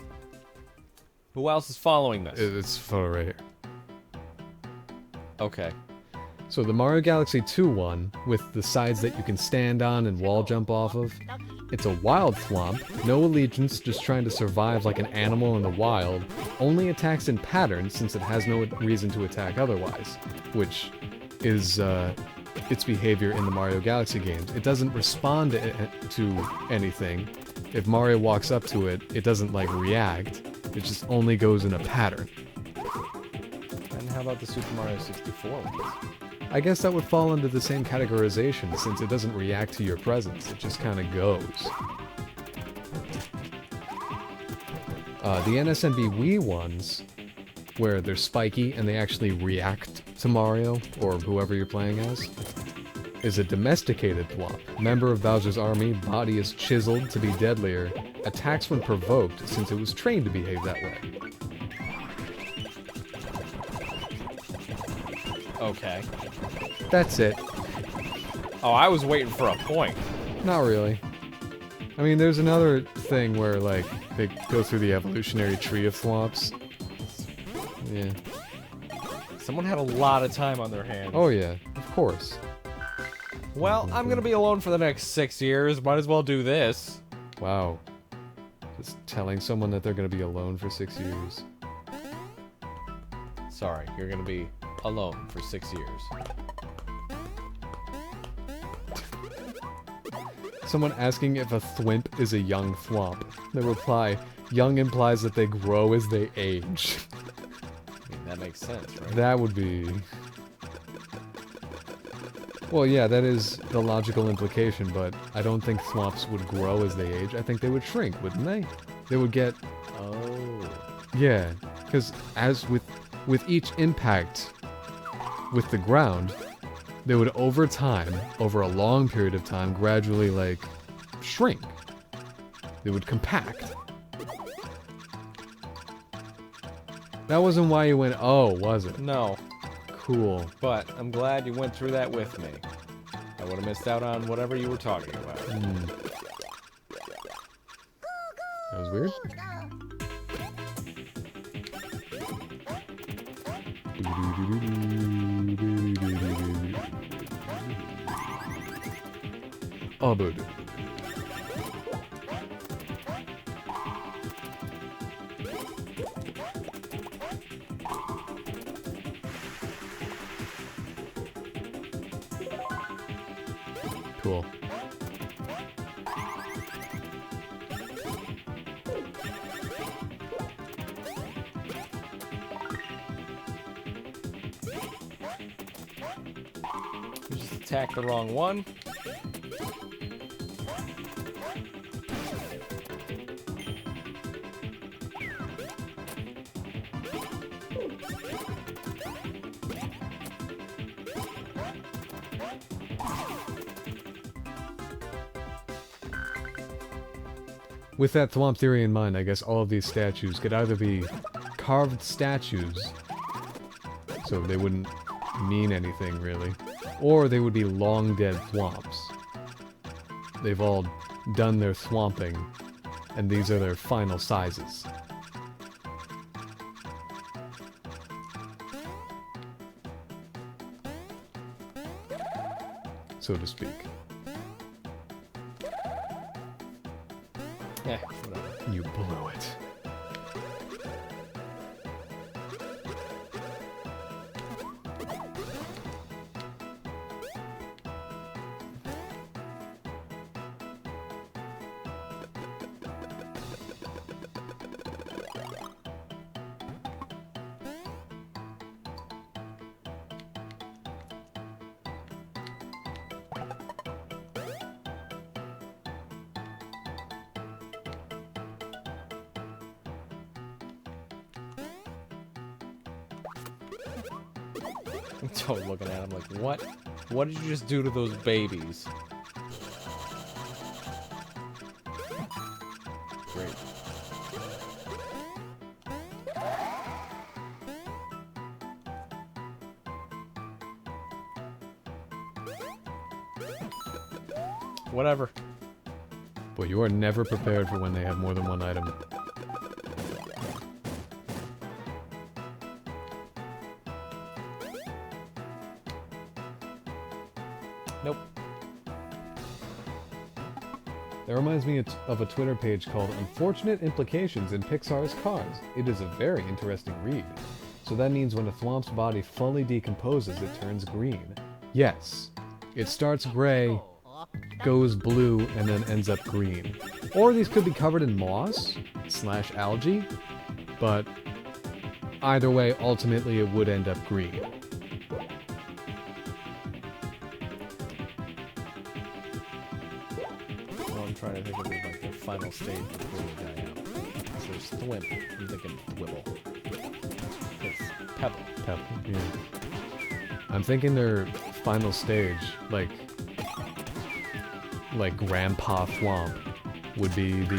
Who else is following this? It's photo right here. Okay. So the Mario Galaxy 2 one, with the sides that you can stand on and wall jump off of, it's a wild thwomp, no allegiance, just trying to survive like an animal in the wild, only attacks in patterns since it has no reason to attack otherwise, which is its behavior in the Mario Galaxy games. It doesn't respond to anything. If Mario walks up to it, it doesn't like react, it just only goes in a pattern. And how about the Super Mario 64 ones? I guess that would fall under the same categorization, since it doesn't react to your presence, it just kind of goes. The NSNB Wii ones, where they're spiky and they actually react to Mario, or whoever you're playing as, is a domesticated thwomp. Member of Bowser's army, body is chiseled to be deadlier, attacks when provoked, since it was trained to behave that way. Okay. That's it. Oh, I was waiting for a point. Not really. I mean, there's another thing where, like, they go through the evolutionary tree of thwomps. Yeah. Someone had a lot of time on their hands. Oh yeah, of course. Well, I'm gonna be alone for the next 6 years. Might as well do this. Wow. Just telling someone that they're gonna be alone for 6 years. Sorry, you're gonna be alone for 6 years. Someone asking if a thwimp is a young thwomp. The reply, young implies that they grow as they age. I mean, that makes sense, right? That would be... Well, yeah, that is the logical implication, but I don't think thwomps would grow as they age. I think they would shrink, wouldn't they? They would get... Oh. Yeah, because as with each impact with the ground, they would over time, over a long period of time, gradually, like, shrink. They would compact. That wasn't why you went, oh, was it? No, Cool. but I'm glad you went through that with me. I would have missed out on whatever you were talking about. That was weird. Oh, but... Cool. Just attacked the wrong one. With that Thwomp theory in mind, I guess all of these statues could either be carved statues, so they wouldn't mean anything really, or they would be long dead Thwomps. They've all done their thwomping, and these are their final sizes. So to speak. Yeah, whatever. You blew it. I'm totally looking at him like, what? What did you just do to those babies? Great. Whatever. But you are never prepared for when they have more than one item. Nope. That reminds me of a Twitter page called Unfortunate Implications in Pixar's Cars. It is a very interesting read. So that means when a Thwomp's body fully decomposes, it turns green. Yes. It starts gray, goes blue, and then ends up green. Or these could be covered in moss / algae, but either way, ultimately it would end up green. Well, I'm trying to think of like the final stage before we die out. So there's Thwimp. I'm thinking Thwibble. It's Pebble. Pebble, yeah. I'm thinking their final stage, like Grandpa Thwomp, would be the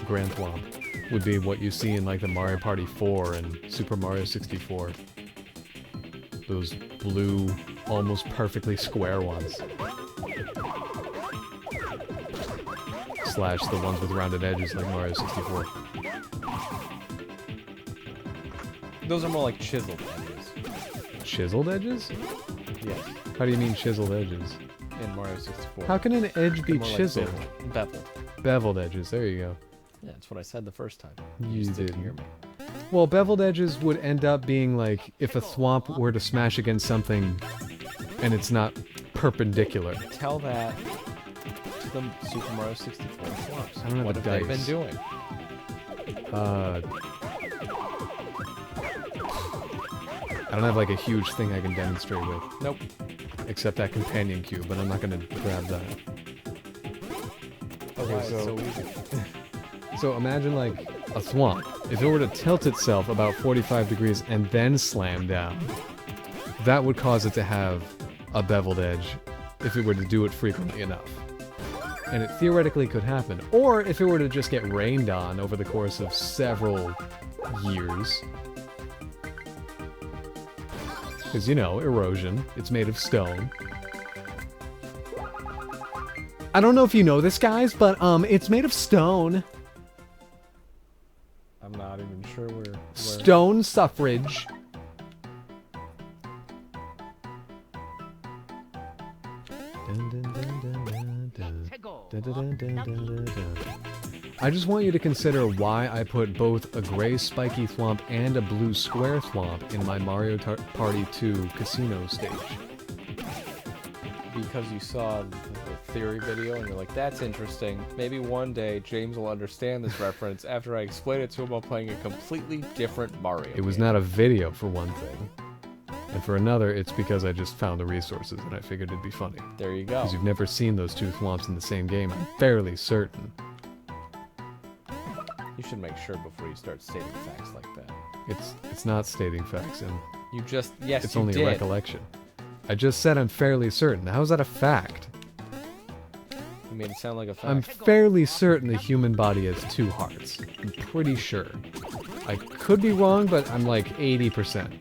Grand Thwomp, would be what you see in like the Mario Party 4 and Super Mario 64. Those blue, almost perfectly square ones. / the ones with rounded edges like Mario 64. Those are more like chiseled edges. Chiseled edges? Yes. How do you mean chiseled edges? In Mario 64. How can an edge be More like chiseled? beveled. Beveled edges, there you go. Yeah, that's what I said the first time. You just didn't did. hear me. Well, beveled edges would end up being like if a Thwomp were to smash against something and it's not perpendicular. Tell that to the Super Mario 64 Thwomps. I don't have What a have they dice. been doing? I don't have like a huge thing I can demonstrate with. Nope. Except that companion cube, but I'm not gonna grab that. Okay, so- so easy. So imagine like a Thwomp. If it were to tilt itself about 45 degrees and then slam down, that would cause it to have a beveled edge if it were to do it frequently enough. And it theoretically could happen. Or if it were to just get rained on over the course of several years. Because, you know, erosion. It's made of stone. I don't know if you know this, guys, but, it's made of stone. I'm not even sure where... Stone suffrage. I just want you to consider why I put both a gray spiky thwomp and a blue square thwomp in my Mario Party 2 casino stage. because you saw the theory video and you're like, that's interesting. Maybe one day James will understand this reference after I explain it to him while playing a completely different Mario It was game. not a video, for one thing. And for another, it's because I just found the resources and I figured it'd be funny. There you go. Because you've never seen those two thwomps in the same game, I'm fairly certain. You should make sure before you start stating facts like that. It's not stating facts, and You just, yes, it's you only did. a recollection. I just said I'm fairly certain. How is that a fact? You made it sound like a fact. I'm fairly certain the human body has 2 hearts. I'm pretty sure. I could be wrong, but I'm like 80%.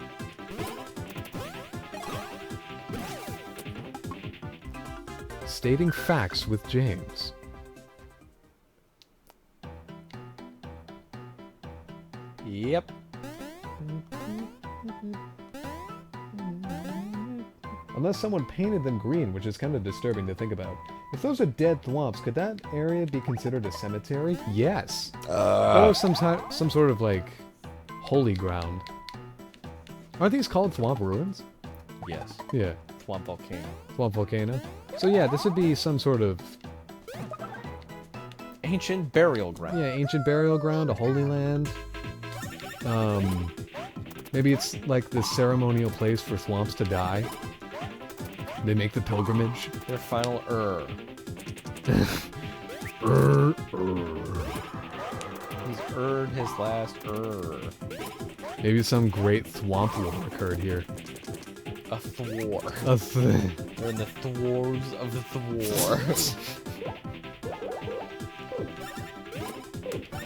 Stating facts with James. Yep. Unless someone painted them green, which is kind of disturbing to think about. If those are dead thwomps, could that area be considered a cemetery? Yes. Or some sort of, like, holy ground. Aren't these called thwomp ruins? Yes. Yeah. Thwomp Volcano. Thwomp volcano. So yeah, this would be some sort of, Ancient burial ground. yeah, ancient burial ground, a holy land. Maybe it's like the ceremonial place for thwomps to die. They make the pilgrimage. Their final He's earned his last Maybe some great thwomp war occurred here. A thwar. A They're in the thwars of the thwar.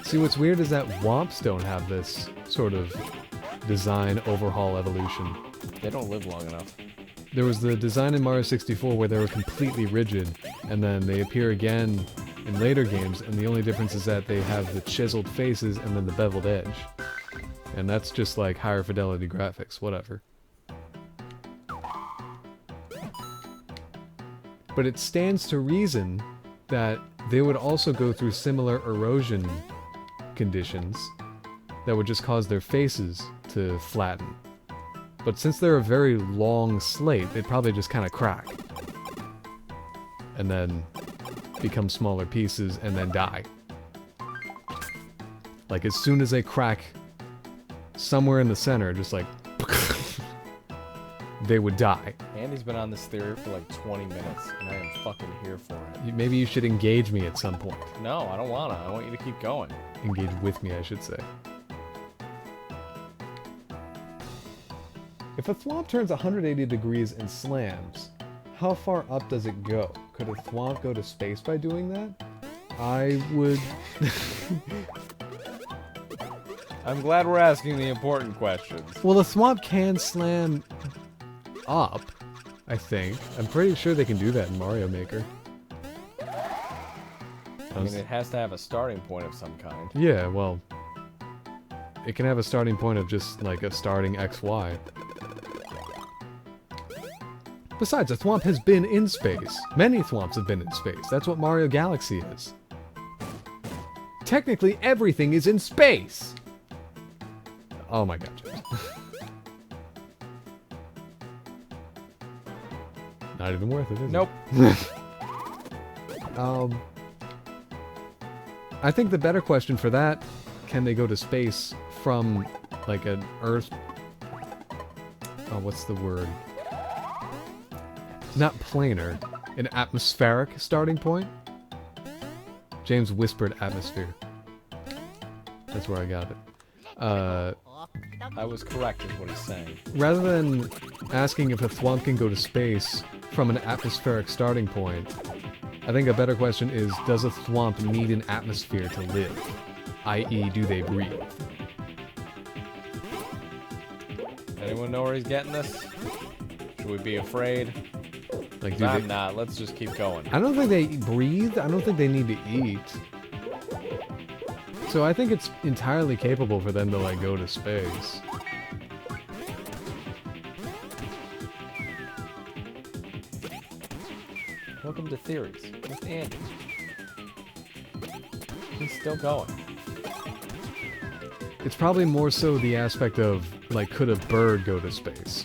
See, what's weird is that womps don't have this sort of design overhaul evolution. They don't live long enough. There was the design in Mario 64 where they were completely rigid, and then they appear again in later games, and the only difference is that they have the chiseled faces and then the beveled edge. And that's just like higher fidelity graphics, whatever. But it stands to reason that they would also go through similar erosion conditions that would just cause their faces to flatten. But since they're a very long slate, they'd probably just kind of crack. And then become smaller pieces and then die. Like as soon as they crack somewhere in the center, just like they would die. Andy's been on this theory for like 20 minutes, and I am fucking here for it. Maybe you should engage me at some point. No, I don't wanna. I want you to keep going. Engage with me, I should say. If a thwomp turns 180 degrees and slams, how far up does it go? Could a thwomp go to space by doing that? I would... I'm glad we're asking the important questions. Well, the thwomp can slam up, I think. I'm pretty sure they can do that in Mario Maker. I mean, it has to have a starting point of some kind. Yeah, well... It can have a starting point of just, like, a starting XY. Besides, a thwomp has been in space. Many thwomps have been in space. That's what Mario Galaxy is. Technically, everything is in space! Oh my god, James. Not even worth it, is Nope. it? I think the better question for that, can they go to space from, like, an Earth... Oh, what's the word? Not planar. An atmospheric starting point? James whispered atmosphere. That's where I got it. I was correct is what he's saying. Rather than asking if a thwomp can go to space from an atmospheric starting point, I think a better question is, does a thwomp need an atmosphere to live? I.e., do they breathe? Anyone know where he's getting this? Should we be afraid? Like, do I'm they... not. Let's just keep going. I don't think they breathe. I don't think they need to eat. So I think it's entirely capable for them to, like, go to space. Welcome to Theories with Andy. He's still going. It's probably more so the aspect of, like, could a bird go to space?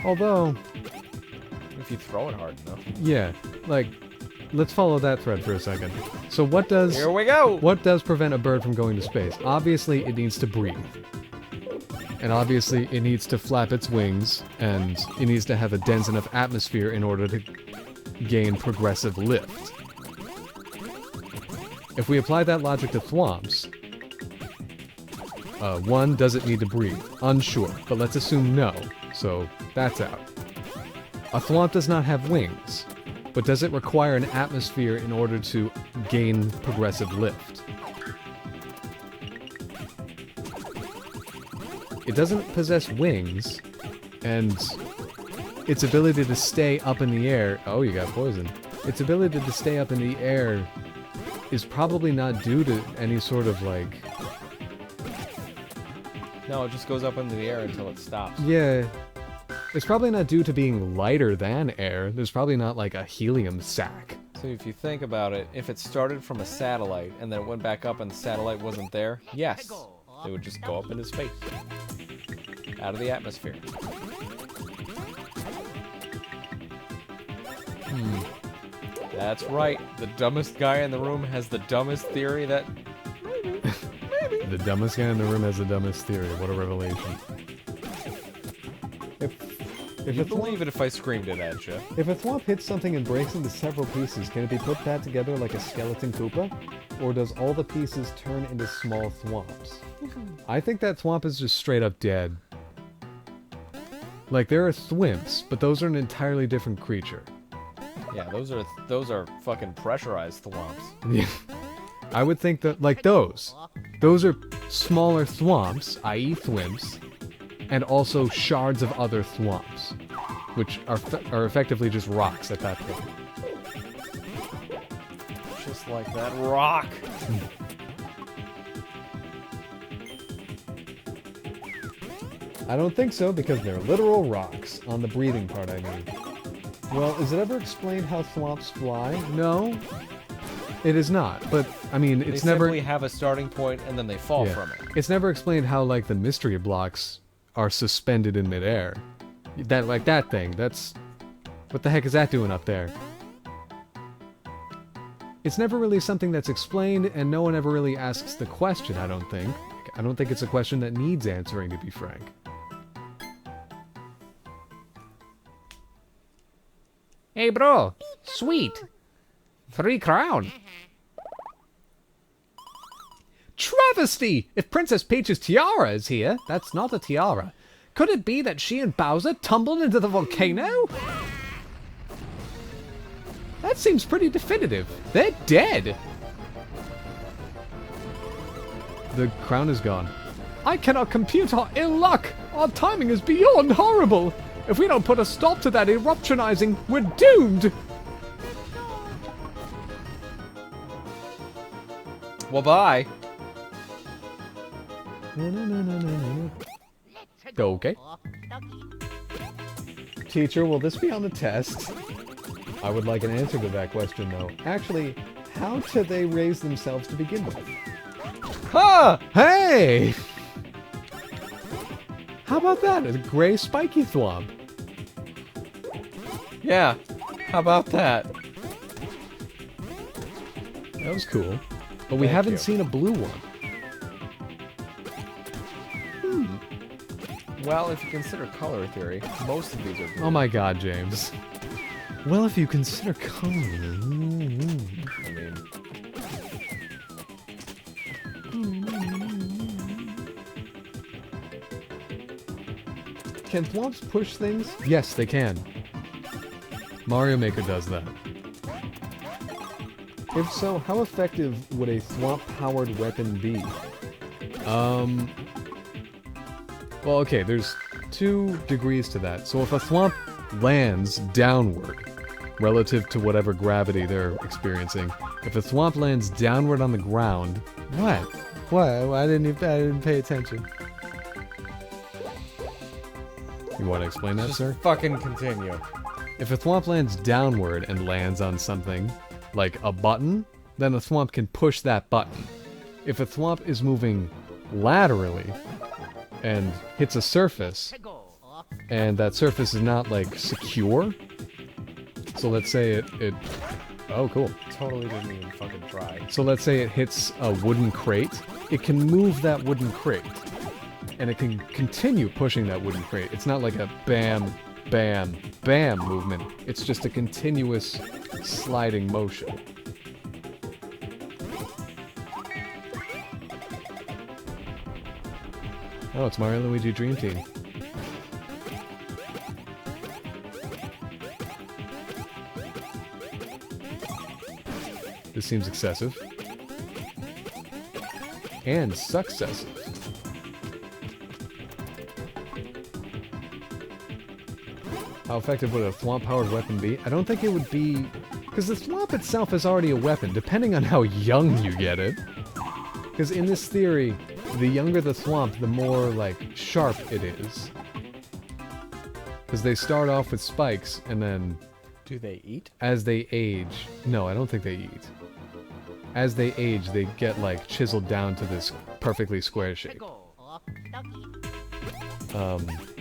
Although, If you throw it hard enough. yeah, like, let's follow that thread for a second. So what does Here we go! what does prevent a bird from going to space? Obviously, it needs to breathe. And obviously, it needs to flap its wings, and it needs to have a dense enough atmosphere in order to gain progressive lift. If we apply that logic to thwomps, one, does it need to breathe? Unsure, but let's assume no, so that's out. A thwomp does not have wings, but does it require an atmosphere in order to gain progressive lift? It doesn't possess wings, and its ability to stay up in the air... Oh, you got poison. Its ability to stay up in the air is probably not due to any sort of, like... No, it just goes up into the air until it stops. Yeah. It's probably not due to being lighter than air. There's probably not, like, a helium sac. So if you think about it, if it started from a satellite and then it went back up and the satellite wasn't there, yes, it would just go up into space. Out of the atmosphere. That's right. The dumbest guy in the room has the dumbest theory that... The dumbest guy in the room has the dumbest theory. What a revelation. If You'd believe it if I screamed it at you. If a thwomp hits something and breaks into several pieces, can it be put back together like a skeleton Koopa? Or does all the pieces turn into small thwomps? I think that thwomp is just straight up dead. Like, there are thwimps, but those are an entirely different creature. Yeah, those are fucking pressurized thwomps. Yeah. I would think that, like those. Those are smaller thwomps, i.e. thwimps, and also shards of other thwomps, which are effectively just rocks at that point. Just like that rock. I don't think so, because they're literal rocks. On the breathing part, I mean. Well, is it ever explained how thwomps fly? No. It is not, but, I mean, it's They never... simply have a starting point and then they fall Yeah. from it. It's never explained how, like, the mystery blocks are suspended in midair. That thing, that's... What the heck is that doing up there? It's never really something that's explained, and no one ever really asks the question, I don't think. I don't think it's a question that needs answering, to be frank. Hey, bro. Sweet. 3 crown. Travesty! If Princess Peach's tiara is here, that's not a tiara. Could it be that she and Bowser tumbled into the volcano? That seems pretty definitive. They're dead. The crown is gone. I cannot compute our ill luck. Our timing is beyond horrible. If we don't put a stop to that eruptionizing, we're doomed. Well, bye. Okay. Teacher, will this be on the test? I would like an answer to that question, though. Actually, how do they raise themselves to begin with? Huh! Hey! How about that? A gray spiky thwomp. Yeah. How about that? That was cool. But we Thank haven't you. seen a blue one. Well, if you consider color theory, most of these are blue. Oh my god, James. Well, if you consider color... I mean, Can thwomps push things? Yes, they can. Mario Maker does that. If so, how effective would a thwomp-powered weapon be? Well, okay, there's 2 degrees to that. So if a thwomp lands downward, relative to whatever gravity they're experiencing, if a thwomp lands downward on the ground... What? What? I didn't pay attention. You want to explain that, just sir? fucking continue. If a thwomp lands downward and lands on something, like a button, then a thwomp can push that button. If a thwomp is moving laterally and hits a surface, and that surface is not, like, secure. So let's say it... Oh, cool. Totally didn't even fucking try. So let's say it hits a wooden crate. It can move that wooden crate. And it can continue pushing that wooden crate. It's not like a bam, bam, bam movement. It's just a continuous sliding motion. Oh, it's Mario and Luigi Dream Team. This seems excessive. And successive. How effective would a thwomp-powered weapon be? I don't think it would be... Because the thwomp itself is already a weapon, depending on how young you get it. Because in this theory, the younger the thwomp, the more, like, sharp it is. Because they start off with spikes, and then... Do they eat? As they age... No, I don't think they eat. As they age, they get, like, chiseled down to this perfectly square shape.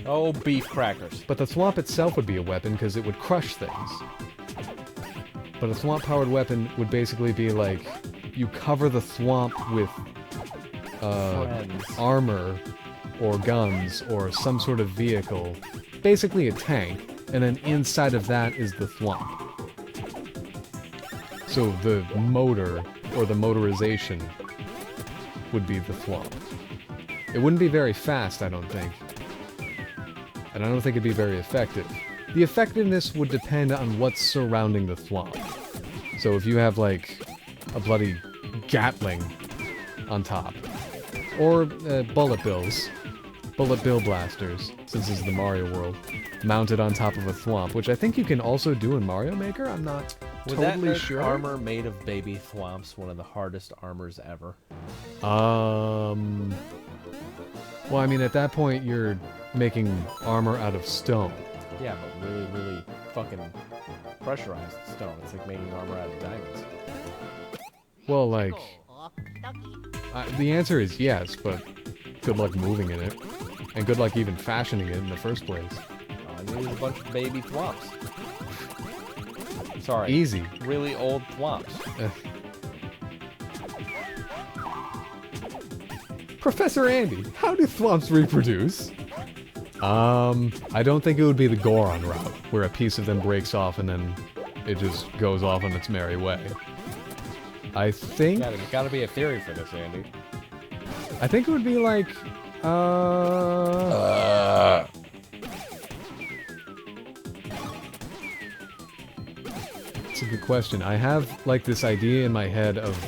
Oh, beef crackers. But the thwomp itself would be a weapon, because it would crush things. But a thwomp-powered weapon would basically be like... You cover the thwomp with... armor, or guns, or some sort of vehicle. Basically a tank, and then inside of that is the thwomp. So the motor, or the motorization, would be the thwomp. It wouldn't be very fast, I don't think. And I don't think it'd be very effective. The effectiveness would depend on what's surrounding the thwomp. So if you have, like, a bloody Gatling on top. Or bullet bills. Bullet bill blasters, since this is the Mario world. Mounted on top of a thwomp, which I think you can also do in Mario Maker. I'm not Would that totally make sure. armor made of baby thwomps one of the hardest armors ever? Well, I mean, at that point, you're making armor out of stone. Yeah, but really, really fucking pressurized stone. It's like making armor out of diamonds. Well, like... the answer is yes, but good luck moving in it. And good luck even fashioning it in the first place. I need a bunch of baby thwomps. Sorry. Easy. Really old thwomps. Professor Andy, how do thwomps reproduce? I don't think it would be the Goron route, where a piece of them breaks off and then it just goes off on its merry way. I think... Yeah, there's gotta be a theory for this, Andy. I think it would be like... It's a good question. I have, like, this idea in my head of,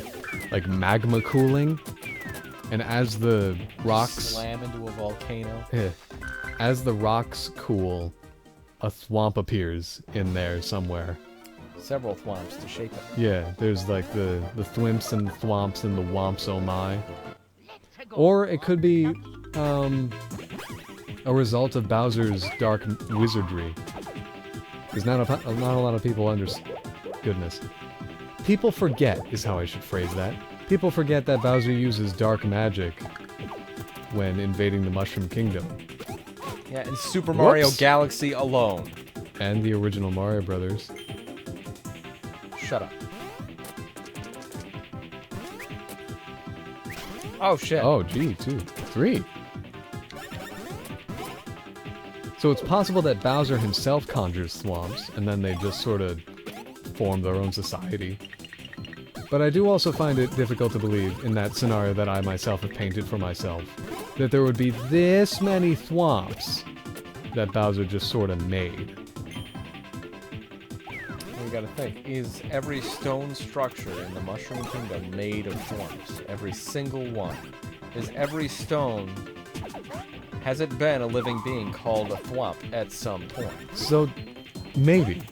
like, magma cooling. And as the rocks... Slam into a volcano. As the rocks cool, a thwomp appears in there somewhere. Several thwomps to shape it. Yeah, there's like the thwimps and thwomps and the womps oh my. Or it could be a result of Bowser's dark wizardry. Because not a lot of people Goodness. People forget is how I should phrase that. People forget that Bowser uses dark magic when invading the Mushroom Kingdom. Yeah, in Super Mario Whoops. Galaxy alone. And the original Mario Brothers. Shut up. Oh, shit. Oh, gee, 2, 3. So it's possible that Bowser himself conjures thwomps, and then they just sort of form their own society. But I do also find it difficult to believe, in that scenario that I myself have painted for myself, that there would be this many thwomps that Bowser just sort of made. We gotta think, is every stone structure in the Mushroom Kingdom made of thwomps? Every single one. Is every stone... Has it been a living being called a thwomp at some point? So, maybe.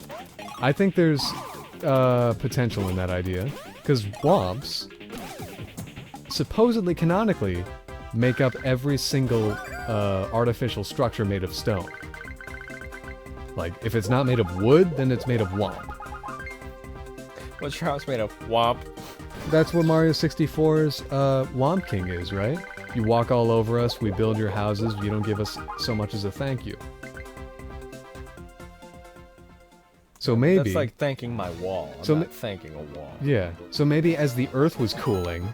I think there's potential in that idea, because thwomps, supposedly canonically, make up every single artificial structure made of stone. Like, if it's not made of wood, then it's made of womp. What's your house made of? Womp. That's what Mario 64's Womp King is, right? You walk all over us, we build your houses, you don't give us so much as a thank you. So maybe... That's like thanking my wall. I'm So not thanking a wall. Yeah, so maybe as the Earth was cooling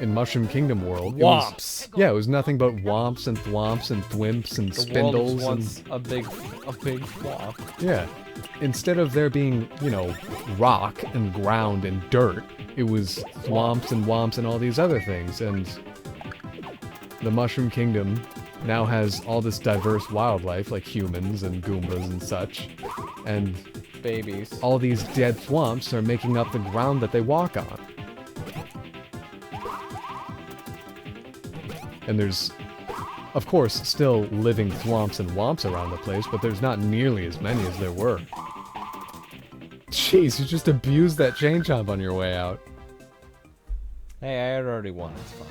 in Mushroom Kingdom world, it was, Womps! yeah, it was nothing but womps and thwomps and thwimps and The world was spindles once a big womp. yeah. Instead of there being, you know, rock and ground and dirt, it was thwomps and womps and all these other things, and the Mushroom Kingdom now has all this diverse wildlife, like humans and Goombas and such, and Babies. all these dead thwomps are making up the ground that they walk on. And there's, of course, still living thwomps and womps around the place, but there's not nearly as many as there were. Jeez, you just abused that chain chomp on your way out. Hey, I had already won. It's fine.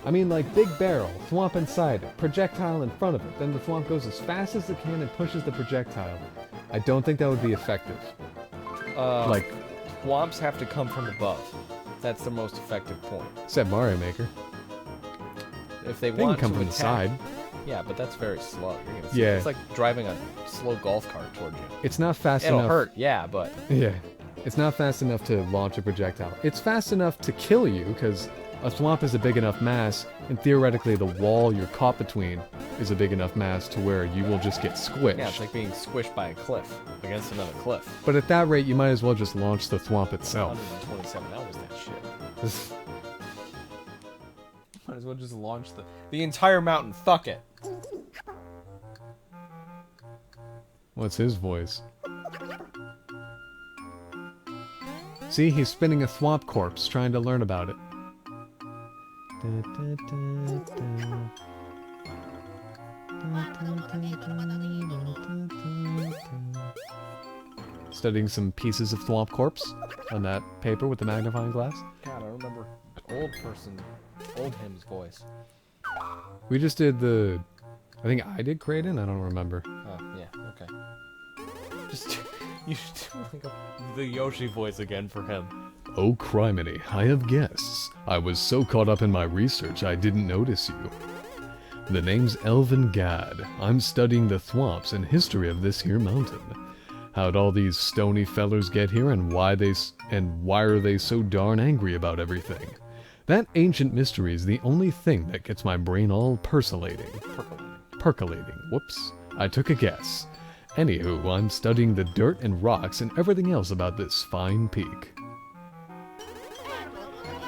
I mean, like, big barrel, thwomp inside it, projectile in front of it, then the thwomp goes as fast as it can and pushes the projectile. I don't think that would be effective. Like, Womps have to come from above. That's the most effective point. except Mario Maker. If they They can want come to from the attack, side. yeah, but that's very slow. You're gonna see. Yeah. It's like driving a slow golf cart toward you. It's not fast It'll enough. hurt, yeah, but Yeah. It's not fast enough to launch a projectile. It's fast enough to kill you, because a thwomp is a big enough mass, and theoretically the wall you're caught between is a big enough mass to where you will just get squished. yeah, it's like being squished by a cliff against another cliff. But at that rate, you might as well just launch the thwomp itself. 127. That was that shit. Might as well just launch the entire mountain. Fuck it. What's his voice? See, he's spinning a thwomp corpse, trying to learn about it. Studying some pieces of thwomp corpse on that paper with the magnifying glass. God, I remember old hymn's voice. We just did the... I think I did Kraden? I don't remember. Oh, yeah, okay. Just, you should do like the Yoshi voice again for him. Oh, criminy, I have guests. I was so caught up in my research I didn't notice you. The name's Elvin Gad. I'm studying the thwomps and history of this here mountain. How'd all these stony fellers get here and why are they so darn angry about everything? That ancient mystery is the only thing that gets my brain all percolating. Percolating. Whoops. I took a guess. Anywho, I'm studying the dirt and rocks and everything else about this fine peak.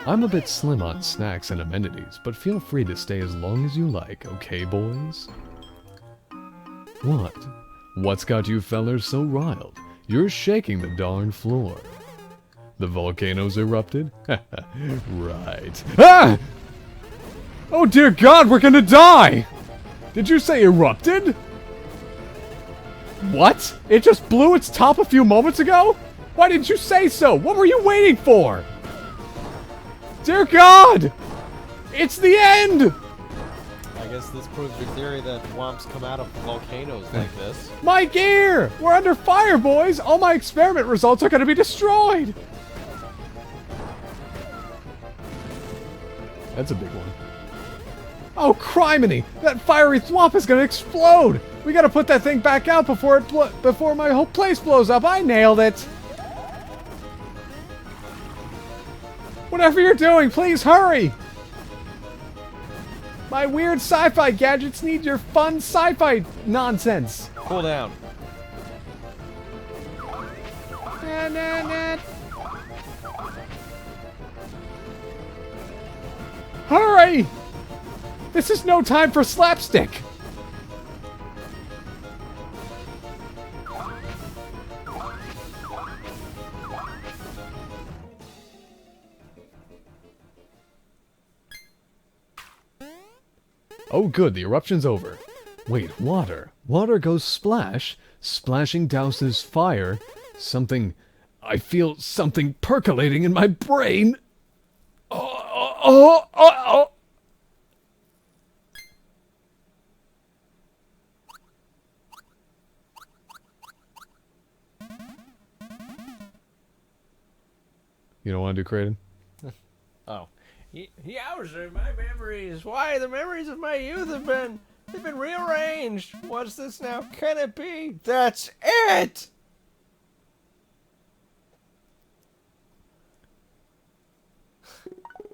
I'm a bit slim on snacks and amenities, but feel free to stay as long as you like, okay, boys? What? What's got you fellers so riled? You're shaking the darn floor. The volcano's erupted? Right. Ah! Oh dear God, we're gonna die! Did you say erupted? What? It just blew its top a few moments ago? Why didn't you say so? What were you waiting for? Dear God! It's the end! I guess this proves your theory that womps come out of volcanoes like this. My gear! We're under fire, boys! All my experiment results are gonna be destroyed! That's a big one. Oh, criminy! That fiery thwomp is gonna explode! We gotta put that thing back out before before my whole place blows up! I nailed it! Whatever you're doing, please hurry! My weird sci-fi gadgets need your fun sci-fi nonsense! Cool down. Na, na, na. Hurry! This is no time for slapstick! Oh good, the eruption's over. Wait, water. Water goes splash. Splashing douses fire. Something... I feel something percolating in my brain. Oh. You don't want to do Kraden? Oh. Yowzer, my memories. Why, the memories of my youth they've been rearranged. What's this now? Can it be? That's it!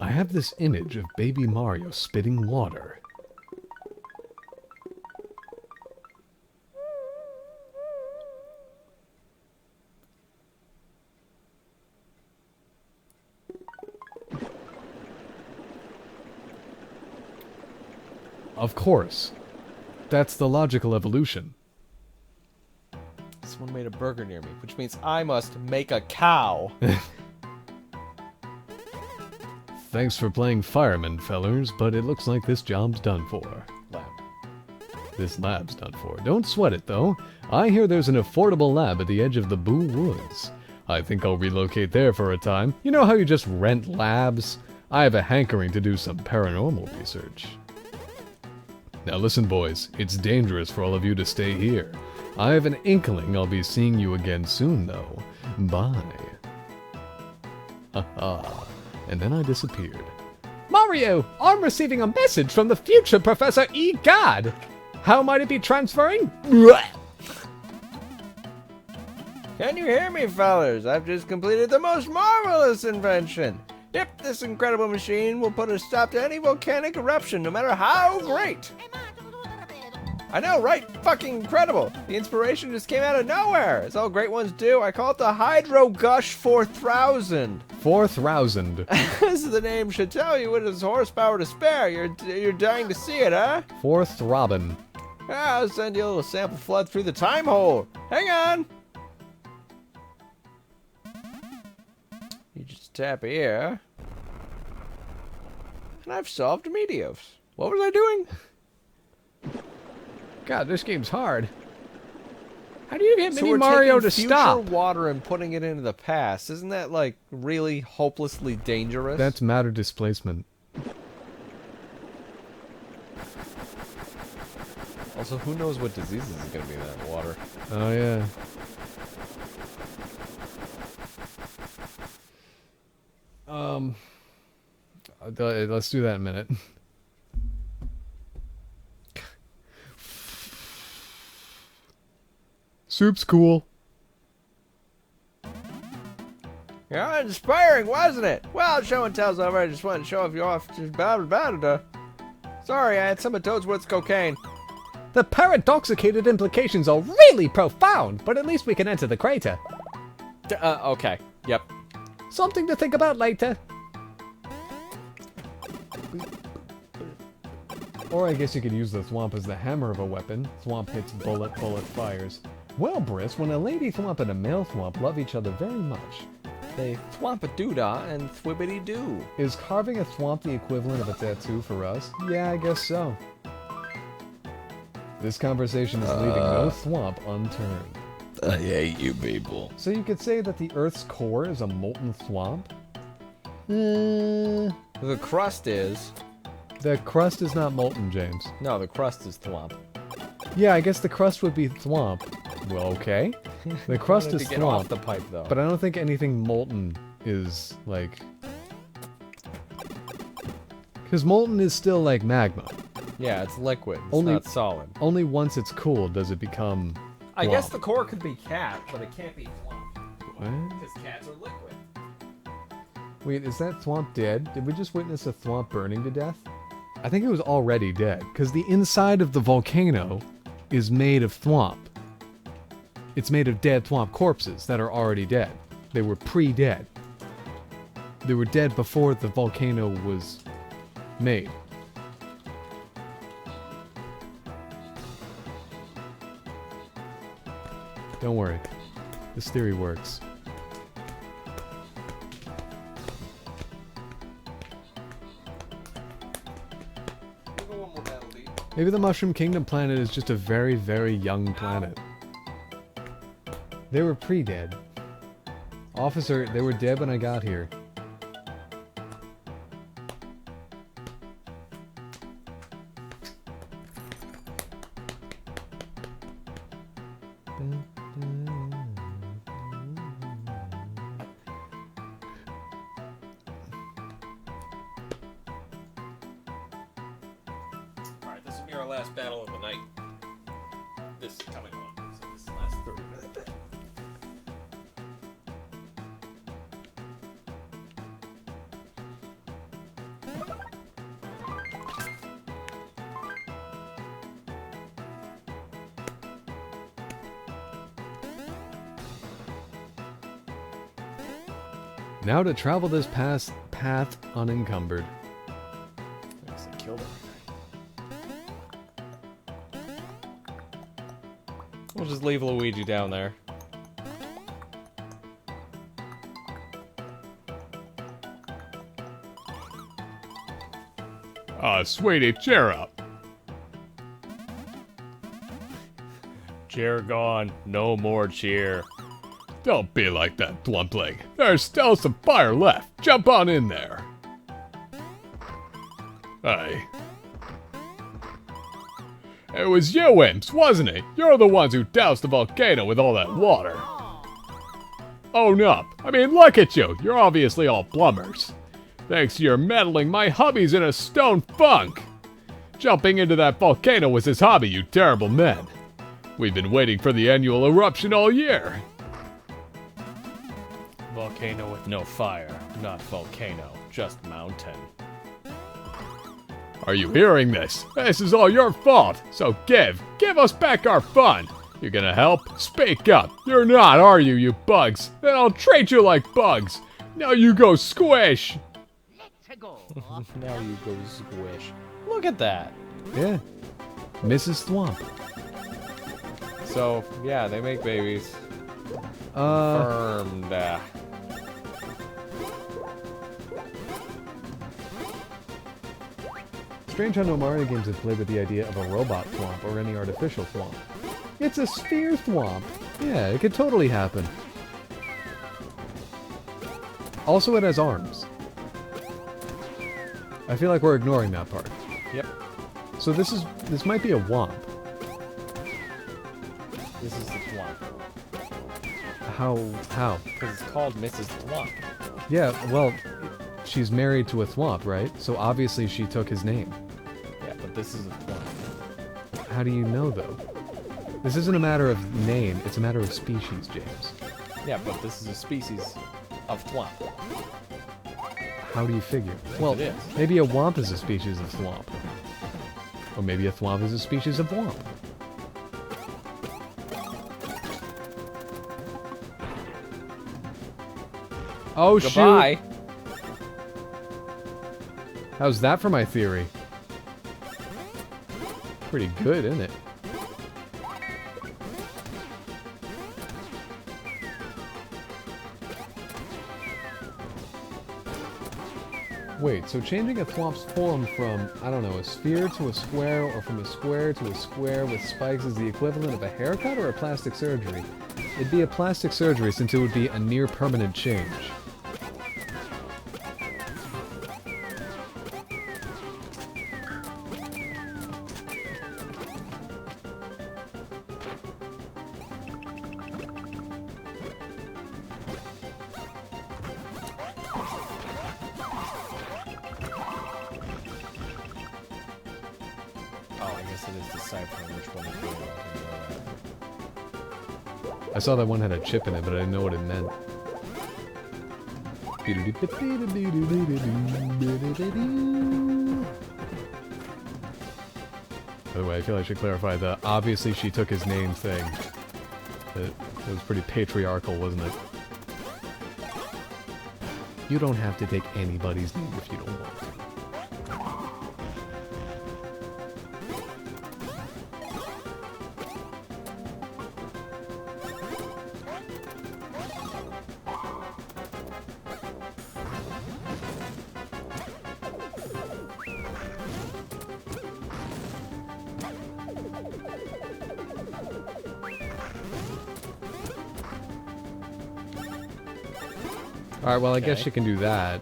I have this image of baby Mario spitting water. Of course. That's the logical evolution. Someone made a burger near me, which means I must make a cow. Thanks for playing fireman, fellers, but it looks like this job's done for. Lab. This lab's done for. Don't sweat it, though. I hear there's an affordable lab at the edge of the Boo Woods. I think I'll relocate there for a time. You know how you just rent labs? I have a hankering to do some paranormal research. Now listen, boys, it's dangerous for all of you to stay here. I have an inkling I'll be seeing you again soon, though. Bye. Haha. And then I disappeared. Mario, I'm receiving a message from the future Professor E. God. How might it be transferring? Can you hear me, fellers? I've just completed the most marvelous invention. Yep, this incredible machine will put a stop to any volcanic eruption, no matter how great. I know, right? Fucking incredible. The inspiration just came out of nowhere. As all great ones do, I call it the Hydro Gush 4000. 4,000. As the name should tell you, it has horsepower to spare. You're dying to see it, huh? 4th Robin. I'll send you a little sample flood through the time hole. Hang on. You just tap here. And I've solved Meteos. What was I doing? God, this game's hard. How do you get So Mini we're Mario taking to future stop? water and putting it into the past. Isn't that, like, really hopelessly dangerous? That's matter displacement. Also, who knows what diseases is going to be in that water. Oh, yeah. Let's do that in a minute. Soup's cool. Yeah, inspiring, wasn't it? Well, show and tell's over. I just wanted to show off you off. Just Sorry, I had some of Toadsworth's cocaine. The paradoxicated implications are really profound, but at least we can enter the crater. Okay. Yep. Something to think about later. Or I guess you could use the thwomp as the hammer of a weapon. Thwomp hits bullet, bullet fires. Well, Briss, when a lady thwomp and a male thwomp love each other very much, They thwomp-a-doodah and thwibbity-doo. is carving a thwomp the equivalent of a tattoo for us? Yeah, I guess so. This conversation is leaving no thwomp unturned. I hate you people. So you could say that the Earth's core is a molten thwomp? The crust is... The crust is not molten, James. No, the crust is thwomp. Yeah, I guess the crust would be thwomp. Well, okay. The crust Wanted is to get off thwomp. the pipe, though. But I don't think anything molten is, like... Because molten is still, like, magma. Yeah, it's liquid. It's Only- not solid. Only once it's cooled does it become... I guess thwomp. the core could be cat, but it can't be thwomp. What? Because cats are liquid. Wait, is that thwomp dead? Did we just witness a thwomp burning to death? I think it was already dead, because the inside of the volcano is made of thwomp. It's made of dead thwomp corpses that are already dead. They were pre-dead. They were dead before the volcano was made. Don't worry. This theory works. Maybe the Mushroom Kingdom planet is just a very, very young planet. They were pre-dead. Officer, they were dead when I got here. Alright, this will be our last battle of the night. This is coming on. So this is the last 30-minute bit. Now to travel this path unencumbered. I guess I killed him. We'll just leave Luigi down there. Sweetie, cheer up. Cheer gone. No more cheer. Don't be like that, Thwompling. There's still some fire left. Jump on in there. Aye. It was you imps, wasn't it? You're the ones who doused the volcano with all that water. Own up. I mean, look at you. You're obviously all plumbers. Thanks to your meddling, my hubby's in a stone funk. Jumping into that volcano was his hobby, you terrible men. We've been waiting for the annual eruption all year. Volcano with no fire. Not volcano, just mountain. Are you hearing this? This is all your fault. So give us back our fun. You're gonna help? Speak up. You're not, are you, you bugs? Then I'll treat you like bugs. Now you go squish. Let's go. Now you go squish. Look at that. Yeah. Mrs. Thwomp. So, yeah, they make babies. Confirmed. Strange how no Mario games have played with the idea of a robot Thwomp or any artificial Thwomp. It's a sphere Thwomp. Yeah, it could totally happen. Also, it has arms. I feel like we're ignoring that part. Yep. So this might be a Womp. This is the Thwomp. How? Because it's called Mrs. Thwomp. Yeah, well, she's married to a Thwomp, right? So obviously she took his name. Yeah, but this is a Thwomp. How do you know, though? This isn't a matter of name, it's a matter of species, James. Yeah, but this is a species of Thwomp. How do you figure? Well, it is. maybe a Womp is a species of Thwomp. Or maybe a Thwomp is a species of Womp. Oh, Goodbye. shoot! How's that for my theory? Pretty good, isn't it? Wait, so changing a Thwomp's form from, I don't know, a sphere to a square, or from a square to a square with spikes is the equivalent of a haircut or a plastic surgery? It'd be a plastic surgery since it would be a near-permanent change. Oh, I guess it is deciphering which one is real. I saw that one had a chip in it, but I didn't know what it meant. By the way, I feel I should clarify the obviously she took his name thing. It was pretty patriarchal, wasn't it? You don't have to take anybody's name if you don't want to. Alright, well, I guess you can do that.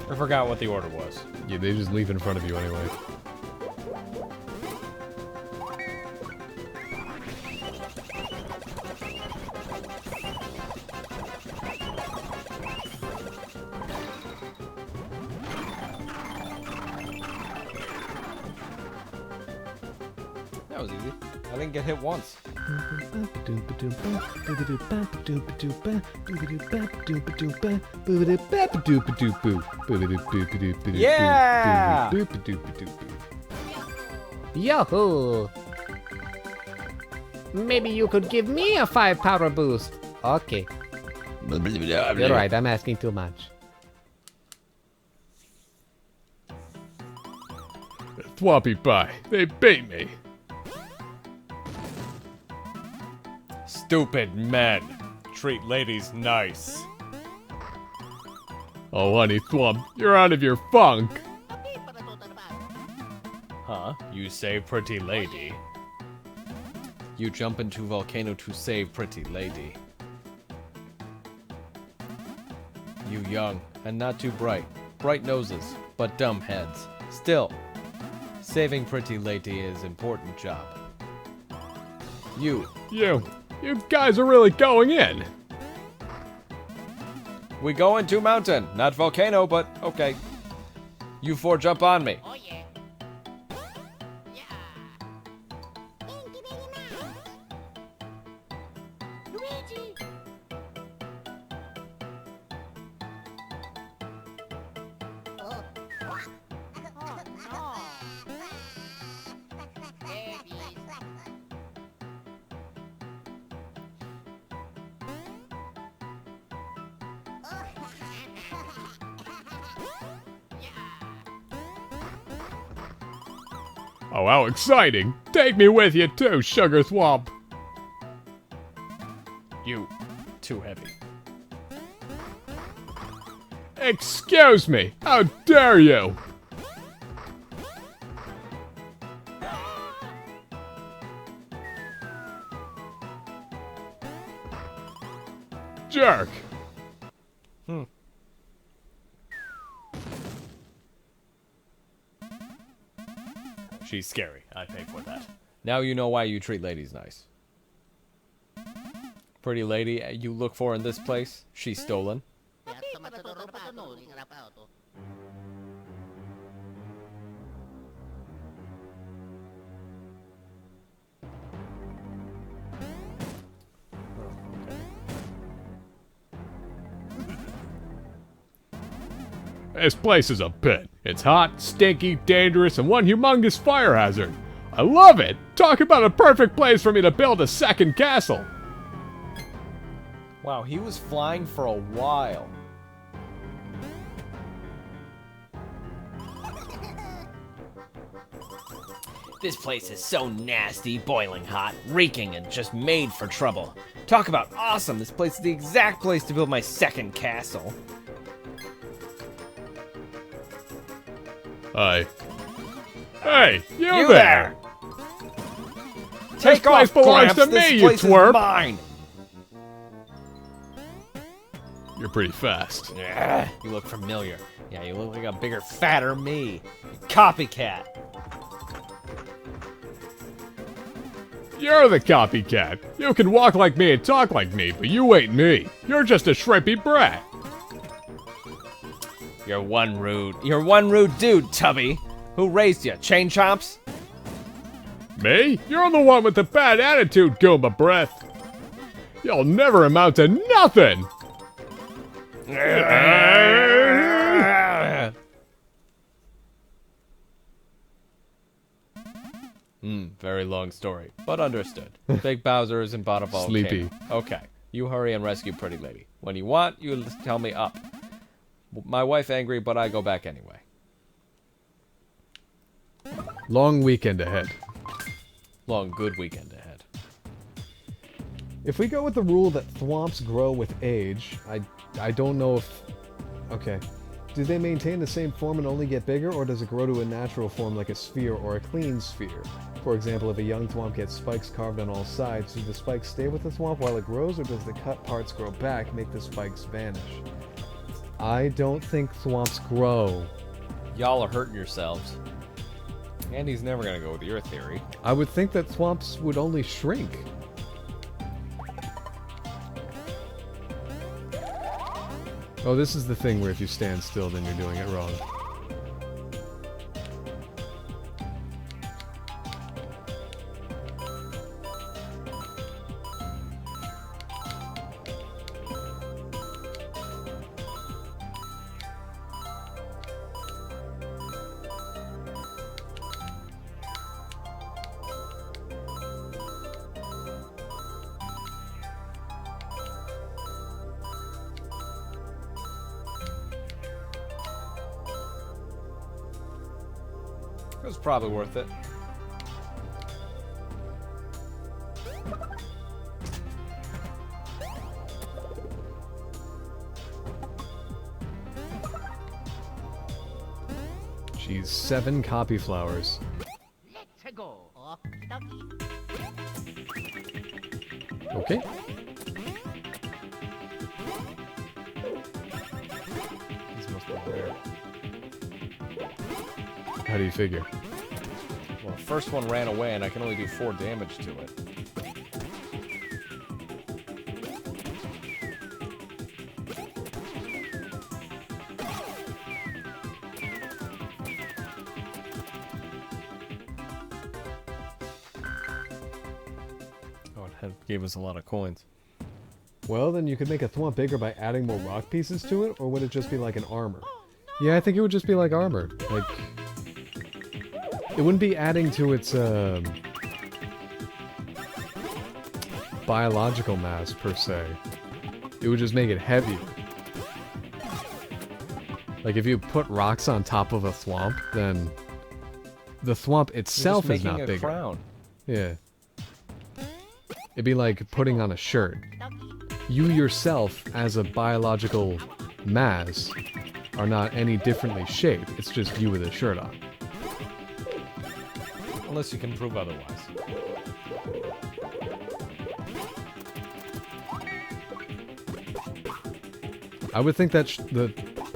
I forgot what the order was. Yeah, they just leave it in front of you anyway. That was easy. I didn't get hit once. Yeah! Yahoo! Maybe you could give me a 5 power boost. Okay. You're right, I'm asking too much. Thwompy Pie, they beat me. Stupid men. Treat ladies nice. Oh, honey Thwomp, you're out of your funk. Huh? You say pretty lady. You jump into volcano to save pretty lady. You young and not too bright. Bright noses, but dumb heads. Still, saving pretty lady is important job. You guys are really going in. We go into mountain, not volcano, but okay. You four jump on me. Oh yeah. Thank you very much. Luigi. Oh. Oh no. Babies. Oh, how exciting. Take me with you too, Sugar Thwomp. You, too heavy. Excuse me, how dare you? Jerk. She's scary. I pay for that. Now you know why you treat ladies nice. Pretty lady you look for in this place, she's stolen. This place is a pit. It's hot, stinky, dangerous, and one humongous fire hazard. I love it! Talk about a perfect place for me to build a second castle! Wow, he was flying for a while. This place is so nasty, boiling hot, reeking, and just made for trouble. Talk about awesome! This place is the exact place to build my second castle. Hi. Hey, you there! Take place off, belongs Gramps. to This me, you place twerp. is mine. You're pretty fast. Yeah, you look familiar. Yeah, you look like a bigger, fatter me. Copycat. You're the copycat. You can walk like me and talk like me, but you ain't me. You're just a shrimpy brat. You're one rude dude, Tubby. Who raised you? Chain Chomps? Me? You're the one with the bad attitude, Goomba Breath. You'll never amount to nothing. Very long story, but understood. Big Bowser is in bottom volcano. Sleepy. Okay, you hurry and rescue Pretty Lady. When you want, you tell me up. My wife angry, but I go back anyway. Long weekend ahead. Long, good weekend ahead. If we go with the rule that thwomps grow with age, I don't know if... Okay. Do they maintain the same form and only get bigger, or does it grow to a natural form like a sphere or a clean sphere? For example, if a young thwomp gets spikes carved on all sides, do the spikes stay with the thwomp while it grows, or does the cut parts grow back, make the spikes vanish? I don't think thwomps grow. Y'all are hurting yourselves. Andy's never gonna go with your theory. I would think that thwomps would only shrink. Oh, this is the thing where if you stand still, then you're doing it wrong. It was probably worth it. Jeez, 7 copy flowers. Okay. These must be rare. How do you figure? Well, the first one ran away and I can only do 4 damage to it. Oh, it gave us a lot of coins. Well, then you could make a thwomp bigger by adding more rock pieces to it, or would it just be like an armor? Yeah, I think it would just be like armor. Like, it wouldn't be adding to its, biological mass, per se. It would just make it heavier. Like, if you put rocks on top of a thwomp, then the thwomp itself is not a bigger. Crown. Yeah. It'd be like putting on a shirt. You yourself, as a biological mass, are not any differently shaped. It's just you with a shirt on. Unless you can prove otherwise. I would think that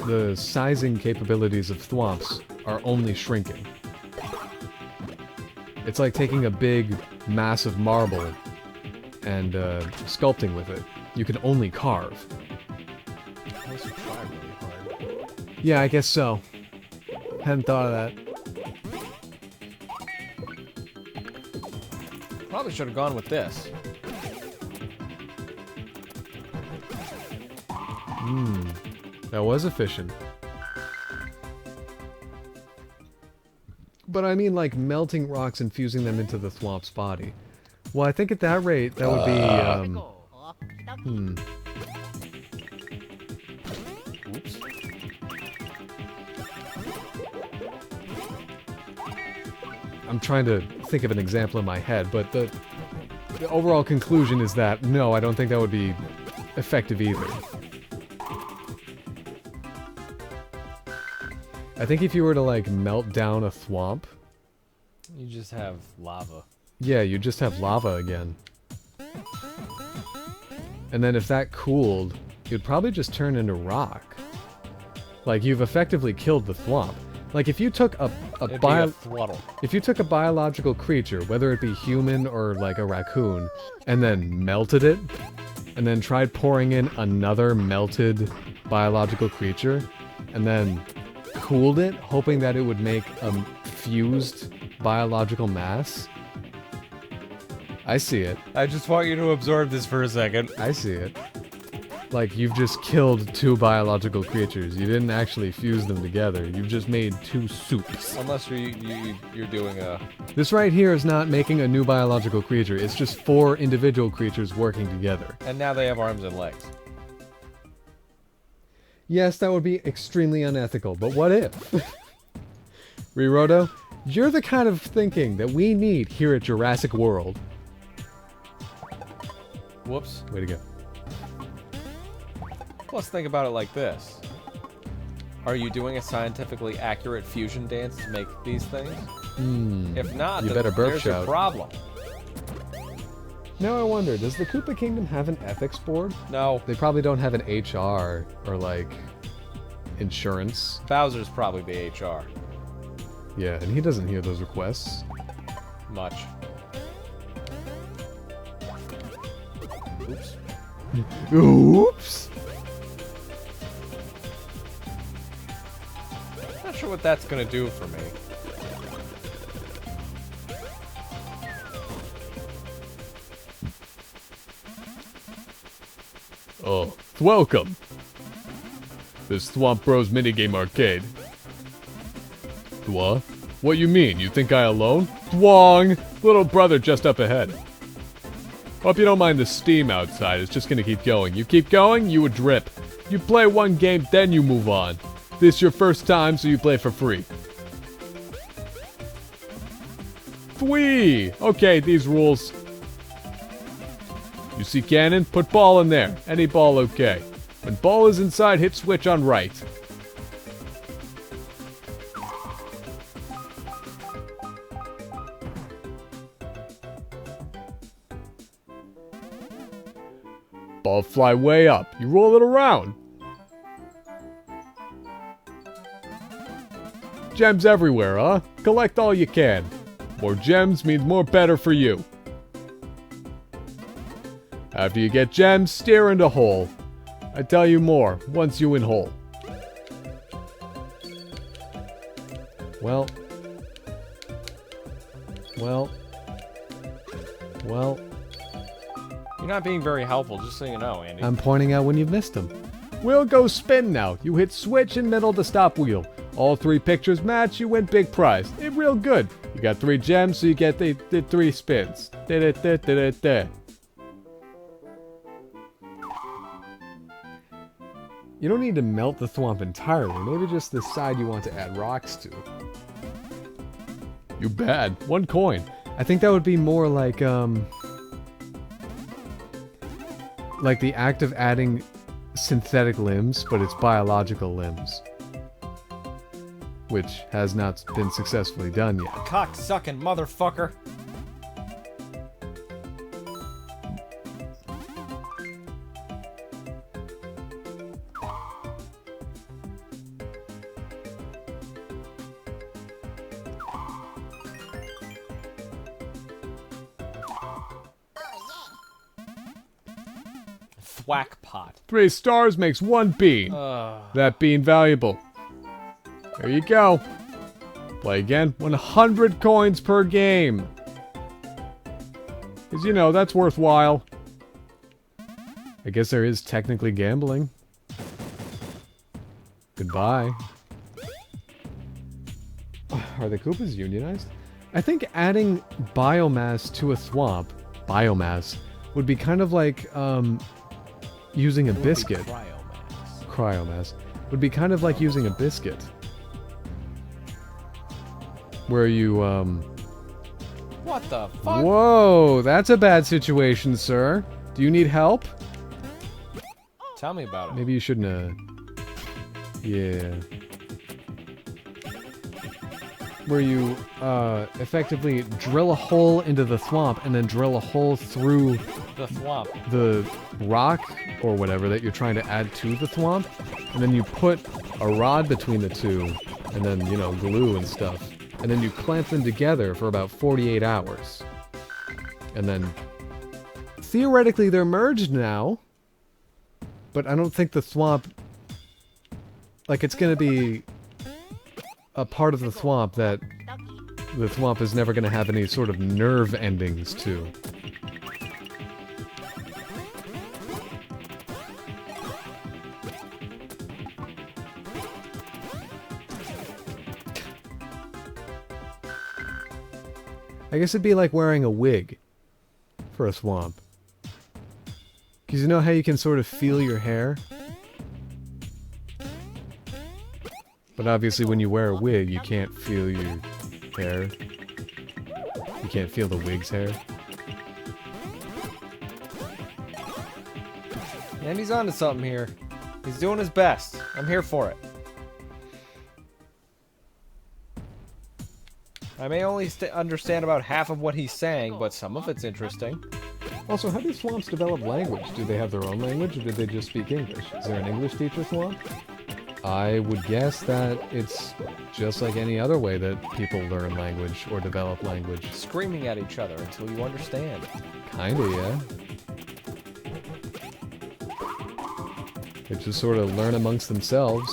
the sizing capabilities of thwomps are only shrinking. It's like taking a big, massive marble and sculpting with it. You can only carve. Unless you try really hard. Yeah, I guess so. Hadn't thought of that. Probably should have gone with this. That was efficient. But I mean, like, melting rocks and fusing them into the thwomp's body. Well, I think at that rate, that would be, Oops. I'm trying to think of an example in my head, but the overall conclusion is that, no, I don't think that would be effective either. I think if you were to, like, melt down a thwomp... You just have lava. Yeah, you just have lava again. And then if that cooled, you'd probably just turn into rock. Like, you've effectively killed the thwomp. Like, if you took a throttle. if you took a biological creature, whether it be human or, like, a raccoon, and then melted it, and then tried pouring in another melted biological creature, and then cooled it, hoping that it would make a fused biological mass. I see it. I just want you to absorb this for a second. I see it. Like, you've just killed 2 biological creatures. You didn't actually fuse them together. You've just made 2 soups. Unless you're doing a... This right here is not making a new biological creature. It's just 4 individual creatures working together. And now they have arms and legs. Yes, that would be extremely unethical, but what if? Riroto, you're the kind of thinking that we need here at Jurassic World. Whoops. Way to go. Let's think about it like this. Are you doing a scientifically accurate fusion dance to make these things? If not, You then better burp there's shout. a problem. Now I wonder, does the Koopa Kingdom have an ethics board? No. They probably don't have an HR or, like, insurance. Bowser's probably the HR. Yeah, and he doesn't hear those requests. Much. Oops. Oops! Not sure what that's gonna do for me. Oh, welcome! This Thwomp Bros minigame arcade. What? What you mean? You think I alone? Thwong! Little brother just up ahead. Hope you don't mind the steam outside, it's just gonna keep going. You keep going, you would drip. You play one game, then you move on. This your first time, so you play for free. Three. Okay, these rules. You see cannon? Put ball in there. Any ball okay. When ball is inside, hit switch on right. Ball fly way up. You roll it around. Gems everywhere, huh? Collect all you can. More gems means more better for you. After you get gems, steer into hole. I tell you more once you in hole. Well. You're not being very helpful, just so you know, Andy. I'm pointing out when you've missed them. Wheel goes spin now. You hit switch in middle to stop wheel. All three pictures match, you win big prize. It's real good. You got 3 gems, so you get the 3 spins. Da-da-da-da-da-da. You don't need to melt the thwomp entirely. Maybe just the side you want to add rocks to. You bad. 1 coin. I think that would be more like the act of adding synthetic limbs, but it's biological limbs. Which has not been successfully done yet. Cock-sucking motherfucker. Thwack pot. 3 stars makes 1 bean. That bean valuable. There you go. Play again. 100 coins per game. Because, you know, that's worthwhile. I guess there is technically gambling. Goodbye. Are the Koopas unionized? I think adding biomass to a thwomp, biomass, would be kind of like, using a biscuit. Cryomass. Would be kind of like using a biscuit. Where you, What the fuck? Whoa, that's a bad situation, sir. Do you need help? Tell me about it. Maybe you shouldn't, Yeah. Where you, effectively drill a hole into the thwomp and then drill a hole through The thwomp. the rock or whatever that you're trying to add to the thwomp, and then you put a rod between the two, and then, you know, glue and stuff, and then you clamp them together for about 48 hours. And then, theoretically, they're merged now, but I don't think the thwomp, like, it's gonna be a part of the thwomp that the thwomp is never gonna have any sort of nerve endings to. I guess it'd be like wearing a wig for a thwomp. Because you know how you can sort of feel your hair? But obviously when you wear a wig, you can't feel your hair. You can't feel the wig's hair. Andy's onto something here. He's doing his best. I'm here for it. I may only understand about half of what he's saying, but some of it's interesting. Also, how do thwomps develop language? Do they have their own language, or do they just speak English? Is there an English teacher thwomp? I would guess that it's just like any other way that people learn language or develop language. Screaming at each other until you understand. Kinda, yeah. They just sort of learn amongst themselves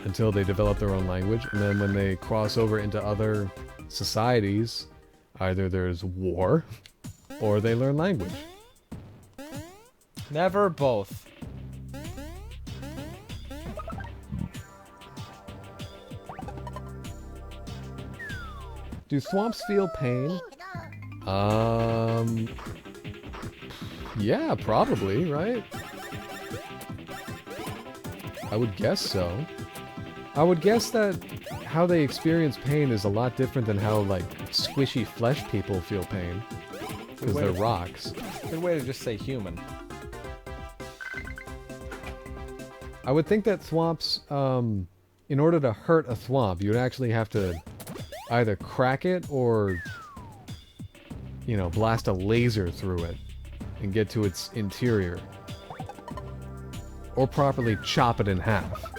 until they develop their own language, and then when they cross over into other societies, either there's war, or they learn language. Never both. Do thwomps feel pain? Yeah, probably, right? I would guess so. I would guess that how they experience pain is a lot different than how, like, squishy flesh people feel pain. Because they're rocks. Good way to just say human. I would think that thwomps, in order to hurt a thwomp, you'd actually have to either crack it or, you know, blast a laser through it and get to its interior. Or properly chop it in half.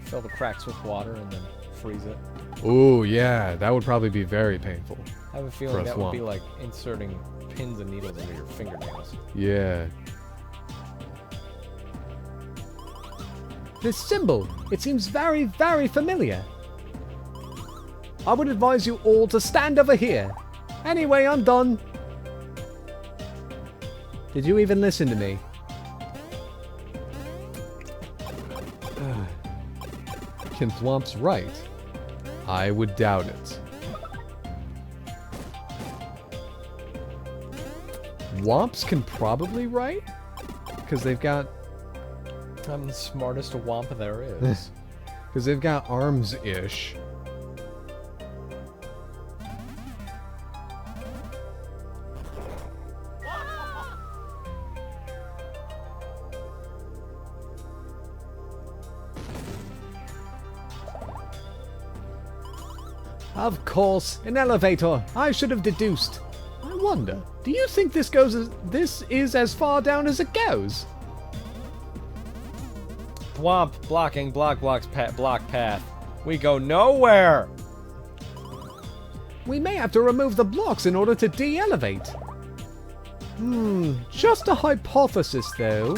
Fill the cracks with water and then freeze it. Ooh, yeah, that would probably be very painful. I have a For a feeling that would thwomp. be like inserting pins and needles into your fingernails. Yeah. This symbol, it seems very, very familiar. I would advise you all to stand over here. Anyway, I'm done. Did you even listen to me? Can thwomps write? I would doubt it. Womps can probably write? Because they've got... I'm the smartest womp there is. Because they've got arms-ish. Of course, an elevator. I should have deduced. I wonder, do you think this is as far down as it goes? Thwomp, blocking, block path. We go nowhere! We may have to remove the blocks in order to de-elevate. Just a hypothesis though.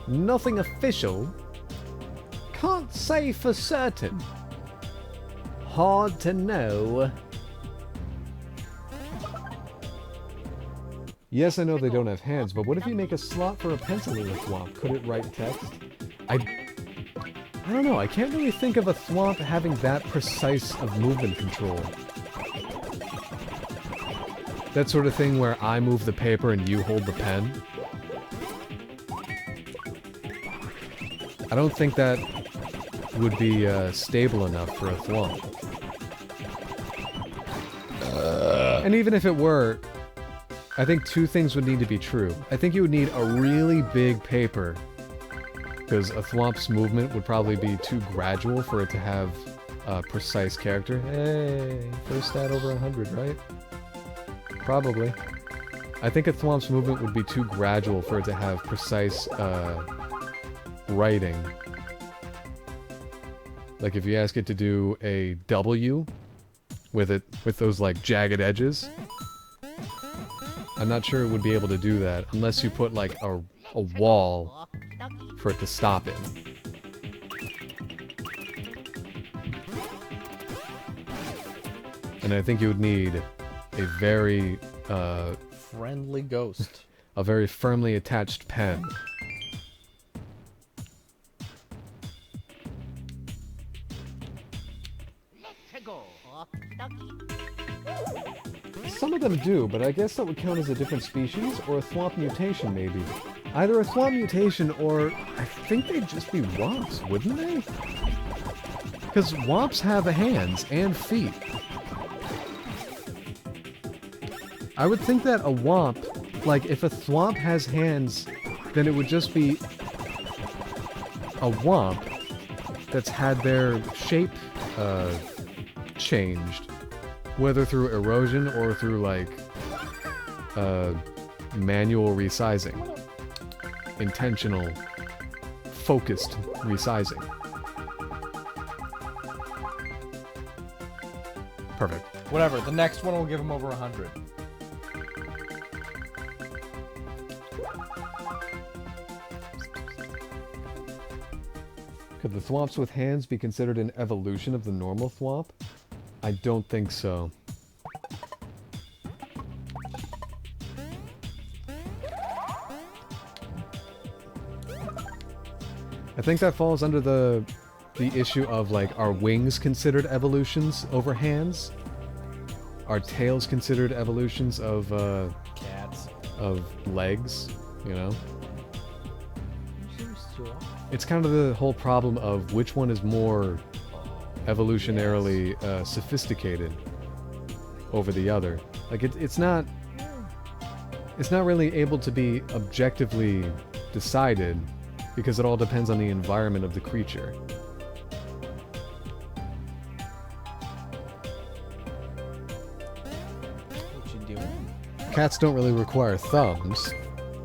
Nothing official. Can't say for certain. Hard to know. Yes, I know they don't have hands, but what if you make a slot for a pencil in a thwomp? Could it write text? I don't know, I can't really think of a thwomp having that precise of movement control. That sort of thing where I move the paper and you hold the pen. I don't think that would be stable enough for a thwomp. And even if it were, I think two things would need to be true. I think you would need a really big paper, because a thwomp's movement would probably be too gradual for it to have a precise character. Hey, first stat over 100, right? Probably. I think a thwomp's movement would be too gradual for it to have precise writing. Like if you ask it to do a W with those like jagged edges, I'm not sure it would be able to do that unless you put like a wall for it to stop in. And I think you would need a very Friendly ghost. a very firmly attached pen. Some of them do, but I guess that would count as a different species, or a thwomp mutation, maybe. Either a thwomp mutation, or I think they'd just be womps, wouldn't they? Because womps have hands and feet. I would think that a womp, like if a thwomp has hands, then it would just be a womp that's had their shape changed. Whether through erosion or through, like, manual resizing. Intentional, focused resizing. Perfect. Whatever, the next one will give him over 100. Could the thwomps with hands be considered an evolution of the normal thwomp? I don't think so. I think that falls under the issue of, like, are wings considered evolutions over hands? Are tails considered evolutions of Cats. legs, you know? You seem so off. It's kind of the whole problem of which one is more evolutionarily sophisticated over the other. Like it's not really able to be objectively decided because it all depends on the environment of the creature. What you doing? Cats don't really require thumbs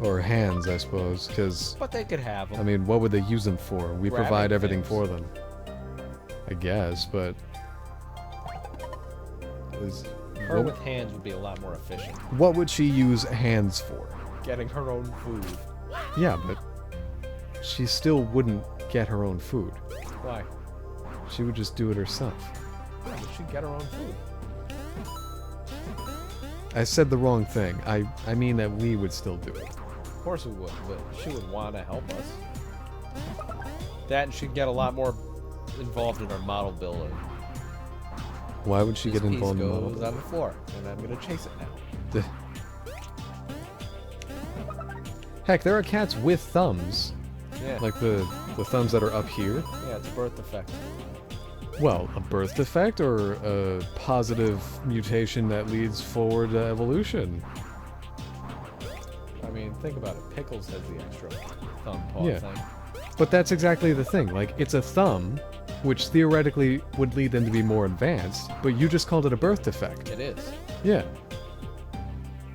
or hands, I suppose, because But they could have them. I mean, what would they use them for? We Grabbing provide everything things. for them. I guess, but Her with hands would be a lot more efficient. what would she use hands for? Getting her own food. Yeah, but she still wouldn't get her own food. Why? She would just do it herself. Yeah, but she'd get her own food. I said the wrong thing. I mean that we would still do it. Of course we would, but she would want to help us. That and she'd get a lot more involved in our model building. Why would she This get involved piece in goes model? on the floor, and I'm gonna chase it now. Heck, there are cats with thumbs. Yeah, Like the thumbs that are up here. yeah, it's a birth defect. Well, a birth defect or a positive mutation that leads forward to evolution? I mean, think about it. Pickles has the extra thumb paw Yeah. thing. But that's exactly the thing. Like, it's a thumb, which theoretically would lead them to be more advanced, but you just called it a birth defect. It is. Yeah.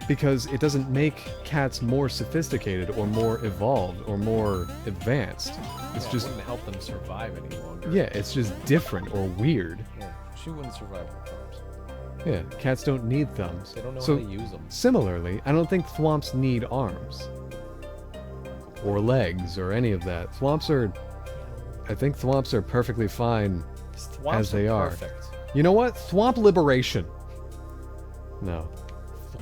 Because it doesn't make cats more sophisticated or more evolved or more advanced. It's Yeah, just, it wouldn't help them survive any longer. yeah, it's just different or weird. Yeah, she wouldn't survive with thumbs. Yeah, cats don't need thumbs. They don't know So, how to use them. similarly, I don't think thwomps need arms. Or legs or any of that. I think thwomps are perfectly fine. Thwomps as they are. Perfect. You know what? Thwomp liberation. No.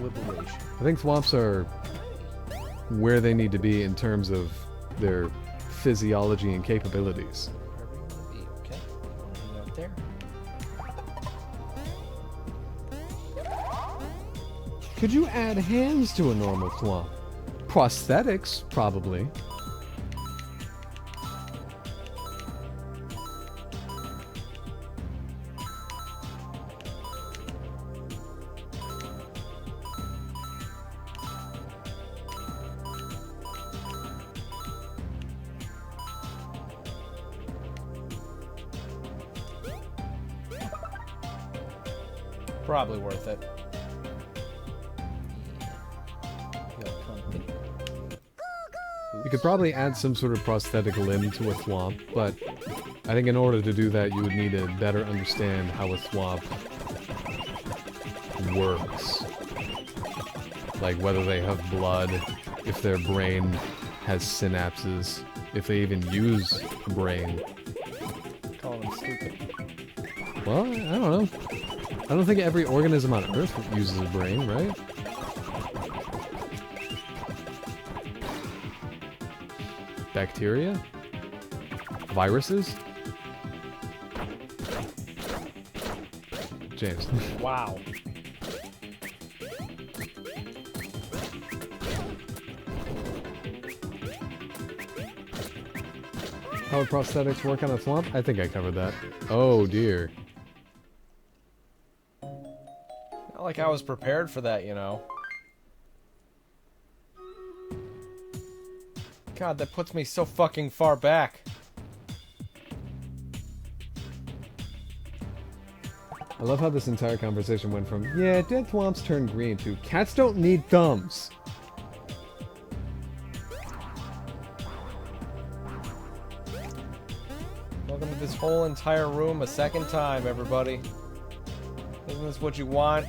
Liberation. I think thwomps are where they need to be in terms of their physiology and capabilities. Wherever you want to be, okay? You want to hang out there? Could you add hands to a normal thwomp? Prosthetics, probably. Probably worth it. You could probably add some sort of prosthetic limb to a thwomp, but I think in order to do that, you would need to better understand how a thwomp works. Like whether they have blood, if their brain has synapses, if they even use a brain. Calling them stupid. Well, I don't know. I don't think every organism on Earth uses a brain, right? Bacteria? Viruses? James. Wow. How would prosthetics work on a thwomp? I think I covered that. Oh dear. Not like I was prepared for that, you know. God, that puts me so fucking far back. I love how this entire conversation went from, yeah, dead thwomps turn green, to cats don't need thumbs. Welcome to this whole entire room a second time, everybody. Isn't this what you want?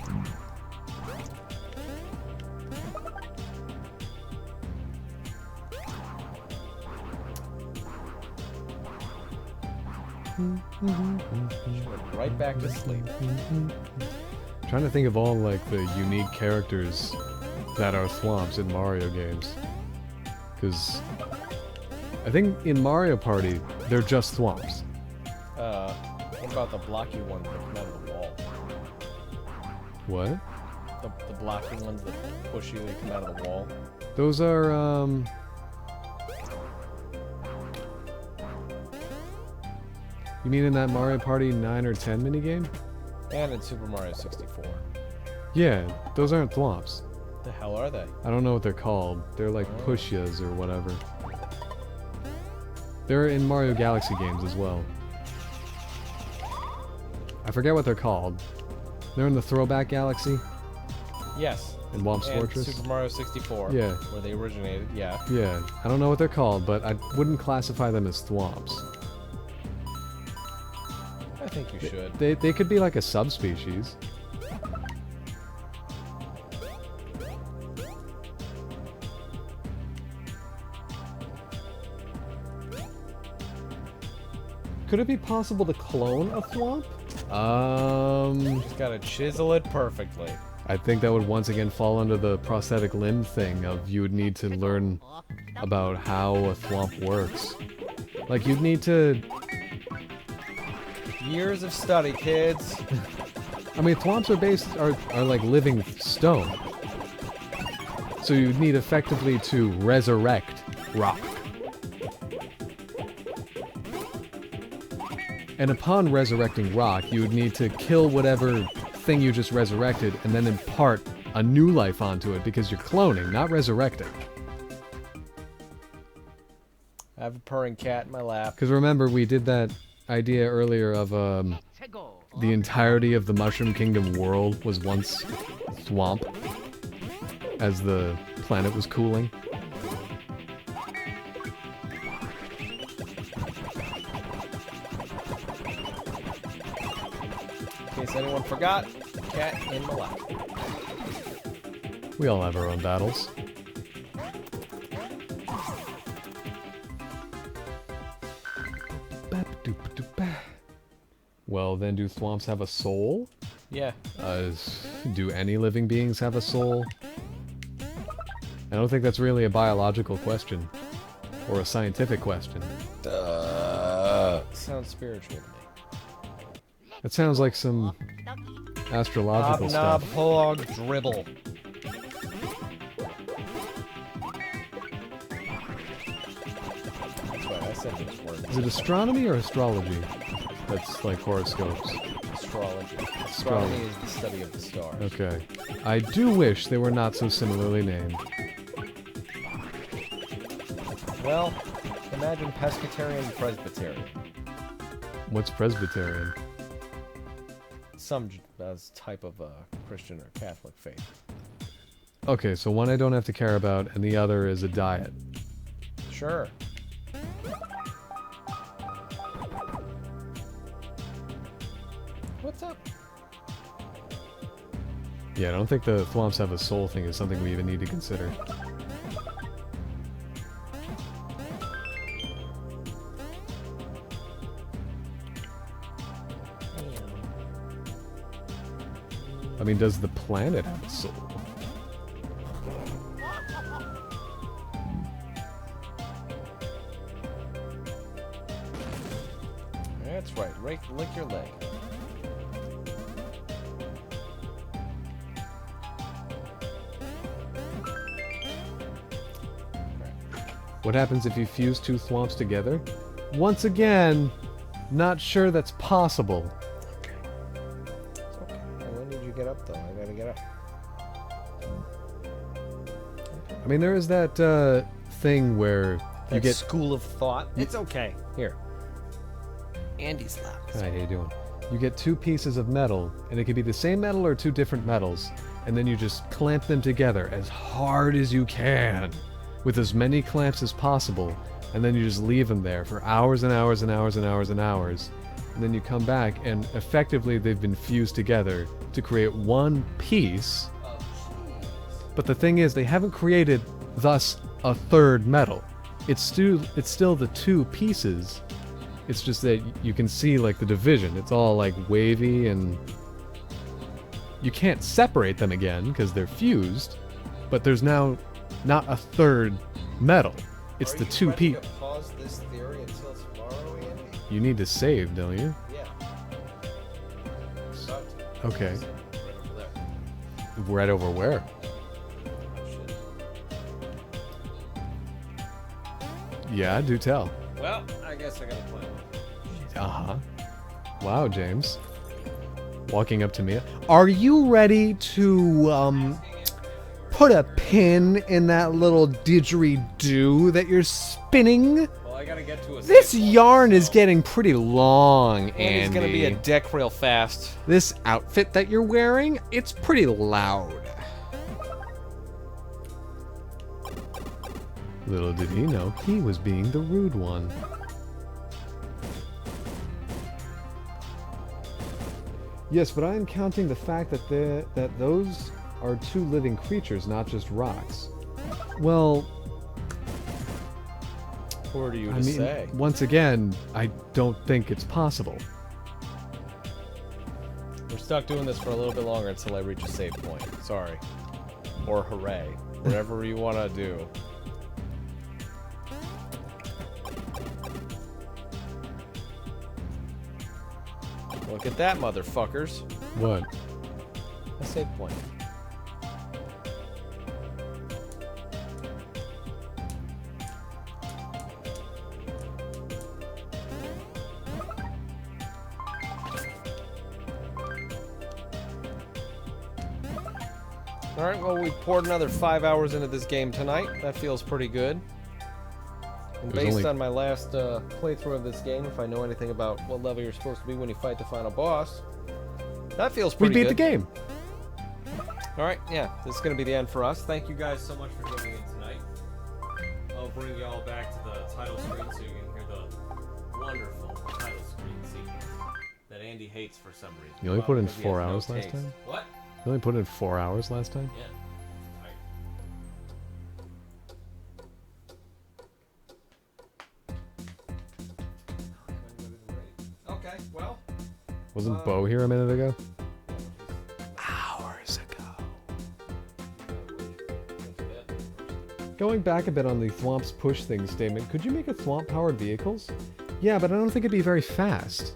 She went right back to sleep. Trying to think of all, like, the unique characters that are thwomps in Mario games. Because I think in Mario Party, they're just thwomps. What about the blocky ones that come out of the wall? What? The blocking ones that push you, they come out of the wall. Those are, You mean in that Mario Party 9 or 10 minigame? And in Super Mario 64. Yeah, those aren't thwomps. The hell are they? I don't know what they're called. They're like pushyas or whatever. They're in Mario Galaxy games as well. I forget what they're called. They're in the Throwback Galaxy Yes. in Womp's And Fortress. Super Mario 64. Yeah. Where they originated, yeah. Yeah, I don't know what they're called, but I wouldn't classify them as thwomps. I think you should. They could be like a subspecies. Could it be possible to clone a thwomp? Just gotta chisel it perfectly. I think that would once again fall under the prosthetic limb thing of you would need to learn about how a thwomp works. Like you'd need to... Years of study, kids. I mean, thwomps are like living stone. So you'd need effectively to resurrect rock. And upon resurrecting rock, you would need to kill whatever thing you just resurrected and then impart a new life onto it because you're cloning, not resurrecting. I have a purring cat in my lap. Because remember, we did that idea earlier of the entirety of the Mushroom Kingdom world was once thwomp as the planet was cooling. In case anyone forgot, cat in my lap. We all have our own battles. Well, then do thwomps have a soul? Yeah. Do any living beings have a soul? I don't think that's really a biological question. Or a scientific question. Sounds spiritual to me. It sounds like some astrological Knob, stuff. hog, dribble. That's right, I said those words. Is it astronomy or astrology? That's like horoscopes. Astrology. Astronomy is the study of the stars. Okay. I do wish they were not so similarly named. Well, imagine pescatarian and presbyterian. What's Presbyterian? Some type of Christian or Catholic faith. Okay, so one I don't have to care about, and the other is a diet. Sure. What's up? Yeah, I don't think the thwomps have a soul thing is something we even need to consider. I mean, does the planet have a soul? That's right. Lick your leg. What happens if you fuse two thwomps together? Once again, not sure that's possible. It's okay. When did you get up, though? I gotta get up. I mean, there is that thing where you That get... school of thought. It's okay. Here. Andy's lap. Hi, how you doing? You get two pieces of metal, and it could be the same metal or two different metals, and then you just clamp them together as hard as you can, with as many clamps as possible, and then you just leave them there for hours and hours and hours and hours and hours, and then you come back, and effectively they've been fused together to create one piece. But the thing is, they haven't created, thus, a third metal. It's still the two pieces. It's just that you can see, like, the division. It's all, like, wavy, and you can't separate them again because they're fused, but there's now not a third metal. It's the two pieces. Pause this theory until tomorrow, Andy? You need to save, don't you? Yeah. Okay. Right over there. Right over where? Oh, shit. Yeah, do tell. Well, I guess I gotta play. Uh-huh. Wow, James. Walking up to Mia. Are you ready to, put a pin in that little didgeridoo that you're spinning? Well, I gotta get to a This safe point, yarn is so- getting pretty long, And he's gonna be a Andy. dick real fast. This outfit that you're wearing, it's pretty loud. Little did he know, he was being the rude one. Yes, but I am counting the fact that those are two living creatures, not just rocks. Well, Who are you to I mean, say? once again, I don't think it's possible. We're stuck doing this for a little bit longer until I reach a save point. Sorry. Or hooray. Whatever you want to do. Look at that, motherfuckers. What? A save point. Alright, well, we poured another 5 hours into this game tonight. That feels pretty good. And There's based only- on my last playthrough of this game, if I know anything about what level you're supposed to be when you fight the final boss, that feels We pretty beat good. the game. Alright, yeah, this is going to be the end for us. Thank you guys so much for joining in tonight. I'll bring you all back to the title screen so you can hear the wonderful title screen sequence that Andy hates for some reason. You only put in because he 4 has no hours last taste. time? What? You only put in 4 hours last time? Yeah. Okay, well. Wasn't Bo here a minute ago? Going back a bit on the Thwomp's push thing statement, could you make a Thwomp-powered vehicles? Yeah, but I don't think it'd be very fast.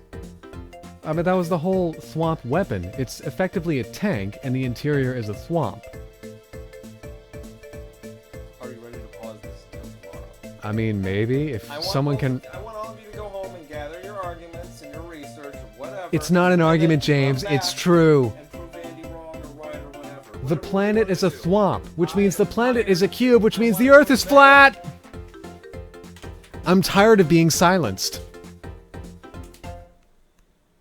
I mean, that was the whole Thwomp weapon. It's effectively a tank, and the interior is a Thwomp. Are you ready to pause this until tomorrow? I mean, maybe, if someone can... I want all of you to go home and gather your arguments and your research, whatever. It's not an argument, James, it's true. And prove Andy wrong or right or whatever. The planet is a Thwomp, which means the planet is a cube, which means the Earth is flat! I'm tired of being silenced.